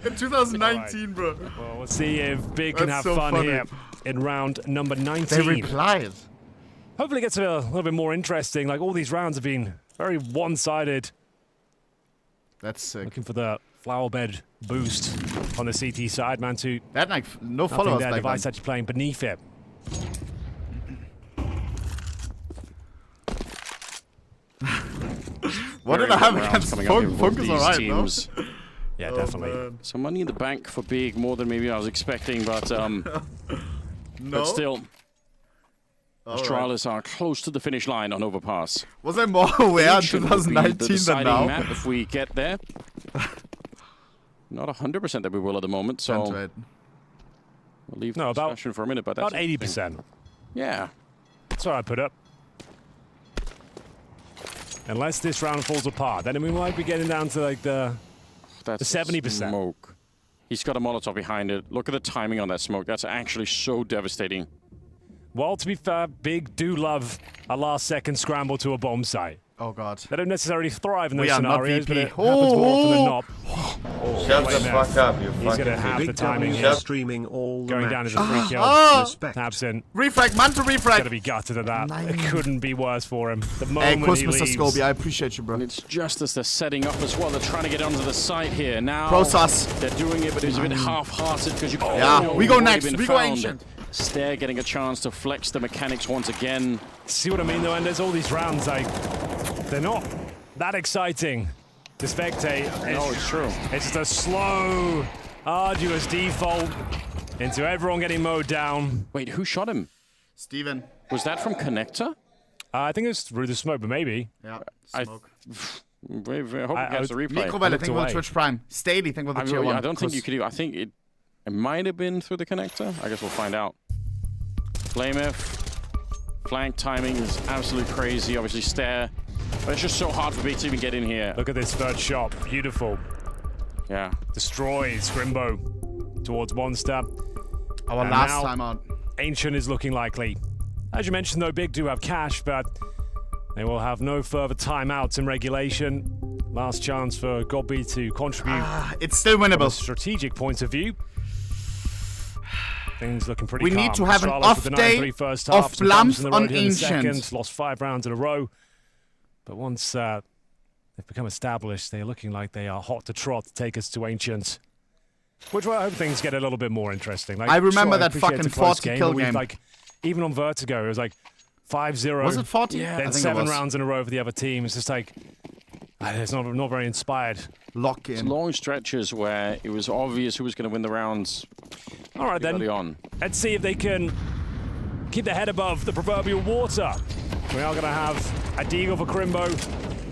In 2019, bro.
Well, we'll see if Big can
That's
have
so
fun
funny.
here in round number 19.
They replied.
Hopefully it gets a little bit more interesting. Like all these rounds have been very one-sided.
That's sick.
Looking for the flower bed boost on the CT side. Mantu,
That like no
nothing
followers
there.
back
Device
then.
actually playing beneath it.
What did
Very
I have
good rounds
against
coming up here
Funk?
for
Funk is
these
alright,
teams.
Yeah,
Oh,
definitely.
man.
Some money in the bank for Big, more than maybe I was expecting, but
No?
but still,
Alright.
Astralis are close to the finish line on Overpass.
Was I more aware in
Ancient would be
2019
the
than
deciding
now?
map if we get there. Not 100% that we will at the moment, so
Can't wait.
we'll leave
No,
the
about-
discussion for a minute. But that's
About 80%.
Yeah.
That's what I put up. Unless this round falls apart, then we might be getting down to like the
That's
70%.
Smoke. He's got a Molotov behind it. Look at the timing on that smoke. That's actually so devastating.
Well, to be fair, Big do love a last-second scramble to a bomb site.
Oh god.
They don't necessarily thrive in those
We are not
scenarios, but
VP.
it happens more often than not.
Shut
wait
the
a minute.
fuck up, you
He's
fucking
going to have the
Big
timing
W
here.
streaming all the
Going down as
matches.
a free kill.
Ah!
Respect.
Absent.
Refrag, man to
Going to
refrag.
be gutted at that. It couldn't be worse for him. The
Hey,
moment
course,
he
Mr.
leaves.
Scobie, I appreciate you, bro.
And it's just as they're setting up as well. They're trying to get onto the site here. Now
Process.
they're doing it, but it's a bit half-hearted because you
Yeah, we go
already
next.
been
We go
found.
Ancient.
Stair getting a chance to flex the mechanics once again.
See what I mean, though? And there's all these rounds, like, they're not that exciting to spectate.
No, it's true.
It's just a slow, arduous default into everyone getting mowed down.
Wait, who shot him?
Steven.
Was that from Connector?
I think it was through the smoke, but maybe.
Yeah.
I
Smoke.
hope we
I
catch the replay.
Nico Valley,
looked
think about
away.
Twitch Prime. Staley, think about the tier 1.
I don't think you could even. I think it might have been through the connector. I guess we'll find out. Flame F. Flank timing is absolutely crazy. Obviously, Stair. But it's just so hard for Big to even get in here.
Look at this third shot. Beautiful.
Yeah.
Destroys Grimbo towards Monster.
Our
And
last
now-
time out.
Ancient is looking likely. As you mentioned, though, Big do have cash, but they will have no further timeouts in regulation. Last chance for Gobby to contribute
It's still
from a
winnable.
strategic point of view. Things looking pretty
We
calm.
need to have an
Astralis
off
with the
day
9-3 first
of
half, some bumps
Blumps
in the road
on
here in the
Ancient.
second, lost 5 rounds in a row. But once they've become established, they're looking like they are hot to trot to take us to Ancient. Which I hope things get a little bit more interesting. Like,
I remember that
appreciate
fucking
it's a close
40 kill
but
game.
Like, even on Vertigo, it was like 5-0.
Was it 40?
Yeah,
I
then
think it
7
was.
rounds in a row for the other team. It's just like, it's not very inspired.
Lock
It's
in.
long stretches where it was obvious who was going to win the rounds
All right, then.
early on.
Let's see if they can keep their head above the proverbial water. We are going to have A deagle for Crimbo.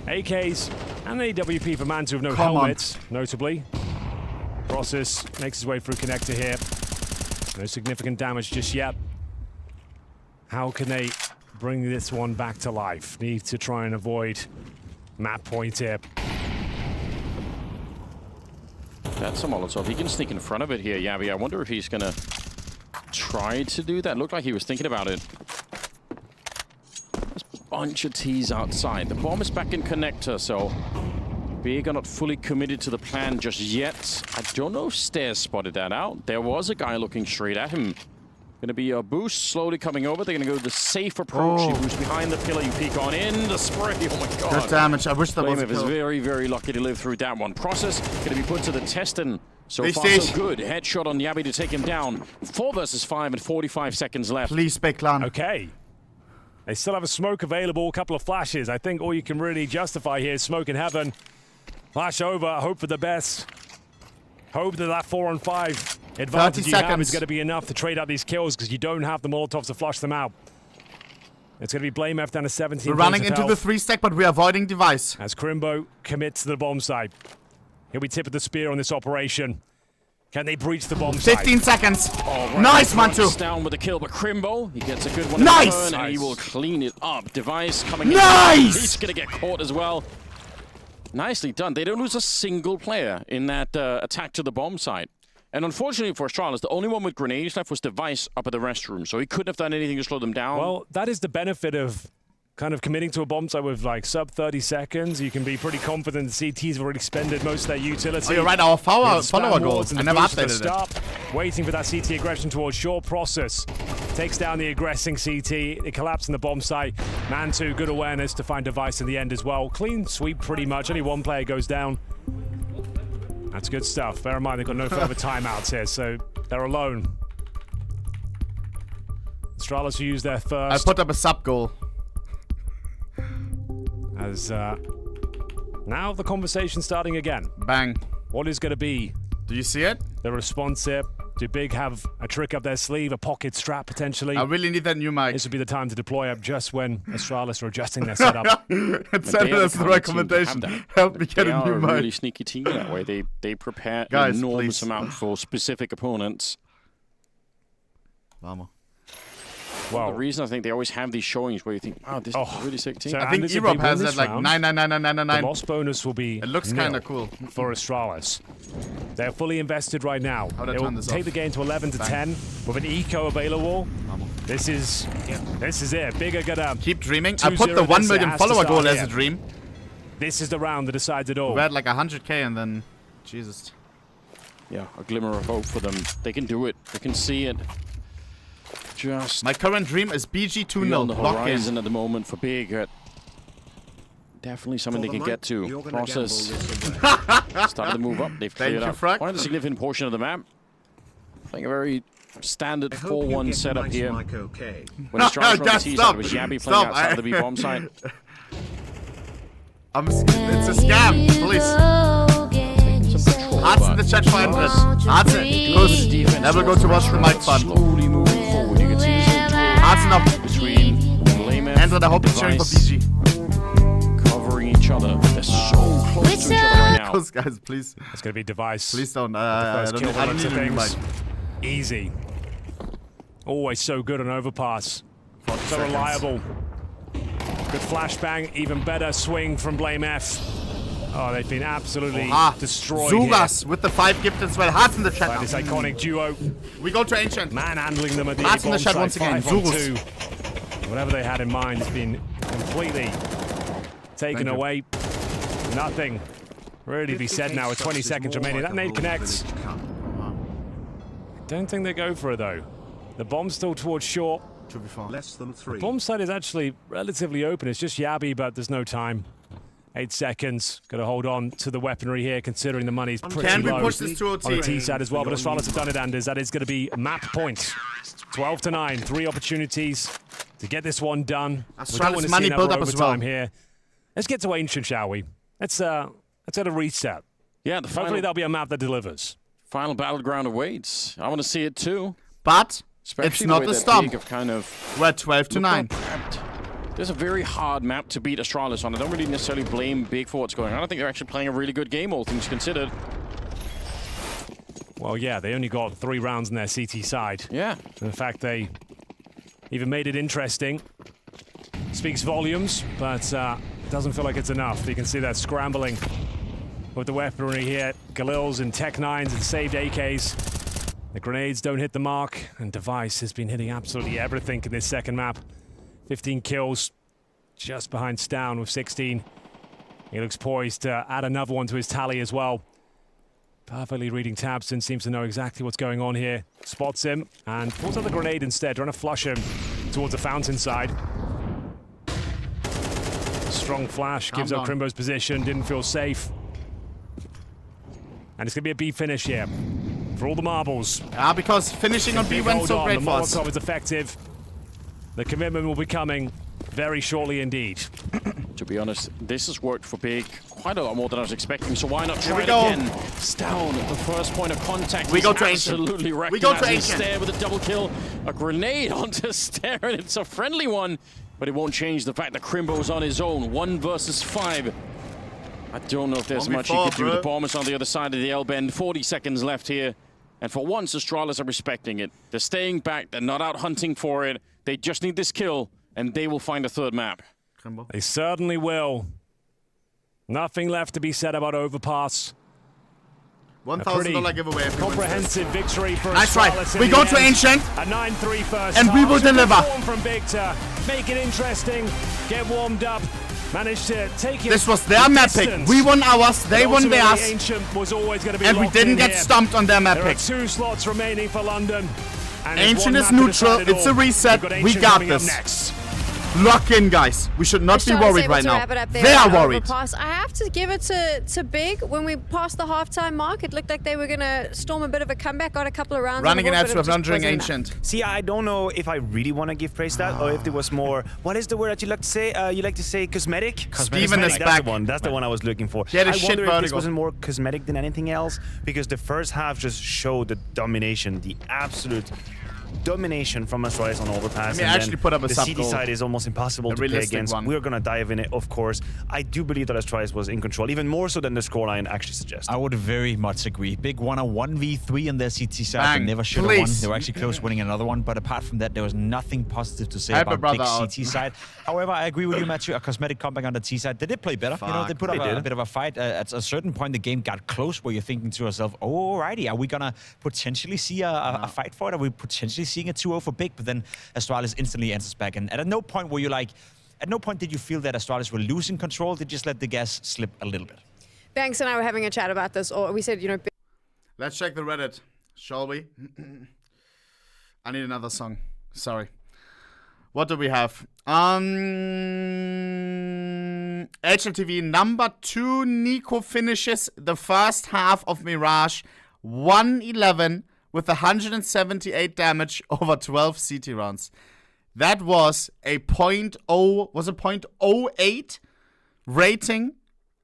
AKs and an AWP for Mantu with no
Come on.
helmets, notably. Process makes his way through connector here. No significant damage just yet. How can they bring this one back to life? Need to try and avoid map point here.
That's a Molotov. He can sneak in front of it here, Yabi. I wonder if he's gonna try to do that. Looked like he was thinking about it. There's a bunch of T's outside. The bomb is back in connector, so Big are not fully committed to the plan just yet. I don't know if stairs spotted that out. There was a guy looking straight at him. Gonna be a boost slowly coming over. They're gonna go the safe approach.
Oh.
You boost behind the pillar, you peek on in the spray. Oh my god.
Good damage. I wish that was a
Flamev is
kill.
very, very lucky to live through that one. Process gonna be put to the test, and so
Please
far
stage.
so good. Headshot on Yabi to take him down. 4 versus 5 and 45 seconds left.
Please, Big Clan.
Okay. They still have a smoke available, a couple of flashes. I think all you can really justify here is smoke in heaven. Flash over, hope for the best. Hope that that 4-on-5 advantage you have is going to be enough to trade out these kills because you don't have the Molotovs to flush them out. It's going to be blamef down to 17.
We're running into the 3-stack, but we're avoiding device.
As Crimbo commits to the bomb site. He'll be tip of the spear on this operation. Can they breach the bomb site?
15 seconds.
Oh, right.
Nice, Mantu.
Down with the kill, but Crimbo, he gets a good one.
Nice.
In turn, and he will clean it up. Device coming
Nice.
in. He's going to get caught as well. Nicely done. They don't lose a single player in that attack to the bomb site. And unfortunately for Astralis, the only one with grenades left was Device up at the restroom, so he couldn't have done anything to slow them down.
Well, that is the benefit of kind of committing to a bomb site with like sub 30 seconds. You can be pretty confident the CTs have already expended most of their utility.
Oh, you're right. Our follower goals. I never updated
it. Waiting for that CT aggression towards short. Process takes down the aggressing CT. It collapsed in the bomb site. Mantu, good awareness to find Device in the end as well. Clean sweep pretty much. Only one player goes down. That's good stuff. Bear in mind they've got no further timeouts here, so they're alone. Astralis will use their first.
I put up a sub goal.
As now the conversation starting again.
Bang.
What is going to be?
Do you see it?
The response here. Do Big have a trick up their sleeve, a pocket strap potentially?
I really need that new mic.
This would be the time to deploy up just when Astralis are adjusting their setup.
It said it as the recommendation. Help me get a new mic.
They are a really sneaky team that way. They prepare
Guys,
an enormous
please.
amount for specific opponents.
Vamos.
Well,
The reason I think they always have these showings where you think, wow, this is a really sick team.
So-
I think
and if
Europe
they win
has
this
that like
round,
9999999.
the loss bonus will be
It looks
nil
kind of cool.
for Astralis. They're fully invested right now.
How do I
They
turn
will
this
take
off?
the game to 11 to
Bang.
10 with an eco available. This is it. Big are gonna
Keep dreaming. I put
2-0
the 1
this. It
million
has to
follower
start
goal as
here.
a dream.
This is the round that decides it all.
We had like 100k and then, Jesus.
Yeah, a glimmer of hope for them. They can do it. They can see it. Just
My current dream is BG 2-0.
on the
Lock
horizon
in.
at the moment for Big. Definitely something they can get to. Process starting to move up. They've cleared
you,
up
Frag.
quite a significant portion of the map. Playing a very standard 4-1 setup here.
Okay.
When it's trying on the
Guys,
T
stop.
side, it was Yabi playing
Stop.
outside the B bomb site.
It's a scam, please.
Some control,
Hearts in the
but
chat for 100. Hearts in. Push.
defense
Never go to watch the mic fun.
slowly moving forward. You can see this little duel
Hearts in up.
between Lameth
Andrew, I hope you're cheering for
Device
BG.
covering each other. They're so close to each other right now.
Those guys, please.
It's going to be Device.
Please don't.
The
I
first
don't
kill
need
by looks
a
of
new mic.
things. Easy. Always so good on overpass. So reliable. Good flashbang, even better swing from blamef. Oh, they've been absolutely destroyed
Zugas with the 5 gifted as well. Hearts in the chat
by
now.
this iconic duo.
We go to Ancient.
Manhandling them at the
Hearts in the
bomb
chat
site,
once again.
5-on-2. Whatever they had in mind has been completely taken away. Nothing really be said now with 20 seconds remaining. That nade connects. Don't think they go for it though. The bomb's still towards short.
Should be fine.
Less than 3.
Bomb site is actually relatively open. It's just Yabi, but there's no time. 8 seconds. Got to hold on to the weaponry here, considering the money's pretty
Can we
low
push this to
on the
OT?
T side as well. But Astralis have done it, Anders. That is going to be map point. 12 to 9. 3 opportunities to get this one done. We don't want to see
money
another
build up as well.
overtime here. Let's get to Ancient, shall we? Let's get a reset.
Yeah, the
Hopefully
final,
there'll be a map that delivers.
final battleground awaits. I want to see it too.
But
Especially
it's
the
not
way
the
that
stomp.
Big have kind of
We're 12 to
looked
9.
prepped There's a very hard map to beat Astralis on. I don't really necessarily blame Big for what's going on. I think they're actually playing a really good game, all things considered.
Well, yeah, they only got 3 rounds in their CT side.
Yeah.
And the fact they even made it interesting speaks volumes, but it doesn't feel like it's enough. You can see that scrambling with the weaponry here. Galils and Tech 9s and saved AKs. The grenades don't hit the mark, and Device has been hitting absolutely everything in this second map. 15 kills, just behind Stown with 16. He looks poised to add another one to his tally as well. Perfectly reading Tabson, seems to know exactly what's going on here. Spots him and pulls out the grenade instead, trying to flush him towards the fountain side. Strong flash, gives up Crimbo's position, didn't feel safe. And it's going to be a B finish here for all the marbles.
Because finishing on B went so great
for us. The Molotov is effective. The commitment will be coming very shortly indeed.
To be honest, this has worked for Big quite a lot more than I was expecting, so why not try it again? Stown, the first point of contact.
We go to
absolutely
Ancient. We go to Ancient.
Stair with a double kill. A grenade onto Stair, and it's a friendly one, but it won't change the fact that Crimbo's on his own. 1 versus 5. I don't know if there's much he could do. The bomb is on the other side of the L-bend. 40 seconds left here. And for once, Astralis are respecting it. They're staying back. They're not out hunting for it. They just need this kill, and they will find a third map.
They certainly will. Nothing left to be said about overpass.
$1,000 giveaway.
Comprehensive victory for
nice
Astralis.
Right. We go to Ancient.
A 9-3 first.
And we will deliver.
From Big to make it interesting, get warmed up. Managed to take it.
This was their map pick. We won ours, they won theirs.
Ancient was always going to be
and we didn't get stumped on their map pick.
There are 2 slots remaining for London. And
Ancient is neutral. It's a reset. We got this.
Next.
Lock in, guys. We should not be worried right now. They are worried.
I have to give it to Big. When we passed the halftime mark, it looked like they were going to storm a bit of a comeback, got a couple of rounds.
Running an Ence with Lundering Ancient.
See, I don't know if I really want to give praise that, or if there was more. What is the word that you like to say? You like to say cosmetic?
Steven is back.
That's the one I was looking for.
I
wonder if this wasn't more cosmetic than anything else, because the first half just showed the domination, the absolute domination from Astralis on overpass.
I actually put up a
the CT side is almost impossible to play against. We're going to dive in it, of course. I do believe that Astralis was in control, even more so than the scoreline actually suggests.
I would very much agree. Big won a 1v3 on their CT side.
Bang,
they never should have won. They were actually close winning another one, but apart from that, there was nothing positive to say about Big's CT side. However, I agree with you, Matthew. A cosmetic comeback on the T side. They did play better. You know, they put up a bit of a fight. At a certain point, the game got close where you're thinking to yourself, alrighty, are we going to potentially see a fight for it? Are we potentially seeing a 2-0 for Big? But then Astralis instantly enters back. And at no point were you like, at no point did you feel that Astralis were losing control. They just let the gas slip a little bit.
Banks and I were having a chat about this, or we said, you know...
Let's check the Reddit, shall we? I need another song. Sorry. What do we have? HLTV number 2 niko finishes the first half of Mirage 111 with 178 damage over 12 CT rounds. That was a 0.08 rating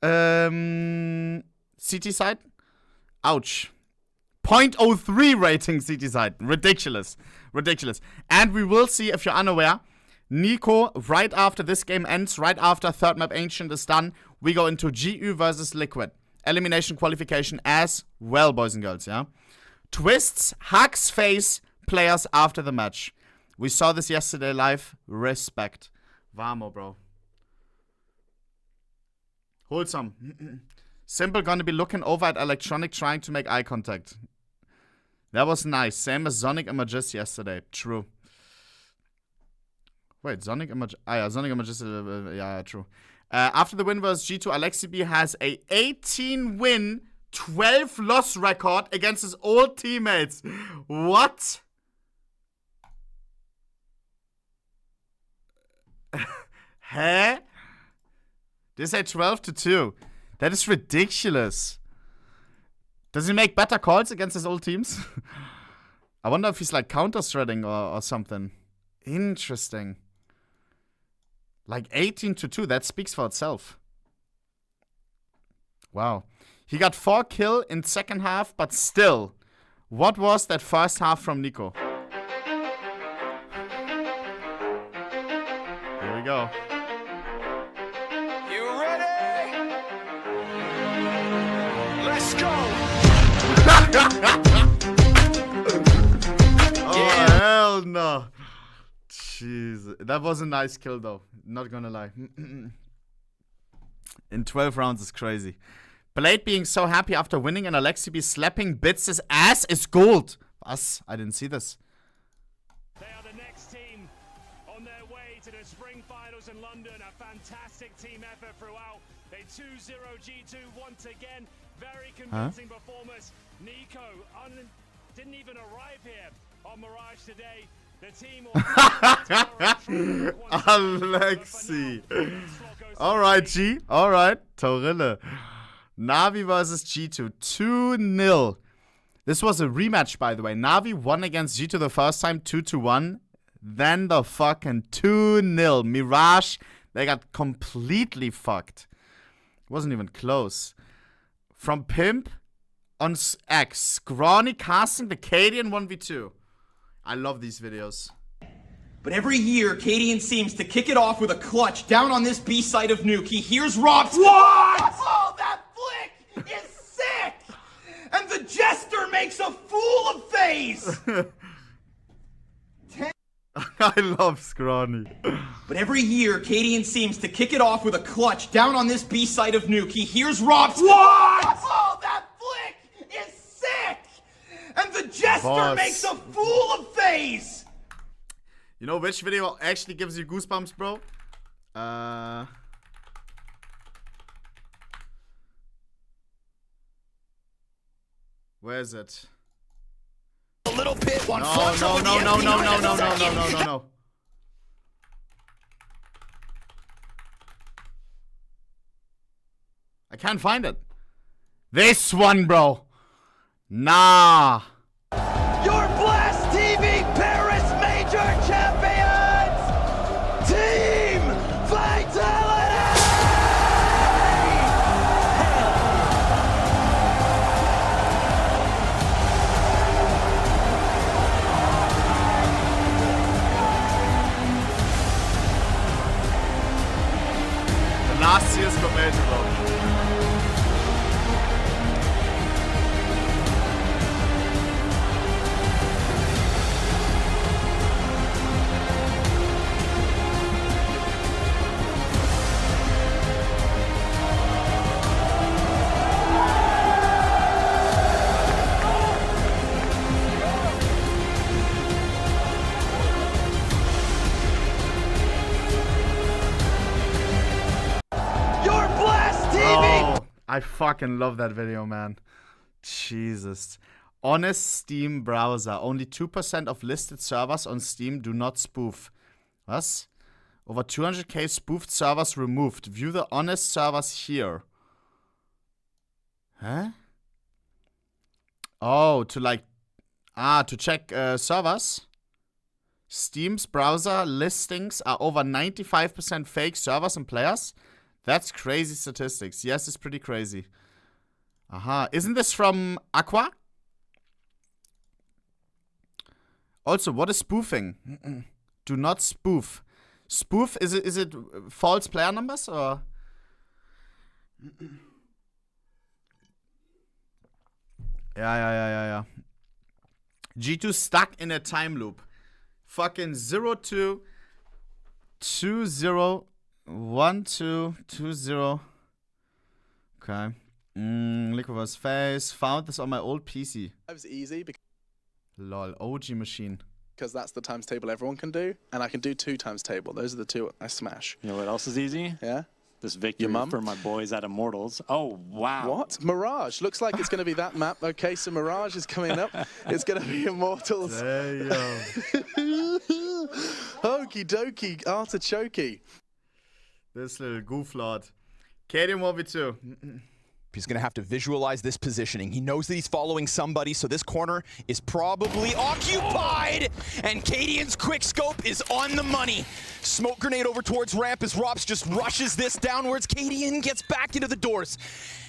CT side. Ouch. 0.03 rating CT side. Ridiculous. Ridiculous. And we will see, if you're unaware, niko, right after this game ends, right after third map Ancient is done, we go into GU versus Liquid. Elimination qualification as well, boys and girls, yeah? twistzz hugs FaZe players after the match. We saw this yesterday live. Respect. Vamo, bro. Wholesome. Simple gonna be looking over at Electronic trying to make eye contact. That was nice. Same as Sonic Images yesterday. True. Wait, Sonic Images. Yeah, Sonic Images. Yeah, true. After the win versus G2, Alexibi has a 18-win, 12-loss record against his old teammates. What? Huh? They say 12-2. That is ridiculous. Does he make better calls against his old teams? I wonder if he's like counter-threading or something. Interesting. Like 18-2, that speaks for itself. Wow. He got 4 kills in second half, but still, what was that first half from niko? Here we we go.
You ready? Let's go.
Oh, hell no. Jeez. That was a nice kill, though. Not gonna lie. In 12 rounds is crazy. Blade being so happy after winning and Alexi be slapping twistzz ass is gold. Was? I didn't see this.
They are the next team on their way to the spring finals in London. A fantastic team effort throughout. They 2-0 G2 once again. Very convincing performance. niko didn't even arrive here on Mirage today. The team
Alexi. Alright, G. Alright. Torille. NaVi versus G2. 2-0. This was a rematch, by the way. NaVi won against G2 the first time, 2-1. Then the fucking 2-0. Mirage, they got completely fucked. Wasn't even close. From Pimp on X. Scrawny casting the Cadian 1v2. I love these videos.
But every year, Cadian seems to kick it off with a clutch down on this B side of Nuke. He hears ropz. What? Oh, that flick is sick! And the Jester makes a fool of FaZe!
I love Scrawny.
But every year, Cadian seems to kick it off with a clutch down on this B side of Nuke. He hears ropz. What? Oh, that flick is sick! And the Jester makes a fool of FaZe!
You know which video actually gives you goosebumps, bro? Where is it?
A little bit, one
No. I can't find it. This one, bro. Nah.
Your Blast TV Paris Major Champions! Team Vitality!
The last CSGO major, bro. I fucking love that video, man. Jesus. Honest Steam browser. Only 2% of listed servers on Steam do not spoof. Was? Over 200k spoofed servers removed. View the honest servers here. Huh? Oh, to check servers. Steam's browser listings are over 95% fake servers and players. That's crazy statistics. Yes, it's pretty crazy. Aha. Isn't this from Aqua? Also, what is spoofing? Do not spoof. Spoof, is it false player numbers or? Yeah. G2 stuck in a time loop. Fucking 0-2, 2-0. 1-2-2-0. Okay. Liquid vs FaZe. Found this on my old PC.
That was easy because
lol. OG machine.
Because that's the times table everyone can do, and I can do 2 times table. Those are the 2 I smash.
You know what else is easy?
Yeah.
This victory for my boys at Immortals. Oh, wow.
What? Mirage. Looks like it's going to be that map. Okay, so Mirage is coming up. It's going to be Immortals.
Damn.
Okie dokie. Artichoke.
This little gooflord. Cadian 1v2.
He's going to have to visualize this positioning. He knows that he's following somebody, so this corner is probably occupied. And Cadian's quick scope is on the money. Smoke grenade over towards ramp as ropz just rushes this downwards. Cadian gets back into the doors.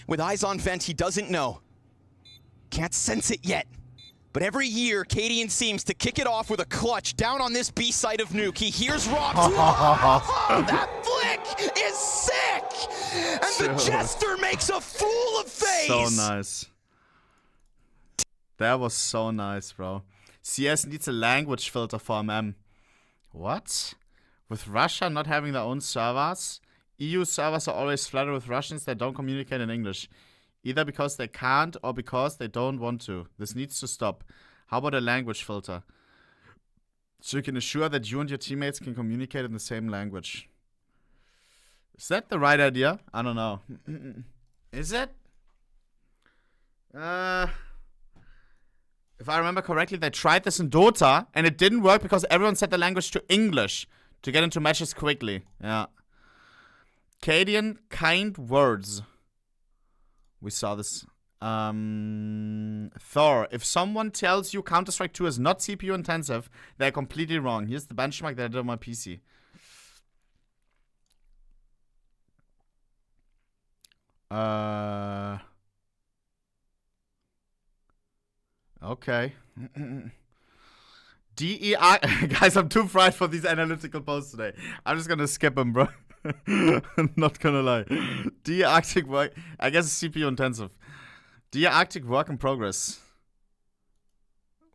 With eyes on vent, he doesn't know. Can't sense it yet. But every year, Cadian seems to kick it off with a clutch down on this B side of Nuke. He hears ropz. Oh, that flick is sick! And the Jester makes a fool of FaZe!
So nice. That was so nice, bro. CS needs a language filter for MM. What? With Russia not having their own servers, EU servers are always flooded with Russians that don't communicate in English. Either because they can't or because they don't want to. This needs to stop. How about a language filter? So you can assure that you and your teammates can communicate in the same language. Is that the right idea? I don't know. Is it? If I remember correctly, they tried this in Dota and it didn't work because everyone set the language to English to get into matches quickly. Yeah. Cadian, kind words. We saw this. Thor, if someone tells you Counter-Strike 2 is not CPU intensive, they're completely wrong. Here's the benchmark that I did on my PC. Okay. DER guys, I'm too fried for these analytical posts today. I'm just gonna skip them, bro. I'm not gonna lie. Dear Arctic work, I guess it's CPU intensive. Dear Arctic work in progress.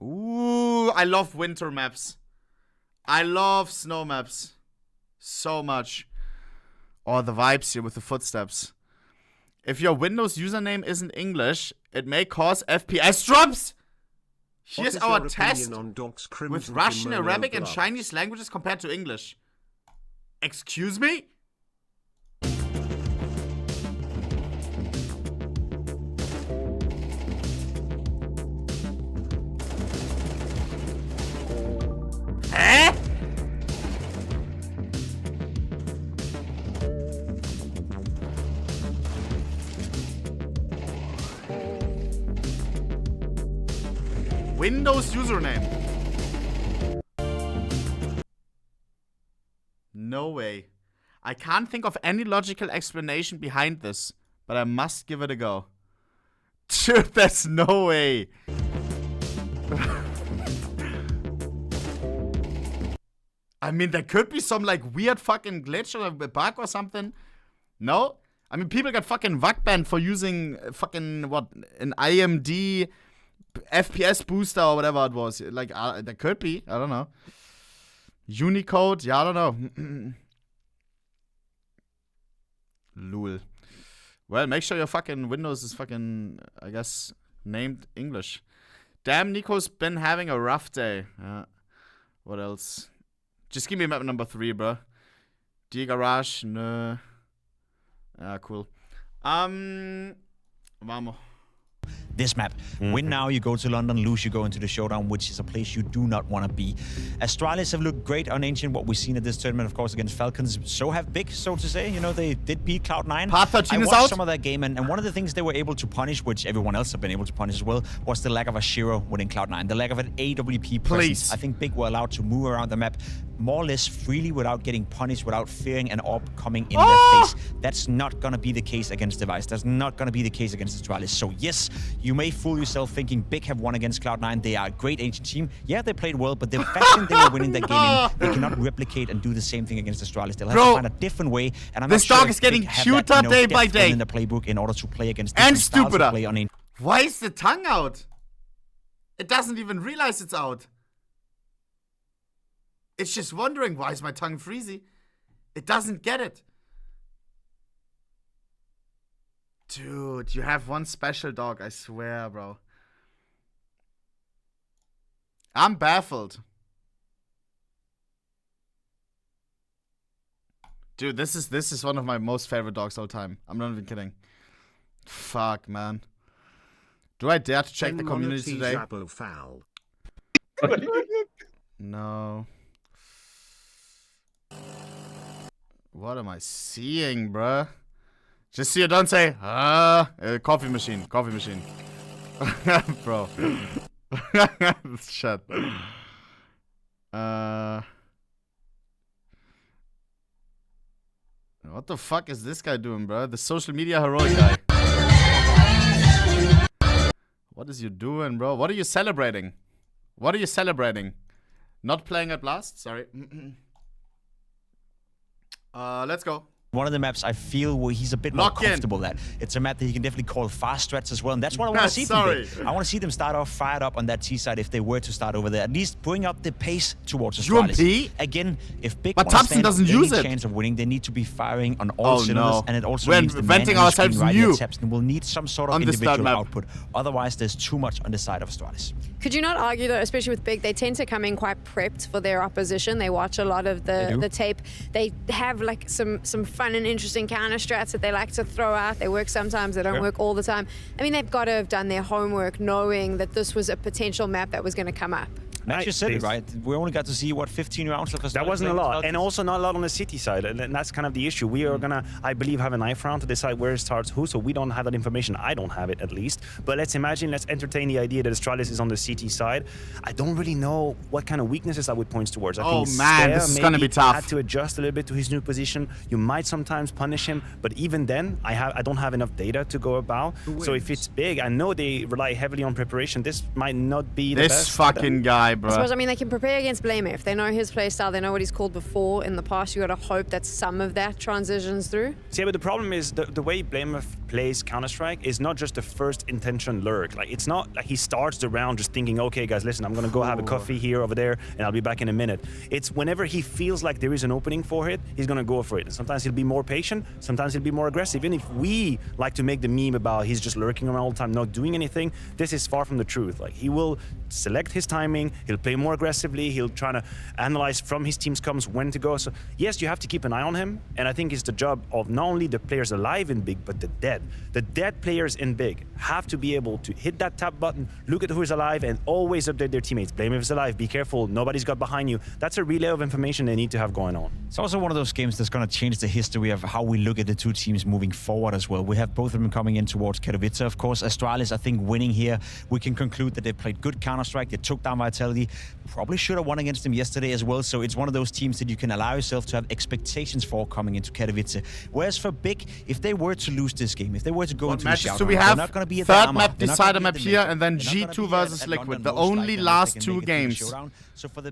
Ooh, I love winter maps. I love snow maps so much. Or the vibes here with the footsteps. If your Windows username isn't English, it may cause FPS drops. Here's our test with Russian, Arabic, and Chinese languages compared to English. Excuse me? Eh? Windows username. No way. I can't think of any logical explanation behind this, but I must give it a go. Dude, there's no way. I mean, there could be some like weird fucking glitch or a bug or something. No? I mean, people got fucking VAC banned for using fucking, what, an IMD FPS booster or whatever it was. Like, there could be. I don't know. Unicode? Yeah, I don't know. Lul. Well, make sure your fucking Windows is fucking, I guess, named English. Damn, Nico's been having a rough day. What else? Just give me map number 3, bro. Die Garage, nö. Yeah, cool. Vamos.
This map. Win now, you go to London. Lose, you go into the showdown, which is a place you do not want to be. Astralis have looked great on Ancient, what we've seen at this tournament, of course, against Falcons. So have Big, so to say. You know, they did beat Cloud9.
Path 13 is out.
I watched some of that game, and one of the things they were able to punish, which everyone else have been able to punish as well, was the lack of a Shiro within Cloud9. The lack of an AWP presence. I think Big were allowed to move around the map more or less freely without getting punished, without fearing an AWP coming in their face. That's not going to be the case against Device. That's not going to be the case against Astralis. So yes, you may fool yourself thinking Big have won against Cloud9. They are a great Ancient team. Yeah, they played well, but the fashion they were winning that game in, they cannot replicate and do the same thing against Astralis. They'll have to find a different way. And I'm
this
not sure
dog is getting cuter day by day.
In the playbook in order to play against
and
different
stupider.
Of play on
Why is the tongue out? It doesn't even realize it's out. It's just wondering, why is my tongue freezy? It doesn't get it. Dude, you have one special dog, I swear, bro. I'm baffled. Dude, this is one of my most favorite dogs all time. I'm not even kidding. Fuck, man. Do I dare to check the community today? No. What am I seeing, bruh? Just so you don't say, coffee machine, coffee machine. Bro. Shut. What the fuck is this guy doing, bro? The social media heroic guy. What is you doing, bro? What are you celebrating? What are you celebrating? Not playing at Blast? Sorry. Let's go.
One of the maps I feel where he's a bit more comfortable at. It's a map that he can definitely call fast strats as well, and that's what I want to see from Big. I want to see them start off fired up on that T side if they were to start over there. At least bring up the pace towards Astralis. Again, if Big
but Thompson doesn't use it.
Chance of winning, they need to be firing on all cylinders, and it also
We're
needs the
venting ourselves new.
Thompson will need some sort of individual output. Otherwise, there's too much on the side of Astralis.
Could you not argue, though, especially with Big, they tend to come in quite prepped for their opposition. They watch a lot of the tape. They have like some fun and interesting counter strats that they like to throw out. They work sometimes, they don't work all the time. I mean, they've got to have done their homework knowing that this was a potential map that was going to come up.
Matt just said it, right? We only got to see, what, 15 rounds?
That wasn't a lot. And also not a lot on the city side. And that's kind of the issue. We are going to, I believe, have a knife round to decide where it starts who. So we don't have that information. I don't have it, at least. But let's entertain the idea that Astralis is on the CT side. I don't really know what kind of weaknesses I would point towards. I think
man, this is going to be tough.
Had to adjust a little bit to his new position. You might sometimes punish him. But even then, I don't have enough data to go about. So if it's Big, I know they rely heavily on preparation. This might not be the best.
This fucking guy, bro.
I suppose, I mean, they can prepare against Blamer. If they know his playstyle, they know what he's called before in the past. You got to hope that some of that transitions through.
See, but the problem is the way Blamer plays Counter-Strike is not just the first intention lurk. Like, it's not like he starts the round just thinking, okay, guys, listen, I'm going to go have a coffee here, over there, and I'll be back in a minute. It's whenever he feels like there is an opening for it, he's going to go for it. And sometimes he'll be more patient, sometimes he'll be more aggressive. Even if we like to make the meme about he's just lurking around all the time, not doing anything, this is far from the truth. Like, he will select his timing, he'll play more aggressively, he'll try to analyze from his team's comms when to go. So yes, you have to keep an eye on him, and I think it's the job of not only the players alive in Big, but the dead. The dead players in Big have to be able to hit that tap button, look at who is alive, and always update their teammates. Blame if it's alive, be careful, nobody's got behind you. That's a relay of information they need to have going on.
It's also one of those games that's going to change the history of how we look at the two teams moving forward as well. We have both of them coming in towards Katowice, of course. Astralis, I think, winning here. We can conclude that they played good Counter-Strike, they took down Vitality, probably should have won against them yesterday as well, so it's one of those teams that you can allow yourself to have expectations for coming into Katowice. Whereas for Big, if they were to lose this game, if they were to go into the shootout,
so we have third map decider map here, and then G2 versus Liquid, the only last two games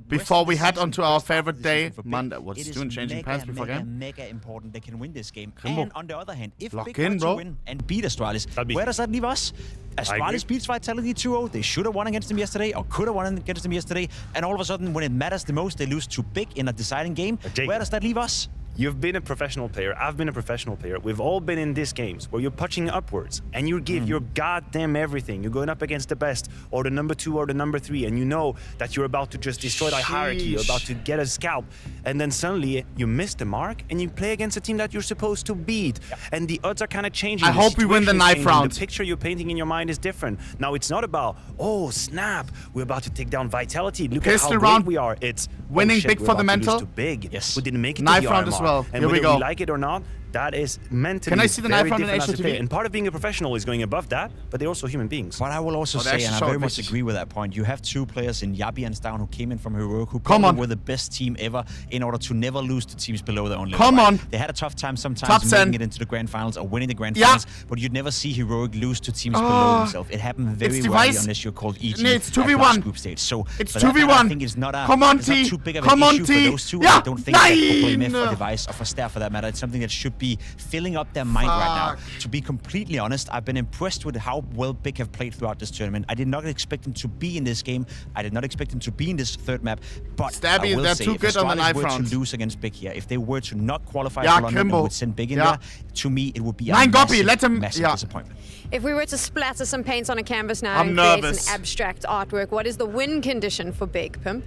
before we head onto our favorite day, Monday. What's doing, changing pants before game?
Mega important they can win this game. And on the other hand, if Big
in,
were to win and beat Astralis, where does that leave us? Astralis beats Vitality 2-0. They should have won against them yesterday, or could have won against them yesterday, and all of a sudden, when it matters the most, they lose to Big in a deciding game. Where does that leave us?
You've been a professional player. I've been a professional player. We've all been in these games where you're punching upwards and you give your goddamn everything. You're going up against the best or the number 2 or the number 3, and you know that you're about to just destroy the hierarchy. You're about to get a scalp, and then suddenly you miss the mark and you play against a team that you're supposed to beat. And the odds are kind of changing.
I hope we win the knife round.
The picture you're painting in your mind is different. Now it's not about, oh snap, we're about to take down Vitality. Look at how great we are. It's
winning
shit,
Big for the mental.
To Big. Yes. We didn't make it
knife
to the
round as well.
And
here we go.
Like it or not, that is mentally
Can I see the knife round in
HLTV? And part of being a professional is going above that, but they're also human beings.
But I will also say, and I very much agree with that point, you have two players in Yabi and Stown who came in from Heroic, who probably were the best team ever in order to never lose to teams below their own level. They had a tough time sometimes making it into the grand finals or winning the grand finals, but you'd never see Heroic lose to teams below themselves. It happened very rarely unless you're called EG
it's 2v1
group stage. So
it's 2v1.
I think it's not too big of an issue for those two. I don't think that for PlayMF or Device or for Staff for that matter, it's something that should be filling up their mind right now. To be completely honest, I've been impressed with how well Big have played throughout this tournament. I did not expect them to be in this game. I did not expect them to be in this third map. But
Stabby,
I will
they're
say,
too
if
good on the knife
Astralis were
round
to lose against Big here, if they were to not qualify for London and would send Big in there, to me it would be a massive disappointment.
If we were to splatter some paint on a canvas now and create an abstract artwork, what is the win condition for Big, Pimp?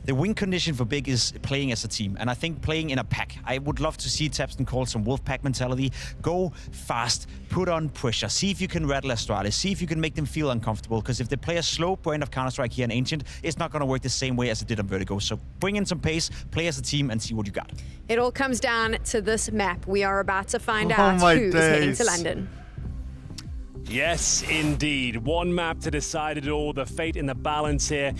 The win condition for Big is playing as a team, and I think playing in a pack. I would love to see Tapston call some wolf pack mentality. Go fast, put on pressure, see if you can rattle Astralis, see if you can make them feel uncomfortable, because if they play a slow point of Counter-Strike here in Ancient, it's not going to work the same way as it did on Vertigo. So bring in some pace, play as a team, and see what you got.
It all comes down to this map. We are about to find out who's heading to London.
Yes, indeed. One map to decide it all, the fate in the balance here,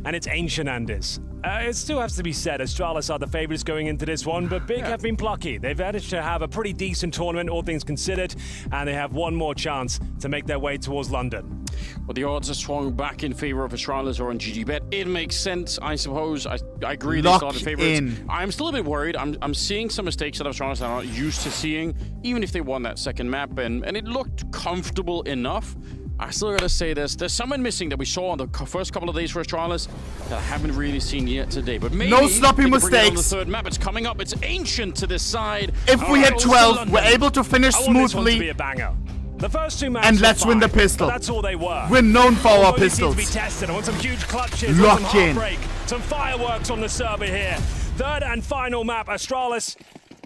and it's Ancient Andes. It still has to be said, Astralis are the favorites going into this one, but Big have been plucky. They've managed to have a pretty decent tournament, all things considered, and they have one more chance to make their way towards London.
Well, the odds are swung back in favor of Astralis or on GGBet. It makes sense, I suppose. I agree they started favorites. I'm still a bit worried. I'm seeing some mistakes that Astralis are not used to seeing, even if they won that second map, and it looked comfortable enough. I still gotta say there's someone missing that we saw on the first couple of days for Astralis that I haven't really seen yet today. But maybe
no sloppy mistakes.
On the third map, it's coming up. It's Ancient to this side.
If we hit 12, we're able to finish smoothly.
I want this one to be a banger. The first two maps
and let's win the pistol.
That's all they were.
We're known for our pistols.
To be tested. I want some huge clutches,
lock
some
in,
heartbreak, some fireworks on the server here. Third and final map, Astralis.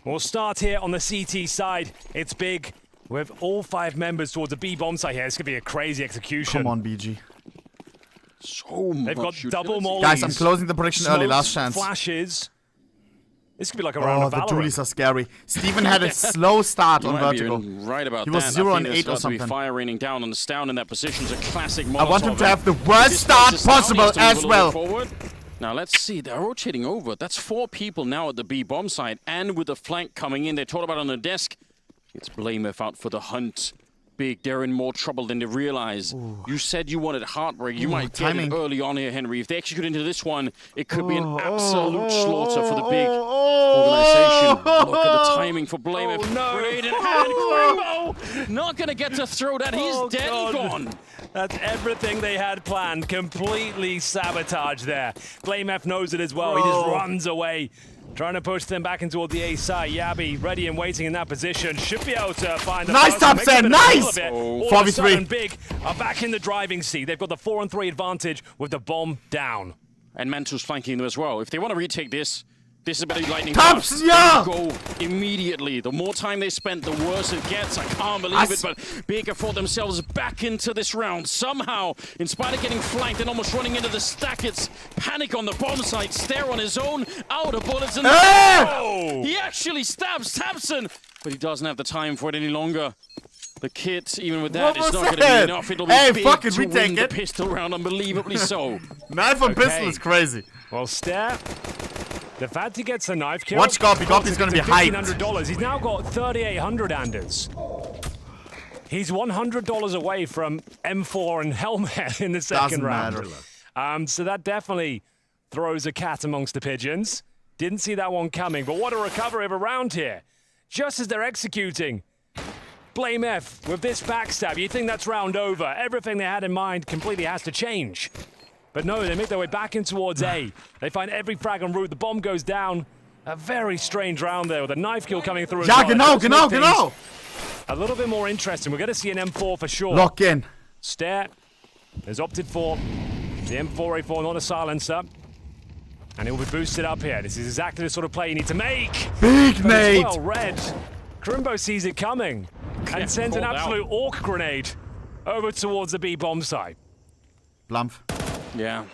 We'll start here on the CT side. It's big. We have all 5 members towards the B bomb site here. It's gonna be a crazy execution.
Come on, BG.
So much.
They've got double mollies.
Guys, I'm closing the prediction early. Last chance.
Flashes. This could be like a round of Valorant.
The dualies are scary. Steven had a slow start on vertical.
Right about
he was 0 and 8 or something.
Fire raining down on the Stown in that position is a classic
I want him to have the worst start possible as well.
Now let's see, they're rotating over. That's 4 people now at the B bomb site, and with the flank coming in, they talked about on the desk. It's Blamef out for the hunt. Big, they're in more trouble than they realize. Ooh. You said you wanted heartbreak. You might get it early on here, Henry. If they execute into this one, it could be an absolute slaughter for the big organization. Look at the timing for Blamef. Grenade in hand. Grimbo not going to get to throw that. He's dead and gone.
That's everything they had planned. Completely sabotaged there. Blamef knows it as well. He just runs away. Trying to push them back into the A side. Yabi ready and waiting in that position. Should be able to find the
nice top set, nice!
4v3. Big are back in the driving seat. They've got the 4-on-3 advantage with the bomb down.
And Mentos flanking them as well. If they want to retake this, this is a better lightning
Tops, yeah!
Go immediately. The more time they spend, the worse it gets. I can't believe it, but Big have fought themselves back into this round. Somehow, in spite of getting flanked and almost running into the stack, it's Panic on the bomb site. Stare on his own, out of bullets, and he actually stabs tabseN, but he doesn't have the time for it any longer. The kit, even with that, it's not going to be enough. It'll be big to win the pistol round, unbelievably so.
Knife on pistol is crazy.
Well, Stare. The fact he gets a knife kill.
Watch Goppy. Goppy's going to be hyped.
$1,500. He's now got 3,800 Anders. He's $100 away from M4 and Helmet in the second round. So that definitely throws a cat amongst the pigeons. Didn't see that one coming, but what a recovery of a round here. Just as they're executing. Blamef with this backstab. You think that's round over. Everything they had in mind completely has to change. But no, they make their way back in towards A. They find every frag en route. The bomb goes down. A very strange round there with a knife kill coming through.
Ja, genau.
A little bit more interesting. We're going to see an M4 for sure.
Lock in.
Stare has opted for the M4A4, not a silencer. And it will be boosted up here. This is exactly the sort of play you need to make.
Big nade.
Well read. Grimbo sees it coming and sends an absolute orc grenade over towards the B bomb site.
Blumph.
Yeah.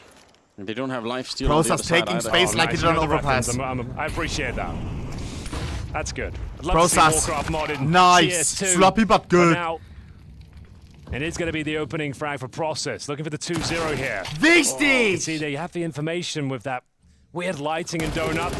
They don't have life steal.
Process taking space like he did on overpass.
I appreciate that. That's good. I'd love
Process.
to see Warcraft mod in
nice.
CS2,
sloppy but good.
Now, and it's going to be the opening frag for Process. Looking for the 2-0 here.
Visty!
See, they have the information with that weird lighting and donut.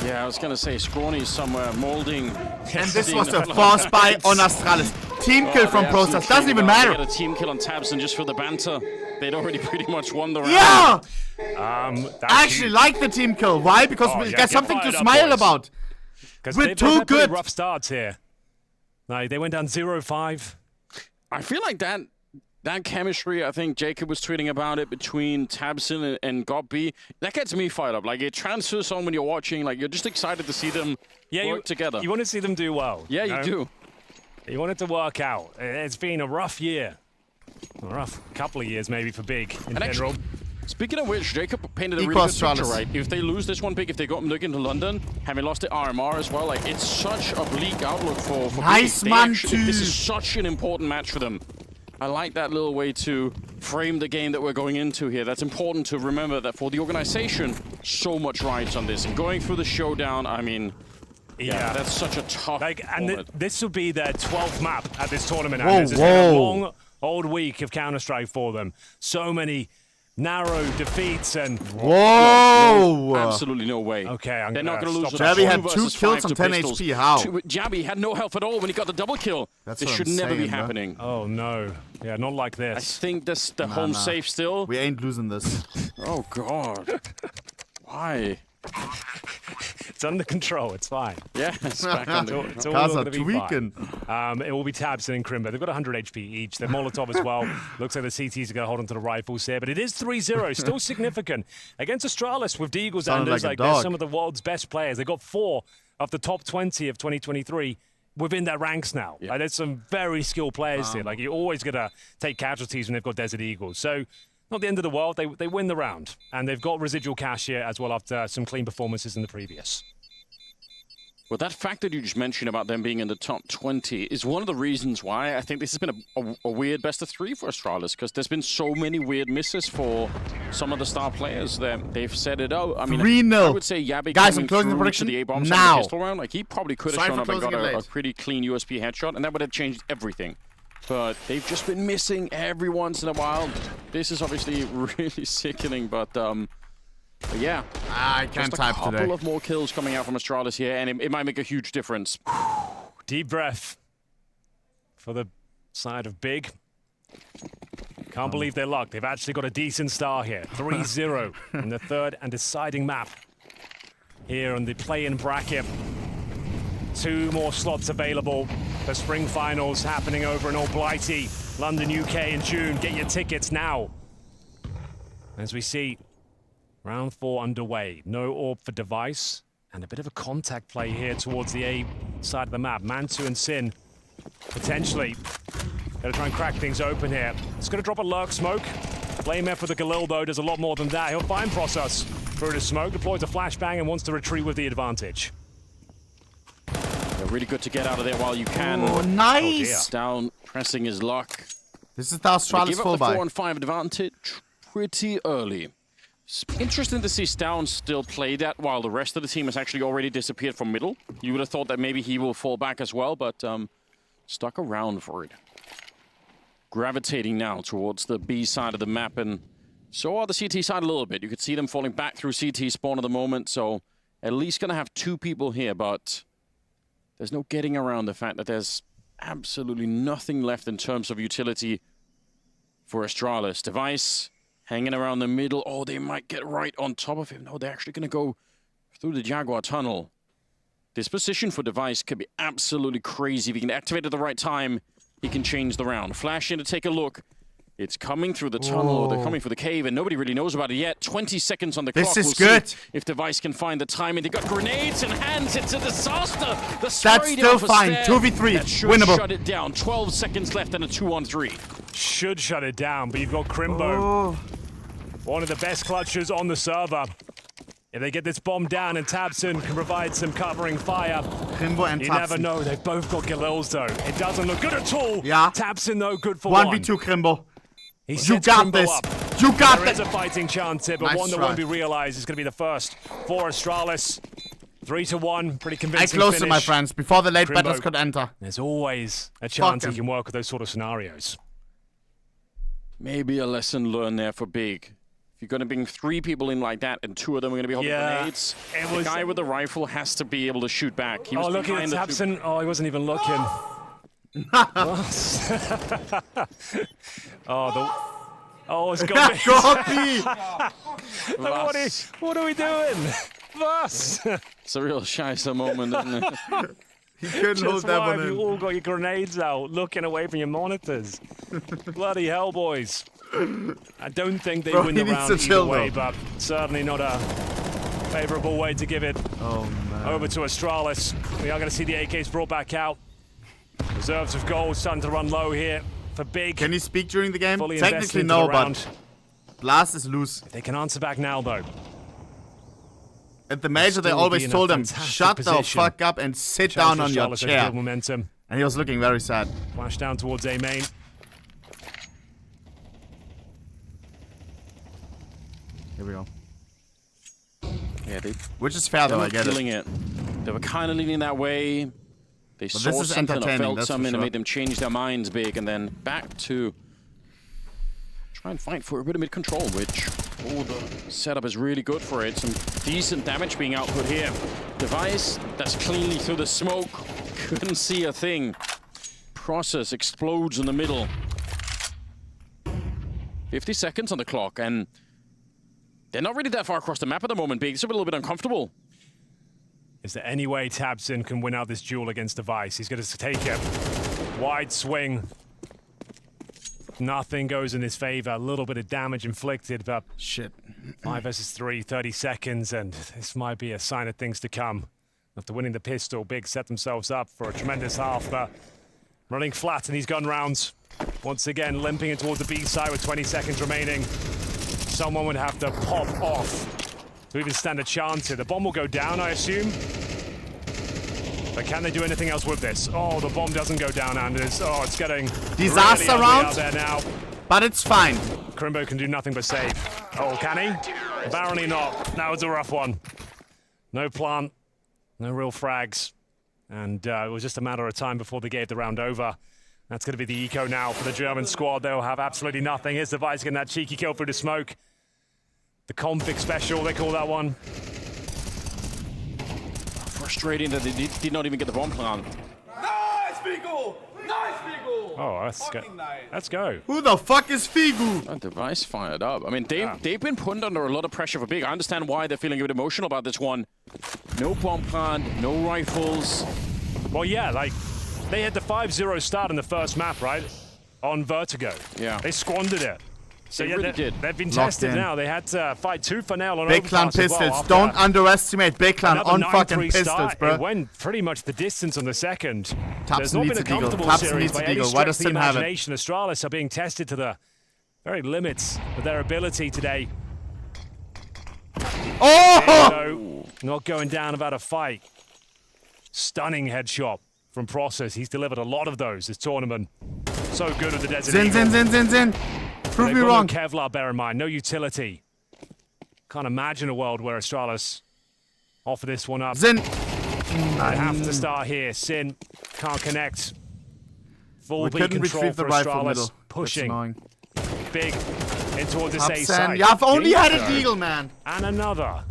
Yeah, I was going to say, Scrawny somewhere molding.
And this was a force buy on Astralis. Team kill from Process. Doesn't even matter.
They got a team kill on tabseN just for the banter. They'd already pretty much won the round.
Yeah! I actually like the team kill. Why? Because we got something to smile about. We're too good.
Rough starts here. No, they went down 0-5.
I feel like that chemistry, I think Jacob was tweeting about it, between tabseN and GOB, that gets me fired up. Like, it transfers on when you're watching. Like, you're just excited to see them work together.
You want to see them do well.
Yeah, you do.
You want it to work out. It's been a rough year. A rough couple of years, maybe, for Big in general.
Actually, speaking of which, Jacob painted a really good picture, right? If they lose this one, Big, if they go looking to London, having lost the RMR as well, like, it's such a bleak outlook for
nice
Big.
Man
This is such an important match for them. I like that little way to frame the game that we're going into here. That's important to remember that for the organization, so much rides on this. And going through the showdown, I mean, yeah, that's such a tough
and this will be their 12th map at this tournament. It's been a long, old week of Counter-Strike for them. So many narrow defeats and...
Whoa!
Absolutely no way.
Okay,
they're not going to lose.
Jabby had 2 kills on 10 HP. How?
Jabby had no health at all when he got the double kill. This should never be happening.
Oh no. Yeah, not like this.
I think that's the home safe still.
We ain't losing this.
Oh god. Why?
It's under control. It's fine.
Yeah, it's back under
It's all going to be fine. It will be twistzz and Crimbo. They've got 100 HP each. They're Molotov as well. Looks like the CTs are going to hold onto the rifles here, but it is 3-0. Still significant. Against Astralis with Deagles and they're some of the world's best players. They got 4 of the top 20 of 2023 within their ranks now.
Yeah.
There's some very skilled players here. Like, you're always going to take casualties when they've got Desert Eagles. So, not the end of the world. They win the round. And they've got residual cash here as well after some clean performances in the previous.
Well, that fact that you just mentioned about them being in the top 20 is one of the reasons why I think this has been a weird best of 3 for Astralis, because there's been so many weird misses for some of the star players that they've set it out. I mean,
3-0.
I would say Yabby
Guys,
coming
I'm closing the
through
prediction
to the A-bombs
now.
on the pistol round, like he probably could have shown up and got a pretty clean USP headshot, and that would have changed everything. But they've just been missing every once in a while. This is obviously really sickening, but yeah.
I can't type today.
Just a couple of more kills coming out from Astralis here, and it might make a huge difference.
Deep breath for the side of Big. Can't believe they're luck. They've actually got a decent start here. 3-0 in the third and deciding map here on the play-in bracket. 2 more slots available for spring finals happening over in Old Blighty, London, UK in June. Get your tickets now. As we see, round 4 underway. No orb for device, and a bit of a contact play here towards the A side of the map. Mantu and Sin potentially gonna try and crack things open here. It's gonna drop a lurk smoke. Blame F with the Galil though does a lot more than that. He'll find Process through the smoke, deploys a flashbang and wants to retreat with the advantage.
Really good to get out of there while you can.
Oh, nice!
Down, pressing his luck.
This is the Astralis full buy.
Give up the 4-on-5 advantage pretty early. It's interesting to see Stown still play that while the rest of the team has actually already disappeared from middle. You would have thought that maybe he will fall back as well, but stuck around for it. Gravitating now towards the B side of the map, and so are the CT side a little bit. You could see them falling back through CT spawn at the moment, so at least gonna have 2 people here, but there's no getting around the fact that there's absolutely nothing left in terms of utility for Astralis. Device hanging around the middle. Oh, they might get right on top of him. No, they're actually going to go through the Jaguar tunnel. This position for Device could be absolutely crazy. If he can activate at the right time, he can change the round. Flash in to take a look. It's coming through the tunnel, or they're coming through the cave, and nobody really knows about it yet. 20 seconds on the clock.
This is good.
If Device can find the timing. They got grenades in hands. It's a disaster.
That's still fine. 2v3.
That should
Winnable.
shut it down. 12 seconds left and a 2-on-3.
Should shut it down, but you've got Crimbo. One of the best clutchers on the server. If they get this bomb down and twistzz can provide some covering fire,
Crimbo and
you
twistzz.
never know. They've both got Galils though. It doesn't look good at all.
Yeah.
twistzz though, good for
1v2 Crimbo.
You
got this. You got
there
this.
There is a fighting chance here, but
Nice
one that
try.
won't be realized is going to be the first for Astralis. 3-1, pretty convincing
I close
finish.
it, my friends, before the late
Crimbo,
batters could enter.
There's always a chance he
him.
can work with those sort of scenarios.
Maybe a lesson learned there for Big. If you're going to bring 3 people in like that and 2 of them are going to be holding grenades, the guy with the rifle has to be able to shoot back. He was
look at twistzz. Oh, he wasn't even looking. It's got What are we doing? Voss!
It's a real scheisse moment, isn't it?
He couldn't hold that one in.
You all got your grenades out, looking away from your monitors. Bloody hell, boys. I don't think they win the round either way, but certainly not a favorable way to give it over to Astralis. We are going to see the AKs brought back out. Reserves of gold starting to run low here for Big.
Can you speak during the game?
Fully
Technically
invested
no,
into the round.
but Blast is loose.
They can answer back now, though.
At the major, they
Still
always
be in
told
a
him,
fantastic
shut the
position.
fuck up and sit
Chance
down
for
on your
Charlotte to
chair.
build momentum.
And he was looking very sad.
Flash down towards A main.
Here we go.
Yeah,
Which is fair, though, I get
killing it. They were kind of leaning that way. They saw
this is
something or
entertaining,
felt
that's for
something
sure.
and made them change their minds Big, and then back to try and fight for a bit of mid-control, which the setup is really good for it. Some decent damage being output here. Device that's cleanly through the smoke. Couldn't see a thing. Process explodes in the middle. 50 seconds on the clock, and they're not really that far across the map at the moment, Big. It's a little bit uncomfortable.
Is there any way twistzz can win out this duel against Device? He's going to take it. Wide swing. Nothing goes in his favor. A little bit of damage inflicted, but
shit.
5 versus 3, 30 seconds, and this might be a sign of things to come. After winning the pistol, Big set themselves up for a tremendous half, but running flat in these gun rounds. Once again, limping in towards the B side with 20 seconds remaining. Someone would have to pop off to even stand a chance here. The bomb will go down, I assume. But can they do anything else with this? Oh, the bomb doesn't go down, Anders. Oh, it's getting
disaster
really
round
out there now.
But it's fine.
Crimbo can do nothing but save. Oh, can he? Apparently not. That was a rough one. No plant, no real frags. And it was just a matter of time before they gave the round over. That's going to be the eco now for the German squad. They'll have absolutely nothing. Here's Device getting that cheeky kill through the smoke. The config special, they call that one.
Frustrating that they did not even get the bomb plant.
Nice, Figu! Nice, Figu!
Oh, let's go.
Who the fuck is Figu?
That Device fired up. I mean, they've been put under a lot of pressure for Big. I understand why they're feeling a bit emotional about this one. No bomb plant, no rifles.
Well, yeah, like, they had the 5-0 start in the first map, right? On Vertigo.
Yeah.
They squandered it. So
They
yeah,
really did.
They've been
Locked
tested
in.
now. They had to fight tooth for nail on
Big Clan
Overpass as well
pistols.
after
Don't underestimate Big Clan
another
on
9-3
fucking pistols,
start.
bro.
It went pretty much the distance on the second. There's
twitztzz
not been
needs
a
a deagle.
comfortable
twitztzz
series
needs
by
a
any
deagle. Why
stretch
does
of the
Sin have it?
imagination. Astralis are being tested to the very limits of their ability today.
Oh!
Not going down about a fight. Stunning headshot from Process. He's delivered a lot of those this tournament. So good with the Desert
Zin,
Eagle.
Zin. Prove
They've
me
got
wrong.
No Kevlar, bear in mind. No utility. Can't imagine a world where Astralis offer this one up.
Zin.
They have to start here. Sin can't connect. Full
We
B
couldn't
control
retrieve the
for
rifle
Astralis.
middle.
Pushing. Big in towards this A
twitztzz.
side.
Yeah, I've only had a
Dingo.
deagle, man.
And another.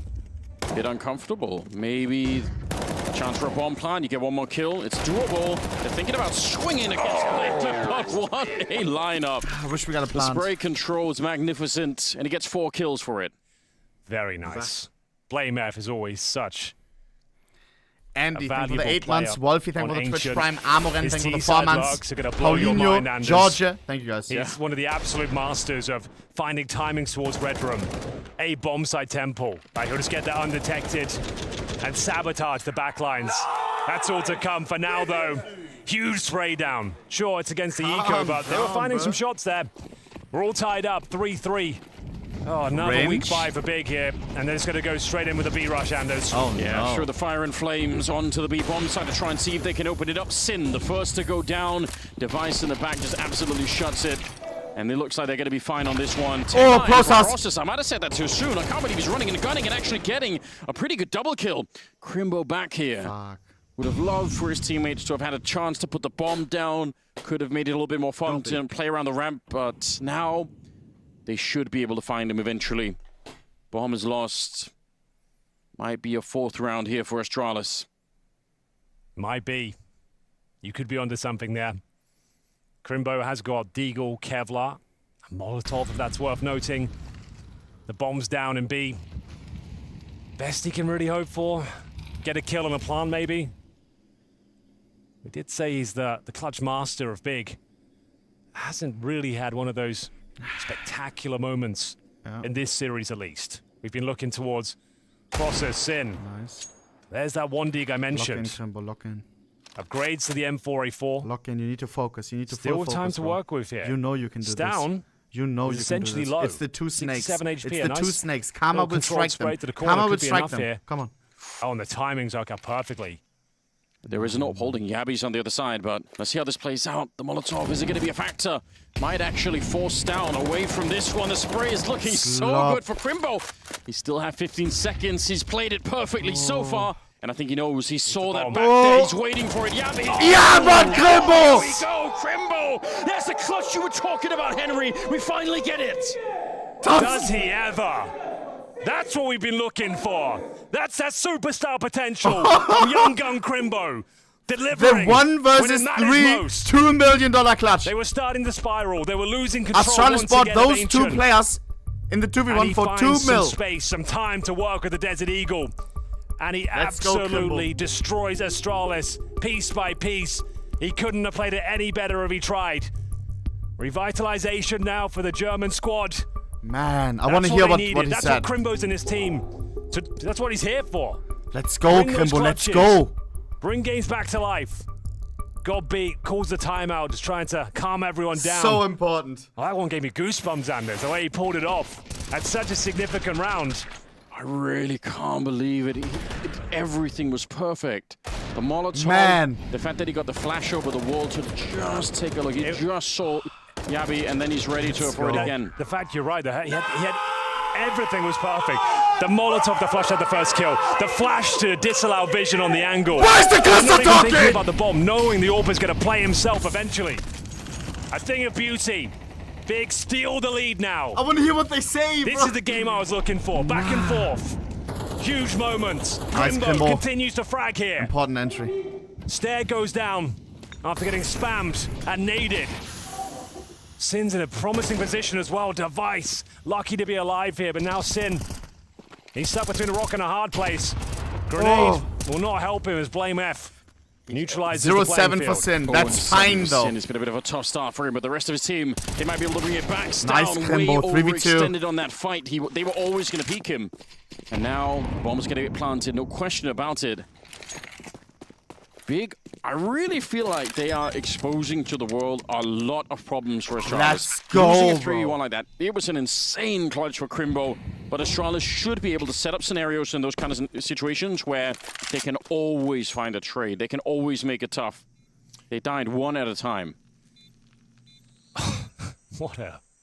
Bit uncomfortable. Maybe a chance for a bomb plant. You get one more kill. It's doable. They're thinking about swinging against the what a lineup.
I wish we got a
The
plant.
spray control is magnificent, and he gets 4 kills for it.
Very nice. Blame F is always such
Andy,
a
thank for the
valuable
8 months.
player
Wolfie, thank
on
for the Twitch
Ancient.
Prime. Amoren,
His
thank for the
T-side
4 months.
lurks are gonna blow your mind, Anders.
Georgia, thank you guys.
He's one of the absolute masters of finding timings towards Red Room. A bomb side temple. Right, he'll just get that undetected and sabotage the backlines. That's all to come for now, though. Huge spray down. Sure, it's against the eco, but they were finding some shots there. We're all tied up, 3-3. Oh, another weak 5 for Big here, and they're just going to go straight in with a B-rush, Anders.
Oh,
Yeah, sure, the fire and flames onto the B-bomb side to try and see if they can open it up. Sin, the first to go down. Device in the back just absolutely shuts it. And it looks like they're going to be fine on this one.
Oh, process.
I might have said that too soon. I can't believe he's running and gunning and actually getting a pretty good double kill. Crimbo back here.
Fuck.
Would have loved for his teammates to have had a chance to put the bomb down. Could have made it a little bit more fun to play around the ramp, but now they should be able to find him eventually. Bomb is lost. Might be a 4th round here for Astralis.
Might be. You could be onto something there. Crimbo has got Deagle, Kevlar, and Molotov, if that's worth noting. The bomb's down in B. Best he can really hope for. Get a kill on a plant, maybe. We did say he's the clutch master of Big. Hasn't really had one of those spectacular moments in this series, at least. We've been looking towards Process Sin.
Nice.
There's that one dig I mentioned.
Lock in, Crimbo, lock in.
Upgrades to the M4A4.
Lock in, you need to focus. You need to
Still
focus,
time to
bro.
work with here.
You know you can do
It's
this.
down.
You know you can do
essentially
this.
low.
It's the 2 snakes.
67 HP,
It's the
a nice
2 snakes. Karma
little
will
controlled
strike them.
spray to the corner
Karma will
could be
strike
enough
them.
here.
Come on.
Oh, and the timings work out perfectly.
There is an upholding Yabbies on the other side, but let's see how this plays out. The Molotov, is it going to be a factor? Might actually force down away from this one. The spray is looking so good for Crimbo. He still has 15 seconds. He's played it perfectly so far. And I think he knows. He saw that back there. He's waiting for it. Yeah,
man, Krimbo!
Here we go, Krimbo! That's the clutch you were talking about, Henry. We finally get it.
Does he ever? That's what we've been looking for. That's that superstar potential from young gun Krimbo. Delivering.
The 1 versus 3, $2 million clutch.
They were starting to spiral. They were losing control.
Astralis bought those 2 players in the 2v1 for 2 mil.
Some space, some time to work with the Desert Eagle. And he absolutely destroys Astralis piece by piece. He couldn't have played it any better if he tried. Revitalization now for the German squad.
Man, I want to hear what he said.
That's what Krimbo's in his team. So that's what he's here for.
Let's go, Krimbo, let's go.
Bring games back to life. Got beat, calls the timeout, just trying to calm everyone down.
So important.
Well, that one gave me goosebumps, Anders, the way he pulled it off. That's such a significant round.
I really can't believe it. Everything was perfect. The Molotov,
man.
The fact that he got the flash over the wall to just take a look. He just saw Yabi, and then he's ready to avoid again.
The fact you're right, he had everything was perfect. The Molotov, the flash had the first kill. The flash to disallow vision on the angle.
Where's the cluster talking?
Thinking about the bomb, knowing the AWP is going to play himself eventually. A thing of beauty. Big steal the lead now.
I want to hear what they say,
This
bro.
is the game I was looking for. Back and forth. Huge moments.
Nice
Krimbo continues to frag here.
Important entry.
Stair goes down after getting spammed and naded. Sin's in a promising position as well. Device, lucky to be alive here, but now Sin, he's stuck between a rock and a hard place. Grenade will not help him as Blame F neutralizes the playing
0-7 for
field.
Sin. That's fine, though.
Sin, it's been a bit of a tough start for him, but the rest of his team, they might be able to bring it back.
Nice,
Way
Krimbo, 3v2.
overextended on that fight. They were always going to peek him. And now, bomb's going to get planted, no question about it. Big, I really feel like they are exposing to the world a lot of problems for Astralis.
Let's go,
Losing a 3v1 like that, it was an insane clutch for Krimbo, but Astralis should be able to set up scenarios in those kind of situations where they can always find a trade. They can always make it tough. They died one at a time.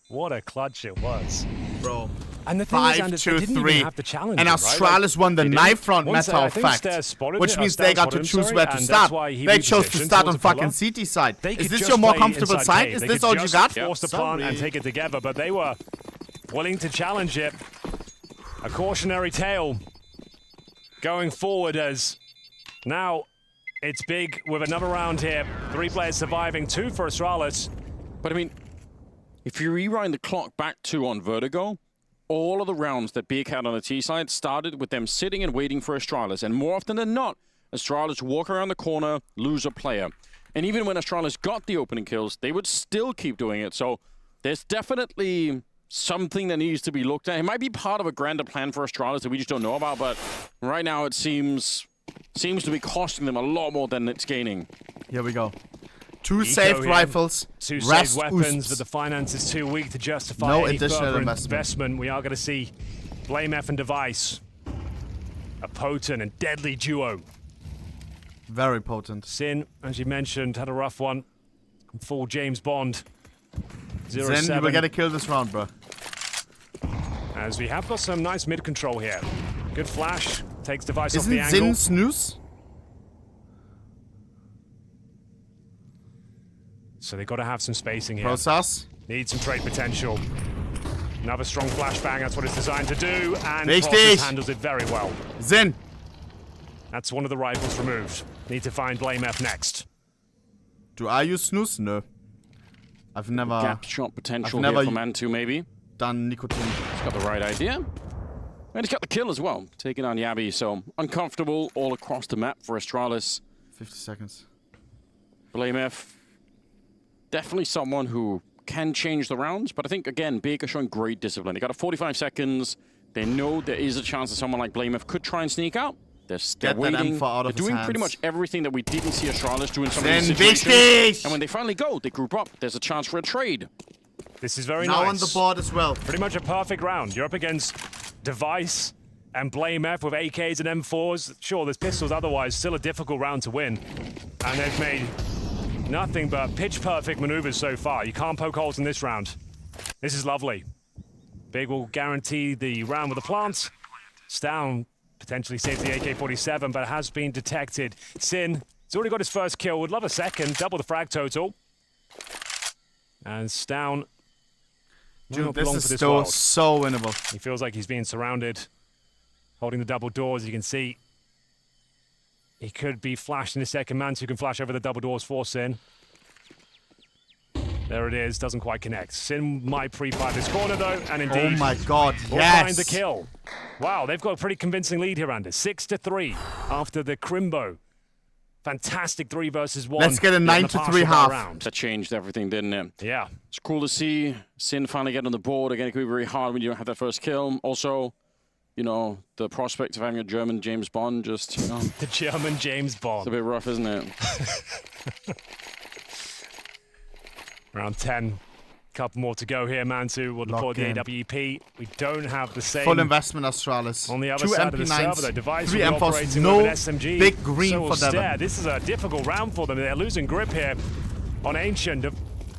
What a clutch it was.
Bro.
And the thing is, Anders, they didn't even have to challenge
and
him,
Astralis won the knife round, matter of fact. Which means they got to choose where to start. They chose to start on fucking CT side. Is this your more comfortable side? Is this all you got?
Force the plant and take it together, but they were willing to challenge it. A cautionary tale going forward as now it's Big with another round here. 3 players surviving, 2 for Astralis.
But I mean, if you rewind the clock back to on Vertigo, all of the rounds that Big had on the T side started with them sitting and waiting for Astralis. And more often than not, Astralis walk around the corner, lose a player. And even when Astralis got the opening kills, they would still keep doing it. So there's definitely something that needs to be looked at. It might be part of a grander plan for Astralis that we just don't know about, but right now it seems to be costing them a lot more than it's gaining.
Here we go. 2 saved rifles,
2 saved weapons, but the finance is too weak to justify any
additional
further
investment.
We are going to see Blame F and Device. A potent and deadly duo.
Very potent.
Sin, as you mentioned, had a rough one. Full James Bond. 0-7.
Sin, you will get a kill this round, bro.
As we have got some nice mid control here. Good flash. Takes Device off the
Isn't
angle.
Sin snooze?
So they've got to have some spacing here.
Process.
Need some trade potential. Another strong flashbang, that's what it's designed to do. And
Richtig.
Process handles it very well.
Sin.
That's one of the rifles removed. Need to find Blame F next.
Do I use snooze? No. I've never...
Gap shot potential here for Man 2 maybe.
Done nicotine.
He's got the right idea. And he's got the kill as well. Taking on Yabi, so uncomfortable all across the map for Astralis.
50 seconds.
Blame F. Definitely someone who can change the rounds, but I think, again, Big are showing great discipline. They got a 45 seconds. They know there is a chance that someone like Blame F could try and sneak out. They're waiting. They're doing pretty much everything that we didn't see Astralis do in some of these situations. And when they finally go, they group up. There's a chance for a trade.
This is very
now
nice.
on the board as well.
Pretty much a perfect round. You're up against Device and Blame F with AKs and M4s. Sure, there's pistols otherwise. Still a difficult round to win. And they've made nothing but pitch-perfect maneuvers so far. You can't poke holes in this round. This is lovely. Big will guarantee the round with the plants. It's down Potentially saves the AK-47, but has been detected. Sin, he's already got his first kill. Would love a second. Double the frag total. And Stown.
Dude, this is still so winnable.
He feels like he's being surrounded. Holding the double doors, you can see. He could be flashed in a second. Mantu can flash over the double doors for Sin. There it is, doesn't quite connect. Sin might pre-fire this corner though, and indeed.
Oh my god,
will
yes!
find the kill. Wow, they've got a pretty convincing lead here, Anders. 6-3 after the Crimbo. Fantastic 3 versus 1.
Let's get a 9-3 half.
Round. That changed everything, didn't it?
Yeah.
It's cool to see Sin finally get on the board. Again, it can be very hard when you don't have that first kill. Also, you know, the prospect of having a German James Bond just, you know.
The German James Bond.
It's a bit rough, isn't it?
Round 10. Couple more to go here. Mantu will deploy the AWP. We don't have the same.
Full investment, Astralis.
On the other
2
side of the
MP9s,
server, the device
3
will be
M4s,
operating
no
with an SMG.
big green
so
for Devon.
This is a difficult round for them. They're losing grip here on Ancient.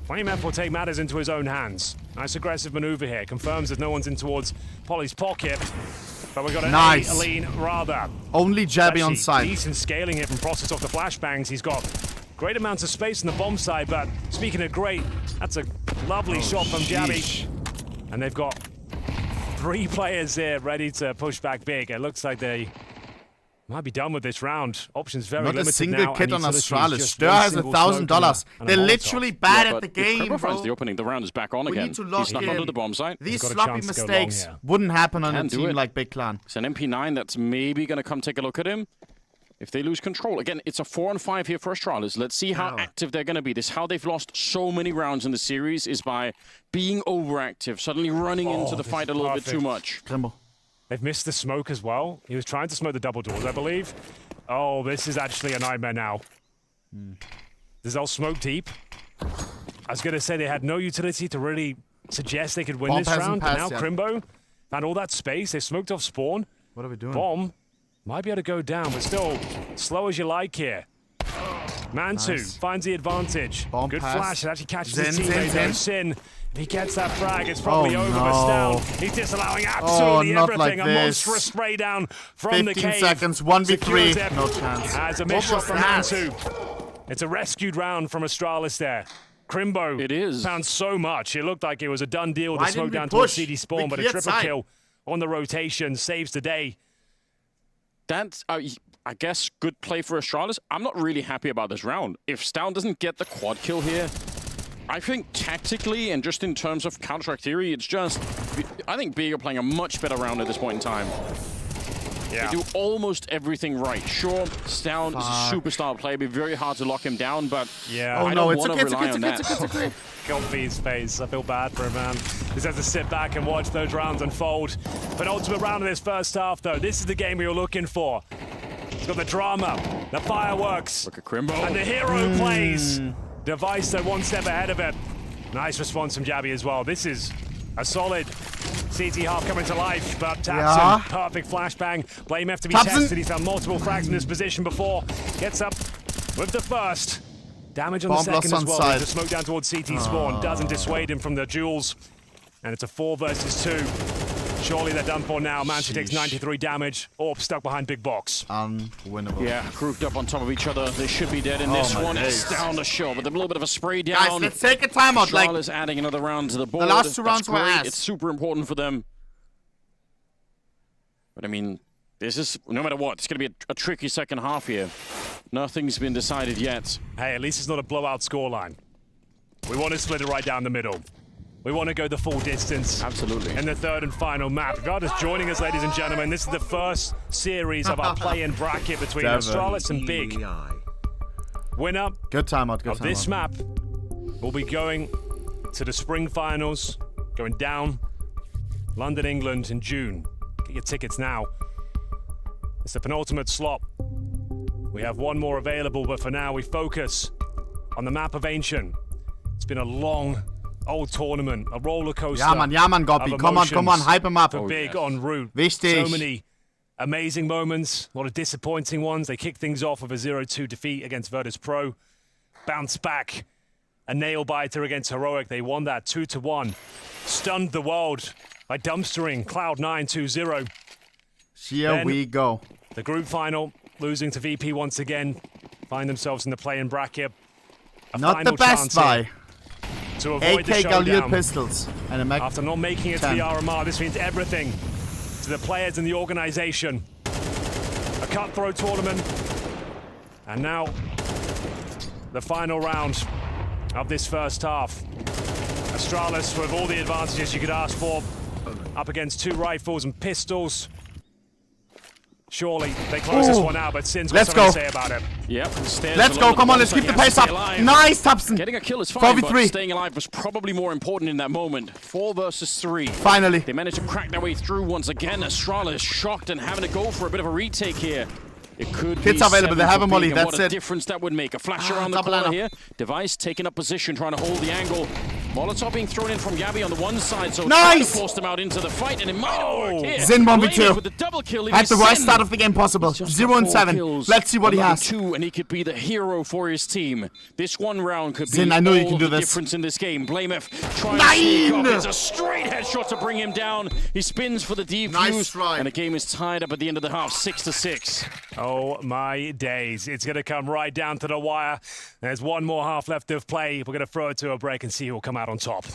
FlameF will take matters into his own hands. Nice aggressive maneuver here. Confirms that no one's in towards Polly's pocket. But we've got an lean rather.
Only Jabby on side.
Decent scaling here from Process off the flashbangs. He's got great amounts of space on the bomb side, but speaking of great, that's a lovely shot from Jabby. And they've got 3 players here ready to push back big. It looks like they might be done with this round. Options very limited now.
Not a single kit on Astralis. Stir has $1,000. They're literally bad at the game, bro.
The opening, the round is back on again.
We need to lock in.
Under the bomb site.
These sloppy mistakes wouldn't happen on a team like Big Clan.
It's an MP9 that's maybe going to come take a look at him. If they lose control. Again, it's a 4-on-5 here for Astralis. Let's see how active they're going to be. This how they've lost so many rounds in the series is by being overactive, suddenly running into the fight a little bit too much.
They've missed the smoke as well. He was trying to smoke the double doors, I believe. Oh, this is actually a nightmare now. Does all smoke deep? I was going to say they had no utility to really suggest they could win this round, but now Crimbo found all that space. They smoked off spawn.
What are we doing?
Bomb might be able to go down, but still slow as you like here. Mantu finds the advantage.
Bomb
Good
pass.
flash. It actually catches his teammate. Sin. If he gets that frag, it's probably over. But Stown, he's disallowing absolutely everything.
Like
a monstrous spray down from the cave.
15 seconds, 1v3, no chance.
Has a miss shot from Mantu. It's a rescued round from Astralis there. Crimbo found so much. It looked like it was a done deal with the smoke down towards CD spawn, but a triple kill on the rotation saves the day.
That's, I guess, good play for Astralis. I'm not really happy about this round. If Stown doesn't get the quad kill here, I think tactically and just in terms of Counter-Strike theory, it's just, I think Big are playing a much better round at this point in time.
Yeah.
They do almost everything right. Sure, Stown is a superstar player. It'd be very hard to lock him down, but
yeah.
I don't want to rely on that.
Comfy's face. I feel bad for him, man. He has to sit back and watch those rounds unfold. Penultimate round of this first half, though. This is the game we were looking for. It's got the drama, the fireworks,
look at Crimbo,
and the hero plays. Device, though, one step ahead of it. Nice response from Jabby as well. This is a solid CT half coming to life, but Tapson, perfect flashbang. Blame have to be tested. He's found multiple frags in this position before. Gets up with the first. Damage on the second as well. The smoke down towards CT spawn doesn't dissuade him from the duels. And it's a 4 versus 2. Surely they're done for now. Mantu takes 93 damage. Orp stuck behind big box.
Unwinnable.
Yeah, grouped up on top of each other. They should be dead in this one. It's down the shore, but a little bit of a spray down.
Guys, let's take a timeout.
Like, is adding another round to the board.
The last 2 rounds were ass.
It's super important for them. But I mean, this is, no matter what, it's going to be a tricky second half here. Nothing's been decided yet.
Hey, at least it's not a blowout scoreline. We want to split it right down the middle. We want to go the full distance.
Absolutely.
In the third and final map. If you're just joining us, ladies and gentlemen, this is the first series of our play-in bracket between Astralis and Big. Winner of this map will be going to the spring finals, going down London, England in June. Get your tickets now. It's the penultimate slot. We have one more available, but for now we focus on the map of Ancient. It's been a long, old tournament, a roller coaster.
Ja, man, Gobby. Come on, hype him up.
For Big en route.
Wichtig.
So many amazing moments, a lot of disappointing ones. They kicked things off with a 0-2 defeat against Virtus Pro. Bounced back, a nail-biter against Heroic. They won that 2-1. Stunned the world by dumpstering Cloud9 2-0.
Here
Then
we go.
The group final, losing to VP once again, find themselves in the play-in bracket.
Not the best buy.
To avoid the
AK Galil
showdown.
pistols and a Mac.
After not making it
10.
to the RMR, this means everything to the players and the organization. A cutthroat tournament. And now, the final round of this first half. Astralis with all the advantages you could ask for, up against 2 rifles and pistols. Surely they close this one out, but Sin's got something to say about it.
Yep.
Let's go, come on, let's keep the pace up. Nice, topzz.
Getting a kill is fine,
4v3.
but staying alive was probably more important in that moment. 4 versus 3.
Finally.
They managed to crack their way through once again. Astralis shocked and having to go for a bit of a retake here. It could
Kits
be
available, they have a molly, that's
what a
it.
difference that would make. A flash around the corner here. Device taking up position, trying to hold the angle. Molotov being thrown in from Gabby on the one side, so
nice!
forced him out into the fight, and it might have worked here.
Zin 1v2.
With the double kill,
Had the worst start of the game possible. 0 and 7.
Kills.
Let's see what he has.
2, and he could be the hero for his team. This one round could
Zin,
be
I know you
all
can do
the
this.
difference in this game. Blamef trying to sneak up. It's a straight headshot to bring him down. He spins for the defuse,
Nice try.
and the game is tied up at the end of the half, 6-6.
Oh my days. It's going to come right down to the wire. There's one more half left of play. We're going to throw it to a break and see who will come out on top.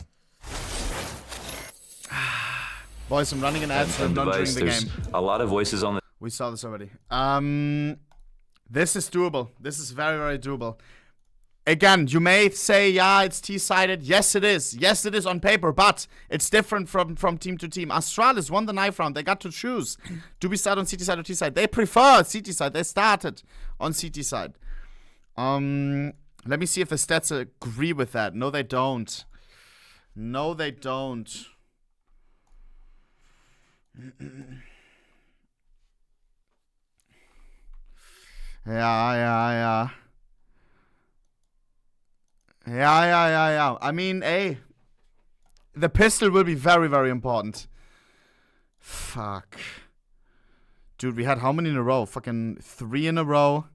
Boys, I'm running an ad for not during the game.
A lot of voices on the...
We saw this already. This is doable. This is very, very doable. Again, you may say, yeah, it's T-sided. Yes, it is. Yes, it is on paper, but it's different from team to team. Astralis won the knife round. They got to choose. Do we start on CT side or T side? They prefer CT side. They started on CT side. Let me see if the stats agree with that. No, they don't. No, they don't. Yeah. I mean, hey, the pistol will be very, very important. Fuck. Dude, we had how many in a row? Fucking 3 in a row.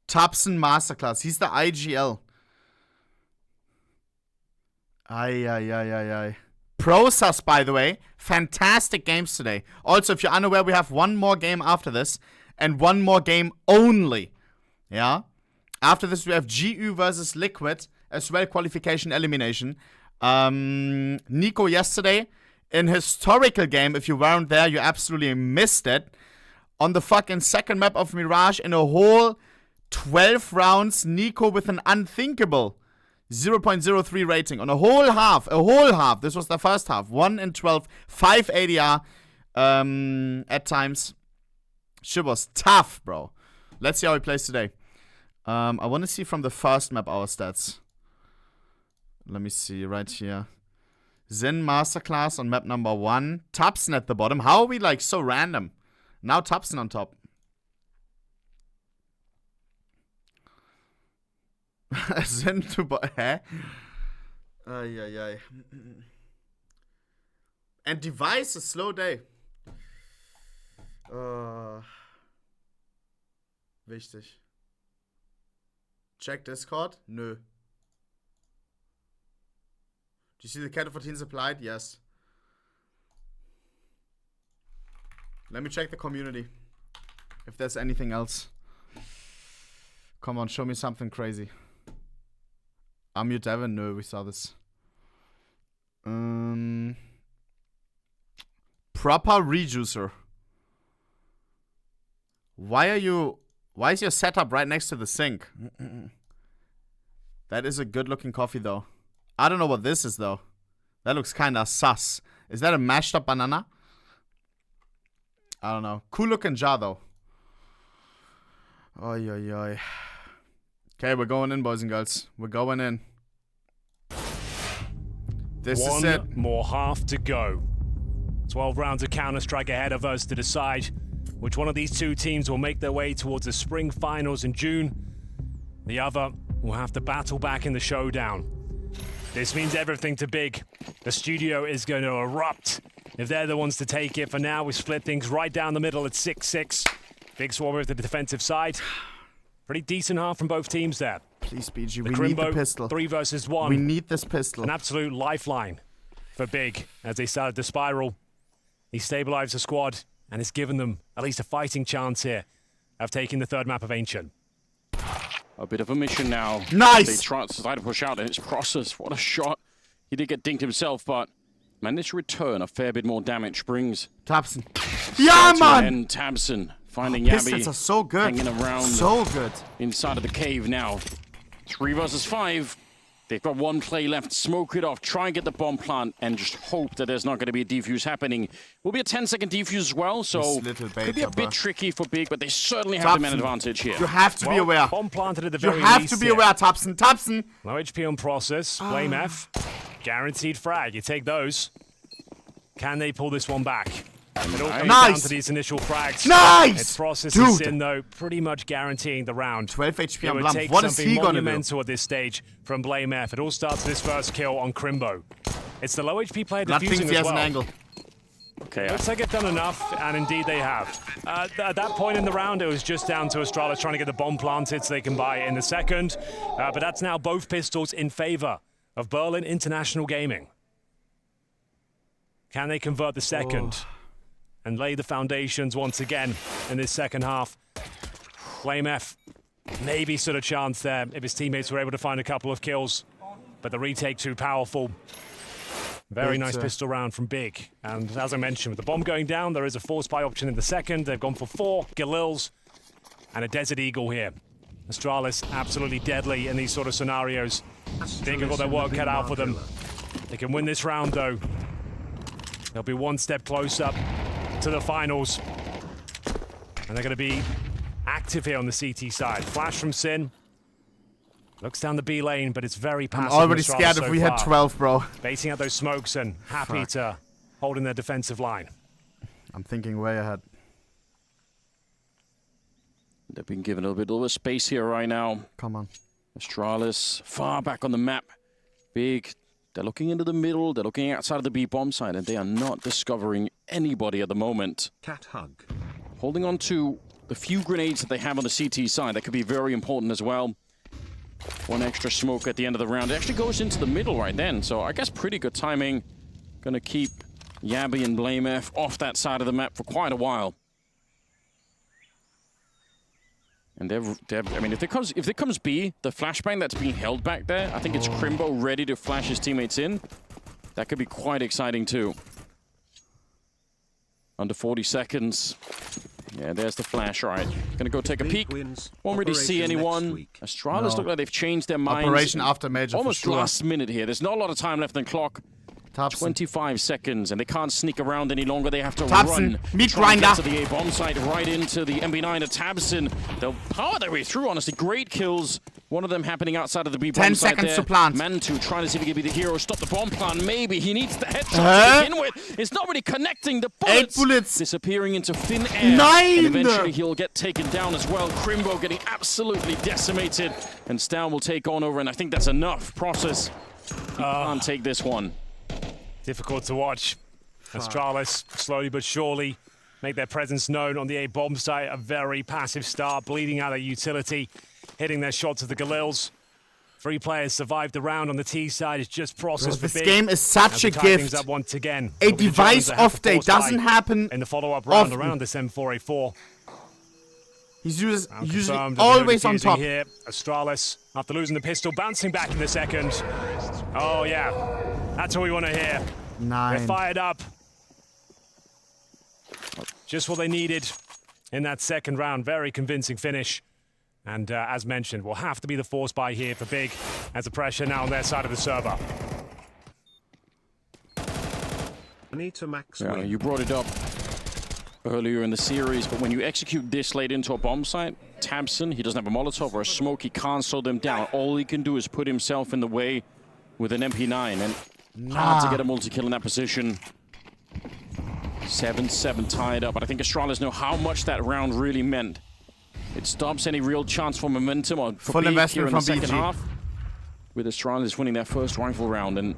topzz Masterclass. He's the IGL. Ay. Process, by the way. Fantastic games today. Also, if you're unaware, we have one more game after this. And one more game only. Yeah? After this, we have GU versus Liquid. As well, qualification elimination. niko yesterday. In historical game, if you weren't there, you absolutely missed it. On the fucking second map of Mirage, in a whole 12 rounds, niko with an unthinkable 0.03 rating on a whole half. This was the first half. 1 in 12, 5 ADR at times. Shit was tough, bro. Let's see how he plays today. I want to see from the first map our stats. Let me see right here. Zen Masterclass on map number 1. topzz at the bottom. How are we like so random? Now topzz on top. Zen to hä? Ay. And device a slow day. Wichtig. Check Discord? Nö. Do you see the cat 14 supplied? Yes. Let me check the community. If there's anything else. Come on, show me something crazy. Unmute Devin? No, we saw this. Proper rejuicer. Why is your setup right next to the sink? That is a good looking coffee though. I don't know what this is though. That looks kinda sus. Is that a mashed up banana? I don't know. Cool looking jar though. Oi. Okay, we're going in, boys and girls. We're going in. This is it.
One more half to go. 12 rounds of Counter-Strike ahead of us to decide which one of these two teams will make their way towards the spring finals in June. The other will have to battle back in the showdown. This means everything to Big. The studio is going to erupt if they're the ones to take it. For now, we split things right down the middle at 6-6. Big Swabber at the defensive side. Pretty decent half from both teams there.
Please, BG,
The
we need the
Crimbo,
pistol.
3 versus 1.
We need this pistol.
An absolute lifeline for Big as they started to spiral. He stabilized the squad and has given them at least a fighting chance here of taking the 3rd map of Ancient.
A bit of a mission now.
Nice!
They try to push out, and it's Process. What a shot. He did get dinked himself, but managed to return a fair bit more damage. Brings
twistzz. Yeah, man!
And twistzz finding
Pistons
Yabby
are so good.
hanging around
So good.
inside of the cave now. 3 versus 5. They've got 1 play left. Smoke it off. Try and get the bomb plant and just hope that there's not going to be a defuse happening. Will be a 10-second defuse as well, so could be a bit tricky for Big, but they certainly have the man advantage here.
You have to be aware.
Bomb planted at the very
You have
least
to be
here.
aware, twistzz.
Low HP on Process. Blame F. Guaranteed frag. You take those. Can they pull this one back? It all comes down to these initial frags.
Nice!
It's Process
Dude.
and Sin, though, pretty much guaranteeing the round.
12 HP
It
on
would
Blam.
take
What is
something
he gonna do?
monumental at this stage from Blame F. It all starts with this first kill on Crimbo. It's the low HP player
Blood thinks
defusing
he
as
has
well.
an angle.
Okay.
Looks like they've done enough, and indeed they have. At that point in the round, it was just down to Astralis trying to get the bomb planted so they can buy it in the second. But that's now both pistols in favor of Berlin International Gaming. Can they convert the second and lay the foundations once again in this second half? Blame F maybe stood a chance there if his teammates were able to find a couple of kills, but the retake too powerful. Very nice pistol round from Big. And as I mentioned, with the bomb going down, there is a force buy option in the second. They've gone for 4 Galils and a Desert Eagle here. Astralis absolutely deadly in these sort of scenarios. Big have got their work cut out for them. They can win this round though. They'll be 1 step closer to the finals. And they're going to be active here on the CT side. Flash from Sin. Looks down the B lane, but it's very passive.
I'm already scared if we had 12, bro.
Baiting out those smokes and happy to hold in their defensive line.
I'm thinking way ahead.
They've been given a little bit of space here right now.
Come on.
Astralis far back on the map. Big. They're looking into the middle. They're looking outside of the B bomb side, and they are not discovering anybody at the moment.
Cat hug.
Holding on to the few grenades that they have on the CT side. That could be very important as well. 1 extra smoke at the end of the round. It actually goes into the middle right then, so I guess pretty good timing. Gonna keep Yabby and Blame F off that side of the map for quite a while. And I mean, if there comes B, the flashbang that's being held back there, I think it's Crimbo ready to flash his teammates in. That could be quite exciting too. Under 40 seconds. Yeah, there's the flash. All right, gonna go take a peek. Won't really see anyone. Astralis look like they've changed their minds.
Operation after major
almost
for sure.
last minute here. There's not a lot of time left on clock. 25 seconds, and they can't sneak around any longer. They have to run.
Meat
Try and
grinder.
get to the A bomb site, right into the MB9 of twistzz. They'll power their way through. Honestly, great kills. One of them happening outside of the B bomb
10
site
seconds
there.
to plant.
Mantu trying to see if he can be the hero. Stop the bomb plant. Maybe he needs the headshot to begin with. It's not really connecting. The bullets,
8 bullets.
Disappearing into thin air.
9.
And eventually he'll get taken down as well. Crimbo getting absolutely decimated. And Stow will take on over, and I think that's enough. Process. He can't take this one.
Difficult to watch. Astralis slowly but surely make their presence known on the A bomb site. A very passive start, bleeding out their utility, hitting their shots at the Galils. 3 players survived the round on the T side. It's just Process for
This
Big.
game is such a
As we tie things
gift.
up once again.
A device off day doesn't happen
in the follow-up round
often.
around this M4A4.
He's usually
Confirmed
always
that
on
they're
top.
Here. Astralis, after losing the pistol, bouncing back in the second. Oh yeah, that's what we want to hear.
9.
They're fired up. Just what they needed in that second round. Very convincing finish. And as mentioned, will have to be the force buy here for Big as the pressure now on their side of the server.
Max
Yeah, you brought it up earlier in the series, but when you execute this late into a bomb site, twistzz, he doesn't have a Molotov or a smoke, he can't slow them down. All he can do is put himself in the way with an MP9, and hard to get a multi-kill in that position. 7-7 tied up, but I think Astralis know how much that round really meant. It stops any real chance for momentum or for
Full
Big
investment
here in the
from
second
BG.
half. With Astralis winning their first rifle round, and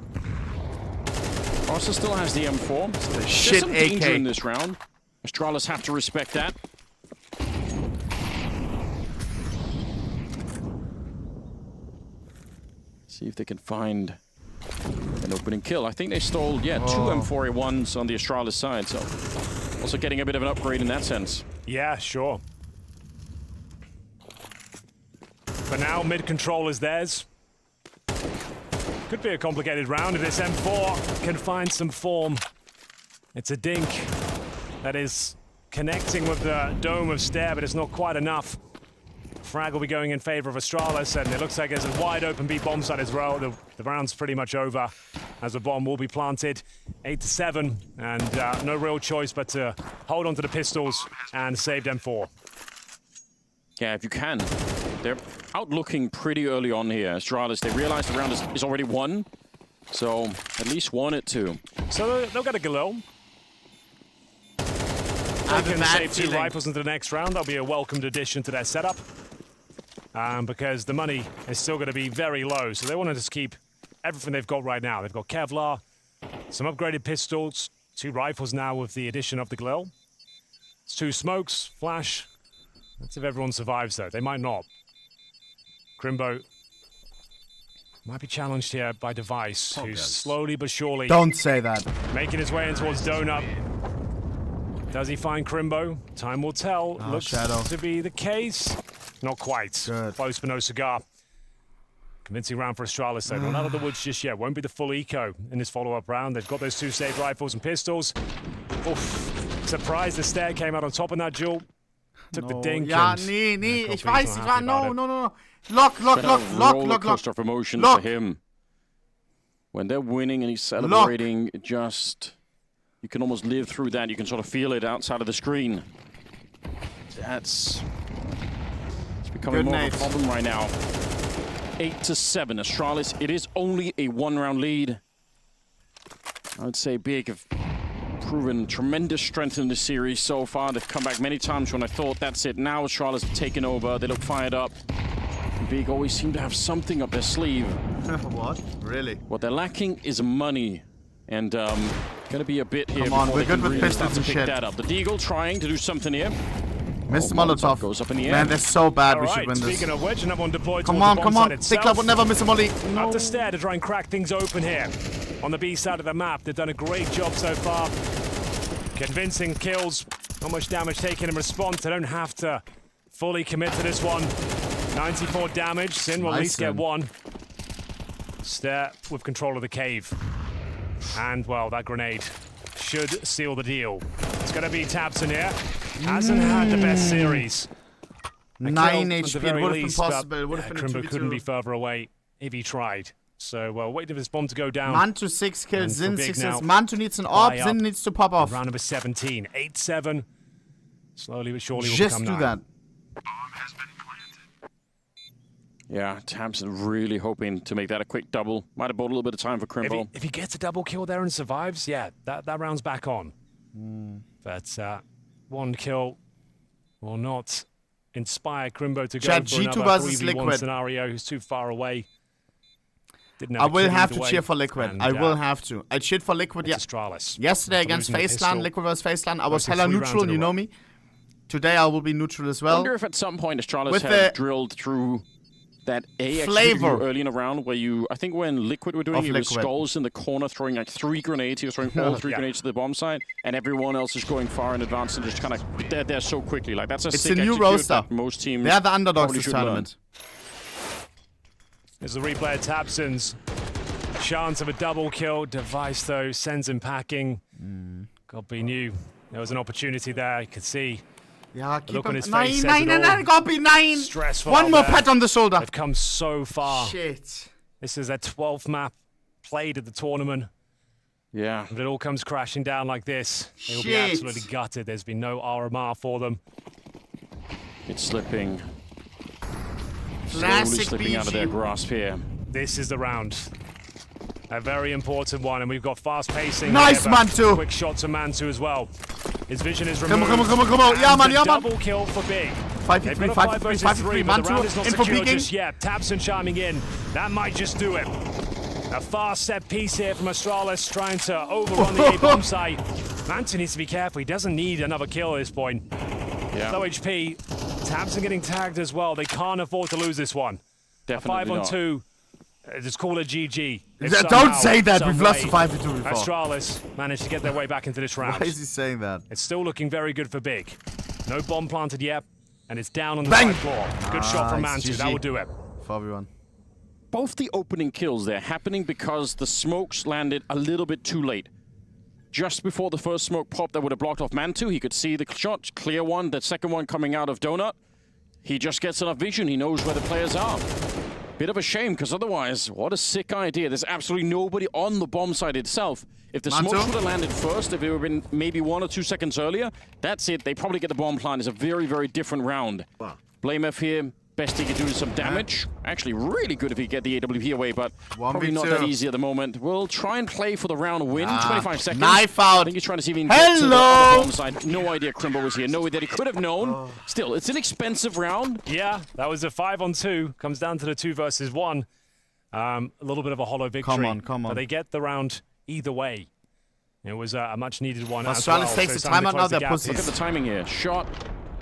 Process still has the M4. So there's
Shit
some
AK.
danger in this round. Astralis have to respect that. See if they can find an opening kill. I think they stole, yeah, 2 M4A1s on the Astralis side, so also getting a bit of an upgrade in that sense.
Yeah, sure. For now, mid control is theirs. Could be a complicated round if this M4 can find some form. It's a dink that is connecting with the dome of stair, but it's not quite enough. Frag will be going in favor of Astralis, and it looks like there's a wide open B bomb site as well. The round's pretty much over as the bomb will be planted. 8-7, and no real choice but to hold on to the pistols and save M4.
Yeah, if you can. They're out looking pretty early on here. Astralis, they realize the round is already won, so at least won it too.
So they'll get a Galil. They can save 2 rifles into the next round. That'll be a welcomed addition to their setup. Because the money is still going to be very low, so they want to just keep everything they've got right now. They've got Kevlar, some upgraded pistols, 2 rifles now with the addition of the Galil. It's 2 smokes, flash. That's if everyone survives, though. They might not. Crimbo might be challenged here by Device, who's slowly but surely...
Don't say that.
...making his way in towards Donut. Does he find Crimbo? Time will tell. Looks to be the case. Not quite. Good. Close but no cigar. Convincing round for Astralis, though. Not out of the woods just yet. Won't be the full eco in this follow-up round. They've got those 2 saved rifles and pistols. Oof. Surprised the stair came out on top in that duel. Took the dink.
Ja, nee. Ich weiß. No. Lock.
Roller coaster of emotions for him. When they're winning and he's celebrating, it just... You can almost live through that. You can sort of feel it outside of the screen. It's becoming more of a problem right now. 8-7, Astralis. It is only a 1-round lead. I would say Big have proven tremendous strength in this series so far. They've come back many times when I thought that's it. Now Astralis have taken over. They look fired up. Big always seem to have something up their sleeve.
What? Really?
What they're lacking is money. And gonna be a bit here.
Come on, we're good with pistols and shit.
That up. The Deagle trying to do something here.
Mr. Molotov
goes up in the air.
Man, they're so bad. We should win this.
Speaking of which, another one deployed
come on. Big Club would never miss a molly. No.
Up the stair to try and crack things open here. On the B side of the map, they've done a great job so far. Convincing kills. Not much damage taken in response. They don't have to fully commit to this one. 94 damage. Sin will at least get 1. Stair with control of the cave. And, well, that grenade should seal the deal. It's going to be twistzz here. Hasn't had the best series.
9 HP, it would have been possible. Would have been
Crimbo couldn't be further away if he tried. So, well, waiting for this bomb to go down.
Mantu 6 kills, Zin 6 kills. Mantu needs an AWP, Zin needs to pop off.
Round number 17, 8-7. Slowly but surely will
just
become
do that.
Yeah, twistzz really hoping to make that a quick double. Might have bought a little bit of time for Crimbo.
If he gets a double kill there and survives, yeah, that round's back on. But 1 kill will not inspire Crimbo to go for another 3v1 scenario. Who's too far away.
I will have to cheer for Liquid. I will have to. I cheered for Liquid yesterday against FaZe Clan, Liquid vs FaZe Clan. I was hella neutral, you know me. Today I will be neutral as well.
I wonder if at some point Astralis have drilled through that flavor early in a round where I think when Liquid were doing it, was Skulls in the corner throwing like 3 grenades. He was throwing all 3 grenades to the bomb site, and everyone else is going far in advance and just kind of dead there so quickly. Like that's a sick
new roster.
Most teams
they're the underdogs this tournament.
There's the replay of twistzz. Chance of a double kill. Device though sends him packing. Godby knew there was an opportunity there. You could see.
Yeah, keep
look on his
face.
face.
9, Godby 9.
Stressful.
1 more pat on the shoulder.
They've come so far.
Shit.
This is their 12th map played at the tournament.
Yeah.
If it all comes crashing down like this, they will be absolutely gutted. There's been no RMR for them.
It's slipping. Slowly slipping out of their grasp here.
This is the round. A very important one, and we've got fast pacing.
Nice, Mantu.
Quick shot to Mantu as well. His vision is removed.
Come on. Yeah, man.
Double kill for Big.
5v3, 5v3.
Mantu in for peeking. Yeah, twistzz chiming in. That might just do it. A fast set piece here from Astralis, trying to overrun the A-bomb site. Mantu needs to be careful. He doesn't need another kill at this point.
Yeah.
Low HP. twistzz getting tagged as well. They can't afford to lose this one.
Definitely
a 5-on-2 Just call it GG.
Don't say that. We've lost the 5v2 before.
Astralis managed to get their way back into this round.
Why is he saying that?
It's still looking very good for Big. No bomb planted yet, and it's down on the
Bang!
side floor. Good shot from Mantu. That will do it.
4v1.
Both the opening kills there happening because the smokes landed a little bit too late. Just before the first smoke popped that would have blocked off Mantu, he could see the shot, clear one. The second one coming out of Donut. He just gets enough vision. He knows where the players are. Bit of a shame, because otherwise, what a sick idea. There's absolutely nobody on the bomb site itself. If the smokes would have landed first, if it would have been maybe 1 or 2 seconds earlier, that's it. They probably get the bomb plant. It's a very, very different round.
Wow.
Blame here. Best he could do is some damage. Actually, really good if he get the AWP away, but probably not that easy at the moment. We'll try and play for the round win. 25 seconds.
Knife out.
I think he's trying to see if he can get to the other bomb side. No idea Crimbo was here. No way that he could have known. Still, it's an expensive round.
Yeah, that was a 5-on-2. Comes down to the 2 versus 1. A little bit of a hollow victory.
Come on.
But they get the round either way. It was a much-needed one as
Astralis
well.
takes the time out now. They're pussies.
Look at the timing here. Shot.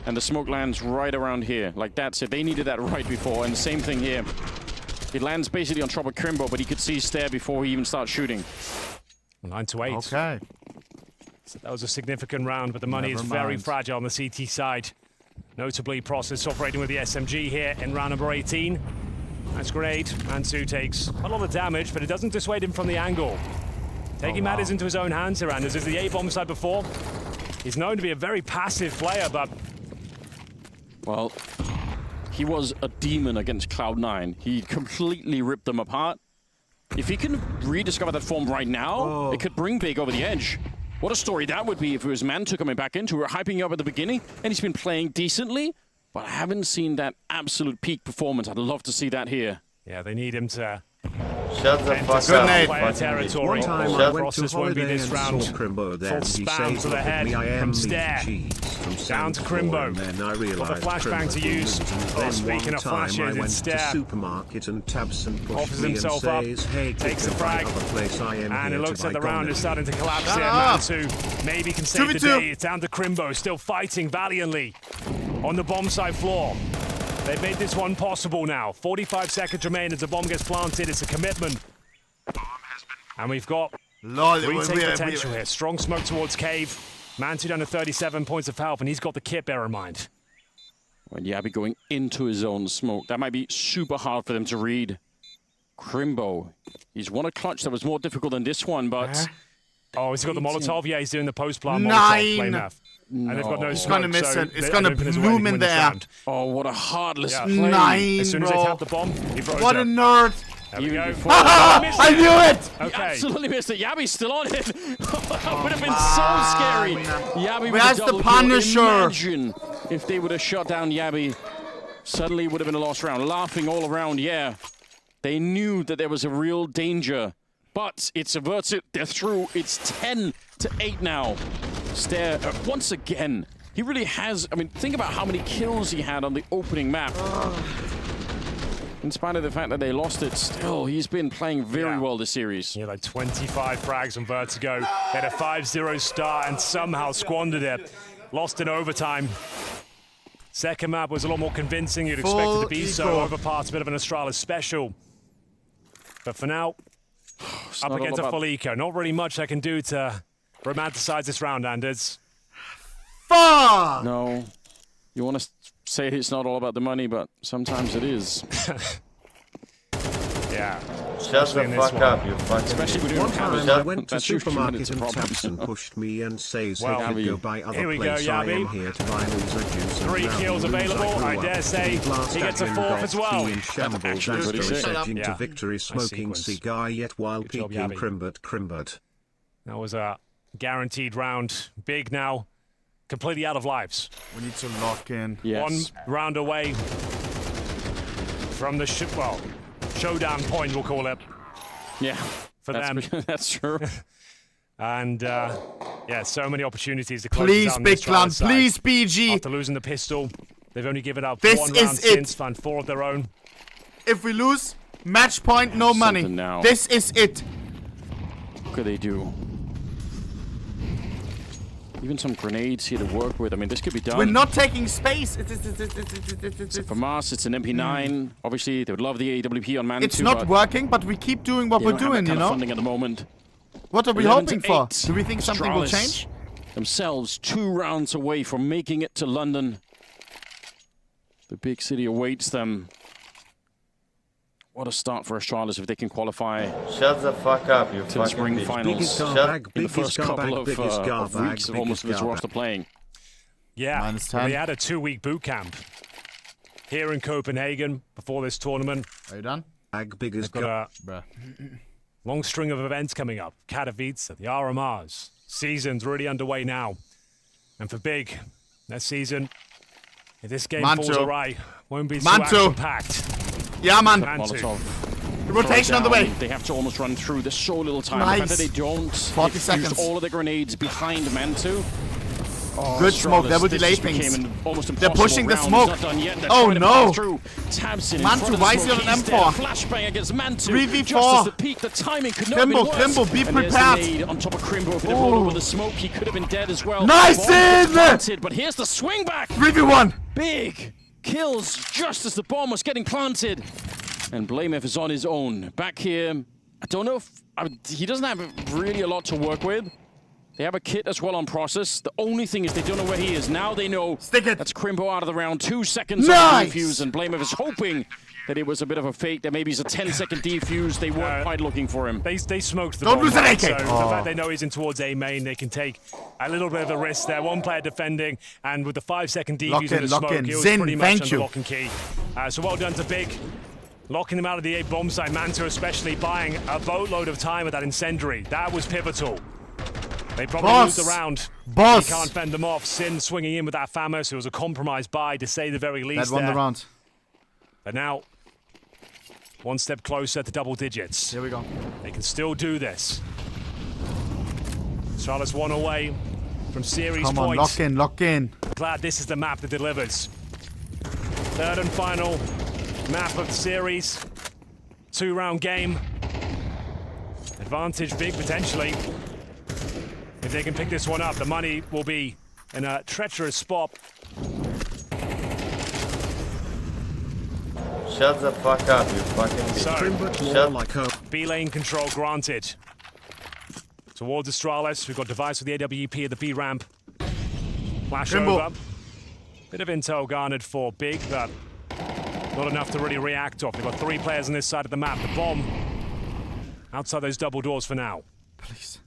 And the smoke lands right around here. Like that's it. They needed that right before. And the same thing here. It lands basically on top of Crimbo, but he could see Stare before he even starts shooting.
9-8.
Okay.
So that was a significant round, but the money is very fragile on the CT side. Notably, Process operating with the SMG here in round number 18. That's great. Mansu takes a lot of damage, but it doesn't dissuade him from the angle. Taking matters into his own hands here, Anders. As the A-bomb side before, he's known to be a very passive player, but...
Well, he was a demon against Cloud9. He completely ripped them apart. If he can rediscover that form right now, it could bring Big over the edge. What a story that would be if it was Mantu coming back into. We were hyping up at the beginning, and he's been playing decently, but I haven't seen that absolute peak performance. I'd love to see that here.
Yeah, they need him to...
Shut the fuck up.
Player territory.
One time I went to
Process won't be
holiday
this
and
round.
saw Crimbo there.
Full
He
spam
says,
to the
"Look at
head
me, I am
from
meat
Stare.
cheese," from
Down to
Sandford,
Crimbo.
and then I
Got the
realized
flashbang to
Crimbo
use.
was, and
Oh,
then
speaking
one
of
time
flashes,
I
it's
went to
Stare.
supermarket and Tabson pushed
Offers
me and
himself up,
says, "Hey,
takes the
could you buy
frag,
other place I am
and it
here
looks
to
like the
buy
round is
Gone."
starting to collapse here. Mantu maybe can save the day. It's down to Crimbo, still fighting valiantly on the bomb side floor. They've made this one possible now. 45 seconds remain as the bomb gets planted. It's a commitment. And we've got retake potential here. Strong smoke towards Cave. Mantu down to 37 points of health, and he's got the kit, bear in mind.
When Yabi going into his own smoke, that might be super hard for them to read. Crimbo, he's won a clutch that was more difficult than this one, but...
Oh, he's got the Molotov? Yeah, he's doing the post-plant
9.
Molotov. And they've got no
He's
smoke,
gonna miss
so
it. It's gonna
there's a way
bloom
they can
in
win this
there.
round.
Oh, what a heartless play.
9,
As soon as they tap the bomb, he throws
What
it.
a nerd.
There we go.
I knew it!
He
Okay.
absolutely missed it. Yabi's still on it. That would have been so scary. Yabi with
Where's
a
the
double
Punisher?
kill. Imagine if they would have shot down Yabi. Suddenly it would have been a lost round. Laughing all around, yeah. They knew that there was a real danger. But it subverts it. They're through. It's 10-8 now. Stare once again. He really has. I mean, think about how many kills he had on the opening map. In spite of the fact that they lost it, still, he's been playing very well this series.
Yeah, like 25 frags on Vertigo. They had a 5-0 start and somehow squandered it. Lost in overtime. Second map was a lot more convincing. You'd expect it to be so. Overpass, a bit of an Astralis special. But for now, up against a full eco. Not really much I can do to romanticize this round, Anders.
Fuck!
No. You want to say it's not all about the money, but sometimes it is.
Yeah.
Shut the fuck up, you fucking...
Especially when
One time I went to
that's usually when
supermarket
it's a
and
problem.
Tabson pushed me and says,
Well,
"Hey, go buy other
here we
place
go,
I am
Yabi.
here to buy loser juice." And
3
now
kills
lose,
available.
grew
I
up.
dare say
Last
he gets a
admin
4th
got
as well.
tea in shambles
actually
as
pretty
they
sick.
edged into
Yeah.
victory,
Nice
smoking
sequence.
cigar yet while
Good job,
peeking
Yabi.
crimbert.
That was a guaranteed round. Big now, completely out of lives.
We need to lock in.
Yes.
One round away from the showdown point, we'll call it.
Yeah.
For them.
That's true.
And yeah, so many opportunities to close
Please,
out on
Big
this
Clan.
Astralis side.
Please, BG.
After losing the pistol, they've only given up
This
one
is
round
it.
since, found 4 of their own.
If we lose, match point, no money.
Now.
This is it.
What could they do? Even some grenades here to work with. I mean, this could be done.
We're not taking space.
So for Mars, it's an MP9. Obviously, they would love the AWP on man.
It's not working, but we keep doing what we're doing, you know?
Funding at the moment.
What are we hoping for? Do we think something will change?
Themselves 2 rounds away from making it to London. The big city awaits them. What a start for Astralis if they can qualify.
Shut the fuck up, you
to the spring finals. In the first couple of weeks of almost this roster playing.
Yeah, they had a 2-week boot camp here in Copenhagen before this tournament.
Are you done?
They've got a long string of events coming up. Katowice, the RMRs. Season's really underway now. And for Big, that season, if this game falls awry, won't be so action-packed.
Yeah, man.
The
rotation on the way.
They have to almost run through. There's so little time.
Nice.
The fact that they don't
40 seconds.
use all of the grenades behind Mantu.
Good smoke. They will delay things. They're pushing the smoke. Oh no! Mantu, why is he on an M4?
Flashbang against Mantu.
3v4.
The peak, the timing could not have been worse.
Krimbo, be prepared.
On top of Krimbo, if it rolled over the smoke, he could have been dead as well.
Nice in!
But here's the swing back.
3v1.
Big kills just as the bomb was getting planted. And Blamef is on his own. Back here, I don't know if... he doesn't have really a lot to work with. They have a kit as well on process. The only thing is they don't know where he is. Now they know.
Stick it.
That's Krimbo out of the round. 2 seconds on defuse. And Blamef is hoping that it was a bit of a fake. That maybe it's a 10-second defuse. They weren't quite looking for him.
They smoked the
Don't
bomb.
lose an AK.
So the fact they know he's in towards A main, they can take a little bit of a risk there. One player defending, and with the 5-second defuse in the smoke, it was pretty much under lock and key. So well done to Big. Locking them out of the A bomb site. Manta especially buying a boatload of time with that incendiary. That was pivotal. They probably lose the round. He can't fend them off. Sin swinging in with that Famous. It was a compromised buy, to say the very least.
That won the round.
But now, one step closer to double digits.
Here we go.
They can still do this. Astralis 1 away from series point.
Come on, lock in, lock in.
Glad this is the map that delivers. 3rd and final map of the series. 2-round game. Advantage Big potentially. If they can pick this one up, the money will be in a treacherous spot.
Shut the fuck up, you fucking bitch.
So, B lane control granted. Towards Astralis, we've got device with the AWP at the B ramp. Flash over. Bit of intel garnered for Big, but not enough to really react off. They've got 3 players on this side of the map. The bomb outside those double doors for now.
Please.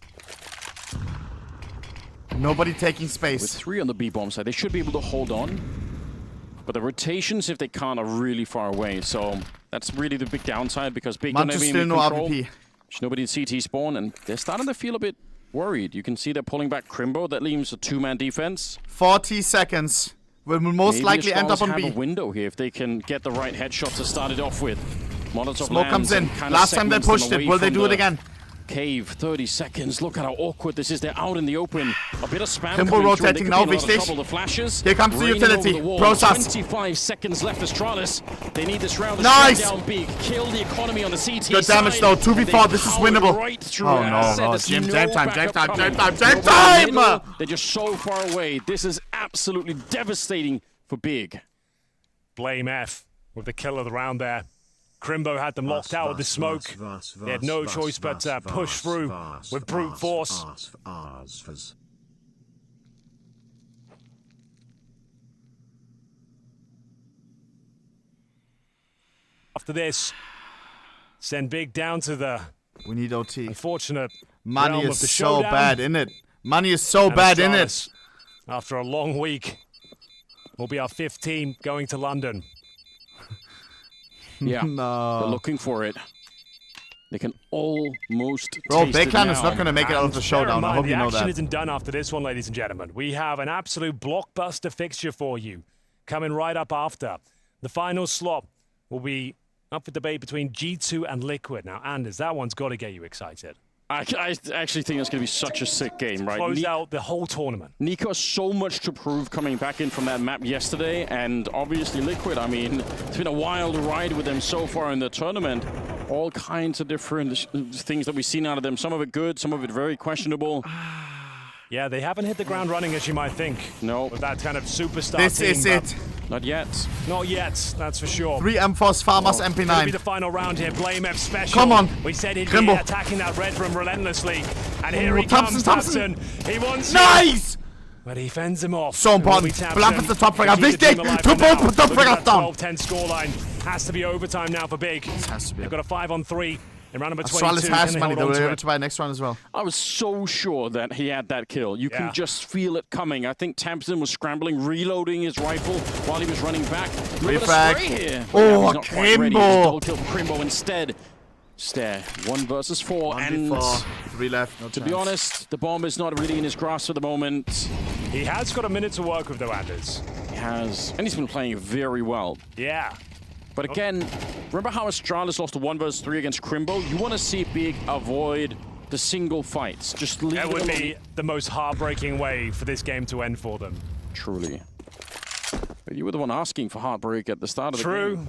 Nobody taking space.
With 3 on the B bomb side, they should be able to hold on. But the rotations, if they can't, are really far away. So that's really the big downside, because Big don't have any control. There's nobody in CT spawn, and they're starting to feel a bit worried. You can see they're pulling back Krimbo. That leaves a 2-man defense.
40 seconds. Will most likely end up on B.
Have a window here if they can get the right headshot to start it off with. Molotov
Smoke comes in. Last time they pushed it. Will they do it again?
Cave, 30 seconds. Look at how awkward this is. They're out in the open. A bit of spam.
Kimbo rotating now, big stage. Here comes the utility. Process.
25 seconds left, Astralis. They need this round to
nice.
shut down Big. Kill the economy on the CT
Good damage though. 2v4. This is winnable.
Oh
no. Jam time.
They're just so far away. This is absolutely devastating for Big.
Blamef with the kill of the round there. Krimbo had them locked out with the smoke. They had no choice but to push through with brute force. After this, send Big down to the
we need OT.
Unfortunate
money is so bad in it. Money is so bad in it.
After a long week, will be our 5th team going to London.
Yeah, they're looking for it. They can almost
Bro, Big Clan is not going to make it out of the showdown. I hope you know that.
The action isn't done after this one, ladies and gentlemen. We have an absolute blockbuster fixture for you coming right up after. The final slot will be up for debate between G2 and Liquid. Now, Anders, that one's got to get you excited.
I actually think it's going to be such a sick game, right?
Close out the whole tournament.
niko has so much to prove coming back in from that map yesterday, and obviously Liquid, I mean, it's been a wild ride with them so far in the tournament. All kinds of different things that we've seen out of them. Some of it good, some of it very questionable.
Yeah, they haven't hit the ground running as you might think.
No.
With that kind of superstar
This
team,
is it.
Not yet.
Not yet, that's for sure.
3 M4s, Farmers,
Gonna be
MP9.
the final round here. Blamef special.
Come on.
We said he'd
Grimble.
be attacking that red room relentlessly. And here he
Thompson,
comes,
Thompson.
He wants
Nice!
But he fends him off.
So important. Bluff is the top fragger. Wichtig! Top fraggers down.
12-10 scoreline. Has to be overtime now for Big.
Has to be.
They've got a 5-on-3 in round number 22.
Astralis has money. They
hold
were
on to
able
it?
to buy next round as well.
I was so sure that he had that kill. You can just feel it coming. I think Tamsin was scrambling, reloading his rifle while he was running back. Look at the spray here.
Oh,
he's not quite ready. He's
Crimbo.
double killed Crimbo instead. Stare. 1 versus 4. And
3 left. No
to be honest, the bomb is not really in his grasp at the moment.
He has got a minute to work with though, Anders.
He has. And he's been playing very well.
Yeah.
But again, remember how Astralis lost a 1 versus 3 against Crimbo? You want to see Big avoid the single fights. Just leave
That
it
would
alone.
be the most heartbreaking way for this game to end for them.
Truly. But you were the one asking for heartbreak at the start of the game.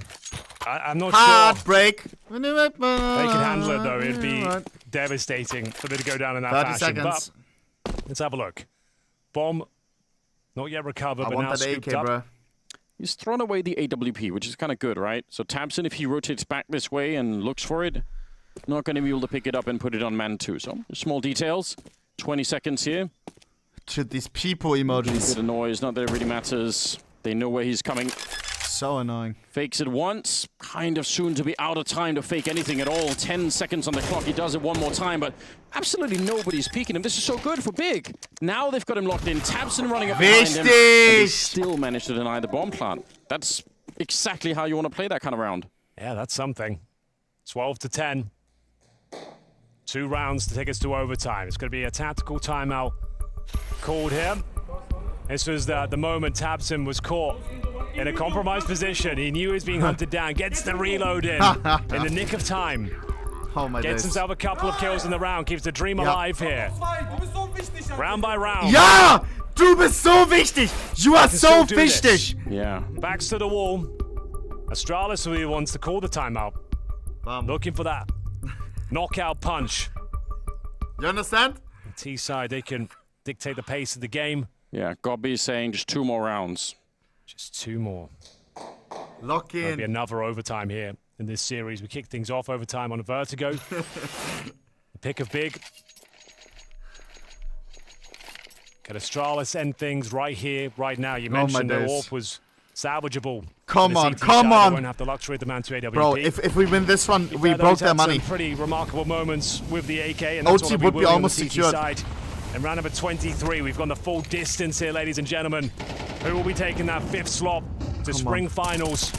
I'm not
Heartbreak.
sure they can handle it though. It'd be devastating for them to go down in that
30
fashion.
seconds.
But let's have a look. Bomb, not yet recovered,
I
but
want
now
that AK,
scooped up.
bro.
He's thrown away the AWP, which is kind of good, right? So Tamsin, if he rotates back this way and looks for it, not going to be able to pick it up and put it on man 2. So small details. 20 seconds here.
To these people emojis.
Bit of noise, not that it really matters. They know where he's coming.
So annoying.
Fakes it once, kind of soon to be out of time to fake anything at all. 10 seconds on the clock, he does it one more time, but absolutely nobody's peeking him. This is so good for Big. Now they've got him locked in. Tamsin running up behind him, and they still managed to deny the bomb plant. That's exactly how you want to play that kind of round.
Yeah, that's something. 12-10. 2 rounds to take us to overtime. It's going to be a tactical timeout called here. This was the moment Tamsin was caught in a compromised position. He knew he was being hunted down. Gets the reload in the nick of time.
Oh my
Gets
days.
himself a couple of kills in the round. Keeps the dream alive here. Round by round.
Ja! Du bist so wichtig! You are so wichtig!
Yeah.
Backs to the wall. Astralis really wants to call the timeout. Looking for that knockout punch.
You understand?
T side, they can dictate the pace of the game.
Yeah, Gobby is saying just 2 more rounds.
Just 2 more.
Lock
There'll be
in.
another overtime here in this series. We kick things off overtime on a Vertigo. The pick of Big. Can Astralis end things right here, right now? You mentioned the AWP was salvageable.
Come on,
CT
come
side.
on.
They won't have the luxury of the man to AWP.
Bro, if we win this one, we
He's
broke their
had
money.
some pretty remarkable moments with the AK, and that's
OT
what
would be
on the
almost
CT
secured.
side. In round number 23, we've gone the full distance here, ladies and gentlemen. Who will be taking that 5th slot to spring finals?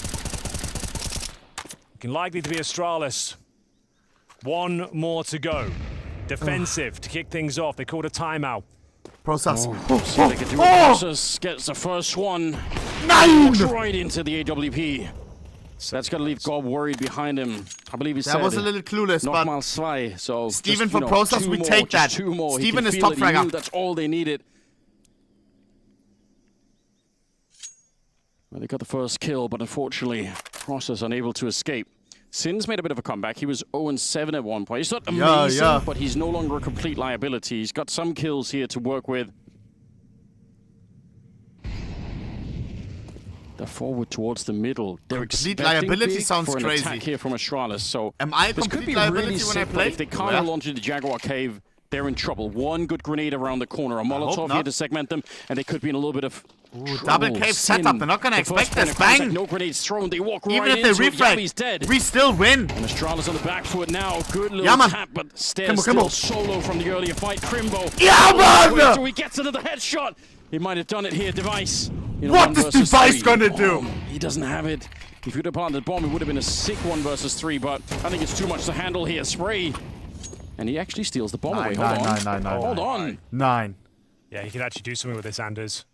Looking likely to be Astralis. 1 more to go. Defensive to kick things off. They called a timeout.
Process.
See what they can do. Process gets the first one. Right into the AWP. So that's got to leave Gob worried behind him. I believe he said.
That was a little clueless, but
Nochmal zwei. So
Steven
just,
for Process,
2
we
more,
take that.
2 more.
Steven
He
is
can
top
feel it. He
fragger.
knew that's all they needed. Well, they got the first kill, but unfortunately, Process unable to escape. Sin's made a bit of a comeback. He was 0-7 at one point. He's not amazing, but he's no longer a complete liability. He's got some kills here to work with. They're forward towards the middle. They're
Complete
expecting
liability
big
sounds
for an
crazy.
attack here from Astralis. So
am I a
this could
complete
be
liability
really
when I
simple.
play?
If they can't hold onto the Jaguar Cave, they're in trouble. 1 good grenade around the corner, a Molotov here to segment them, and they could be in a little bit of
double cave setup. They're not gonna expect this. Bang!
No grenades thrown. They walk
Even
right
if they
into it.
refrag,
Yavi's dead.
we still win.
And Astralis on the back foot now. Good little tap, but Stairs still solo from the earlier fight. Crimbo. So he gets another headshot. He might have done it here, Device. You know,
What is Device gonna do?
He doesn't have it. If you'd have planted the bomb, it would have been a sick 1 versus 3, but I think it's too much to handle here. Spray. And he actually steals the bomb away. Hold on.
9.
Yeah, he could actually do something with this, Anders.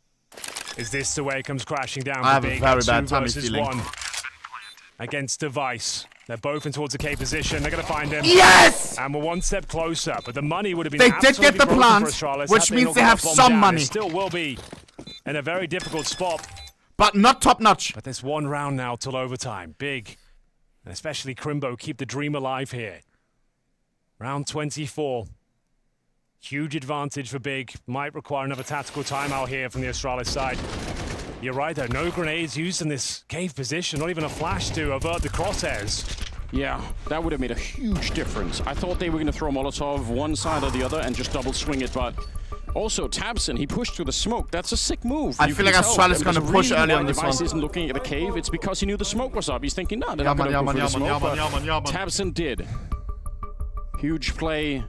Is this the way it comes crashing down?
I have a
Big?
very
2
bad tummy
versus
feeling.
1 against Device. They're both in towards the K position. They're going to find him.
Yes!
And we're 1 step closer, but the money would have been
They did get the
broken
plant,
for Astralis
which
had
means
not
they
got
have
that bomb
some
down.
money.
They still will be in a very difficult spot.
But not top notch.
But there's 1 round now till overtime. Big, and especially Crimbo, keep the dream alive here. Round 24. Huge advantage for Big. Might require another tactical timeout here from the Astralis side. You're right though, no grenades used in this cave position, not even a flash to avert the crosshairs.
Yeah, that would have made a huge difference. I thought they were going to throw Molotov one side or the other and just double swing it, but also tabseN, he pushed through the smoke. That's a sick move.
I feel like Astralis is going to push early on this one.
Device isn't looking at the cave. It's because he knew the smoke was up. He's thinking, no, they're not going to go for the smoke. tabseN did. Huge play.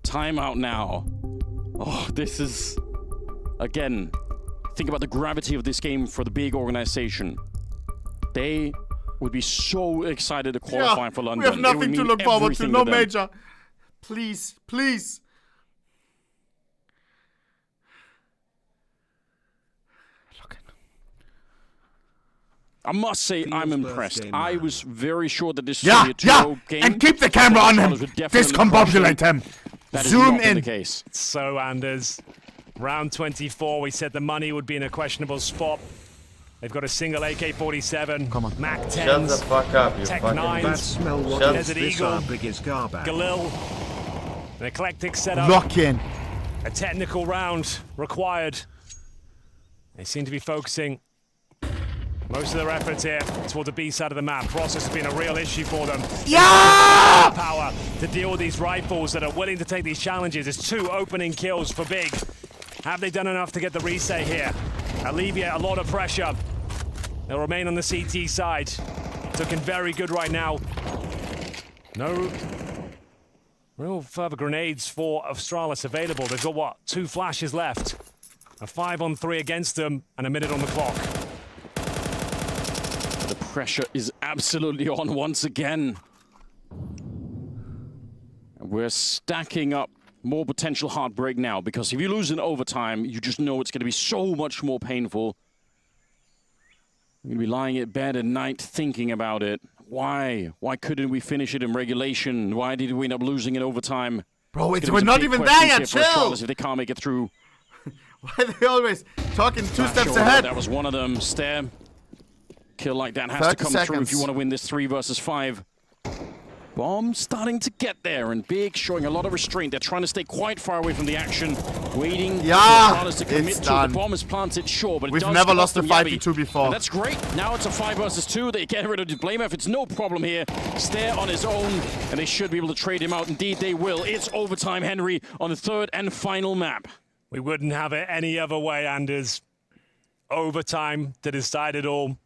Timeout now. Oh, this is... Again, think about the gravity of this game for the Big organization. They would be so excited to qualify for London.
We have nothing to look forward to. No major. Please, please.
I must say, I'm impressed. I was very sure that this would be a 2-0 game.
And keep the camera on him. Discombobulate him. Zoom in.
The case.
So, Anders, round 24, we said the money would be in a questionable spot. They've got a single AK-47,
Come on.
Mac 10s,
Shut the fuck up, you
Tech
fucking
9s,
That smell what
Desert
is this
Eagle,
big is garbage.
Galil, an eclectic setup.
Lock in.
A technical round required. They seem to be focusing most of their efforts here toward the B side of the map. Process has been a real issue for them.
Yeah!
Power to deal with these rifles that are willing to take these challenges. It's 2 opening kills for Big. Have they done enough to get the reset here? Alleviate a lot of pressure. They'll remain on the CT side. It's looking very good right now. No real further grenades for Astralis available. They've got, what, 2 flashes left. A 5-on-3 against them and a minute on the clock.
The pressure is absolutely on once again. We're stacking up more potential heartbreak now, because if you lose in overtime, you just know it's going to be so much more painful. You're going to be lying in bed at night thinking about it. Why? Why couldn't we finish it in regulation? Why did we end up losing in overtime?
Bro, we're not even there yet, chill!
If they can't make it through.
Why are they always talking 2 steps ahead?
That was one of them. Stare. Kill like that has to come through if you want to win this 3 versus 5. Bomb starting to get there, and Big showing a lot of restraint. They're trying to stay quite far away from the action, waiting for Astralis to commit to it. The bomb is planted, sure, but
we've never lost a 5v2 before.
And that's great. Now it's a 5 versus 2. They get rid of the blameF. It's no problem here. Stare on his own, and they should be able to trade him out. Indeed, they will. It's overtime, Henry, on the 3rd and final map.
We wouldn't have it any other way, Anders. Overtime to decide it all.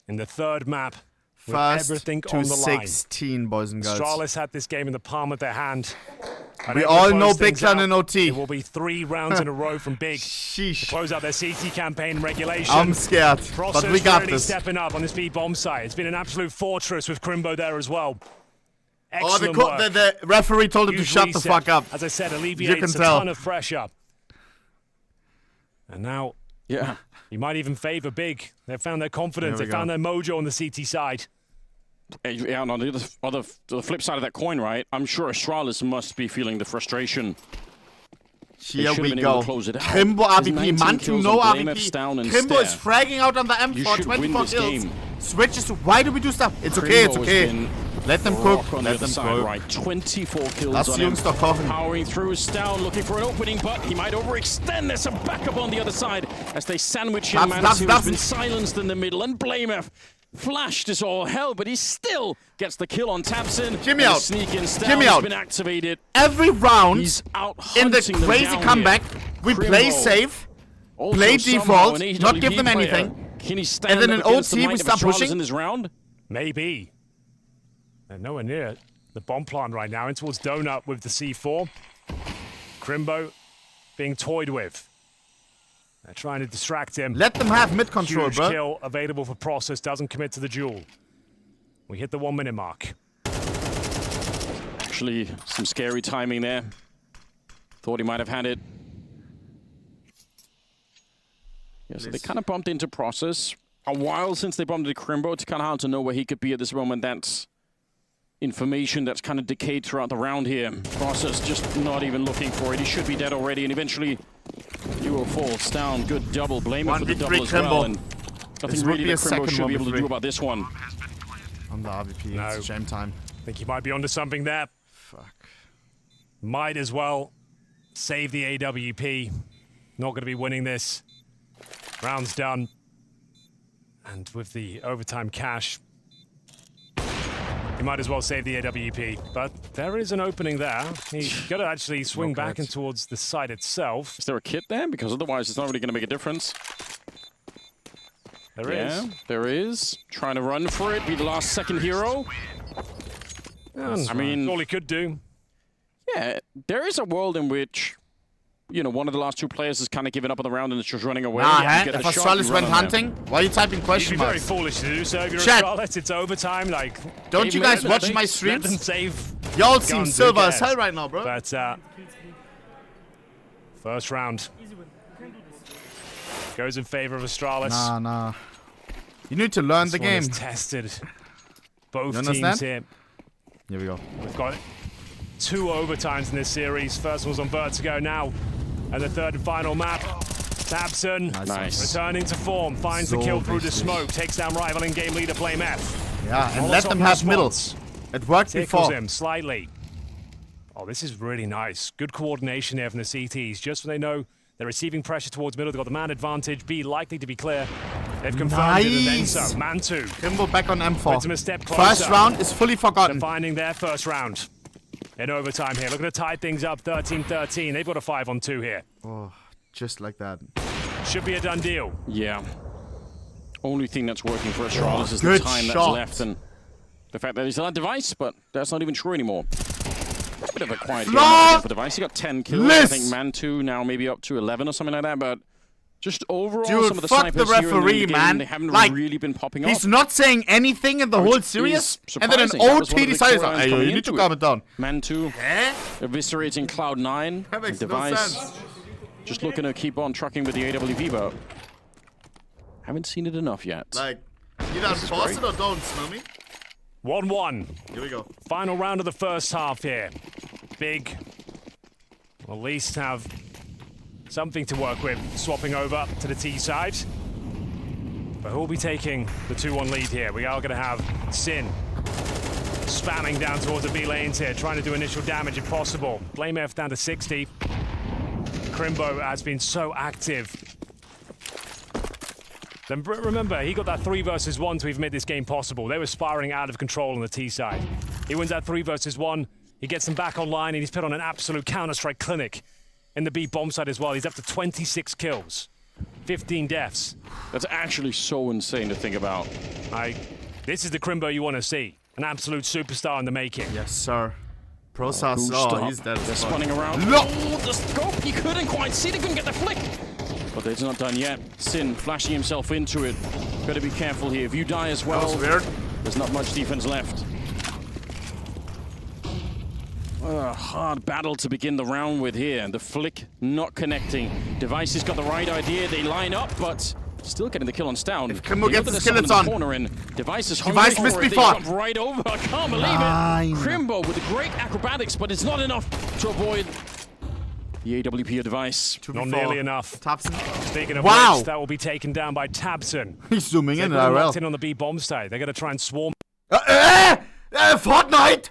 In the 3rd map, with everything on the line.
16, boys and girls.
Astralis had this game in the palm of their hand.
We all know Big Clan and OT.
It will be 3 rounds in a row from Big to close out their CT campaign regulation.
I'm scared,
Process
but we got
really
this.
Stepping up on this B bomb site. It's been an absolute fortress with Crimbo there as well.
Excellent the referee told him to shut the fuck up.
As I said, alleviates a ton of pressure. And now, you might even favor Big. They've found their confidence. They found their mojo on the CT side.
Yeah, and on the flip side of that coin, right? I'm sure Astralis must be feeling the frustration.
Here we go. Krimbo AVP, Mantu no AVP. Krimbo is fragging out on the M4, 24 kills. Switches to, why do we do stuff? It's okay, it's okay. Let them cook.
On the other side, right? 24 kills
Lass
on
die Jungs doch kochen.
Powering through Stown, looking for an opening, but he might overextend. There's some backup on the other side as they sandwich him. Monesy has been silenced in the middle, and blameF flashed as all hell, but he still gets the kill on tabseN.
Jimmy out.
Sneak in.
Jimmy out.
Been activated.
Every round
He's out
in the crazy comeback, we play safe, play default, not give them anything, and then in OT we start pushing.
In this round?
Maybe. They're nowhere near the bomb plant right now, in towards Donut with the C4. Crimbo being toyed with. They're trying to distract him.
Let them have mid-control, bro.
Huge kill available for Process, doesn't commit to the duel. We hit the 1 minute mark.
Actually, some scary timing there. Thought he might have had it. Yeah, so they kind of bumped into Process. A while since they bumped into Crimbo. It's kind of hard to know where he could be at this moment. That's information that's kind of decayed throughout the round here. Process just not even looking for it. He should be dead already, and eventually Duo falls down. Good double. blameF for the double as well. And nothing really that Crimbo should be able to do about this one.
On the RVP, it's shame time.
I think he might be onto something there.
Fuck.
Might as well save the AWP. Not going to be winning this. Round's done. And with the overtime cash, he might as well save the AWP. But there is an opening there. He's got to actually swing back in towards the side itself.
Is there a kit there? Because otherwise it's not really going to make a difference.
There is.
There is. Trying to run for it, be the last second hero. I mean,
that's all he could do.
Yeah, there is a world in which, you know, one of the last two players is kind of giving up on the round and it's just running away.
If Astralis went hunting, why are you typing question
marks?
marks?
It'd be very foolish to do so. If you're
Chat.
Astralis, it's overtime. Like,
don't you guys watch my streams?
Let them save.
Y'all seem silver as hell right now, bro.
But first round goes in favor of Astralis.
Nah. You need to learn the game.
Tested. Both
you
teams
understand?
here.
Here we go.
We've got 2 overtimes in this series. First one was on Vertigo now. And the third and final map. tabseN.
Nice.
Returning to form. Finds the kill through the smoke. Takes down rival in game leader blameF.
Yeah, and let them have middles. It worked before.
Him slightly. Oh, this is really nice. Good coordination there from the CTs. Just when they know they're receiving pressure towards middle, they've got the man advantage. B likely to be clear. They've confirmed it and then so. Man 2.
Kimbo back on M4.
Puts him a step closer.
First round is fully forgotten.
They're finding their first round. In overtime here. Looking to tie things up 13-13. They've got a 5-on-2 here.
Oh, just like that.
Should be a done deal.
Yeah. Only thing that's working for Astralis is the time that's left and the fact that he's on that device, but that's not even true anymore. A bit of a quiet game for device. He got 10 kills. I think Man 2 now maybe up to 11 or something like that, but just overall, some of the
fuck the
snipers
referee,
here in the
man.
game, they haven't
Like,
really been popping up.
He's not saying anything in the whole series, and then an OT decides, hey, you need to calm it down.
Man 2 eviscerating Cloud9.
That makes
device
no sense.
just looking to keep on trucking with the AWP, but haven't seen it enough yet.
Like, either force it or don't, Snowmy.
1-1.
Here we go.
Final round of the first half here. Big will at least have something to work with, swapping over to the T side. But who'll be taking the 2-1 lead here? We are going to have Sin spamming down towards the B lanes here, trying to do initial damage if possible. blameF down to 60. Crimbo has been so active. Then remember, he got that 3 versus 1 to even make this game possible. They were spiraling out of control on the T side. He wins that 3 versus 1. He gets them back online, and he's put on an absolute Counter-Strike clinic in the B bomb side as well. He's up to 26 kills, 15 deaths.
That's actually so insane to think about.
This is the Crimbo you want to see. An absolute superstar in the making.
Yes, sir. Process. Oh, he's dead.
They're spawning around.
No!
Oh, the scope! He couldn't quite see. They couldn't get the flick. But it's not done yet. Sin flashing himself into it. Better be careful here. If you die as well,
that was weird.
There's not much defense left. Hard battle to begin the round with here. The flick not connecting. Device has got the right idea. They line up, but still getting the kill on Stown.
If Kimbo gets the skill, it's on.
Device is
Device missed before.
They jump right over. I can't believe it. Crimbo with the great acrobatics, but it's not enough to avoid the AWP device.
Not nearly enough.
tabseN.
Speaking of which, that will be taken down by tabseN.
He's zooming in.
They're locked in on the B bomb side. They're going to try and swarm.
Fortnite!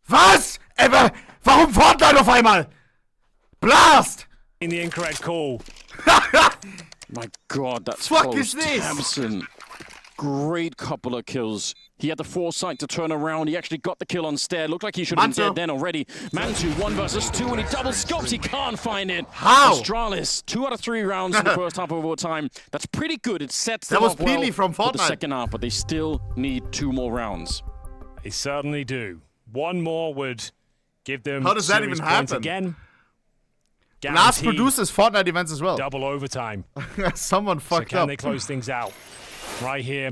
Was? Warum Fortnite auf einmal? Blast!
In the incorrect call.
My God, that's
fuck
close.
Is this?
tabseN. Great couple of kills. He had the foresight to turn around. He actually got the kill on Stair. Looked like he should have been dead then already. Man 2, 1 versus 2, and he double scopes. He can't find it.
How?
Astralis, 2 out of 3 rounds in the first half of overtime. That's pretty good. It sets them
That was
up well
Peely from
for the
Fortnite.
second half, but they still need 2 more rounds.
They certainly do. 1 more would give them.
How does that
series
even
points
happen?
Again.
Blast
Guaranteed
produces Fortnite events as well.
Double overtime.
Someone fucked
so can
up.
they close things out? Right here,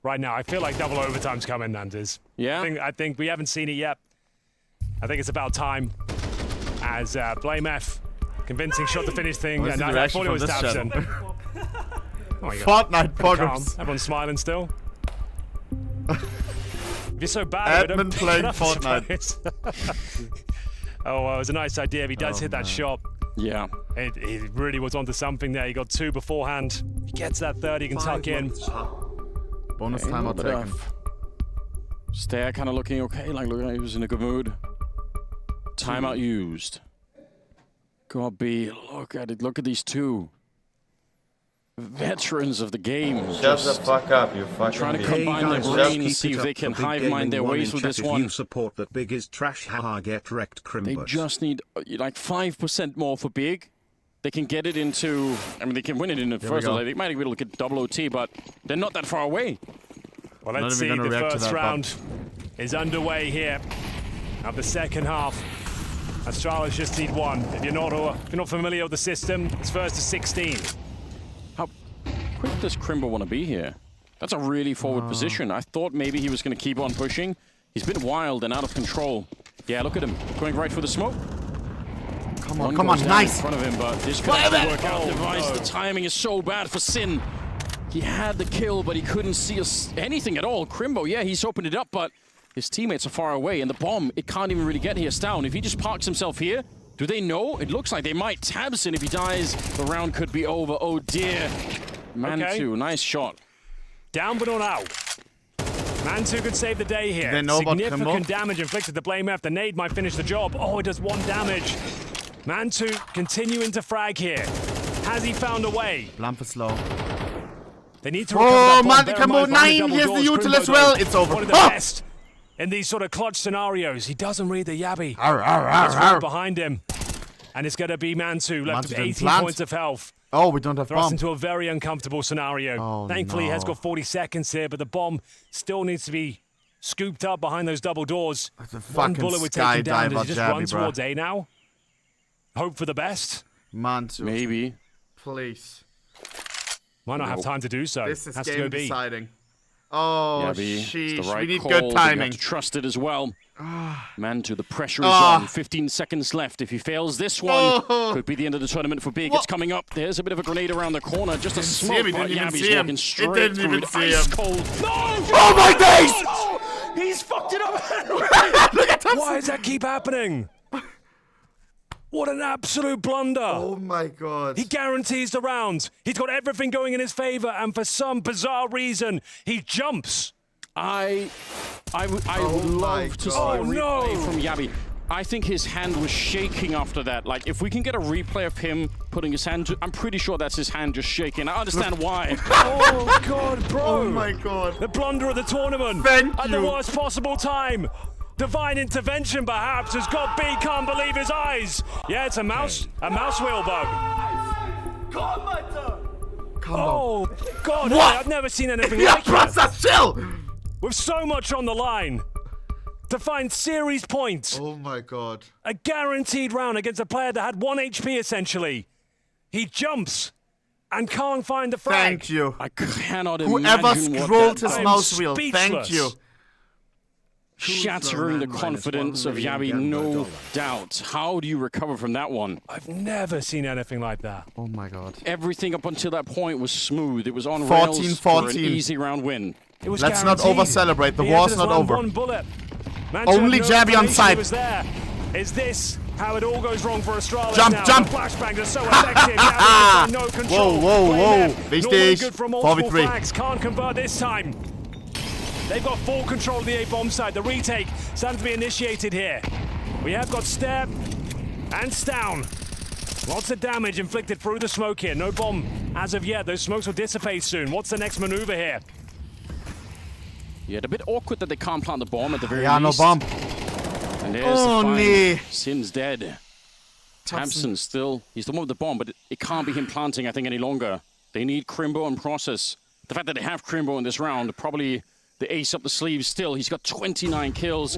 right now. I feel like double overtime's coming, Nantes.
Yeah?
I think we haven't seen it yet. I think it's about time. As blameF, convincing shot to finish thing.
Where's the
I
reaction
thought it was
from this
tabseN. Oh my God.
Fortnite poggers.
Everyone's smiling still. If you're so bad,
Edmund playing Fortnite.
Oh, well, it was a nice idea. If he does hit that shot,
yeah,
he really was onto something there. He got 2 beforehand. He gets that 3rd, he can tuck in.
Bonus timeout taken.
Stair kind of looking okay, like looking like he was in a good mood. Timeout used. God, B, look at it. Look at these two veterans of the game.
Shut the fuck up, you fucking
trying to
bitch.
combine their brains, see if they can hive mind their ways with this one.
You support that Big is trash, haha, get wrecked,
They
Crimbus.
just need like 5% more for Big. They can get it into, I mean, they can win it in the first one. They might be able to get double OT, but they're not that far away.
Well, let's see. The first round is underway here of the second half. Astralis just need one. If you're not familiar with the system, it's first to 16.
How quick does Crimbo want to be here? That's a really forward position. I thought maybe he was going to keep on pushing. He's been wild and out of control. Yeah, look at him going right for the smoke.
Come on, nice.
In front of him, but this could actually work out. Device. The timing is so bad for Sin. He had the kill, but he couldn't see anything at all. Crimbo, yeah, he's opened it up, but his teammates are far away, and the bomb, it can't even really get here. Down. If he just parks himself here, do they know? It looks like they might. Tabson, if he dies, the round could be over. Oh dear. Mantu, nice shot.
Down but not out. Mantu could save the day here.
They know about
significant damage inflicted. The blame F. The nade might finish the job. Oh, it does 1 damage. Mantu continuing to frag here. Has he found a way?
Lamp is slow.
They need to recover that bomb.
Combo 9. Here's the util as well. It's over.
One of the best in these sort of clutch scenarios. He doesn't read the Yabby. It's right behind him. And it's going to be Mantu left with 18 points of health.
Oh, we don't have
Thrust
bomb.
into a very uncomfortable scenario.
Oh,
Thankfully, he has got 40 seconds here, but the bomb still needs to be scooped up behind those double doors. One bullet would take him down. Does he just run towards A now? Hope for the best?
Mantu.
Maybe.
Please.
Might not have time to do so.
This is
has
game
to go B.
deciding. Oh,
sheesh.
Right, we need good timing.
You have to trust it as well. Mantu, the pressure is on. 15 seconds left. If he fails this one, could be the end of the tournament for Big. It's coming up. There's a bit of a grenade around the corner. Just a smoke.
Didn't even
Yabby's
see him.
walking straight
Didn't
through
even
it.
see
Ice
him.
cold. No!
Oh my face!
He's fucked it up.
Look at Thompson.
Why does that keep happening? What an absolute blunder.
Oh my god.
He guarantees the round. He's got everything going in his favor, and for some bizarre reason, he jumps.
I would love to see a replay from Yabby. I think his hand was shaking after that. Like, if we can get a replay of him putting his hand, I'm pretty sure that's his hand just shaking. I understand why.
Oh, God, bro.
Oh, my God.
The blunder of the tournament.
Thank
At
you.
the worst possible time. Divine intervention, perhaps, as God B can't believe his eyes. Yeah, it's a mouse wheel bug. Oh, God,
What?
I've never seen anything like that.
Chill.
With so much on the line. To find series points.
Oh my god.
A guaranteed round against a player that had 1 HP, essentially. He jumps and can't find the frag.
Thank you.
I cannot
Whoever
imagine what
scrolled
that
his
does.
mouse wheel, thank
speechless.
you.
Shattering the confidence of Yabby, no doubt. How do you recover from that one?
I've never seen anything like that.
Oh my god.
Everything up until that point was smooth. It was on rails for an easy round win.
It was
Let's not
guaranteed.
over-celebrate. The
He
war's
entered
not
as
over.
One bullet. Mantu
Only
had no
Jabby on
information
side.
he was there. Is this how it all goes wrong for Astralis
Jump,
now?
jump.
The flashbangs are so effective. Yabby no control.
Whoa.
Normally
This
good from multiple
4v3.
flags. Can't convert this time. They've got full control of the A bomb side. The retake starting to be initiated here. We have got Step and Stown. Lots of damage inflicted through the smoke here. No bomb as of yet. Those smokes will dissipate soon. What's the next maneuver here?
Yeah, a bit awkward that they can't plant the bomb at the very
Yeah, no
least.
bomb.
And there's
Oh,
the
nee.
find. Sin's dead. Tabson still, he's the one with the bomb, but it can't be him planting, I think, any longer. They need Crimbo and Process. The fact that they have Crimbo in this round, probably the ace up the sleeve still. He's got 29 kills.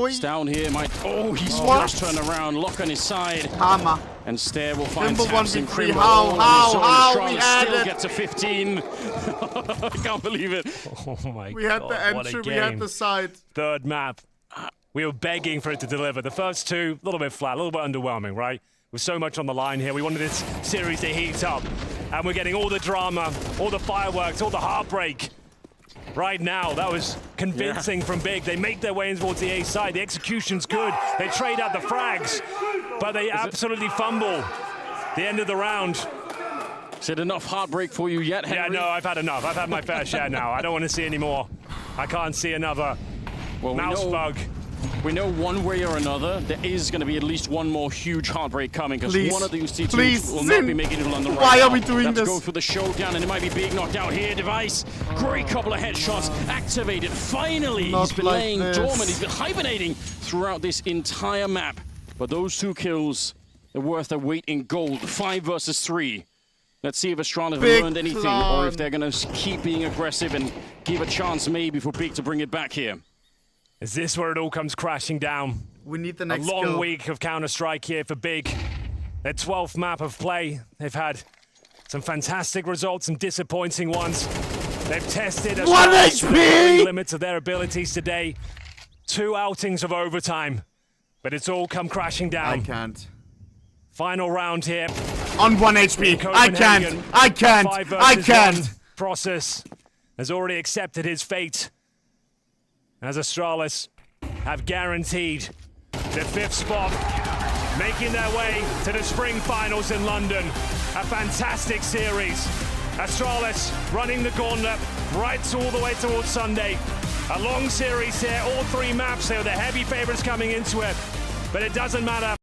He's down here, might... Oh, he's just turned around, lock on his side.
Hammer.
And Stair will find
Crimbo
Tabson.
1v3.
Crimbo
How we had
still
it.
get to 15. I can't believe it.
Oh my god.
We had the entry, we had the side.
Third map. We were begging for it to deliver. The first two, a little bit flat, a little bit underwhelming, right? With so much on the line here, we wanted this series to heat up. And we're getting all the drama, all the fireworks, all the heartbreak. Right now, that was convincing from Big. They make their way in towards the A side. The execution's good. They trade out the frags, but they absolutely fumble the end of the round.
Is it enough heartbreak for you yet, Henry?
Yeah, no, I've had enough. I've had my fair share now. I don't want to see any more. I can't see another mouse bug
we know one way or another there is going to be at least one more huge heartbreak coming, because one of these two teams will not be making it to London right now.
Why are we doing this?
Go for the showdown, and it might be Big knocked out here. Device, great couple of headshots activated. Finally, he's been laying dormant. He's been hibernating throughout this entire map. But those 2 kills are worth their weight in gold. 5 versus 3. Let's see if Astralis have learned anything, or if they're going to keep being aggressive and give a chance maybe for Big to bring it back here.
Is this where it all comes crashing down?
We need the next
A long
skill.
week of Counter-Strike here for Big. Their 12th map of play. They've had some fantastic results, some disappointing ones. They've tested the limits of their abilities today. 2 outings of overtime, but it's all come crashing down.
I can't.
Final round here.
On 1 HP. I can't. I can't. I can't.
Process has already accepted his fate, as Astralis have guaranteed the 5th spot, making their way to the spring finals in London. A fantastic series. Astralis running the gauntlet right all the way towards Sunday. A long series here, all 3 maps. They were the heavy favorites coming into it, but it doesn't matter.